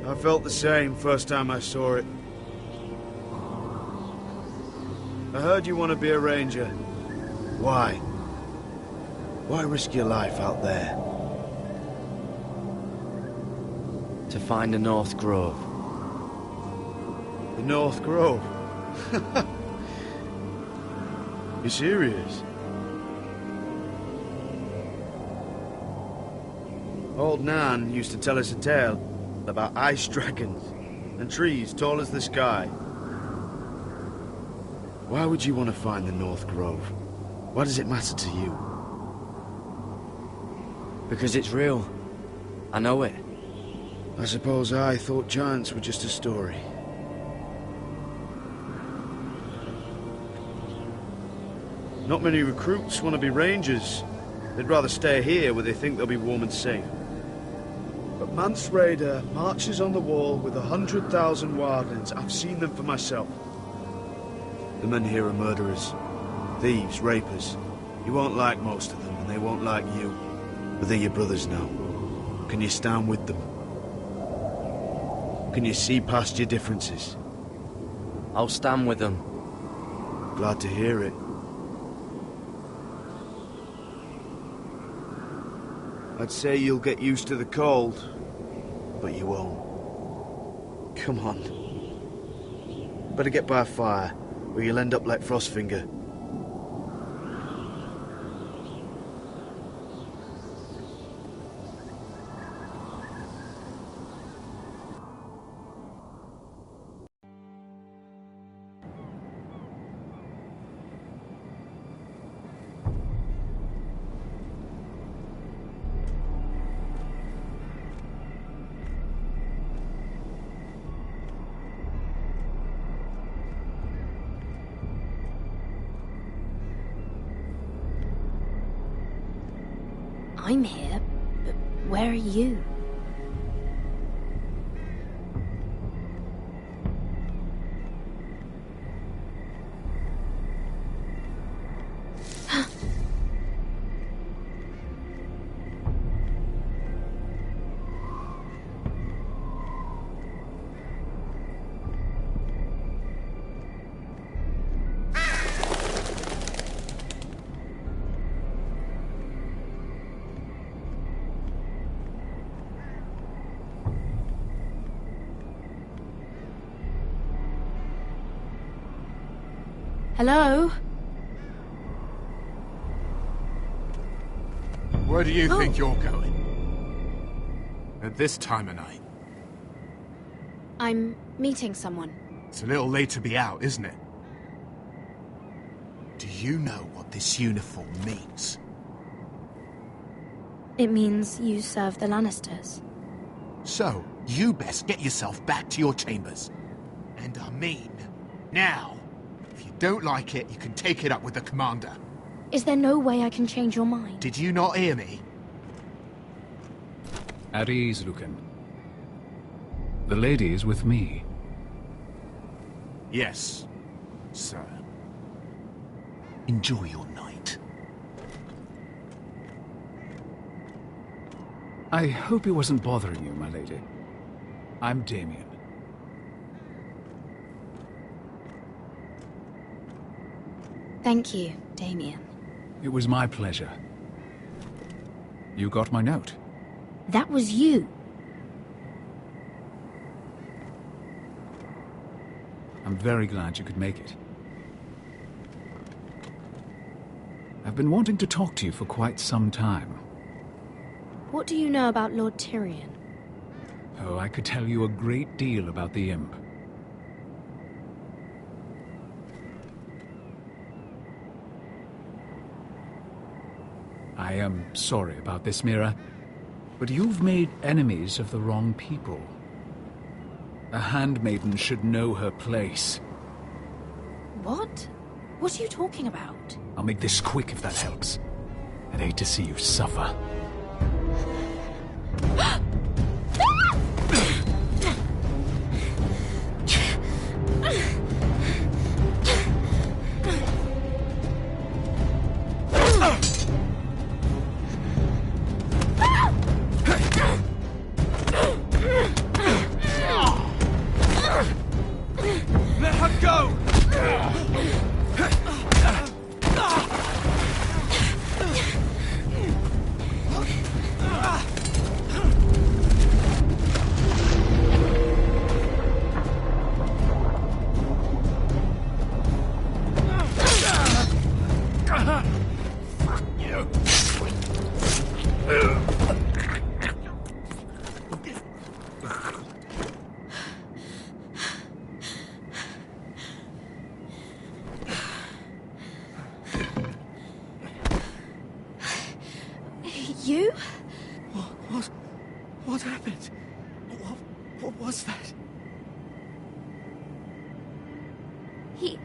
I felt the same first time I saw it. I heard you want to be a ranger. Why? Why risk your life out there? To find the North Grove. The North Grove? You serious? Old Nan used to tell us a tale about ice dragons and trees tall as the sky. Why would you want to find the North Grove? Why does it matter to you? Because it's real. I know it. I suppose I thought giants were just a story. Not many recruits want to be rangers. They'd rather stay here where they think they'll be warm and safe. But Mance Raider marches on the wall with 100,000 wildlings. I've seen them for myself. The men here are murderers, thieves, rapers. You won't like most of them, and they won't like you. But they're your brothers now. Can you stand with them? Can you see past your differences? I'll stand with them. Glad to hear it. I'd say you'll get used to the cold, but you won't. Come on. Better get by a fire, or you'll end up like Frostfinger. I'm here, but where are you? Hello? Where do you think you're going? At this time of night? I'm meeting someone. It's a little late to be out, isn't it? Do you know what this uniform means? It means you serve the Lannisters. So, you best get yourself back to your chambers. And I mean, now. If you don't like it, you can take it up with the commander. Is there no way I can change your mind? Did you not hear me? At ease, Lucan. The lady is with me. Yes, sir. Enjoy your night. I hope he wasn't bothering you, my lady. I'm Damien. Thank you, Damien. It was my pleasure. You got my note. That was you. I'm very glad you could make it. I've been wanting to talk to you for quite some time. What do you know about Lord Tyrion? Oh, I could tell you a great deal about the imp. I am sorry about this, Mira, but you've made enemies of the wrong people. A handmaiden should know her place. What? What are you talking about? I'll make this quick if that helps. I'd hate to see you suffer. Let her go! You? What happened? What was that? He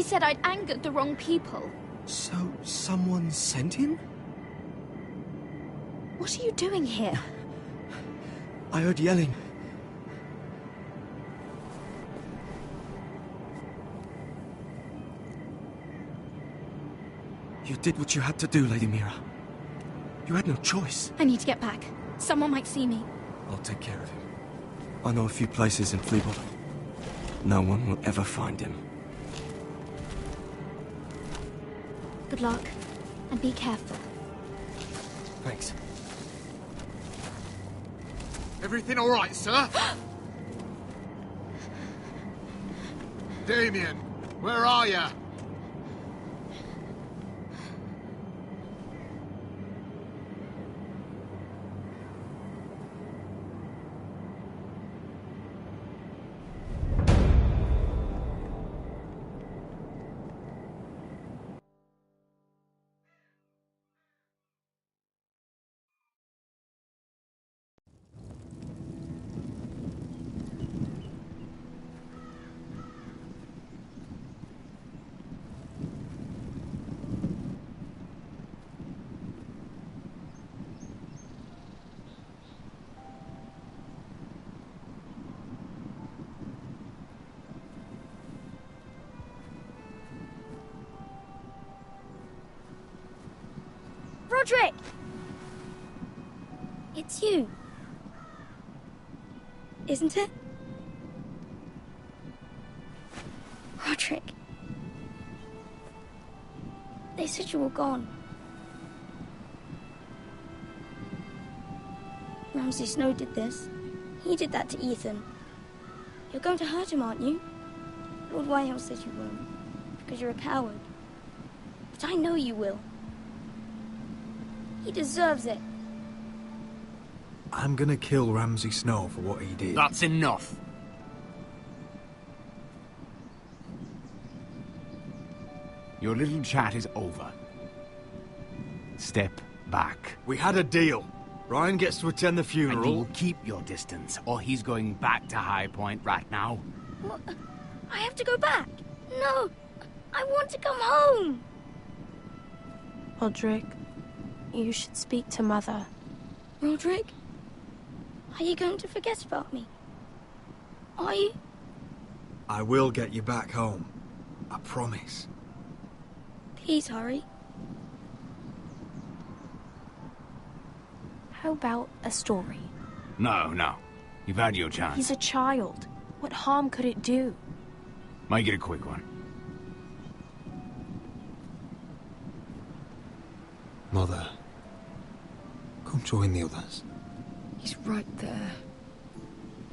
said I'd angered the wrong people. So, someone sent him? What are you doing here? I heard yelling. You did what you had to do, Lady Mira. You had no choice. I need to get back. Someone might see me. I'll take care of him. I know a few places in Fleabottom. No one will ever find him. Good luck, and be careful. Thanks. Everything all right, sir? Damien, where are you? Roderick! It's you. Isn't it? Roderick. They said you were gone. Ramsay Snow did this. He did that to Ethan. You're going to hurt him, aren't you? Lord Whitehill says you won't, because you're a coward. But I know you will. He deserves it. I'm gonna kill Ramsay Snow for what he did. That's enough. Your little chat is over. Step back. We had a deal. Ryan gets to attend the funeral. And you'll keep your distance, or he's going back to High Point right now. What? I have to go back. No, I want to come home. Roderick, you should speak to Mother. Roderick, are you going to forget about me? Are you? I will get you back home. I promise. Please hurry. How about a story? No. You've had your chance. He's a child. What harm could it do? Make it a quick one. Mother, come join the others. He's right there.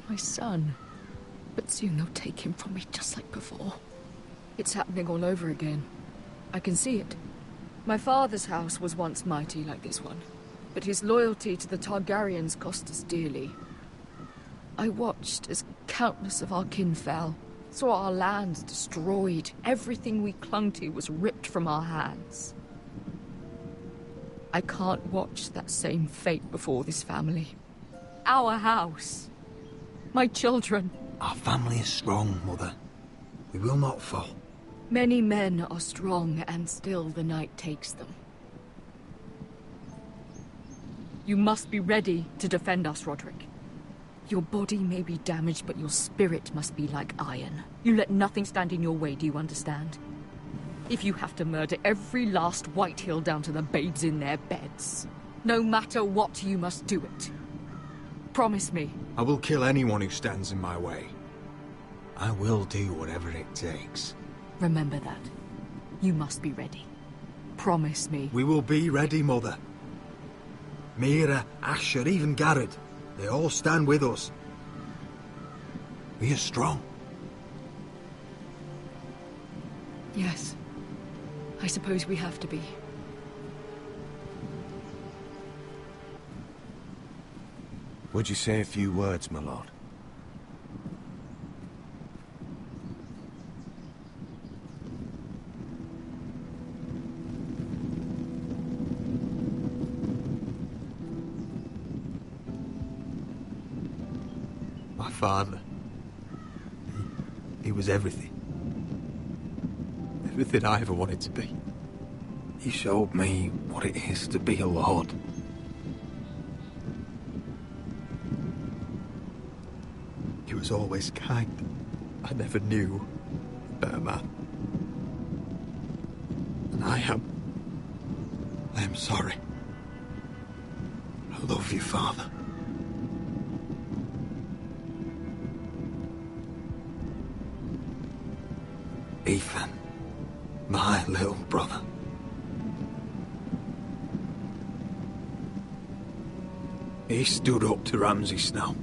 My son. But soon they'll take him from me just like before. It's happening all over again. I can see it. My father's house was once mighty like this one, but his loyalty to the Targaryens cost us dearly. I watched as countless of our kin fell, saw our lands destroyed, everything we clung to was ripped from our hands. I can't watch that same fate before this family. Our house. My children. Our family is strong, Mother. We will not fall. Many men are strong, and still the night takes them. You must be ready to defend us, Roderick. Your body may be damaged, but your spirit must be like iron. You let nothing stand in your way, do you understand? If you have to murder every last Whitehill down to the babes in their beds, no matter what, you must do it. Promise me. I will kill anyone who stands in my way. I will do whatever it takes. Remember that. You must be ready. Promise me. We will be ready, Mother. Mira, Asher, even Garrett. They all stand with us. We are strong. Yes. I suppose we have to be. Would you say a few words, my lord? My father. He was everything. Everything I ever wanted to be. He showed me what it is to be a lord. He was always kind. I never knew a better man. And I am sorry. I love you, Father. Ethan, my little brother. He stood up to Ramsay Snow.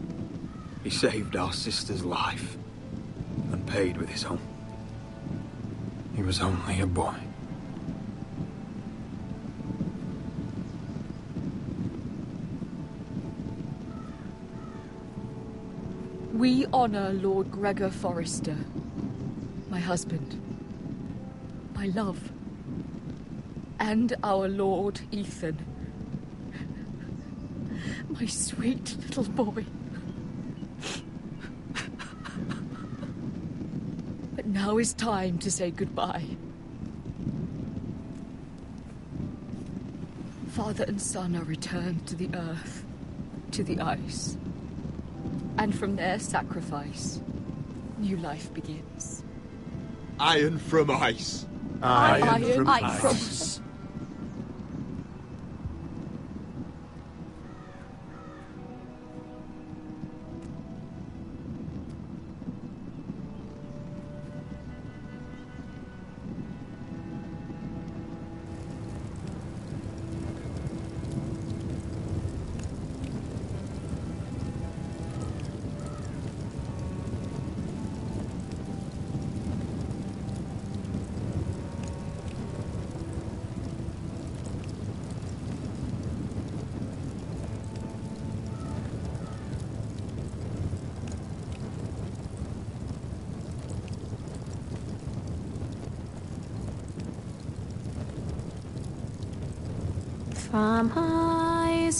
He saved our sister's life and paid with his own. He was only a boy. We honor Lord Gregor Forrester, my husband, my love, and our Lord Ethan, my sweet little boy. But now is time to say goodbye. Father and son are returned to the earth, to the ice. And from their sacrifice, new life begins. Iron from ice. Iron from ice.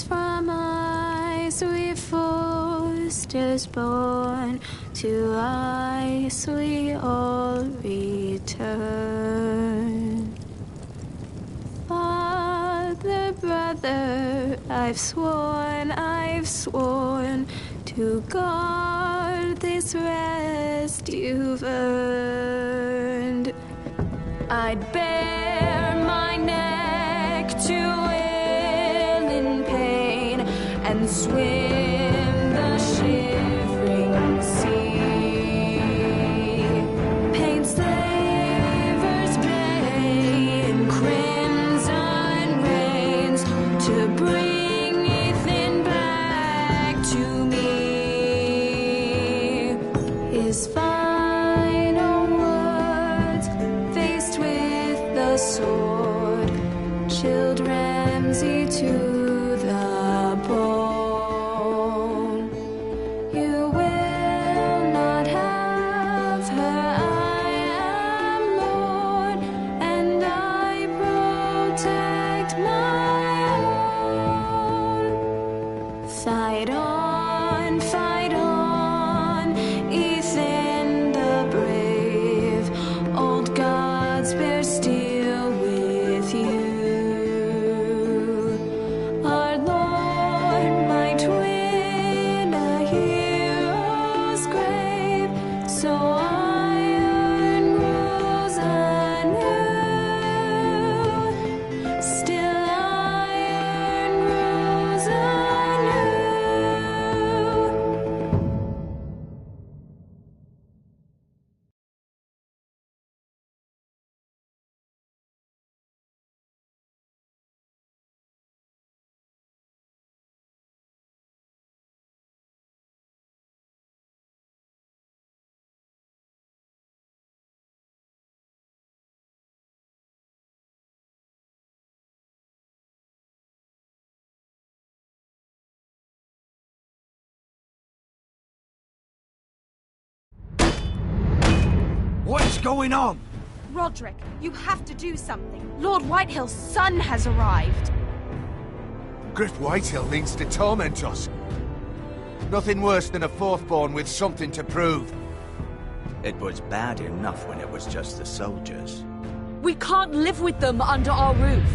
From ice we Forsters born, to ice we all return. Father, brother, I've sworn to guard this rest you've earned. I'd bare my neck to and swim the shivering sea. Paint slavers play in crimson rains to bring Ethan back to me. His Fight on, Ethan the brave. Old gods bear steel with you. Our Lord might win a hero's grave, so iron grows anew. Still iron grows anew. What is going on? Roderick, you have to do something. Lord Whitehill's son has arrived. Griff Whitehill means to torment us. Nothing worse than a fourth-born with something to prove. It was bad enough when it was just the soldiers. We can't live with them under our roof.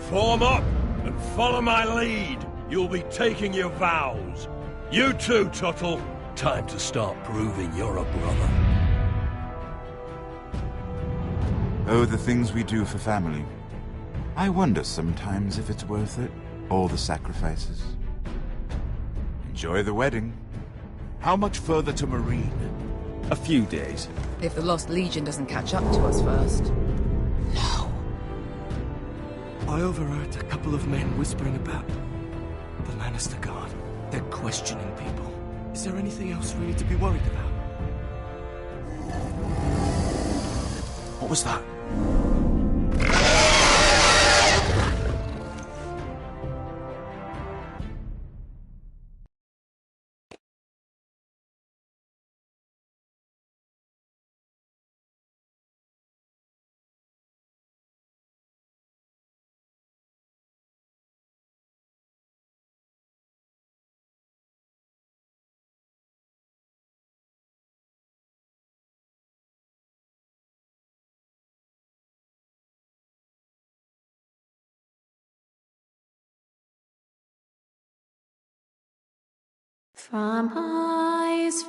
Form up and follow my lead. You'll be taking your vows. You too, Tuttle. Time to start proving you're a brother. Oh, the things we do for family. I wonder sometimes if it's worth it, all the sacrifices. Enjoy the wedding. How much further to Marine? A few days. If the Lost Legion doesn't catch up to us first. I overheard a couple of men whispering about the Lannister Guard. They're questioning people. Is there anything else really to be worried about? What was that? From ice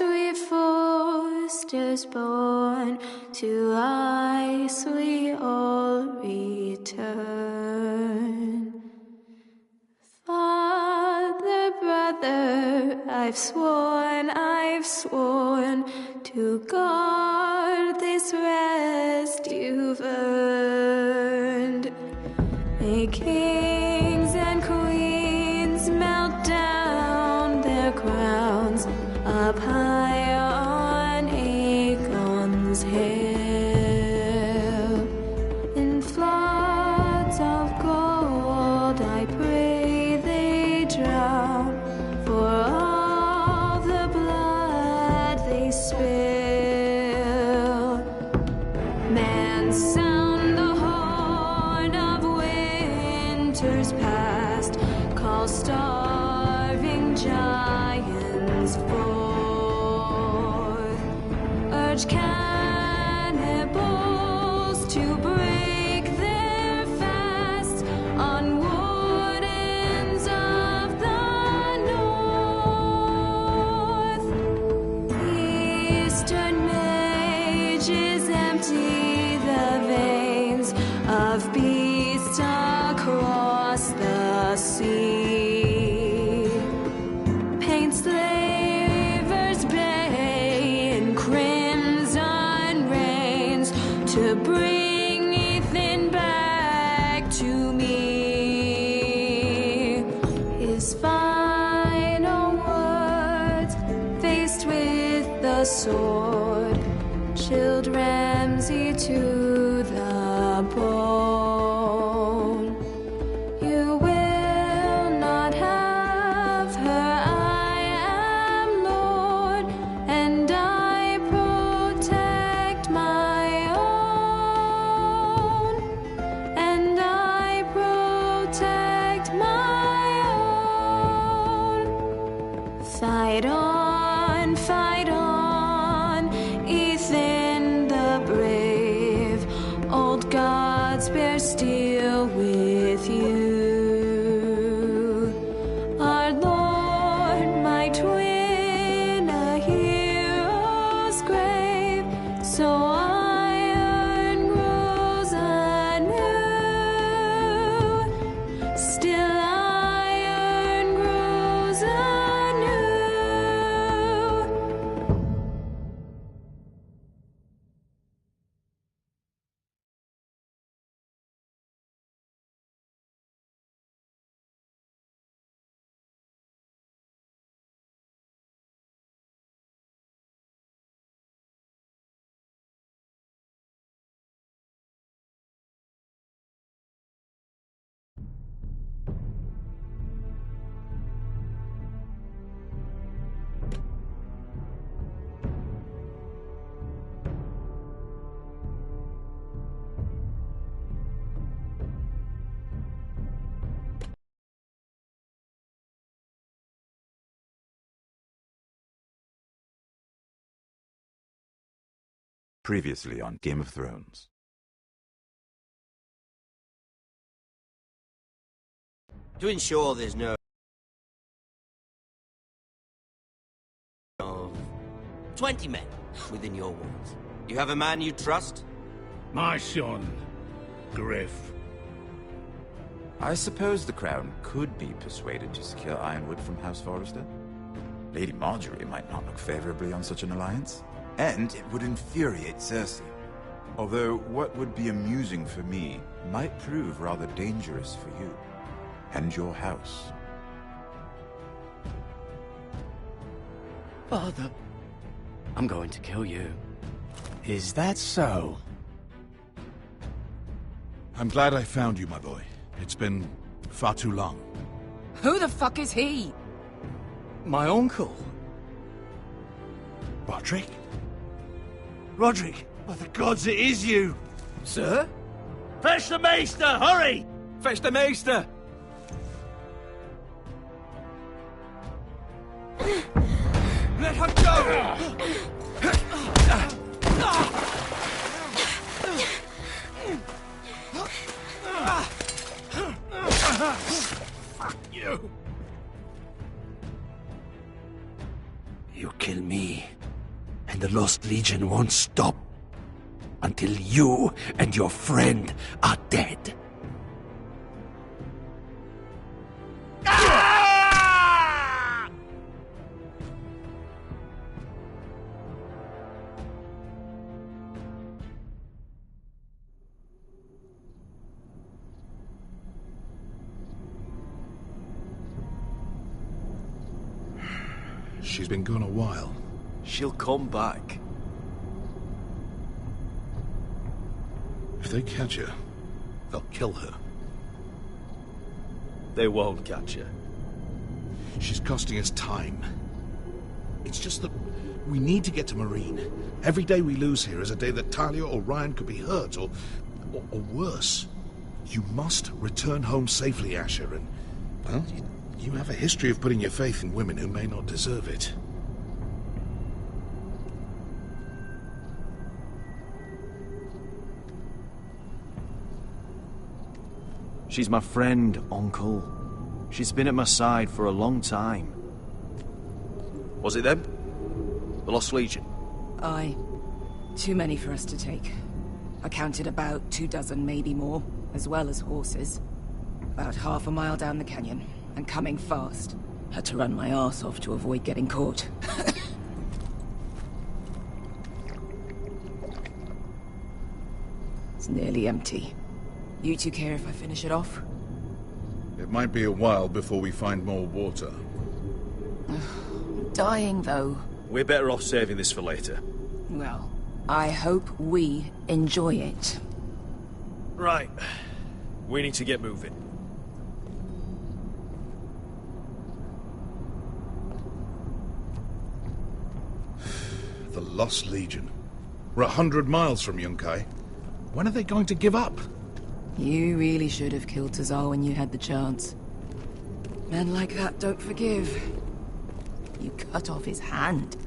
we foresters born, to ice we all return. Father, brother, I've sworn to guard this rest you've earned. May kings and queens melt down their crowns up high on Aegon's hill. In floods of gold I pray they drown, for all the blood they spill. Man, sound the horn of winter's past, call starving giants forth, urge cannibals to break their fast on wardens of the north. Eastern mages empty the veins of beasts across the sea. Paint slavers bay in crimson rains to bring Ethan back to me. His final words, faced with the sword, chilled Ramsay to the bone. You will not have her, I am Lord, and I protect my own, and I protect my Previously on Game of Thrones. To ensure there's no 20 men within your walls. You have a man you trust? My son, Griff. I suppose the Crown could be persuaded to secure Ironwood from House Forrester. Lady Marjorie might not look favorably on such an alliance. And it would infuriate Cersei. Although what would be amusing for me might prove rather dangerous for you. And your house. Father, I'm going to kill you. Is that so? I'm glad I found you, my boy. It's been far too long. Who the fuck is he? My uncle. Roderick? Roderick, by the gods, it is you! Sir? Fetch the Maester, hurry! Fetch the Maester! Let her go! Fuck you! You kill me, and the Lost Legion won't stop until you and your friend are dead. She's been gone a while. She'll come back. If they catch her, they'll kill her. They won't catch her. She's costing us time. It's just that we need to get to Marine. Every day we lose here is a day that Talia or Ryan could be hurt, or worse. You must return home safely, Asher, and, well, you have a history of putting your faith in women who may not deserve it. She's my friend, Uncle. She's been at my side for a long time. Was it them? The Lost Legion? Aye. Too many for us to take. I counted about 24, maybe more, as well as horses. About half a mile down the canyon, and coming fast. Had to run my arse off to avoid getting caught. It's nearly empty. You two care if I finish it off? It might be a while before we find more water. Dying, though. We're better off saving this for later. Well, I hope we enjoy it. Right. We need to get moving. The Lost Legion. We're 100 miles from Yunkai. When are they going to give up? You really should have killed Tazal when you had the chance. Men like that don't forgive. You cut off his hand.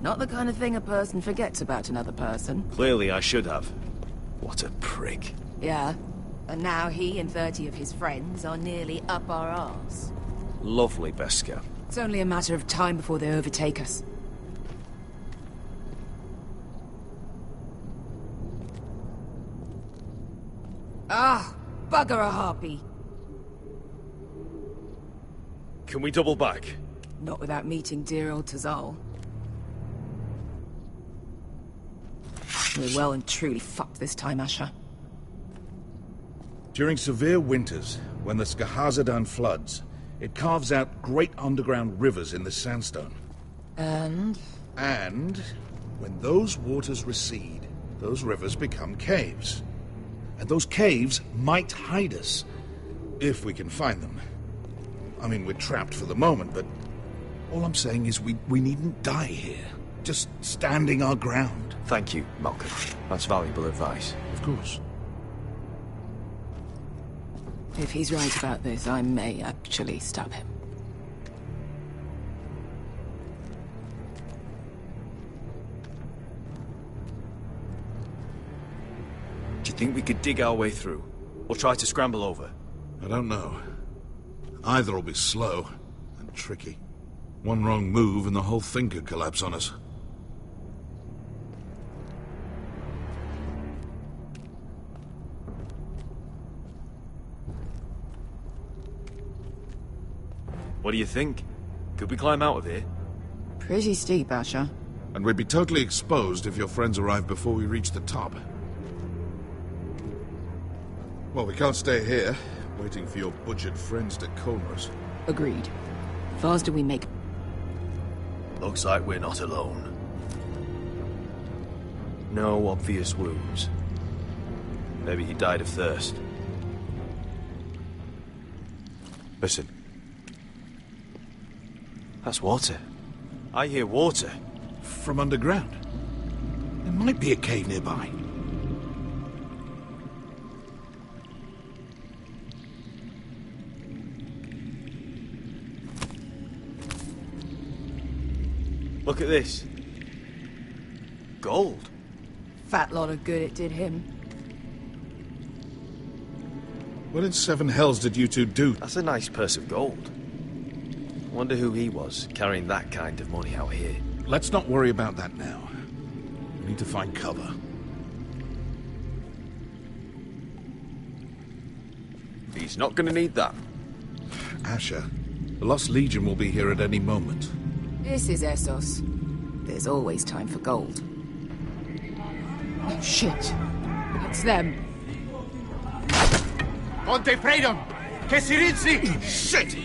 Not the kind of thing a person forgets about another person. Clearly I should have. What a prick. Yeah. And now he and 30 of his friends are nearly up our arse. Lovely, Beskar. It's only a matter of time before they overtake us. Ah, bugger a harpy. Can we double back? Not without meeting dear old Tazal. We're well and truly fucked this time, Asher. During severe winters, when the Skahazadan floods, it carves out great underground rivers in the sandstone. And? And when those waters recede, those rivers become caves. And those caves might hide us, if we can find them. I mean, we're trapped for the moment, but all I'm saying is we needn't die here. Just standing our ground. Thank you, Malcolm. That's valuable advice. Of course. If he's right about this, I may actually stab him. think we could dig our way through? Or try to scramble over? I don't know. Either will be slow and tricky. One wrong move and the whole thing could collapse on us. What do you think? Could we climb out of here? Pretty steep, Asher. And we'd be totally exposed if your friends arrive before we reach the top. Well, we can't stay here, waiting for your butchered friends to corner us. Agreed. Faster we make... Looks like we're not alone. No obvious wounds. Maybe he died of thirst. Listen. That's water. I hear water. From underground. There might be a cave nearby. Look at this. Gold. Fat lot of good it did him. What in seven hells did you two do? That's a nice purse of gold. Wonder who he was, carrying that kind of money out here. Let's not worry about that now. We need to find cover. He's not gonna need that. Asher, the Lost Legion will be here at any moment. This is Essos. There's always time for gold. Oh, shit. It's them. Ponte freedom! Che si rizzi! Shit!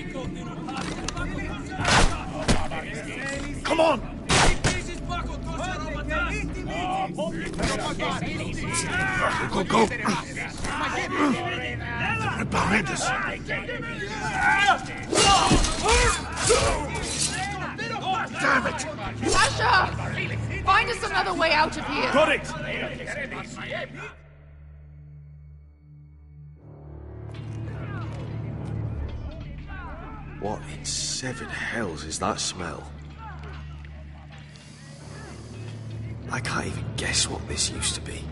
Come on! Go, go! Right behind us! Damn it! Asher! Find us another way out of here! Got it! What in seven hells is that smell? I can't even guess what this used to be.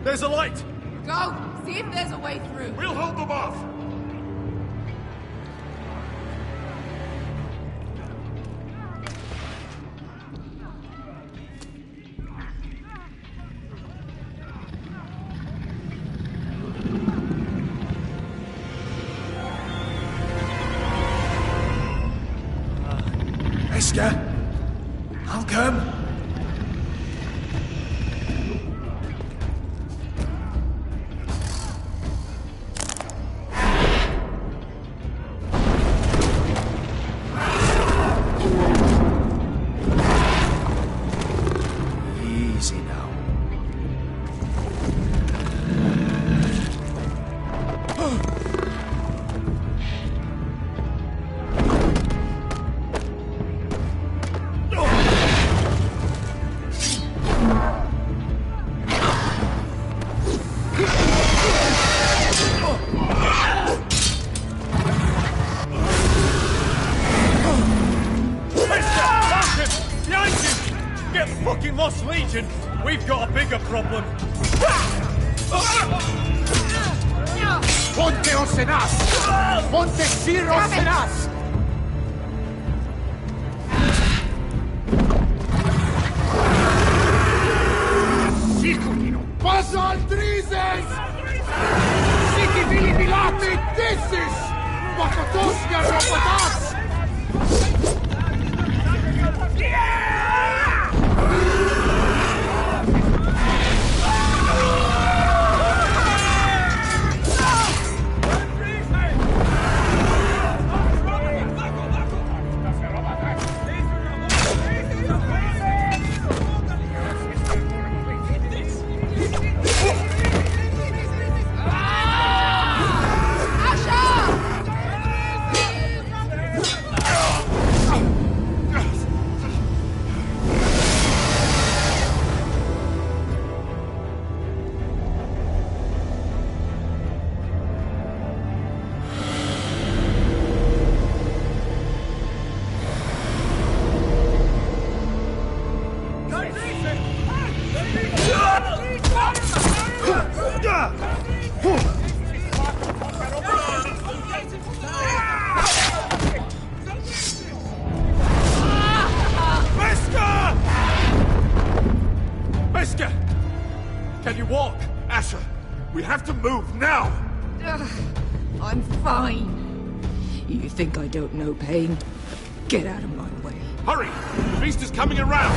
There's a light! Go! See if there's a way through. We'll hold them off! Esker! I'll come! Easy now. Get fucking Lost Legion! We've got a bigger problem! Ponte Osenas! Ponte Sir Osenas! Sikulino! Pasa Aldrizes! Siki Vili Bilati Dissis! Bakotoska Robotas! Mister! Can you walk? Asher, we have to move now! I'm fine. You think I don't know pain? Get out of my way. Hurry! The beast is coming around!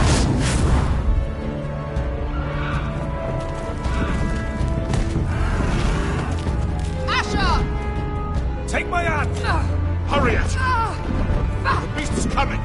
Asher! Take my hand! Hurry, Asher! The beast is coming!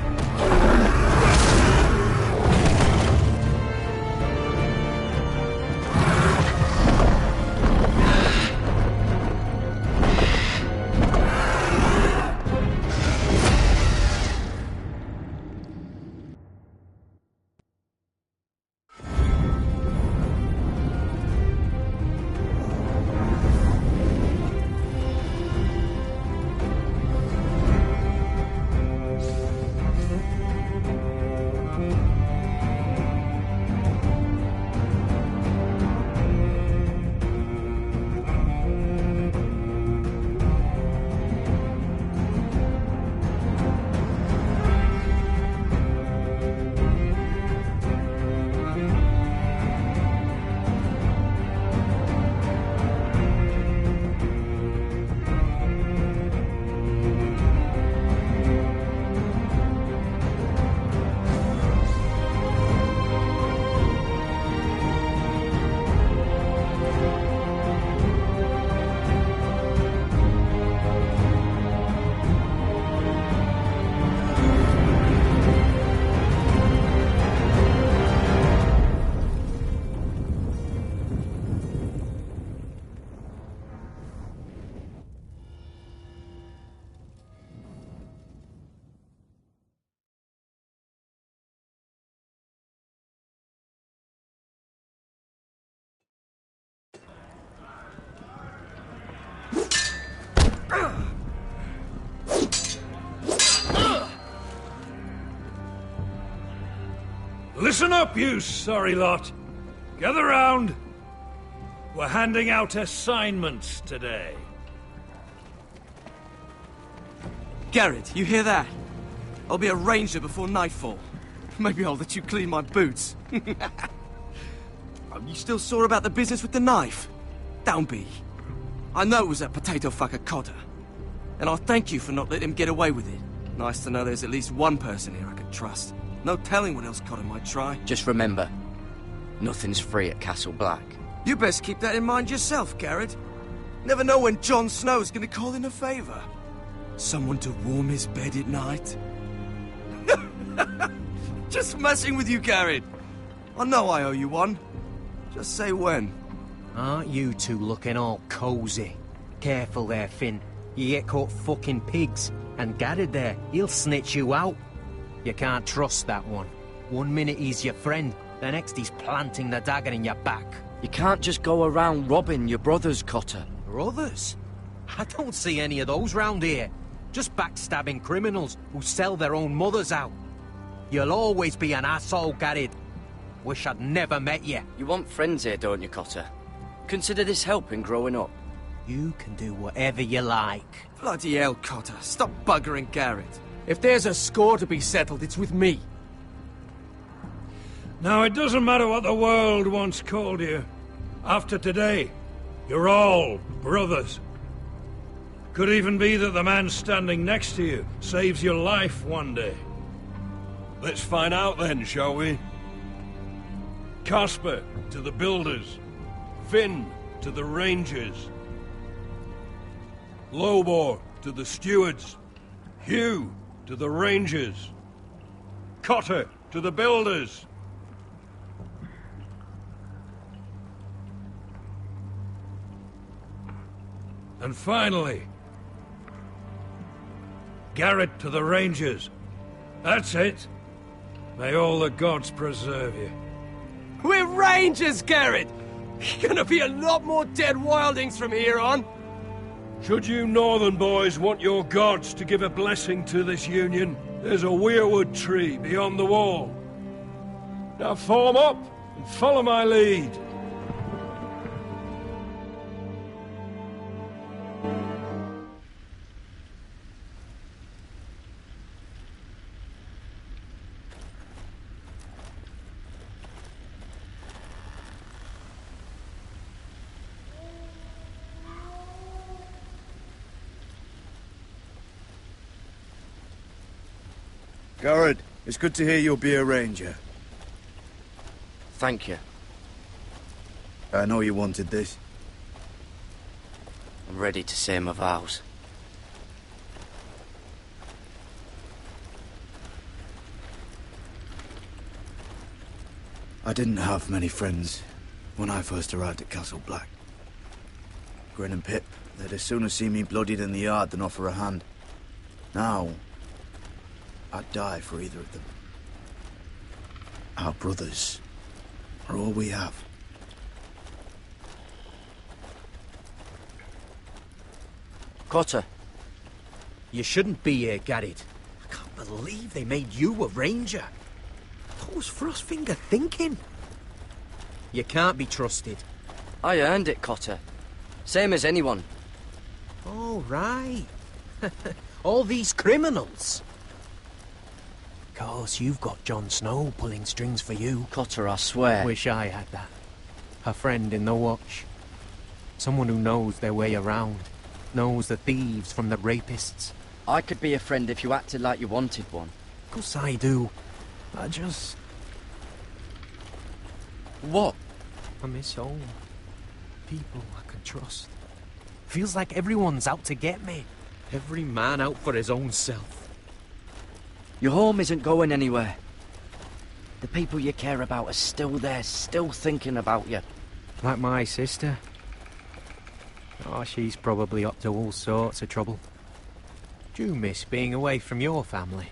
Listen up, you sorry lot. Gather round. We're handing out assignments today. Garrett, you hear that? I'll be a ranger before nightfall. Maybe I'll let you clean my boots. Are you still sore about the business with the knife? Don't be. I know it was that potato fucker Cotter. And I'll thank you for not letting him get away with it. Nice to know there's at least one person here I can trust. No telling what else Cotter might try. Just remember, nothing's free at Castle Black. You best keep that in mind yourself, Garrett. Never know when Jon Snow's gonna call in a favor. Someone to warm his bed at night. Just messing with you, Garrett. I know I owe you one. Just say when. Aren't you two looking all cozy? Careful there, Finn. You get caught fucking pigs. And Garrett there, he'll snitch you out. You can't trust that one. One minute he's your friend, the next he's planting the dagger in your back. You can't just go around robbing your brothers, Cotter. Brothers? I don't see any of those round here. Just backstabbing criminals who sell their own mothers out. You'll always be an asshole, Garrett. Wish I'd never met you. You want friends here, don't you, Cotter? Consider this helping growing up. You can do whatever you like. Bloody hell, Cotter. Stop buggering Garrett. If there's a score to be settled, it's with me. Now, it doesn't matter what the world once called you. After today, you're all brothers. Could even be that the man standing next to you saves your life one day. Let's find out then, shall we? Casper to the builders. Finn to the rangers. Lobor to the stewards. Hugh to the rangers. Cotter to the builders. And finally, Garrett to the rangers. That's it. May all the gods preserve you. We're rangers, Garrett! Gonna be a lot more dead wildings from here on. Should you northern boys want your gods to give a blessing to this union, there's a weirwood tree beyond the wall. Now form up and follow my lead. Garrett, it's good to hear you'll be a ranger. Thank you. I know you wanted this. I'm ready to say my vows. I didn't have many friends when I first arrived at Castle Black. Grin and Pip, they'd as soon see me bloodied in the yard than offer a hand. Now, I'd die for either of them. Our brothers are all we have. Cotter, you shouldn't be here, Garrett. I can't believe they made you a ranger. What was Frostfinger thinking? You can't be trusted. I earned it, Cotter. Same as anyone. Oh, right. All these criminals. Of course, you've got Jon Snow pulling strings for you. Cotter, I swear. Wish I had that. A friend in the watch. Someone who knows their way around. Knows the thieves from the rapists. I could be a friend if you acted like you wanted one. Of course I do. I just... What? I miss home. People I can trust. Feels like everyone's out to get me. Every man out for his own self. Your home isn't going anywhere. The people you care about are still there, still thinking about you. Like my sister. Oh, she's probably up to all sorts of trouble. Do you miss being away from your family?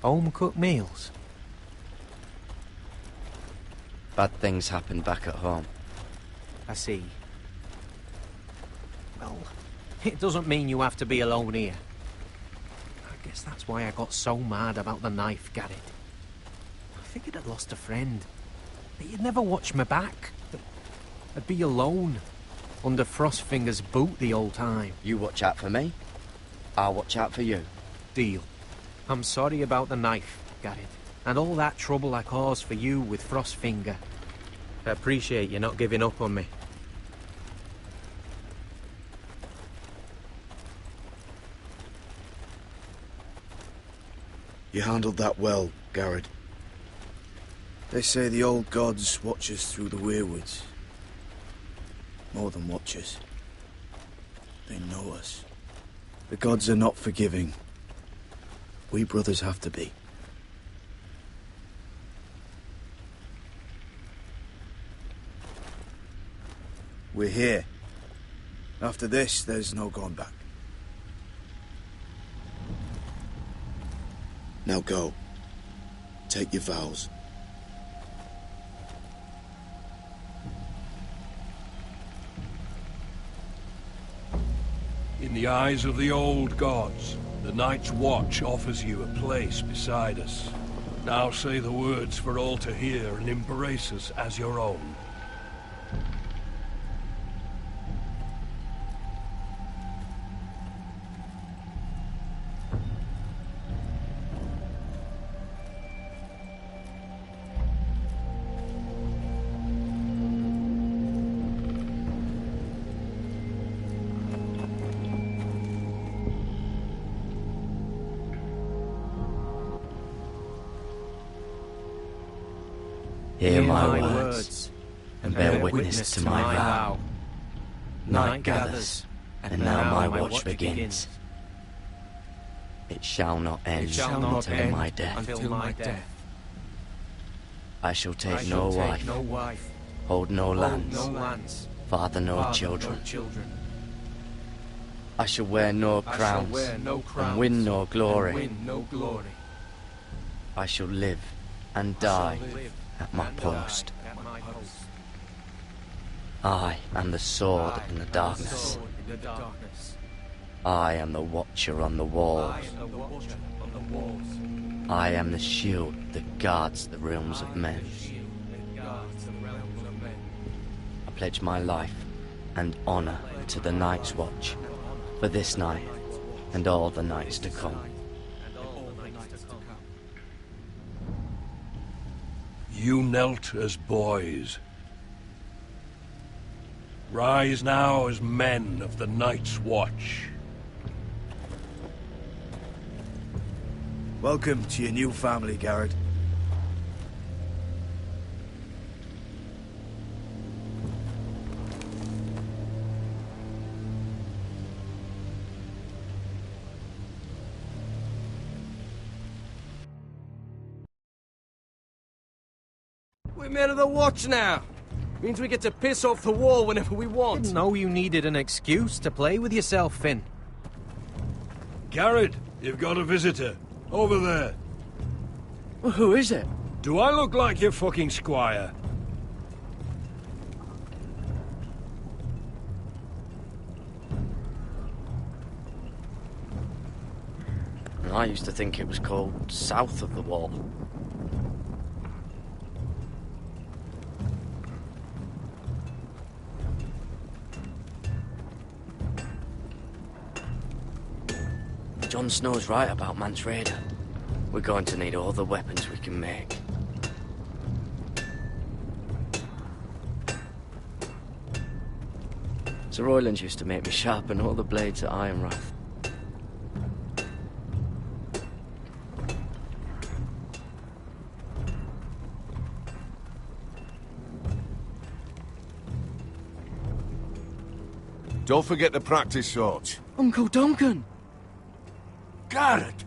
Home-cooked meals? Bad things happen back at home. I see. Well, it doesn't mean you have to be alone here. I guess that's why I got so mad about the knife, Garrett. I figured I'd lost a friend. But you'd never watch me back. I'd be alone. Under Frostfinger's boot the whole time. You watch out for me. I'll watch out for you. Deal. I'm sorry about the knife, Garrett. And all that trouble I caused for you with Frostfinger. I appreciate you not giving up on me. You handled that well, Garrett. They say the old gods watch us through the weirwoods. More than watch us. They know us. The gods are not forgiving. We brothers have to be. We're here. After this, there's no going back. Now go. Take your vows. In the eyes of the old gods, the Night's Watch offers you a place beside us. Now say the words for all to hear and embrace us as your own. Hear my words, and bear witness to my vow. Night gathers, and now my watch begins. It shall not end until my death. I shall take no wife, hold no lands, father no children. I shall wear no crowns, and win no glory. I shall live and die at my post. I am the sword in the darkness. I am the watcher on the walls. I am the shield that guards the realms of men. pledge my life and honor to the Night's Watch for this night and all the nights to come. You knelt as boys. Rise now as men of the Night's Watch. Welcome to your new family, Garrett. We're men of the Watch now. Means we get to piss off the wall whenever we want. Didn't know you needed an excuse to play with yourself, Finn. Garrett, you've got a visitor. Over there. Well, who is it? Do I look like your fucking squire? I used to think it was called South of the Wall. Jon Snow's right about Mance Rayder. We're going to need all the weapons we can make. Sir Royland used to make me sharpen all the blades at Ironrath. Don't forget to practice swords. Uncle Duncan! Garrett!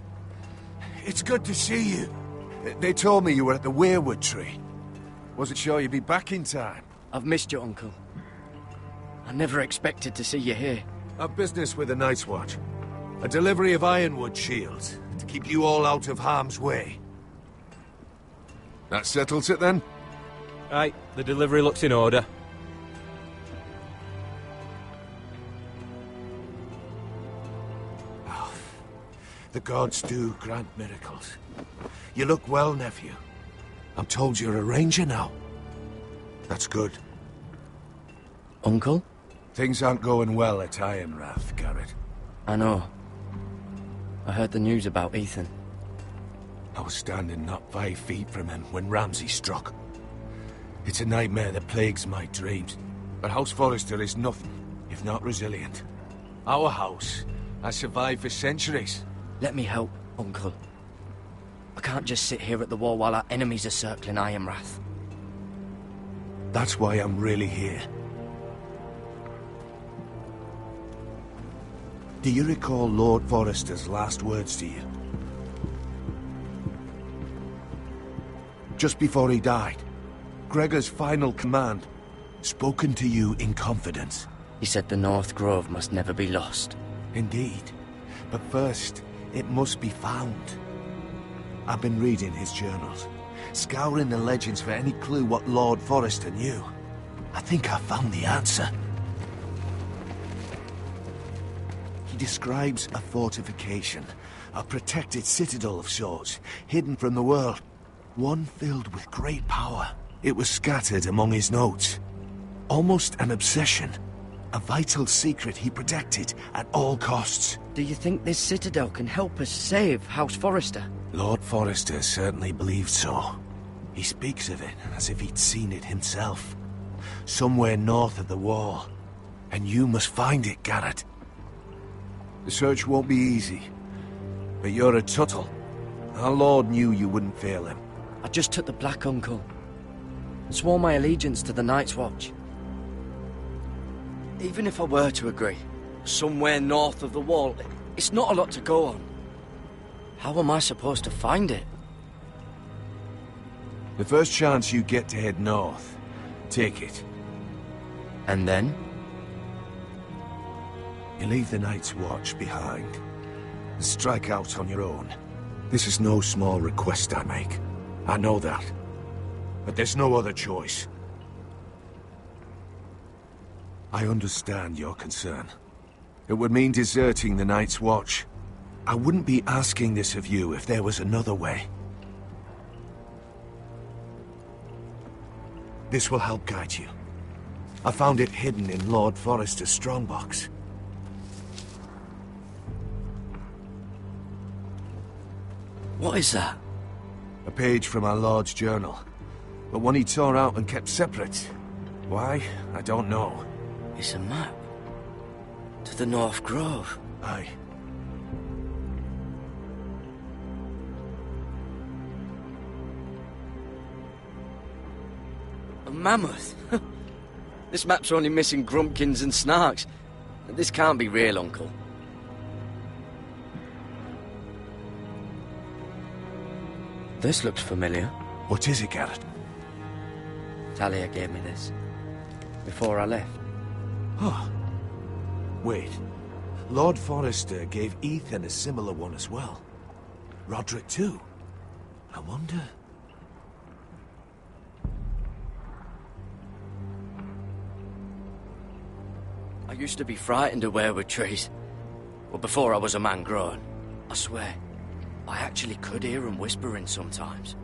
It's good to see you. They told me you were at the Weirwood tree. Wasn't sure you'd be back in time. I've missed you, Uncle. I never expected to see you here. I've business with the Night's Watch. A delivery of ironwood shields to keep you all out of harm's way. That settles it then? Aye, the delivery looks in order. The gods do grant miracles. You look well, nephew. I'm told you're a ranger now. That's good. Uncle? Things aren't going well at Ironrath, Garrett. I know. I heard the news about Ethan. I was standing not 5 feet from him when Ramsay struck. It's a nightmare that plagues my dreams. But House Forrester is nothing if not resilient. Our house has survived for centuries. Let me help, Uncle. I can't just sit here at the wall while our enemies are circling Ironrath. That's why I'm really here. Do you recall Lord Forrester's last words to you? Just before he died, Gregor's final command, spoken to you in confidence. He said the North Grove must never be lost. Indeed. But first, it must be found. I've been reading his journals, scouring the legends for any clue what Lord Forrester knew. I think I found the answer. He describes a fortification, a protected citadel of sorts, hidden from the world. One filled with great power. It was scattered among his notes. Almost an obsession. A vital secret he protected at all costs. Do you think this citadel can help us save House Forrester? Lord Forrester certainly believed so. He speaks of it as if he'd seen it himself. Somewhere north of the wall. And you must find it, Garrett. The search won't be easy. But you're a Tuttle. Our Lord knew you wouldn't fail him. I just took the Black Uncle. And swore my allegiance to the Night's Watch. Even if I were to agree, somewhere north of the wall, it's not a lot to go on. How am I supposed to find it? The first chance you get to head north, take it. And then? You leave the Night's Watch behind, and strike out on your own. This is no small request I make. I know that. But there's no other choice. I understand your concern. It would mean deserting the Night's Watch. I wouldn't be asking this of you if there was another way. This will help guide you. I found it hidden in Lord Forrester's strongbox. What is that? A page from our Lord's journal, but one he tore out and kept separate. Why? I don't know. It's a map. To the North Grove. Aye. A mammoth? This map's only missing grumpkins and snarks. This can't be real, Uncle. This looks familiar. What is it, Garrett? Talia gave me this. Before I left. Oh. Wait. Lord Forrester gave Ethan a similar one as well. Roderick too. I wonder... I used to be frightened of weirwood trees. Well, before I was a man grown. I swear. I actually could hear them whispering sometimes.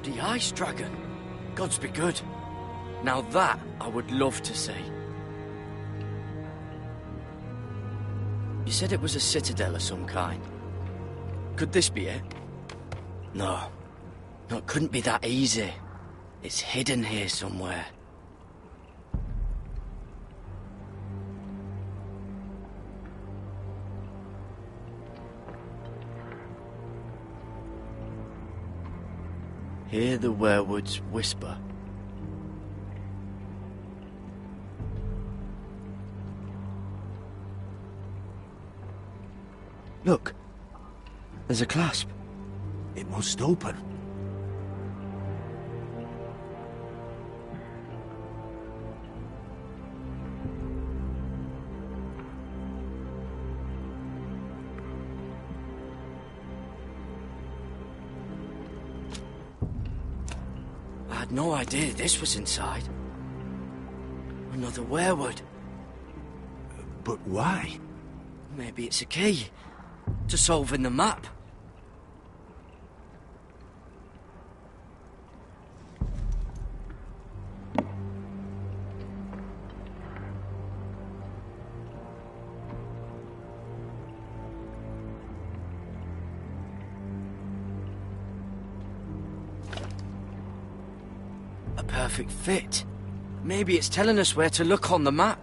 bloody ice dragon. Gods be good. Now that I would love to see. You said it was a citadel of some kind. Could this be it? No. No, it couldn't be that easy. It's hidden here somewhere. Hear the werewoods whisper. Look, there's a clasp. It must open. I had no idea this was inside. Another werewood. But why? Maybe it's a key to solving the map. A perfect fit. Maybe it's telling us where to look on the map.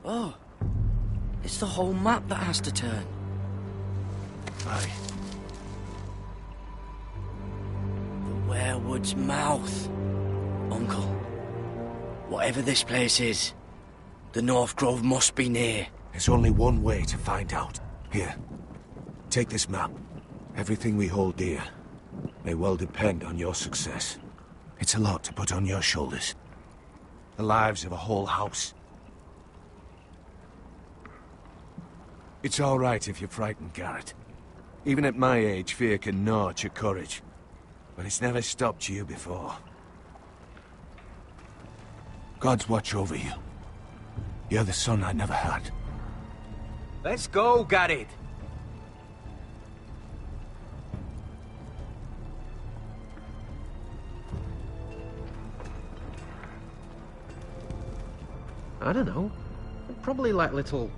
Oh, it's the whole map that has to turn. Aye. The werewood's mouth. Uncle, whatever this place is, the North Grove must be near. There's only one way to find out. Here, take this map. Everything we hold dear may well depend on your success. It's a lot to put on your shoulders. The lives of a whole house. It's all right if you're frightened, Garrett. Even at my age, fear can gnaw at your courage. But it's never stopped you before. God's watch over you. You're the son I never had. Let's go, Garrett. I don't know. Probably like little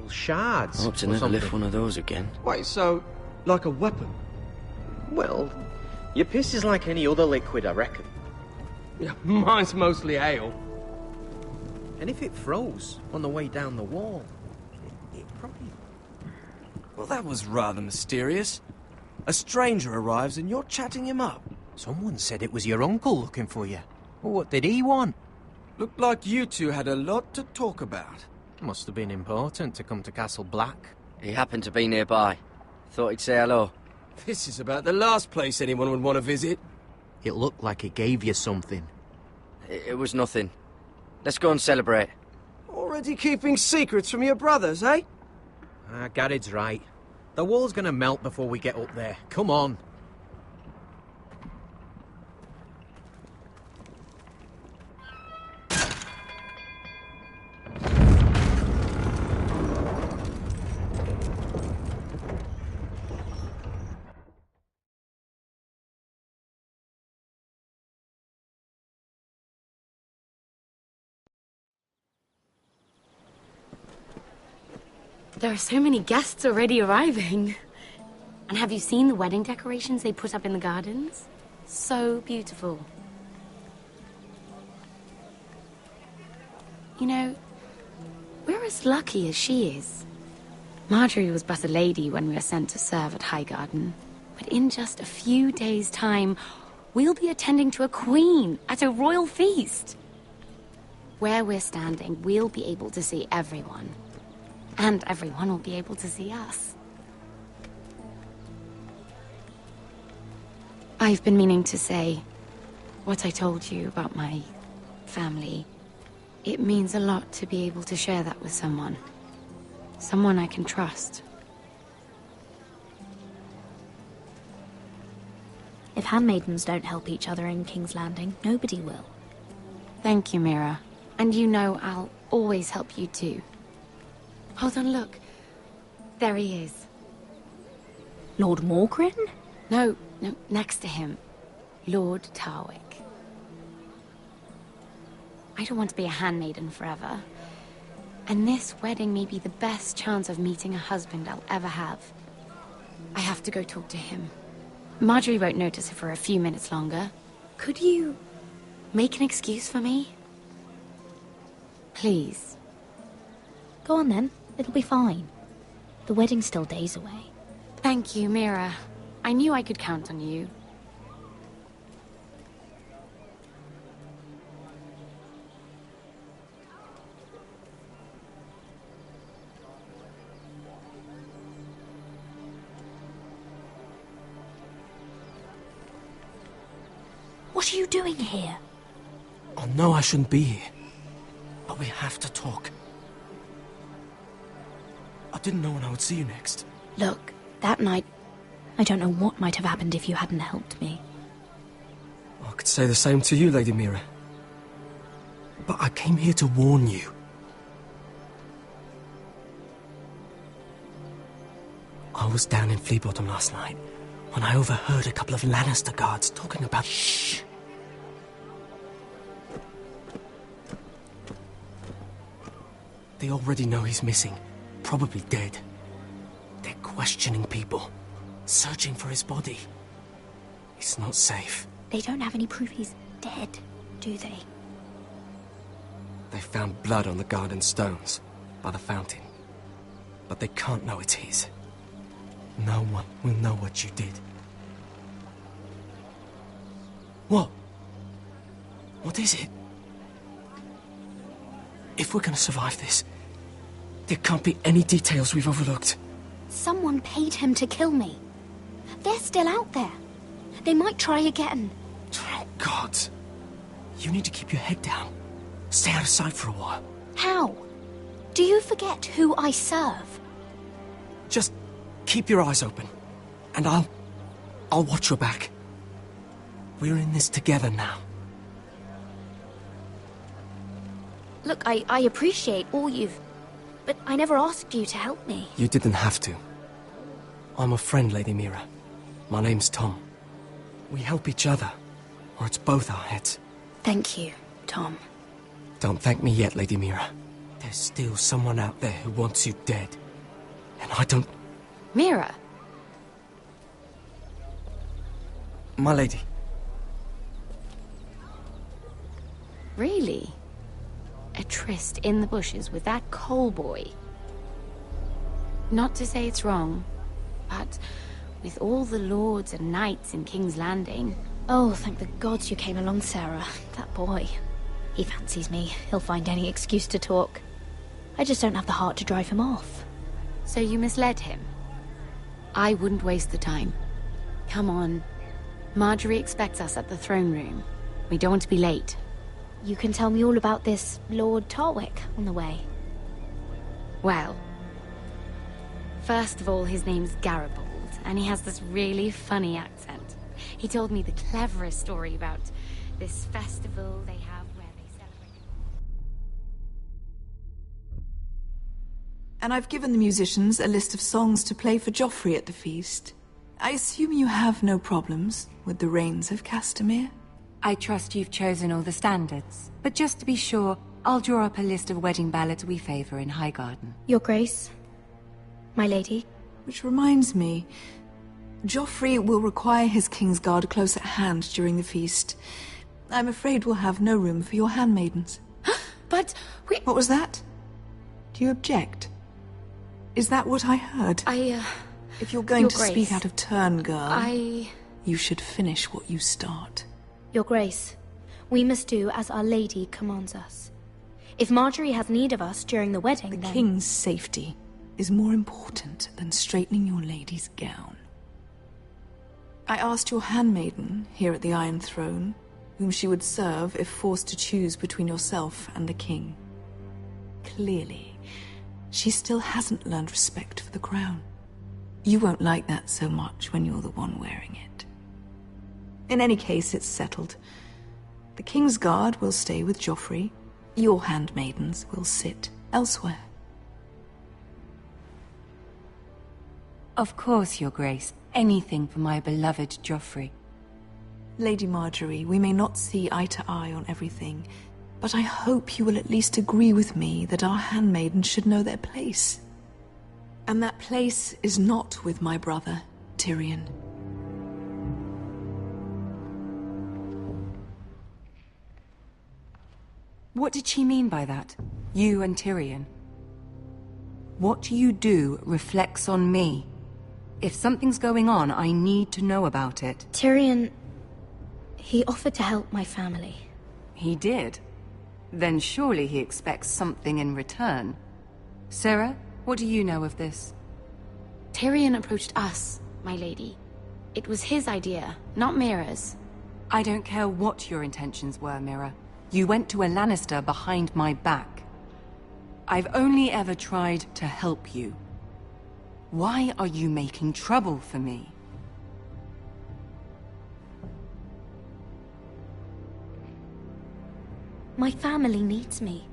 shards. I hope to never lift one of those again. Wait, so like a weapon? Well, your piss is like any other liquid, I reckon. Yeah, mine's mostly ale. And if it froze on the way down the wall, it probably... Well, that was rather mysterious. A stranger arrives and you're chatting him up. Someone said it was your uncle looking for you. Well, what did he want? Looked like you two had a lot to talk about. Must have been important to come to Castle Black. He happened to be nearby. Thought he'd say hello. This is about the last place anyone would want to visit. It looked like he gave you something. It was nothing. Let's go and celebrate. Already keeping secrets from your brothers, eh? Garrett's right. The wall's gonna melt before we get up there. Come on. There are so many guests already arriving. And have you seen the wedding decorations they put up in the gardens? So beautiful. You know, we're as lucky as she is. Marjorie was but a lady when we were sent to serve at Highgarden. But in just a few days' time, we'll be attending to a queen at a royal feast. Where we're standing, we'll be able to see everyone. And everyone will be able to see us. I've been meaning to say what I told you about my family. It means a lot to be able to share that with someone. Someone I can trust. If handmaidens don't help each other in King's Landing, nobody will. Thank you, Mira. And you know I'll always help you too. Hold on, look. There he is. Lord Morgrin? No, next to him. Lord Tarwick. I don't want to be a handmaiden forever. And this wedding may be the best chance of meeting a husband I'll ever have. I have to go talk to him. Marjorie won't notice it for a few minutes longer. Could you make an excuse for me? Please. Go on then. It'll be fine. The wedding's still days away. Thank you, Mira. I knew I could count on you. What are you doing here? I know I shouldn't be here, but we have to talk. I didn't know when I would see you next. Look, that night... I don't know what might have happened if you hadn't helped me. I could say the same to you, Lady Mira. But I came here to warn you. I was down in Flea Bottom last night when I overheard a couple of Lannister guards talking about... Shh! They already know he's missing, probably dead. They're questioning people, searching for his body. It's not safe. They don't have any proof he's dead, do they? They found blood on the garden stones by the fountain, but they can't know it's his. No one will know what you did. What? What is it? If we're gonna survive this, there can't be any details we've overlooked. Someone paid him to kill me. They're still out there. They might try again. Oh, God. You need to keep your head down. Stay out of sight for a while. How? Do you forget who I serve? Just keep your eyes open, and I'll watch your back. We're in this together now. Look, I appreciate all you've... But I never asked you to help me. You didn't have to. I'm a friend, Lady Mira. My name's Tom. We help each other, or it's both our heads. Thank you, Tom. Don't thank me yet, Lady Mira. There's still someone out there who wants you dead. And I don't... Mira! My lady. Really? A tryst in the bushes with that Cole boy? Not to say it's wrong, but with all the lords and knights in King's Landing... Oh, thank the gods you came along, Sarah. That boy. He fancies me. He'll find any excuse to talk. I just don't have the heart to drive him off. So you misled him? I wouldn't waste the time. Come on. Marjorie expects us at the throne room. We don't want to be late. You can tell me all about this Lord Tarwick on the way. Well, first of all, his name's Garibaldi, and he has this really funny accent. He told me the cleverest story about this festival they have where they celebrate... And I've given the musicians a list of songs to play for Joffrey at the feast. I assume you have no problems with the Rains of Castamere? I trust you've chosen all the standards, but just to be sure, I'll draw up a list of wedding ballads we favor in Highgarden. Your Grace, my lady. Which reminds me, Joffrey will require his Kingsguard close at hand during the feast. I'm afraid we'll have no room for your handmaidens. But we... What was that? Do you object? Is that what I heard? If you're going to speak out of turn, girl, you should finish what you start. Your Grace, we must do as Our Lady commands us. If Marjorie has need of us during the wedding, The King's safety is more important than straightening your lady's gown. I asked your handmaiden here at the Iron Throne whom she would serve if forced to choose between yourself and the king. Clearly, she still hasn't learned respect for the crown. You won't like that so much when you're the one wearing it. In any case, it's settled. The King's Guard will stay with Joffrey. Your handmaidens will sit elsewhere. Of course, Your Grace. Anything for my beloved Joffrey. Lady Marjorie, we may not see eye to eye on everything, but I hope you will at least agree with me that our handmaidens should know their place. And that place is not with my brother, Tyrion. What did she mean by that? You and Tyrion? What you do reflects on me. If something's going on, I need to know about it. Tyrion... he offered to help my family. He did? Then surely he expects something in return. Sarah, what do you know of this? Tyrion approached us, my lady. It was his idea, not Mira's. I don't care what your intentions were, Mira. You went to a Lannister behind my back. I've only ever tried to help you. Why are you making trouble for me? My family needs me.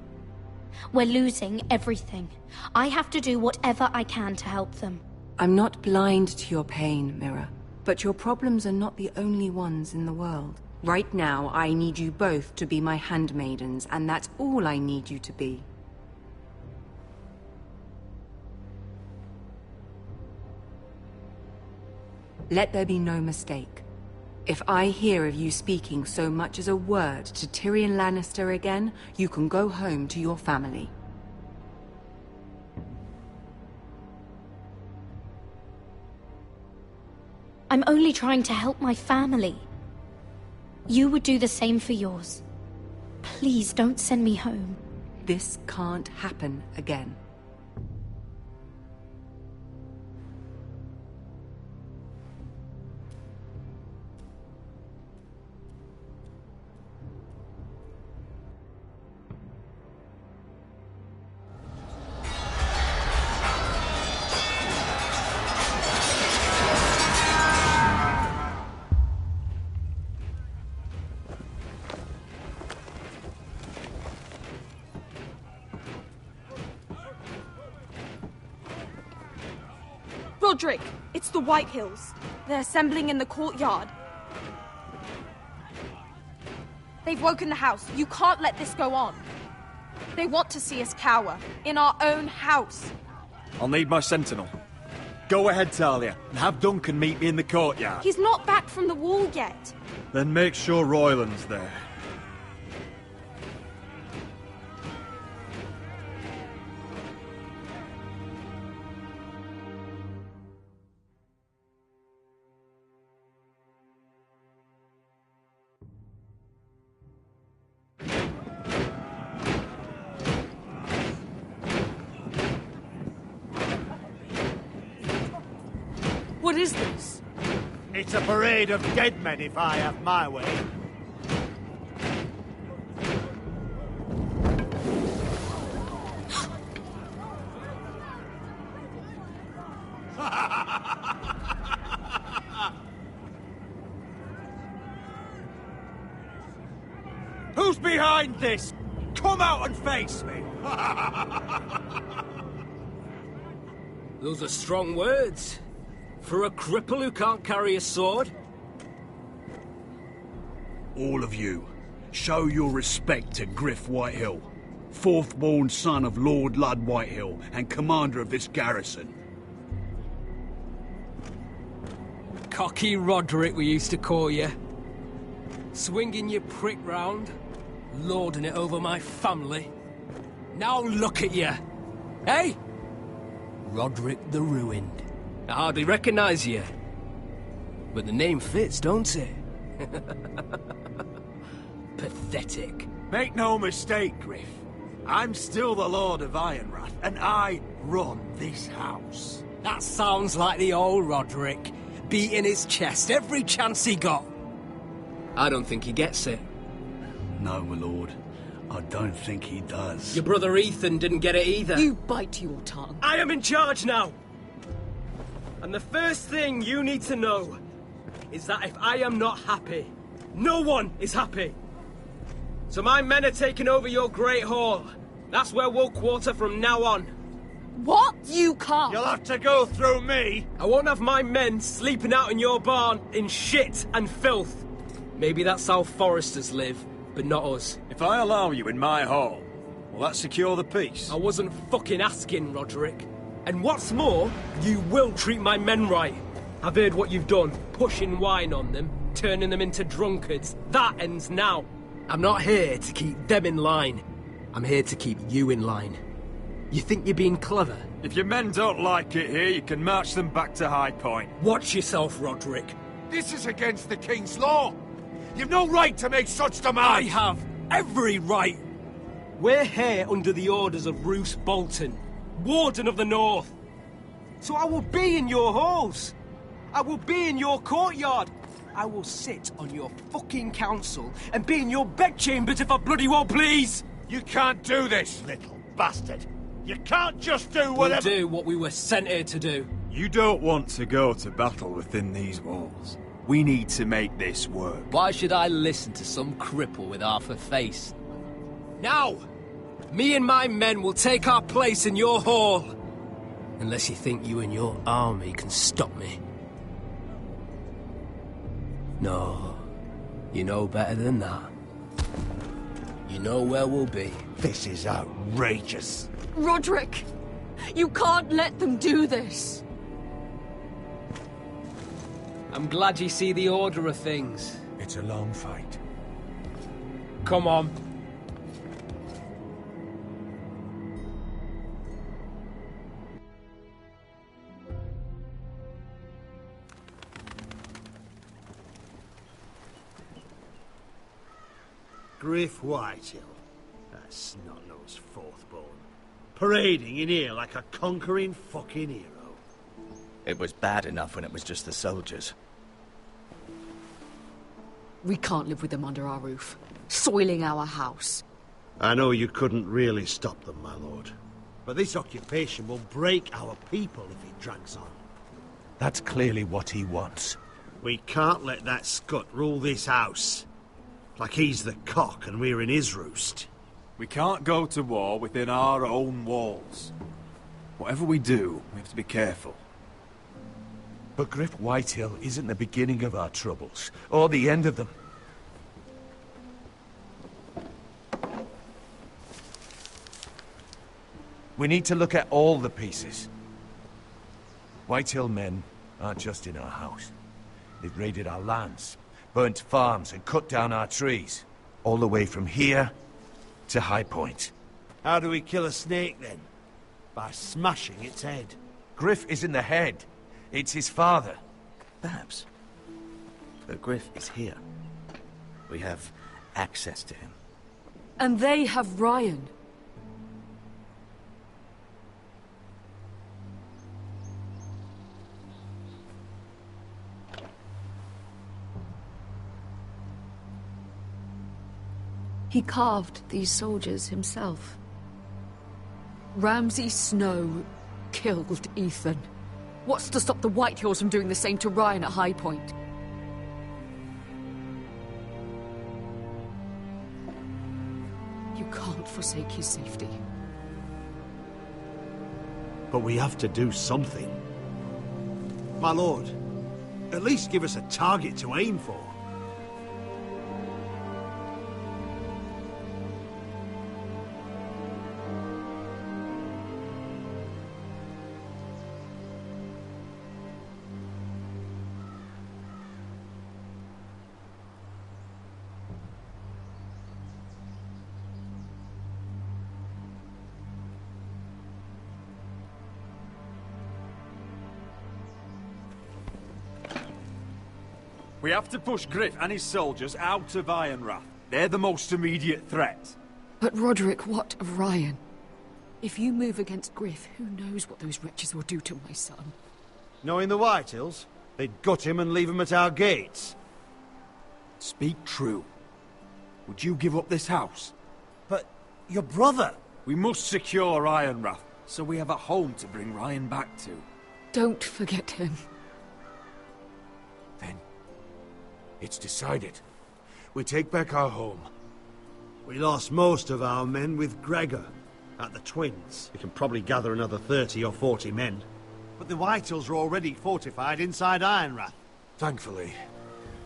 We're losing everything. I have to do whatever I can to help them. I'm not blind to your pain, Mira. But your problems are not the only ones in the world. Right now, I need you both to be my handmaidens, and that's all I need you to be. Let there be no mistake. If I hear of you speaking so much as a word to Tyrion Lannister again, you can go home to your family. I'm only trying to help my family. You would do the same for yours. Please don't send me home. This can't happen again. Roderick, it's the White Hills. They're assembling in the courtyard. They've woken the house. You can't let this go on. They want to see us cower. In our own house. I'll need my sentinel. Go ahead, Talia, and have Duncan meet me in the courtyard. He's not back from the wall yet. Then make sure Royland's there. What is this? It's a parade of dead men, if I have my way. Who's behind this? Come out and face me! Those are strong words. For a cripple who can't carry a sword? All of you, show your respect to Griff Whitehill, fourth-born son of Lord Lud Whitehill and commander of this garrison. Cocky Roderick, we used to call you. Swinging your prick round, lording it over my family. Now look at you! Hey? Roderick the Ruined. I hardly recognise you. But the name fits, don't it? Pathetic. Make no mistake, Griff. I'm still the Lord of Ironrath, and I run this house. That sounds like the old Roderick. beating his chest every chance he got. I don't think he gets it. No, my lord. I don't think he does. Your brother Ethan didn't get it either. You bite your tongue. I am in charge now! And the first thing you need to know is that if I am not happy, no one is happy. So my men are taking over your Great Hall. That's where we'll quarter from now on. What? You can't! You'll have to go through me! I won't have my men sleeping out in your barn in shit and filth. Maybe that's how Foresters live, but not us. If I allow you in my hall, will that secure the peace? I wasn't fucking asking, Roderick. And what's more, you will treat my men right. I've heard what you've done, pushing wine on them, turning them into drunkards. That ends now. I'm not here to keep them in line. I'm here to keep you in line. You think you're being clever? If your men don't like it here, you can march them back to High Point. Watch yourself, Roderick. This is against the King's law. You've no right to make such demands. I have every right. We're here under the orders of Roose Bolton, Warden of the North. So I will be in your halls. I will be in your courtyard. I will sit on your fucking council and be in your bedchambers if I bloody well please. You can't do this, little bastard. You can't just do whatever... We'll do what we were sent here to do. You don't want to go to battle within these walls. We need to make this work. Why should I listen to some cripple with half a face? Now! Me and my men will take our place in your hall. Unless you think you and your army can stop me. No. You know better than that. You know where we'll be. This is outrageous. Roderick! You can't let them do this! I'm glad you see the order of things. It's a long fight. Come on. Griff Whitehill. That snot-nosed fourth-born. Parading in here like a conquering fucking hero. It was bad enough when it was just the soldiers. We can't live with them under our roof, soiling our house. I know you couldn't really stop them, my lord. But this occupation will break our people if it drags on. That's clearly what he wants. We can't let that scut rule this house. Like he's the cock and we're in his roost. We can't go to war within our own walls. Whatever we do, we have to be careful. But Griff Whitehill isn't the beginning of our troubles, or the end of them. We need to look at all the pieces. Whitehill men aren't just in our house. They've raided our lands, burnt farms and cut down our trees. All the way from here to High Point. How do we kill a snake, then? By smashing its head. Griff isn't the head. It's his father. Perhaps. But Griff is here. We have access to him. And they have Ryan. He carved these soldiers himself. Ramsay Snow killed Ethan. What's to stop the Whitehills from doing the same to Ryan at High Point? You can't forsake his safety. But we have to do something. My lord, at least give us a target to aim for. We have to push Griff and his soldiers out of Ironrath. They're the most immediate threat. But Roderick, what of Ryan? If you move against Griff, who knows what those wretches will do to my son? Knowing the Whitehills, They'd gut him and leave him at our gates. Speak true. Would you give up this house? But your brother... We must secure Ironrath, so we have a home to bring Ryan back to. Don't forget him. Then, it's decided. We take back our home. We lost most of our men with Gregor at the Twins. We can probably gather another 30 or 40 men. But the Whitehills are already fortified inside Ironrath. Thankfully,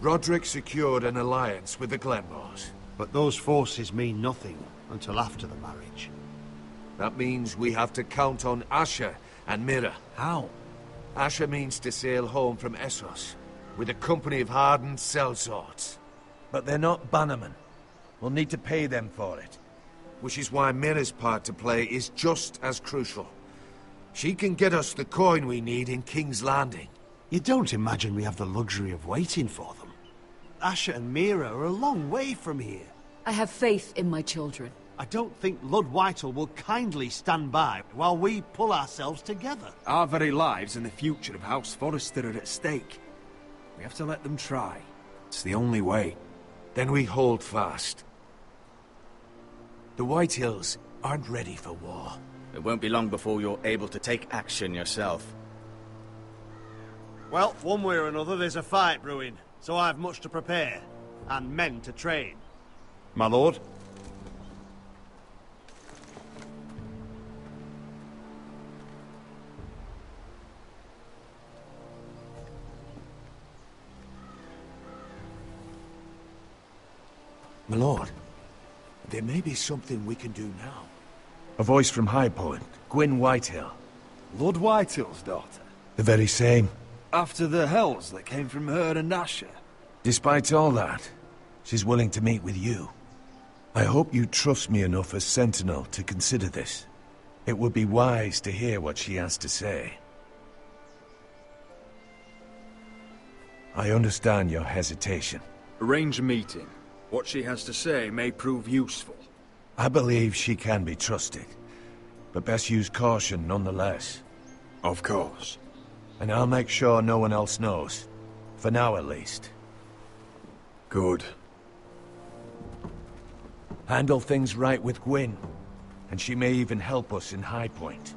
Roderick secured an alliance with the Glenmores. But those forces mean nothing until after the marriage. That means we have to count on Asher and Mira. How? Asher means to sail home from Essos with a company of hardened sellswords. But they're not bannermen. We'll need to pay them for it. Which is why Mira's part to play is just as crucial. She can get us the coin we need in King's Landing. You don't imagine we have the luxury of waiting for them? Asher and Mira are a long way from here. I have faith in my children. I don't think Lord Whitehall will kindly stand by while we pull ourselves together. Our very lives and the future of House Forrester are at stake. We have to let them try. It's the only way. Then we hold fast. The Whitehills aren't ready for war. It won't be long before you're able to take action yourself. Well, one way or another there's a fight brewing, so I've much to prepare, and men to train. My lord? My lord, there may be something we can do now. A voice from High Point, Gwyn Whitehill. Lord Whitehill's daughter? The very same. After the hells that came from her and Asher? Despite all that, she's willing to meet with you. I hope you trust me enough as Sentinel to consider this. It would be wise to hear what she has to say. I understand your hesitation. Arrange a meeting. What she has to say may prove useful. I believe she can be trusted, but best use caution nonetheless. Of course. And I'll make sure no one else knows. For now, at least. Good. Handle things right with Gwyn, and she may even help us in High Point,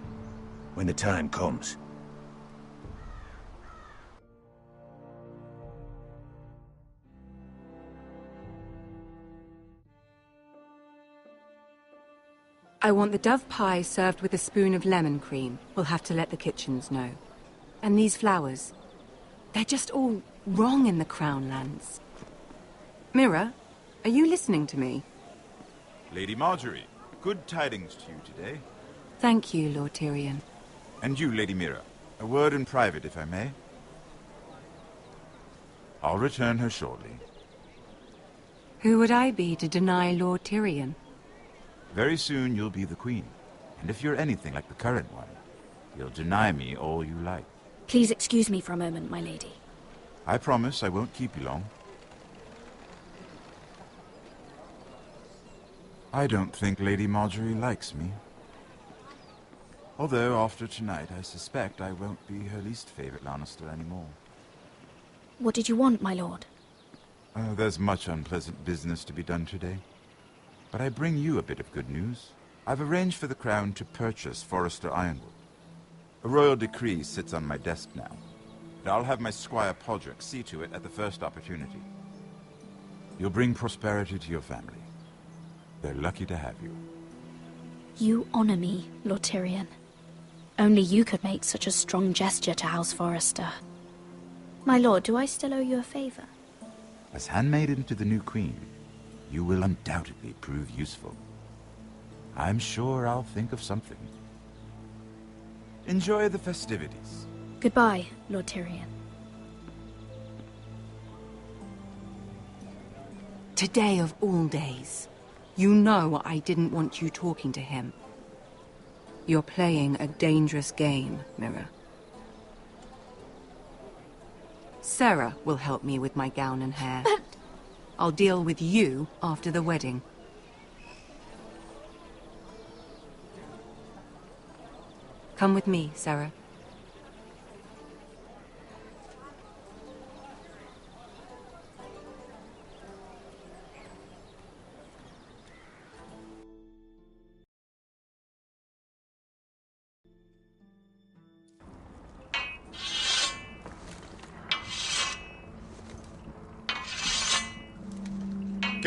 when the time comes. I want the dove pie served with a spoon of lemon cream. We'll have to let the kitchens know. And these flowers. They're just all wrong in the Crown lands. Mira, are you listening to me? Lady Marjorie, good tidings to you today. Thank you, Lord Tyrion. And you, Lady Mira. A word in private, if I may. I'll return her shortly. Who would I be to deny Lord Tyrion? Very soon you'll be the queen. And if you're anything like the current one, you'll deny me all you like. Please excuse me for a moment, my lady. I promise I won't keep you long. I don't think Lady Marjorie likes me. Although, after tonight, I suspect I won't be her least favorite Lannister anymore. What did you want, my lord? There's much unpleasant business to be done today. But I bring you a bit of good news. I've arranged for the Crown to purchase Forrester Ironwood. A royal decree sits on my desk now, and I'll have my squire Podrick see to it at the first opportunity. You'll bring prosperity to your family. They're lucky to have you. You honor me, Lord Tyrion. Only you could make such a strong gesture to House Forrester. My lord, do I still owe you a favor? As handmaiden to the new queen, you will undoubtedly prove useful. I'm sure I'll think of something. Enjoy the festivities. Goodbye, Lord Tyrion. Today of all days. You know I didn't want you talking to him. You're playing a dangerous game, Mira. Sarah will help me with my gown and hair. But... I'll deal with you after the wedding. Come with me, Sarah.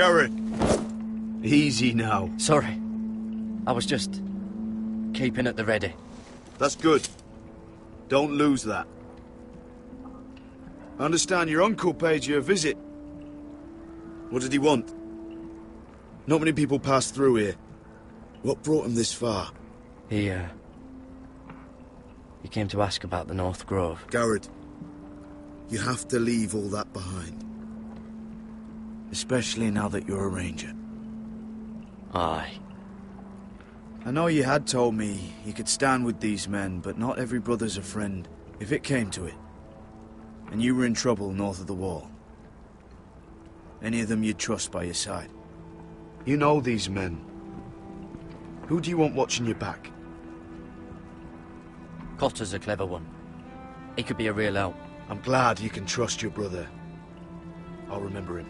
Garrett! Easy now. Sorry. I was just keeping at the ready. That's good. Don't lose that. I understand your uncle paid you a visit. What did he want? Not many people pass through here. What brought him this far? He came to ask about the North Grove. Garrett, you have to leave all that behind. Especially now that you're a ranger. Aye. I know you had told me you could stand with these men, but not every brother's a friend, if it came to it. And you were in trouble north of the wall. Any of them you'd trust by your side. You know these men. Who do you want watching your back? Cotter's a clever one. He could be a real help. I'm glad you can trust your brother. I'll remember him.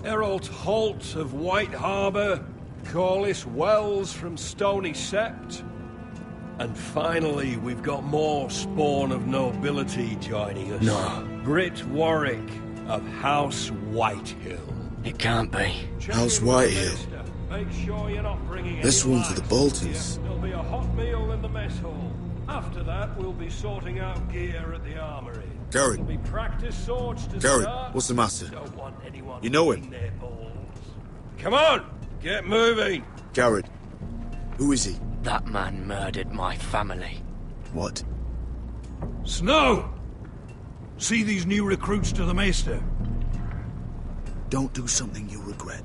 Errol Holt of White Harbour, Corliss Wells from Stony Sept. And finally, we've got more spawn of nobility joining us. No. Britt Warwick of House Whitehill. It can't be. House Whitehill. Make sure you're not bringing This any one's for the Boltons. There'll be a hot meal in the mess hall. After that, we'll be sorting out gear at the armory. Garrett. There'll be practice swords to Garrett, start. what's the matter? Don't want anyone You know him? licking their balls. Come on, get moving. Garrett. Who is he? That man murdered my family. What? Snow! See these new recruits to the Maester? Don't do something you'll regret.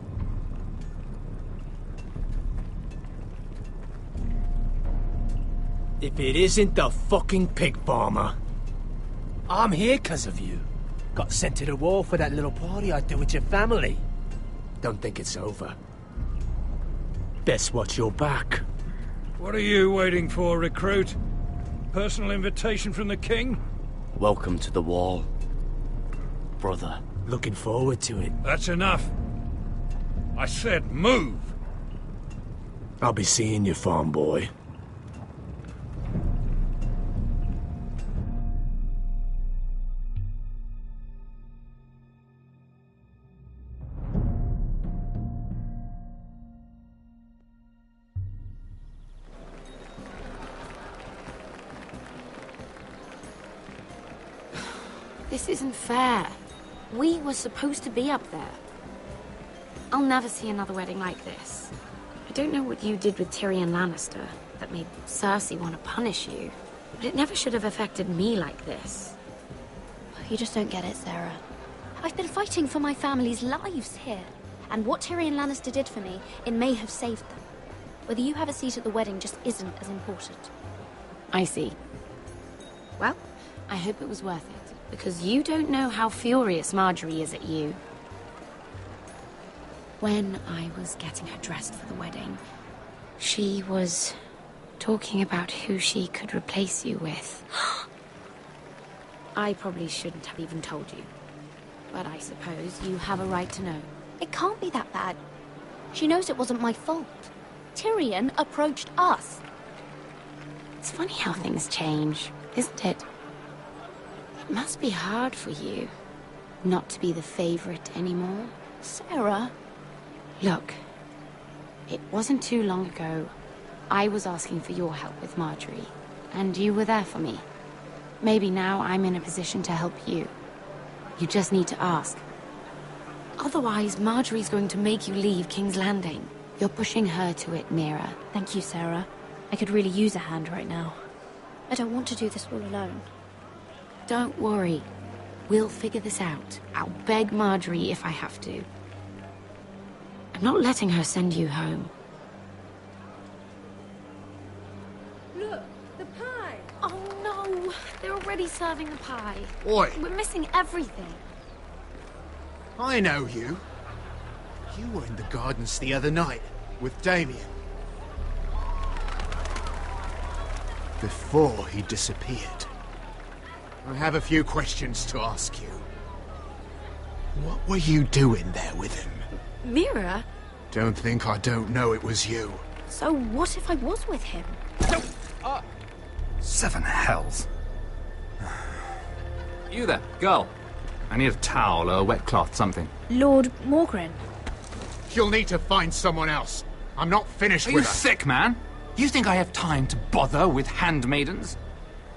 If it isn't the fucking pig farmer. I'm here 'cause of you. Got sent to the war for that little party I did with your family. Don't think it's over. Best watch your back. What are you waiting for, recruit? Personal invitation from the king? Welcome to the wall, brother. Looking forward to it. That's enough. I said move. I'll be seeing you, farm boy. This isn't fair. We were supposed to be up there. I'll never see another wedding like this. I don't know what you did with Tyrion Lannister that made Cersei want to punish you, but it never should have affected me like this. You just don't get it, Sarah. I've been fighting for my family's lives here, and what Tyrion Lannister did for me, it may have saved them. Whether you have a seat at the wedding just isn't as important. I see. Well, I hope it was worth it. Because you don't know how furious Marjorie is at you. When I was getting her dressed for the wedding, she was talking about who she could replace you with. I probably shouldn't have even told you. But I suppose you have a right to know. It can't be that bad. She knows it wasn't my fault. Tyrion approached us. It's funny how things change, isn't it? It must be hard for you, not to be the favorite anymore. Sarah? Look, it wasn't too long ago I was asking for your help with Marjorie, and you were there for me. Maybe now I'm in a position to help you. You just need to ask. Otherwise, Marjorie's going to make you leave King's Landing. You're pushing her to it, Mira. Thank you, Sarah. I could really use a hand right now. I don't want to do this all alone. Don't worry. We'll figure this out. I'll beg Marjorie if I have to. I'm not letting her send you home. Look, the pie! Oh no! They're already serving the pie. Oi! We're missing everything. I know you. You were in the gardens the other night with Damien. Before he disappeared. I have a few questions to ask you. What were you doing there with him? Mira? Don't think I don't know it was you. So what if I was with him? Seven hells. You there, girl. I need a towel or a wet cloth, something. Lord Morgren. You'll need to find someone else. I'm not finished Are with you her. sick, man? You think I have time to bother with handmaidens?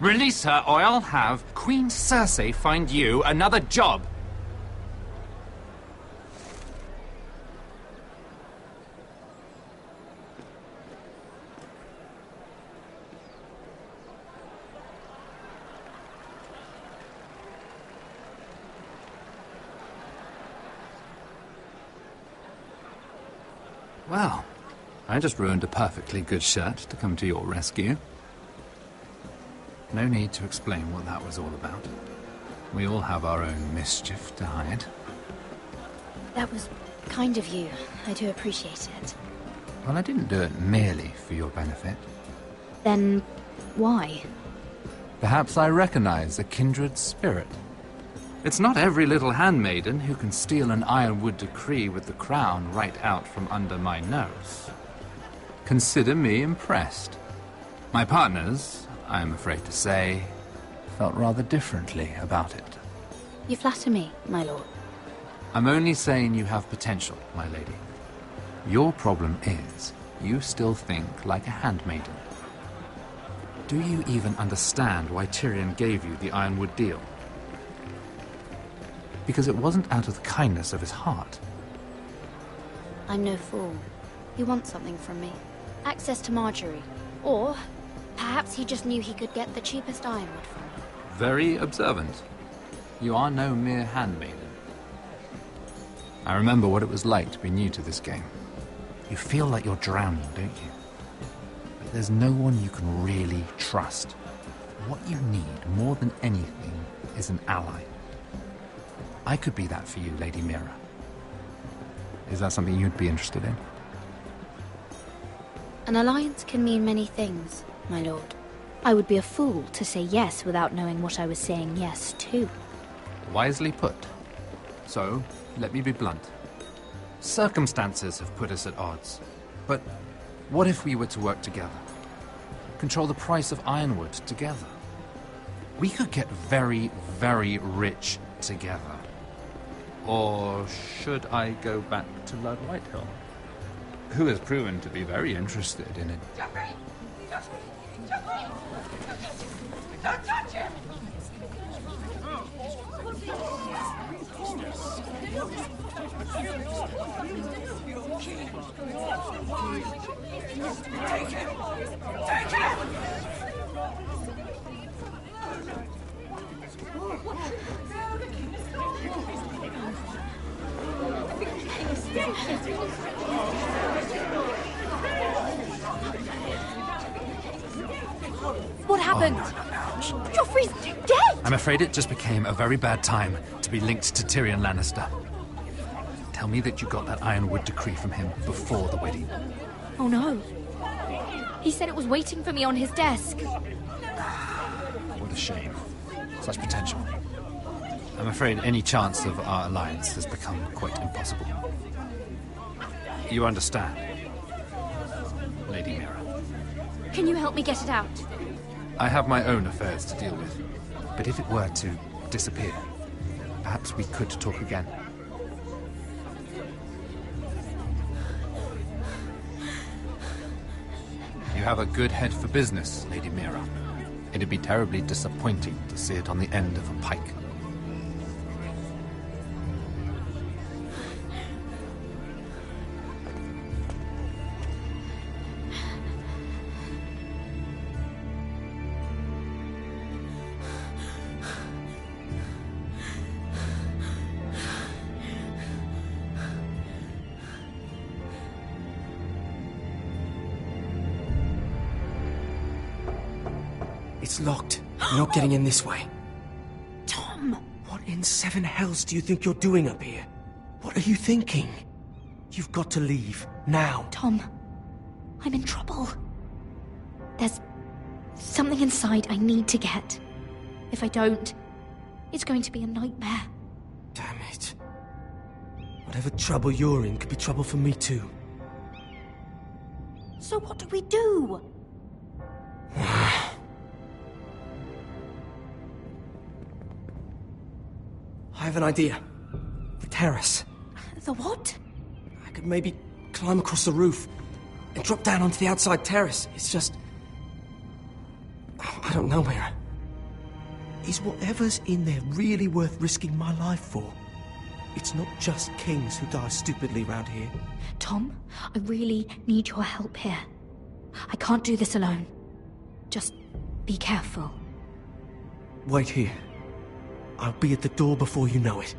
Release her, or I'll have Queen Cersei find you another job. Well, I just ruined a perfectly good shirt to come to your rescue. No need to explain what that was all about. We all have our own mischief to hide. That was kind of you. I do appreciate it. Well, I didn't do it merely for your benefit. Then, why? Perhaps I recognize a kindred spirit. It's not every little handmaiden who can steal an ironwood decree with the crown right out from under my nose. Consider me impressed. My partners, I am afraid to say, felt rather differently about it. You flatter me, my lord. I'm only saying you have potential, my lady. Your problem is, you still think like a handmaiden. Do you even understand why Tyrion gave you the ironwood deal? Because it wasn't out of the kindness of his heart. I'm no fool. He wants something from me. Access to Marjorie. Or, perhaps he just knew he could get the cheapest ironwood from me. Very observant. You are no mere handmaiden. I remember what it was like to be new to this game. You feel like you're drowning, don't you? But there's no one you can really trust. What you need, more than anything, is an ally. I could be that for you, Lady Mira. Is that something you'd be interested in? An alliance can mean many things, my lord. I would be a fool to say yes without knowing what I was saying yes to. Wisely put. So, let me be blunt. Circumstances have put us at odds. But what if we were to work together? Control the price of ironwood together? We could get very, very rich together. Or should I go back to Lord Whitehill, who has proven to be very interested in it? Don't touch him! Take him! Take him! What happened? Joffrey's dead! I'm afraid it just became a very bad time to be linked to Tyrion Lannister. Tell me that you got that ironwood decree from him before the wedding. Oh no. He said it was waiting for me on his desk. What a shame. Such potential. I'm afraid any chance of our alliance has become quite impossible. You understand, Lady Mira. Can you help me get it out? I have my own affairs to deal with. But if it were to disappear, perhaps we could talk again. You have a good head for business, Lady Mira. It'd be terribly disappointing to see it on the end of a pike. It's locked. You're not getting in this way. Tom! What in seven hells do you think you're doing up here? What are you thinking? You've got to leave. Now. Tom, I'm in trouble. There's something inside I need to get. If I don't, it's going to be a nightmare. Damn it. Whatever trouble you're in could be trouble for me too. So what do we do? have an idea. The terrace. The what? I could maybe climb across the roof and drop down onto the outside terrace. It's just... I don't know, Mira. Is whatever's in there really worth risking my life for? It's not just kings who die stupidly round here. Tom, I really need your help here. I can't do this alone. Just be careful. Wait here. I'll be at the door before you know it.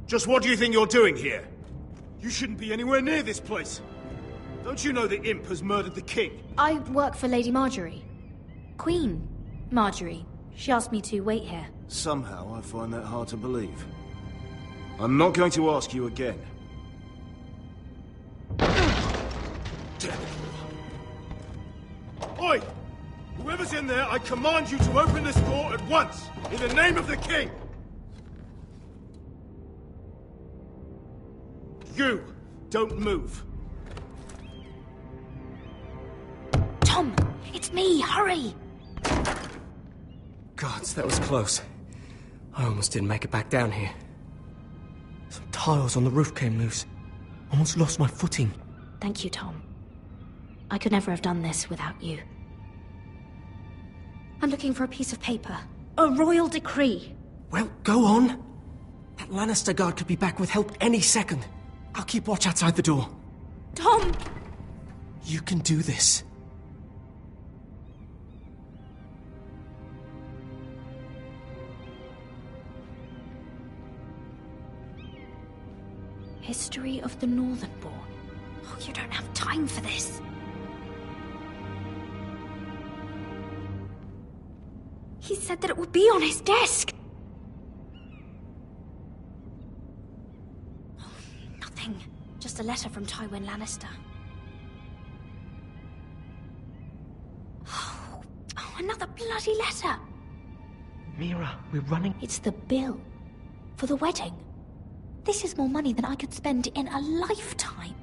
Just what do you think you're doing here? You shouldn't be anywhere near this place. Don't you know the imp has murdered the king? I work for Lady Marjorie. Queen Marjorie. She asked me to wait here. Somehow I find that hard to believe. I'm not going to ask you again. Damn it. Oi! Whoever's in there, I command you to open this door at once! In the name of the king! You! Don't move! Tom! It's me! Hurry! Gods, that was close. I almost didn't make it back down here. Some tiles on the roof came loose. Almost lost my footing. Thank you, Tom. I could never have done this without you. I'm looking for a piece of paper. A royal decree. Well, go on. That Lannister guard could be back with help any second. I'll keep watch outside the door. Tom! You can do this. History of the Northernborn. Oh, you don't have time for this. He said that it would be on his desk. Oh, nothing. Just a letter from Tywin Lannister. Oh, another bloody letter. Mira, we're running. It's the bill for the wedding. This is more money than I could spend in a lifetime.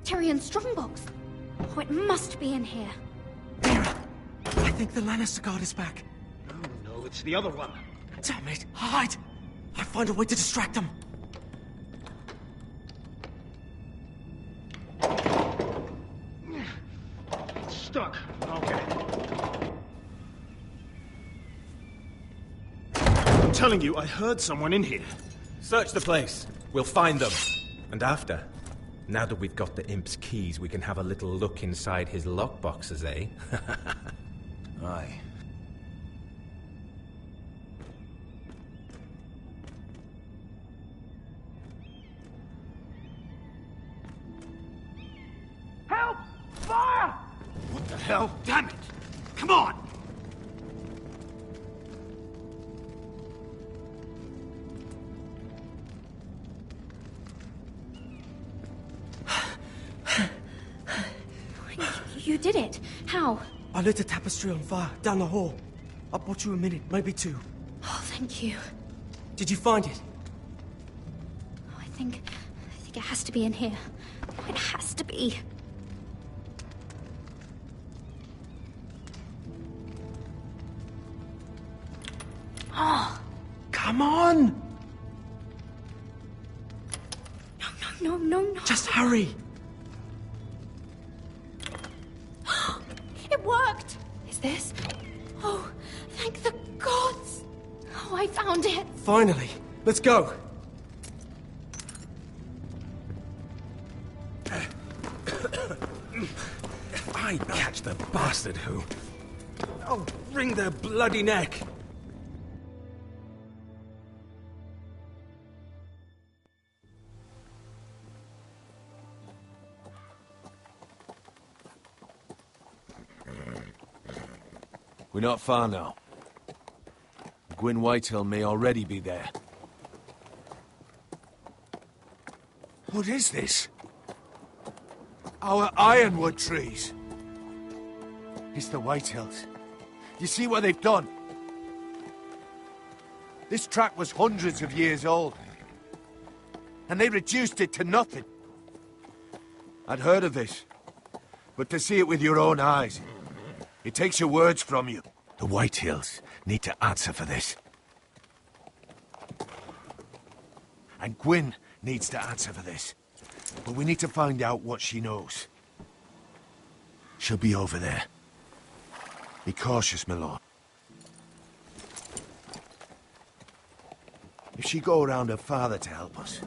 Tyrion's strongbox. Oh, it must be in here. Mira, I think the Lannister guard is back. No, it's the other one. Damn it, hide! I'll find a way to distract them. Stuck. Okay. I'm telling you, I heard someone in here. Search the place. We'll find them. And after, now that we've got the imp's keys, we can have a little look inside his lockboxes, eh? Aye. Help! Fire! What the hell? Damn it! Come on! You did it. How? I lit a tapestry on fire down the hall. I bought you a minute, maybe two. Oh, thank you. Did you find it? Oh, I think it has to be in here. Oh, it has to be. Oh. Come on! No. Just hurry. It worked! Is this? Oh, thank the gods! Oh, I found it! Finally. Let's go. I catch the bastard who... I'll wring their bloody neck. We're not far now. Gwyn Whitehill may already be there. What is this? Our ironwood trees. It's the Whitehills. You see what they've done? This track was hundreds of years old. And they reduced it to nothing. I'd heard of this. But to see it with your own eyes, it takes your words from you. The Whitehills need to answer for this. And Gwyn needs to answer for this. But we need to find out what she knows. She'll be over there. Be cautious, my lord. If she go around her father to help us,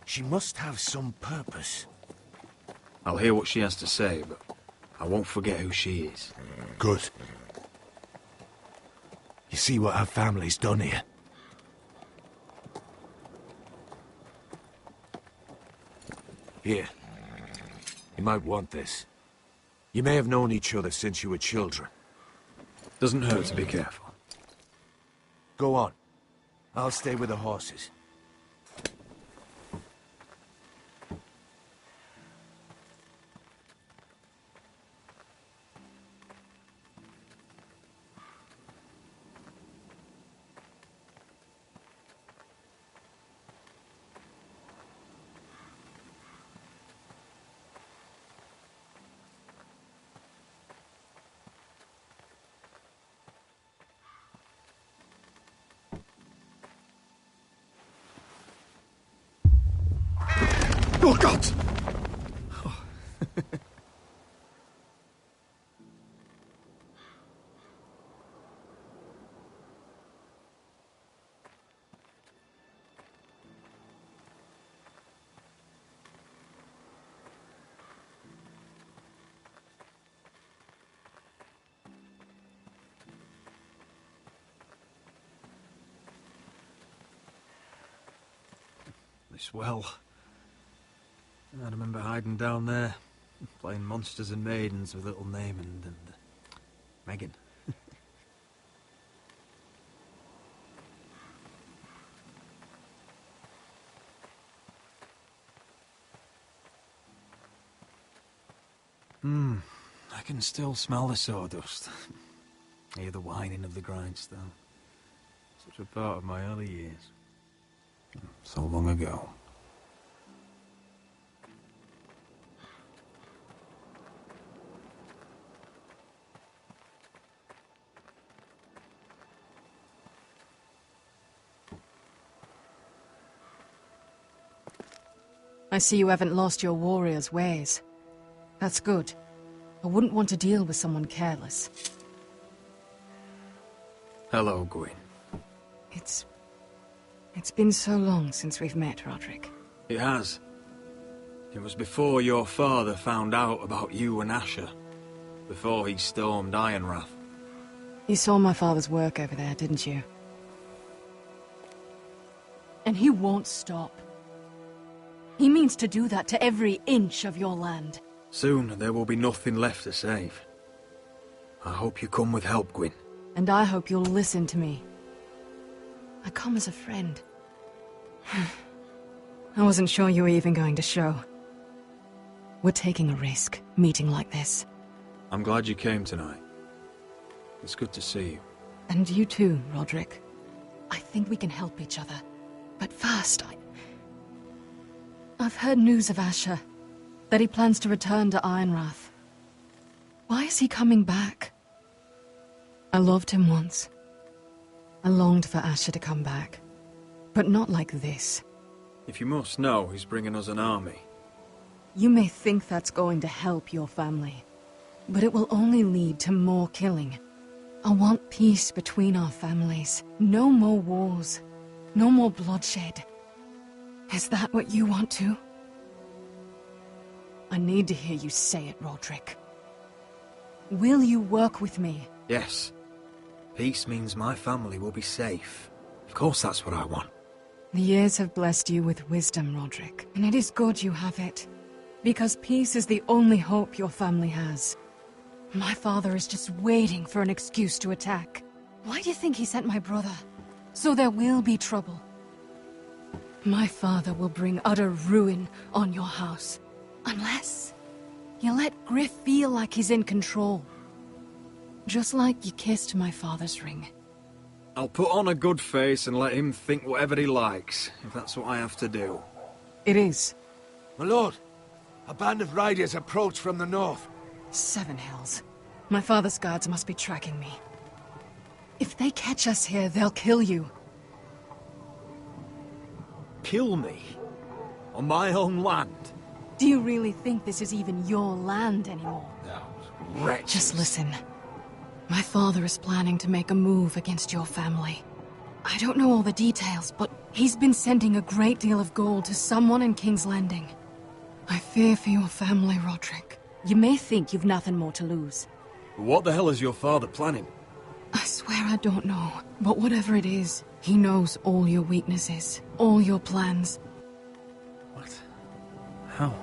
she must have some purpose. I'll hear what she has to say, but I won't forget who she is. Good. You see what our family's done here? Here. You might want this. You may have known each other since you were children. Doesn't hurt to be careful. Go on. I'll stay with the horses. Oh, God! This well. I remember hiding down there, playing monsters and maidens with little Naaman and Megan. I can still smell the sawdust. Hear the whining of the grindstone. Such a part of my early years. So long ago. I see you haven't lost your warrior's ways. That's good. I wouldn't want to deal with someone careless. Hello, Gwyn. It's been so long since we've met, Roderick. It has. It was before your father found out about you and Asher. Before he stormed Ironrath. You saw my father's work over there, didn't you? And he won't stop. He means to do that to every inch of your land. Soon there will be nothing left to save. I hope you come with help, Gwyn. And I hope you'll listen to me. I come as a friend. I wasn't sure you were even going to show. We're taking a risk, meeting like this. I'm glad you came tonight. It's good to see you. And you too, Roderick. I think we can help each other. But first, I've heard news of Asher. That he plans to return to Ironrath. Why is he coming back? I loved him once. I longed for Asher to come back. But not like this. If you must know, he's bringing us an army. You may think that's going to help your family. But it will only lead to more killing. I want peace between our families. No more wars. No more bloodshed. Is that what you want too? I need to hear you say it, Roderick. Will you work with me? Yes. Peace means my family will be safe. Of course that's what I want. The years have blessed you with wisdom, Roderick. And it is good you have it. Because peace is the only hope your family has. My father is just waiting for an excuse to attack. Why do you think he sent my brother? So there will be trouble. My father will bring utter ruin on your house. Unless you let Griff feel like he's in control. Just like you kissed my father's ring. I'll put on a good face and let him think whatever he likes, if that's what I have to do. It is. My lord, a band of riders approach from the north. 7 hells. My father's guards must be tracking me. If they catch us here, they'll kill you. Kill me? On my own land? Do you really think this is even your land anymore? No, wretches. Just listen. My father is planning to make a move against your family. I don't know all the details, but he's been sending a great deal of gold to someone in King's Landing. I fear for your family, Roderick. You may think you've nothing more to lose. What the hell is your father planning? I swear I don't know, but whatever it is, he knows all your weaknesses, all your plans. What? How?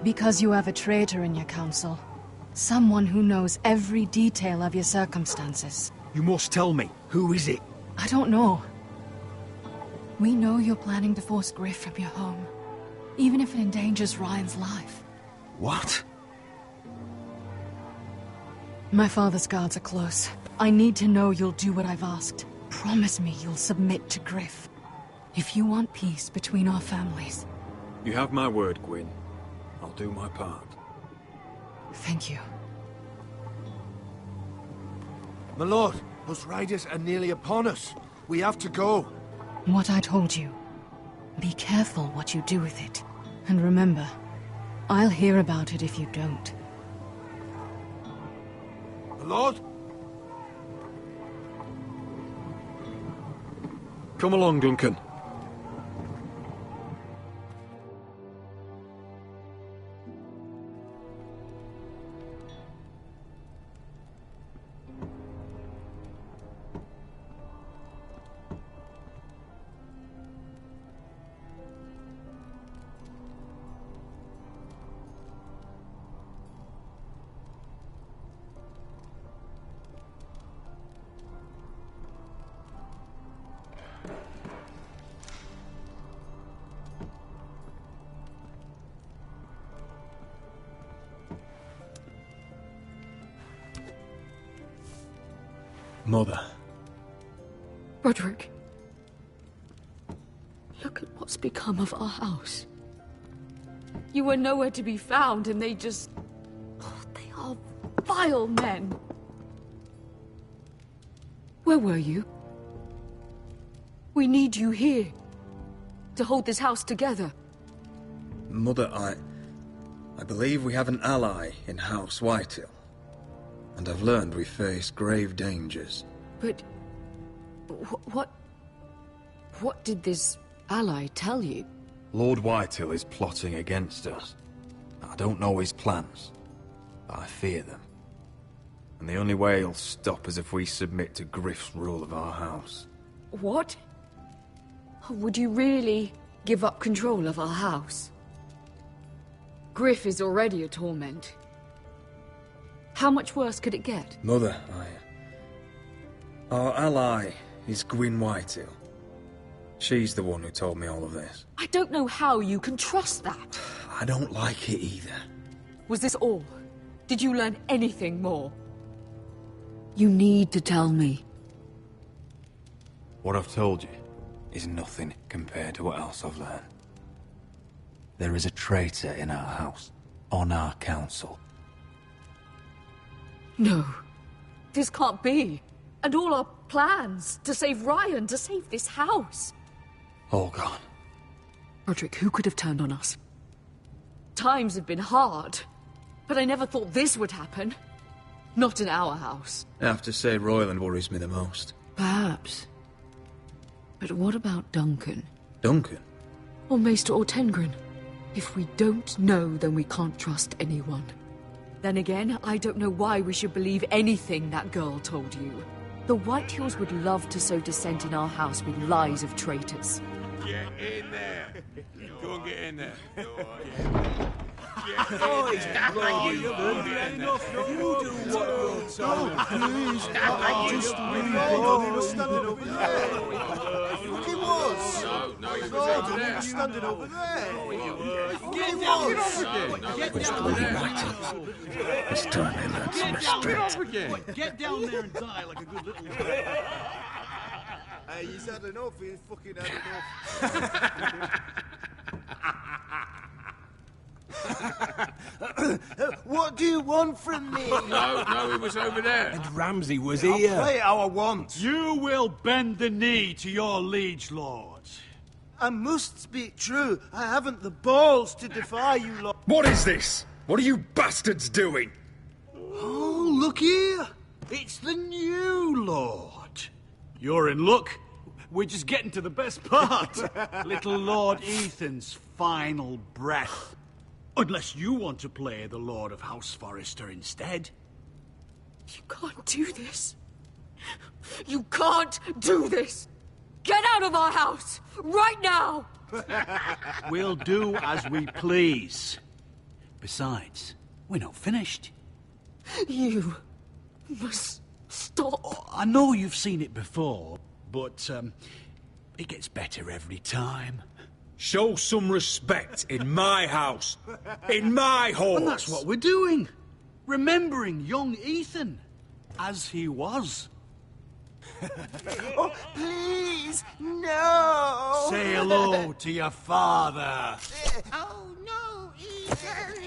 Because you have a traitor in your council. Someone who knows every detail of your circumstances. You must tell me. Who is it? I don't know. We know you're planning to force Griff from your home, even if it endangers Ryan's life. What? My father's guards are close. I need to know you'll do what I've asked. Promise me you'll submit to Griff. If you want peace between our families. You have my word, Gwyn. I'll do my part. Thank you. My lord, those riders are nearly upon us. We have to go. What I told you. Be careful what you do with it. And remember, I'll hear about it if you don't. My lord? Come along, Duncan. Mother. Roderick. Look at what's become of our house. You were nowhere to be found, and they just... Oh, they are vile men. Where were you? We need you here. To hold this house together. Mother, I believe we have an ally in House Whitehill. And I've learned we face grave dangers. But... What did this ally tell you? Lord Whitehill is plotting against us. I don't know his plans, but I fear them. And the only way he'll stop is if we submit to Griff's rule of our house. What? Would you really give up control of our house? Griff is already a torment. How much worse could it get? Mother, our ally is Gwyn Whitehill. She's the one who told me all of this. I don't know how you can trust that. I don't like it either. Was this all? Did you learn anything more? You need to tell me. What I've told you is nothing compared to what else I've learned. There is a traitor in our house, on our council. No. This can't be. And all our plans to save Ryan, to save this house. All gone. Roderick, who could have turned on us? Times have been hard, but I never thought this would happen. Not in our house. I have to say Royland worries me the most. Perhaps. But what about Duncan? Duncan? Or Maester or Tengrin? If we don't know, then we can't trust anyone. Then again, I don't know why we should believe anything that girl told you. The Whitehills would love to sow dissent in our house with lies of traitors. Get in there! Go and get in there. Oh, he's that like you. Enough. You do what you're told. Please, that like just really was. He was. No, he was standing over there. Get down there. It's time they learned some respect. Get down there and die like a good little... Hey, he's had enough. He's fucking had enough. What do you want from me? No, he was over there. And Ramsay was I'll here. play how I want. You will bend the knee to your liege lord. I must speak true. I haven't the balls to defy you lot. What is this? What are you bastards doing? Oh, look here. It's the new lord. You're in luck. We're just getting to the best part. Little Lord Ethan's final breath. Unless you want to play the Lord of House Forrester instead. You can't do this. You can't do this. Get out of our house, right now! We'll do as we please. Besides, we're not finished. You must stop. I know you've seen it before, but it gets better every time. Show some respect in my house. In my halls. And that's what we're doing. Remembering young Ethan. As he was. Oh, please, no! Say hello to your father. Oh, no, Ethan!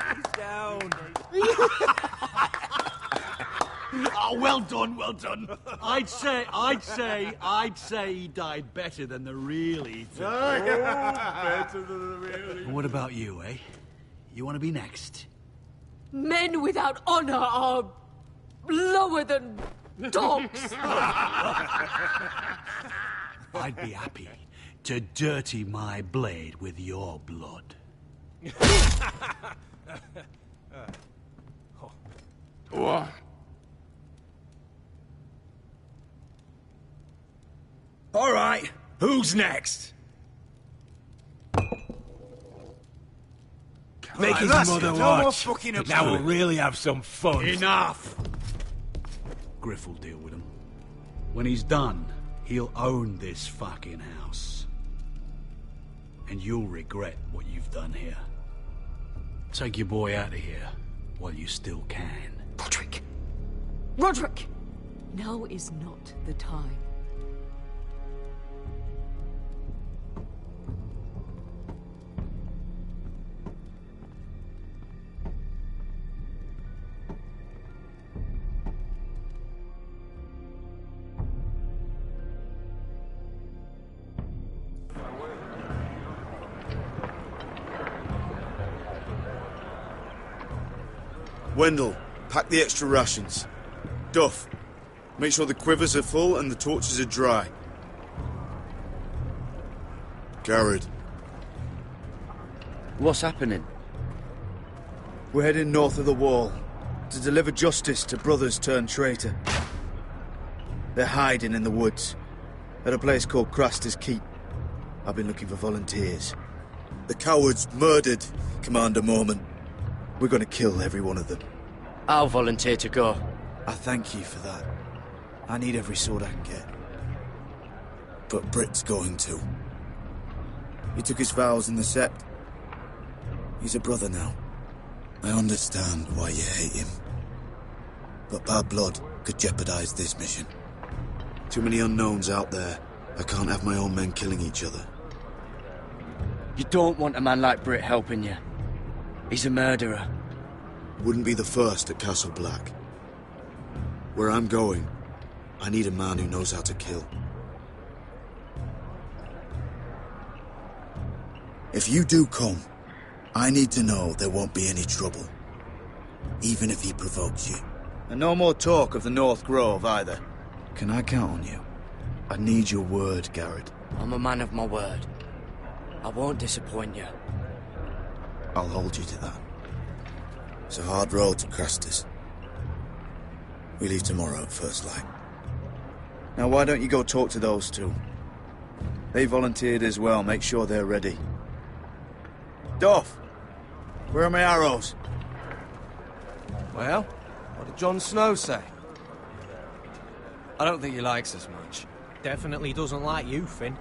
He's down. Oh, well done, well done. I'd say he died better than the real Ethan. Better than the real And what about you, eh? You want to be next? Men without honor are lower than dogs. I'd be happy to dirty my blade with your blood. What? All right, who's next? Make his mother no more watch. fucking about Now we'll it. really have some fun. Enough! Griff will deal with him. When he's done, he'll own this fucking house. And you'll regret what you've done here. Take your boy out of here while you still can. Roderick! Roderick! Now is not the time. Wendell, pack the extra rations. Duff, make sure the quivers are full and the torches are dry. Garrett. What's happening? We're heading north of the wall to deliver justice to brothers turned traitor. They're hiding in the woods at a place called Craster's Keep. I've been looking for volunteers. The cowards murdered Commander Mormon. We're going to kill every one of them. I'll volunteer to go. I thank you for that. I need every sword I can get. But Britt's going too. He took his vows in the Sept. He's a brother now. I understand why you hate him. But bad blood could jeopardize this mission. Too many unknowns out there. I can't have my own men killing each other. You don't want a man like Britt helping you. He's a murderer. Wouldn't be the first at Castle Black. Where I'm going, I need a man who knows how to kill. If you do come, I need to know there won't be any trouble. Even if he provokes you. And no more talk of the North Grove, either. Can I count on you? I need your word, Garrett. I'm a man of my word. I won't disappoint you. I'll hold you to that. It's a hard road to Craster's. We leave tomorrow at first light. Now why don't you go talk to those two? They volunteered as well. Make sure they're ready. Duff, where are my arrows? Well, what did Jon Snow say? I don't think he likes us much. Definitely doesn't like you, Finn.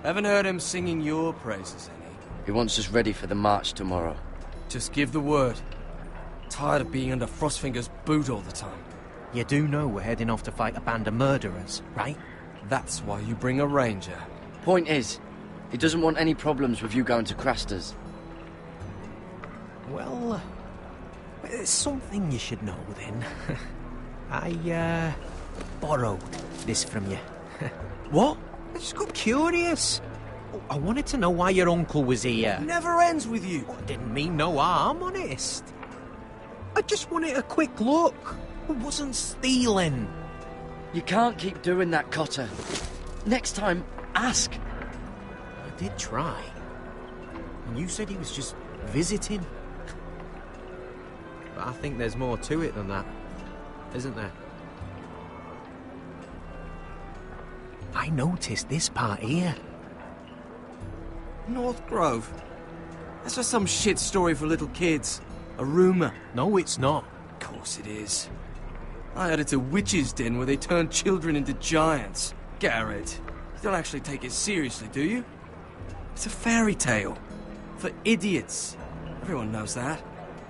Haven't heard him singing your praises any. He wants us ready for the march tomorrow. Just give the word. Tired of being under Frostfinger's boot all the time. You do know we're heading off to fight a band of murderers, right? That's why you bring a ranger. Point is, he doesn't want any problems with you going to Craster's. Well, there's something you should know then. I, borrowed this from you. What? I just got curious. I wanted to know why your uncle was here. Never ends with you. I didn't mean no harm, honest. I just wanted a quick look. I wasn't stealing. You can't keep doing that, Cotter. Next time, ask. I did try. And you said he was just visiting. But I think there's more to it than that, isn't there? I noticed this part here. North Grove? That's just some shit story for little kids. A rumour. No, it's not. Of course it is. I heard it's a witch's den where they turn children into giants. Garrett, you don't actually take it seriously, do you? It's a fairy tale. For idiots. Everyone knows that.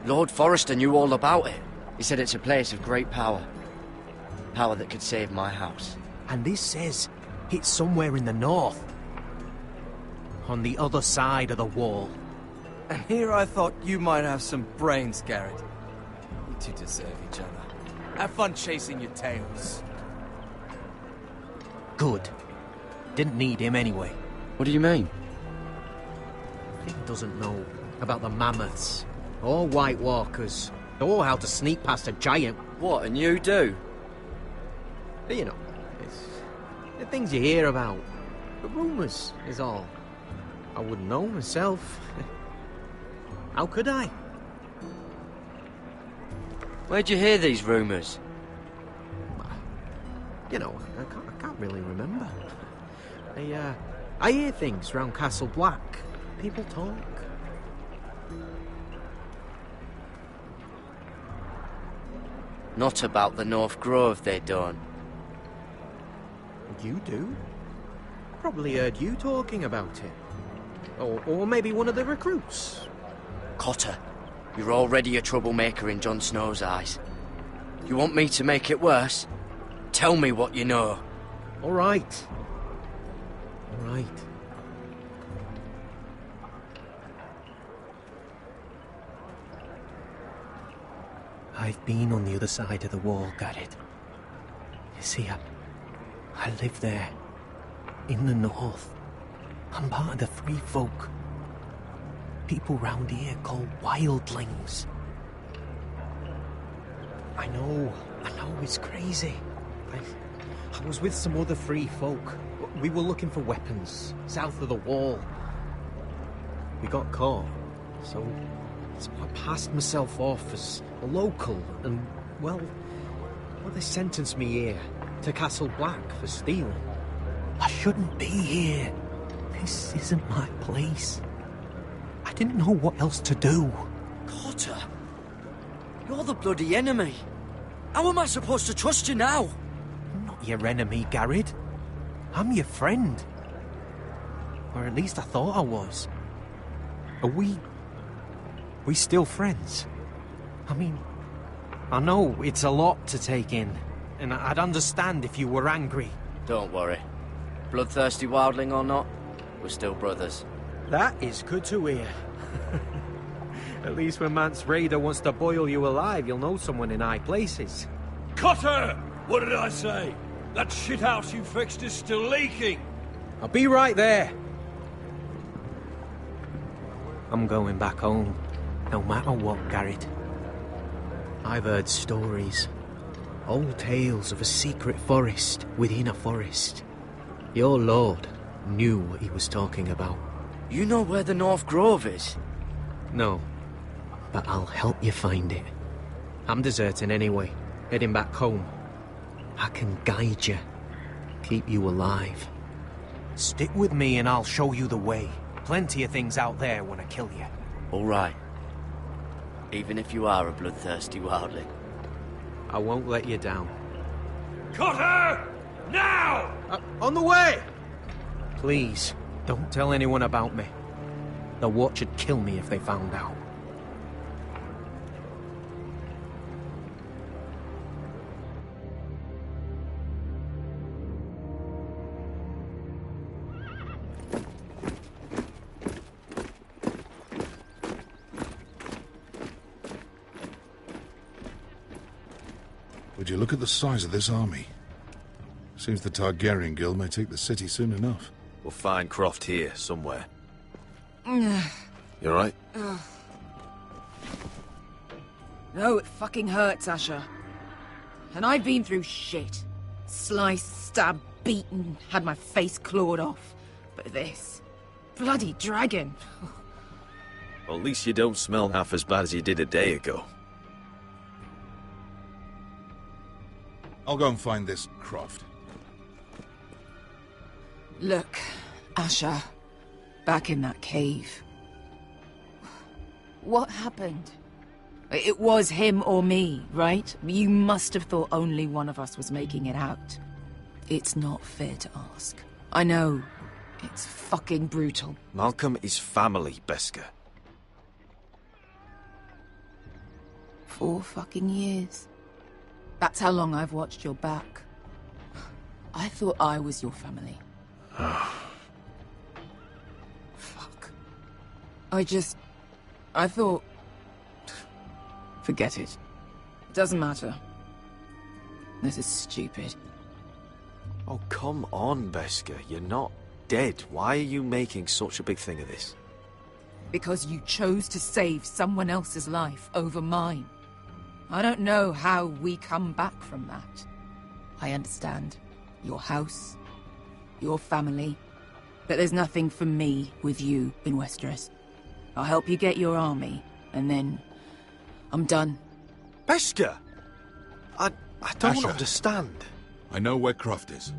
Lord Forrester knew all about it. He said it's a place of great power. Power that could save my house. And this says it's somewhere in the north. On the other side of the wall. And here I thought you might have some brains, Garrett. You two deserve each other. Have fun chasing your tails. Good. Didn't need him anyway. What do you mean? Finn doesn't know about the mammoths, or White Walkers, or how to sneak past a giant. What, and you do? You know, it's the things you hear about. The rumours is all. I wouldn't know myself. How could I? Where'd you hear these rumours? You know, I can't really remember. I hear things round Castle Black. People talk. Not about the North Grove, they don't. You do? Probably heard you talking about it. Or maybe one of the recruits. Cotter, you're already a troublemaker in Jon Snow's eyes. You want me to make it worse? Tell me what you know. All right. All right. I've been on the other side of the wall, Garrett. You see, I live there. In the north. I'm part of the Free Folk. People round here call wildlings. I know it's crazy. I was with some other Free Folk. We were looking for weapons, south of the wall. We got caught, so I passed myself off as a local, and, well, they sentenced me here, to Castle Black, for stealing. I shouldn't be here. This isn't my place. I didn't know what else to do. Cotter, you're the bloody enemy. How am I supposed to trust you now? I'm not your enemy, Garrett. I'm your friend. Or at least I thought I was. Are we still friends? I mean, I know it's a lot to take in, and I'd understand if you were angry. Don't worry. Bloodthirsty wildling or not, we're still brothers. That is good to hear. At least when Mance Raider wants to boil you alive, you'll know someone in high places. Cotter! What did I say? That shithouse you fixed is still leaking! I'll be right there. I'm going back home, no matter what, Garrett. I've heard stories. Old tales of a secret forest within a forest. Your lord knew what he was talking about. You know where the North Grove is? No, but I'll help you find it. I'm deserting anyway, heading back home. I can guide you, keep you alive. Stick with me and I'll show you the way. Plenty of things out there when I kill you. All right. even if you are a bloodthirsty wildling. I won't let you down. Cut her! Now! On the way! Please, don't tell anyone about me. The Watch would kill me if they found out. Would you look at the size of this army? Seems the Targaryen Guild may take the city soon enough. We'll find Croft here, somewhere. You alright? No, it fucking hurts, Asher. And I've been through shit. Sliced, stabbed, beaten, had my face clawed off. But this... bloody dragon. Well, at least you don't smell half as bad as you did a day ago. I'll go and find this Croft. Look, Asher. Back in that cave. What happened? It was him or me, right? You must have thought only one of us was making it out. It's not fair to ask. I know. It's fucking brutal. Malcolm is family, Beskar. 4 fucking years. That's how long I've watched your back. I thought I was your family. Fuck. I thought... Forget it. It doesn't matter. This is stupid. Oh, come on, Beskar. You're not dead. Why are you making such a big thing of this? Because you chose to save someone else's life over mine. I don't know how we come back from that. I understand. Your house, your family, but there's nothing for me with you in Westeros. I'll help you get your army, and then I'm done. Beskar! I don't Asher. understand. I know where Croft is.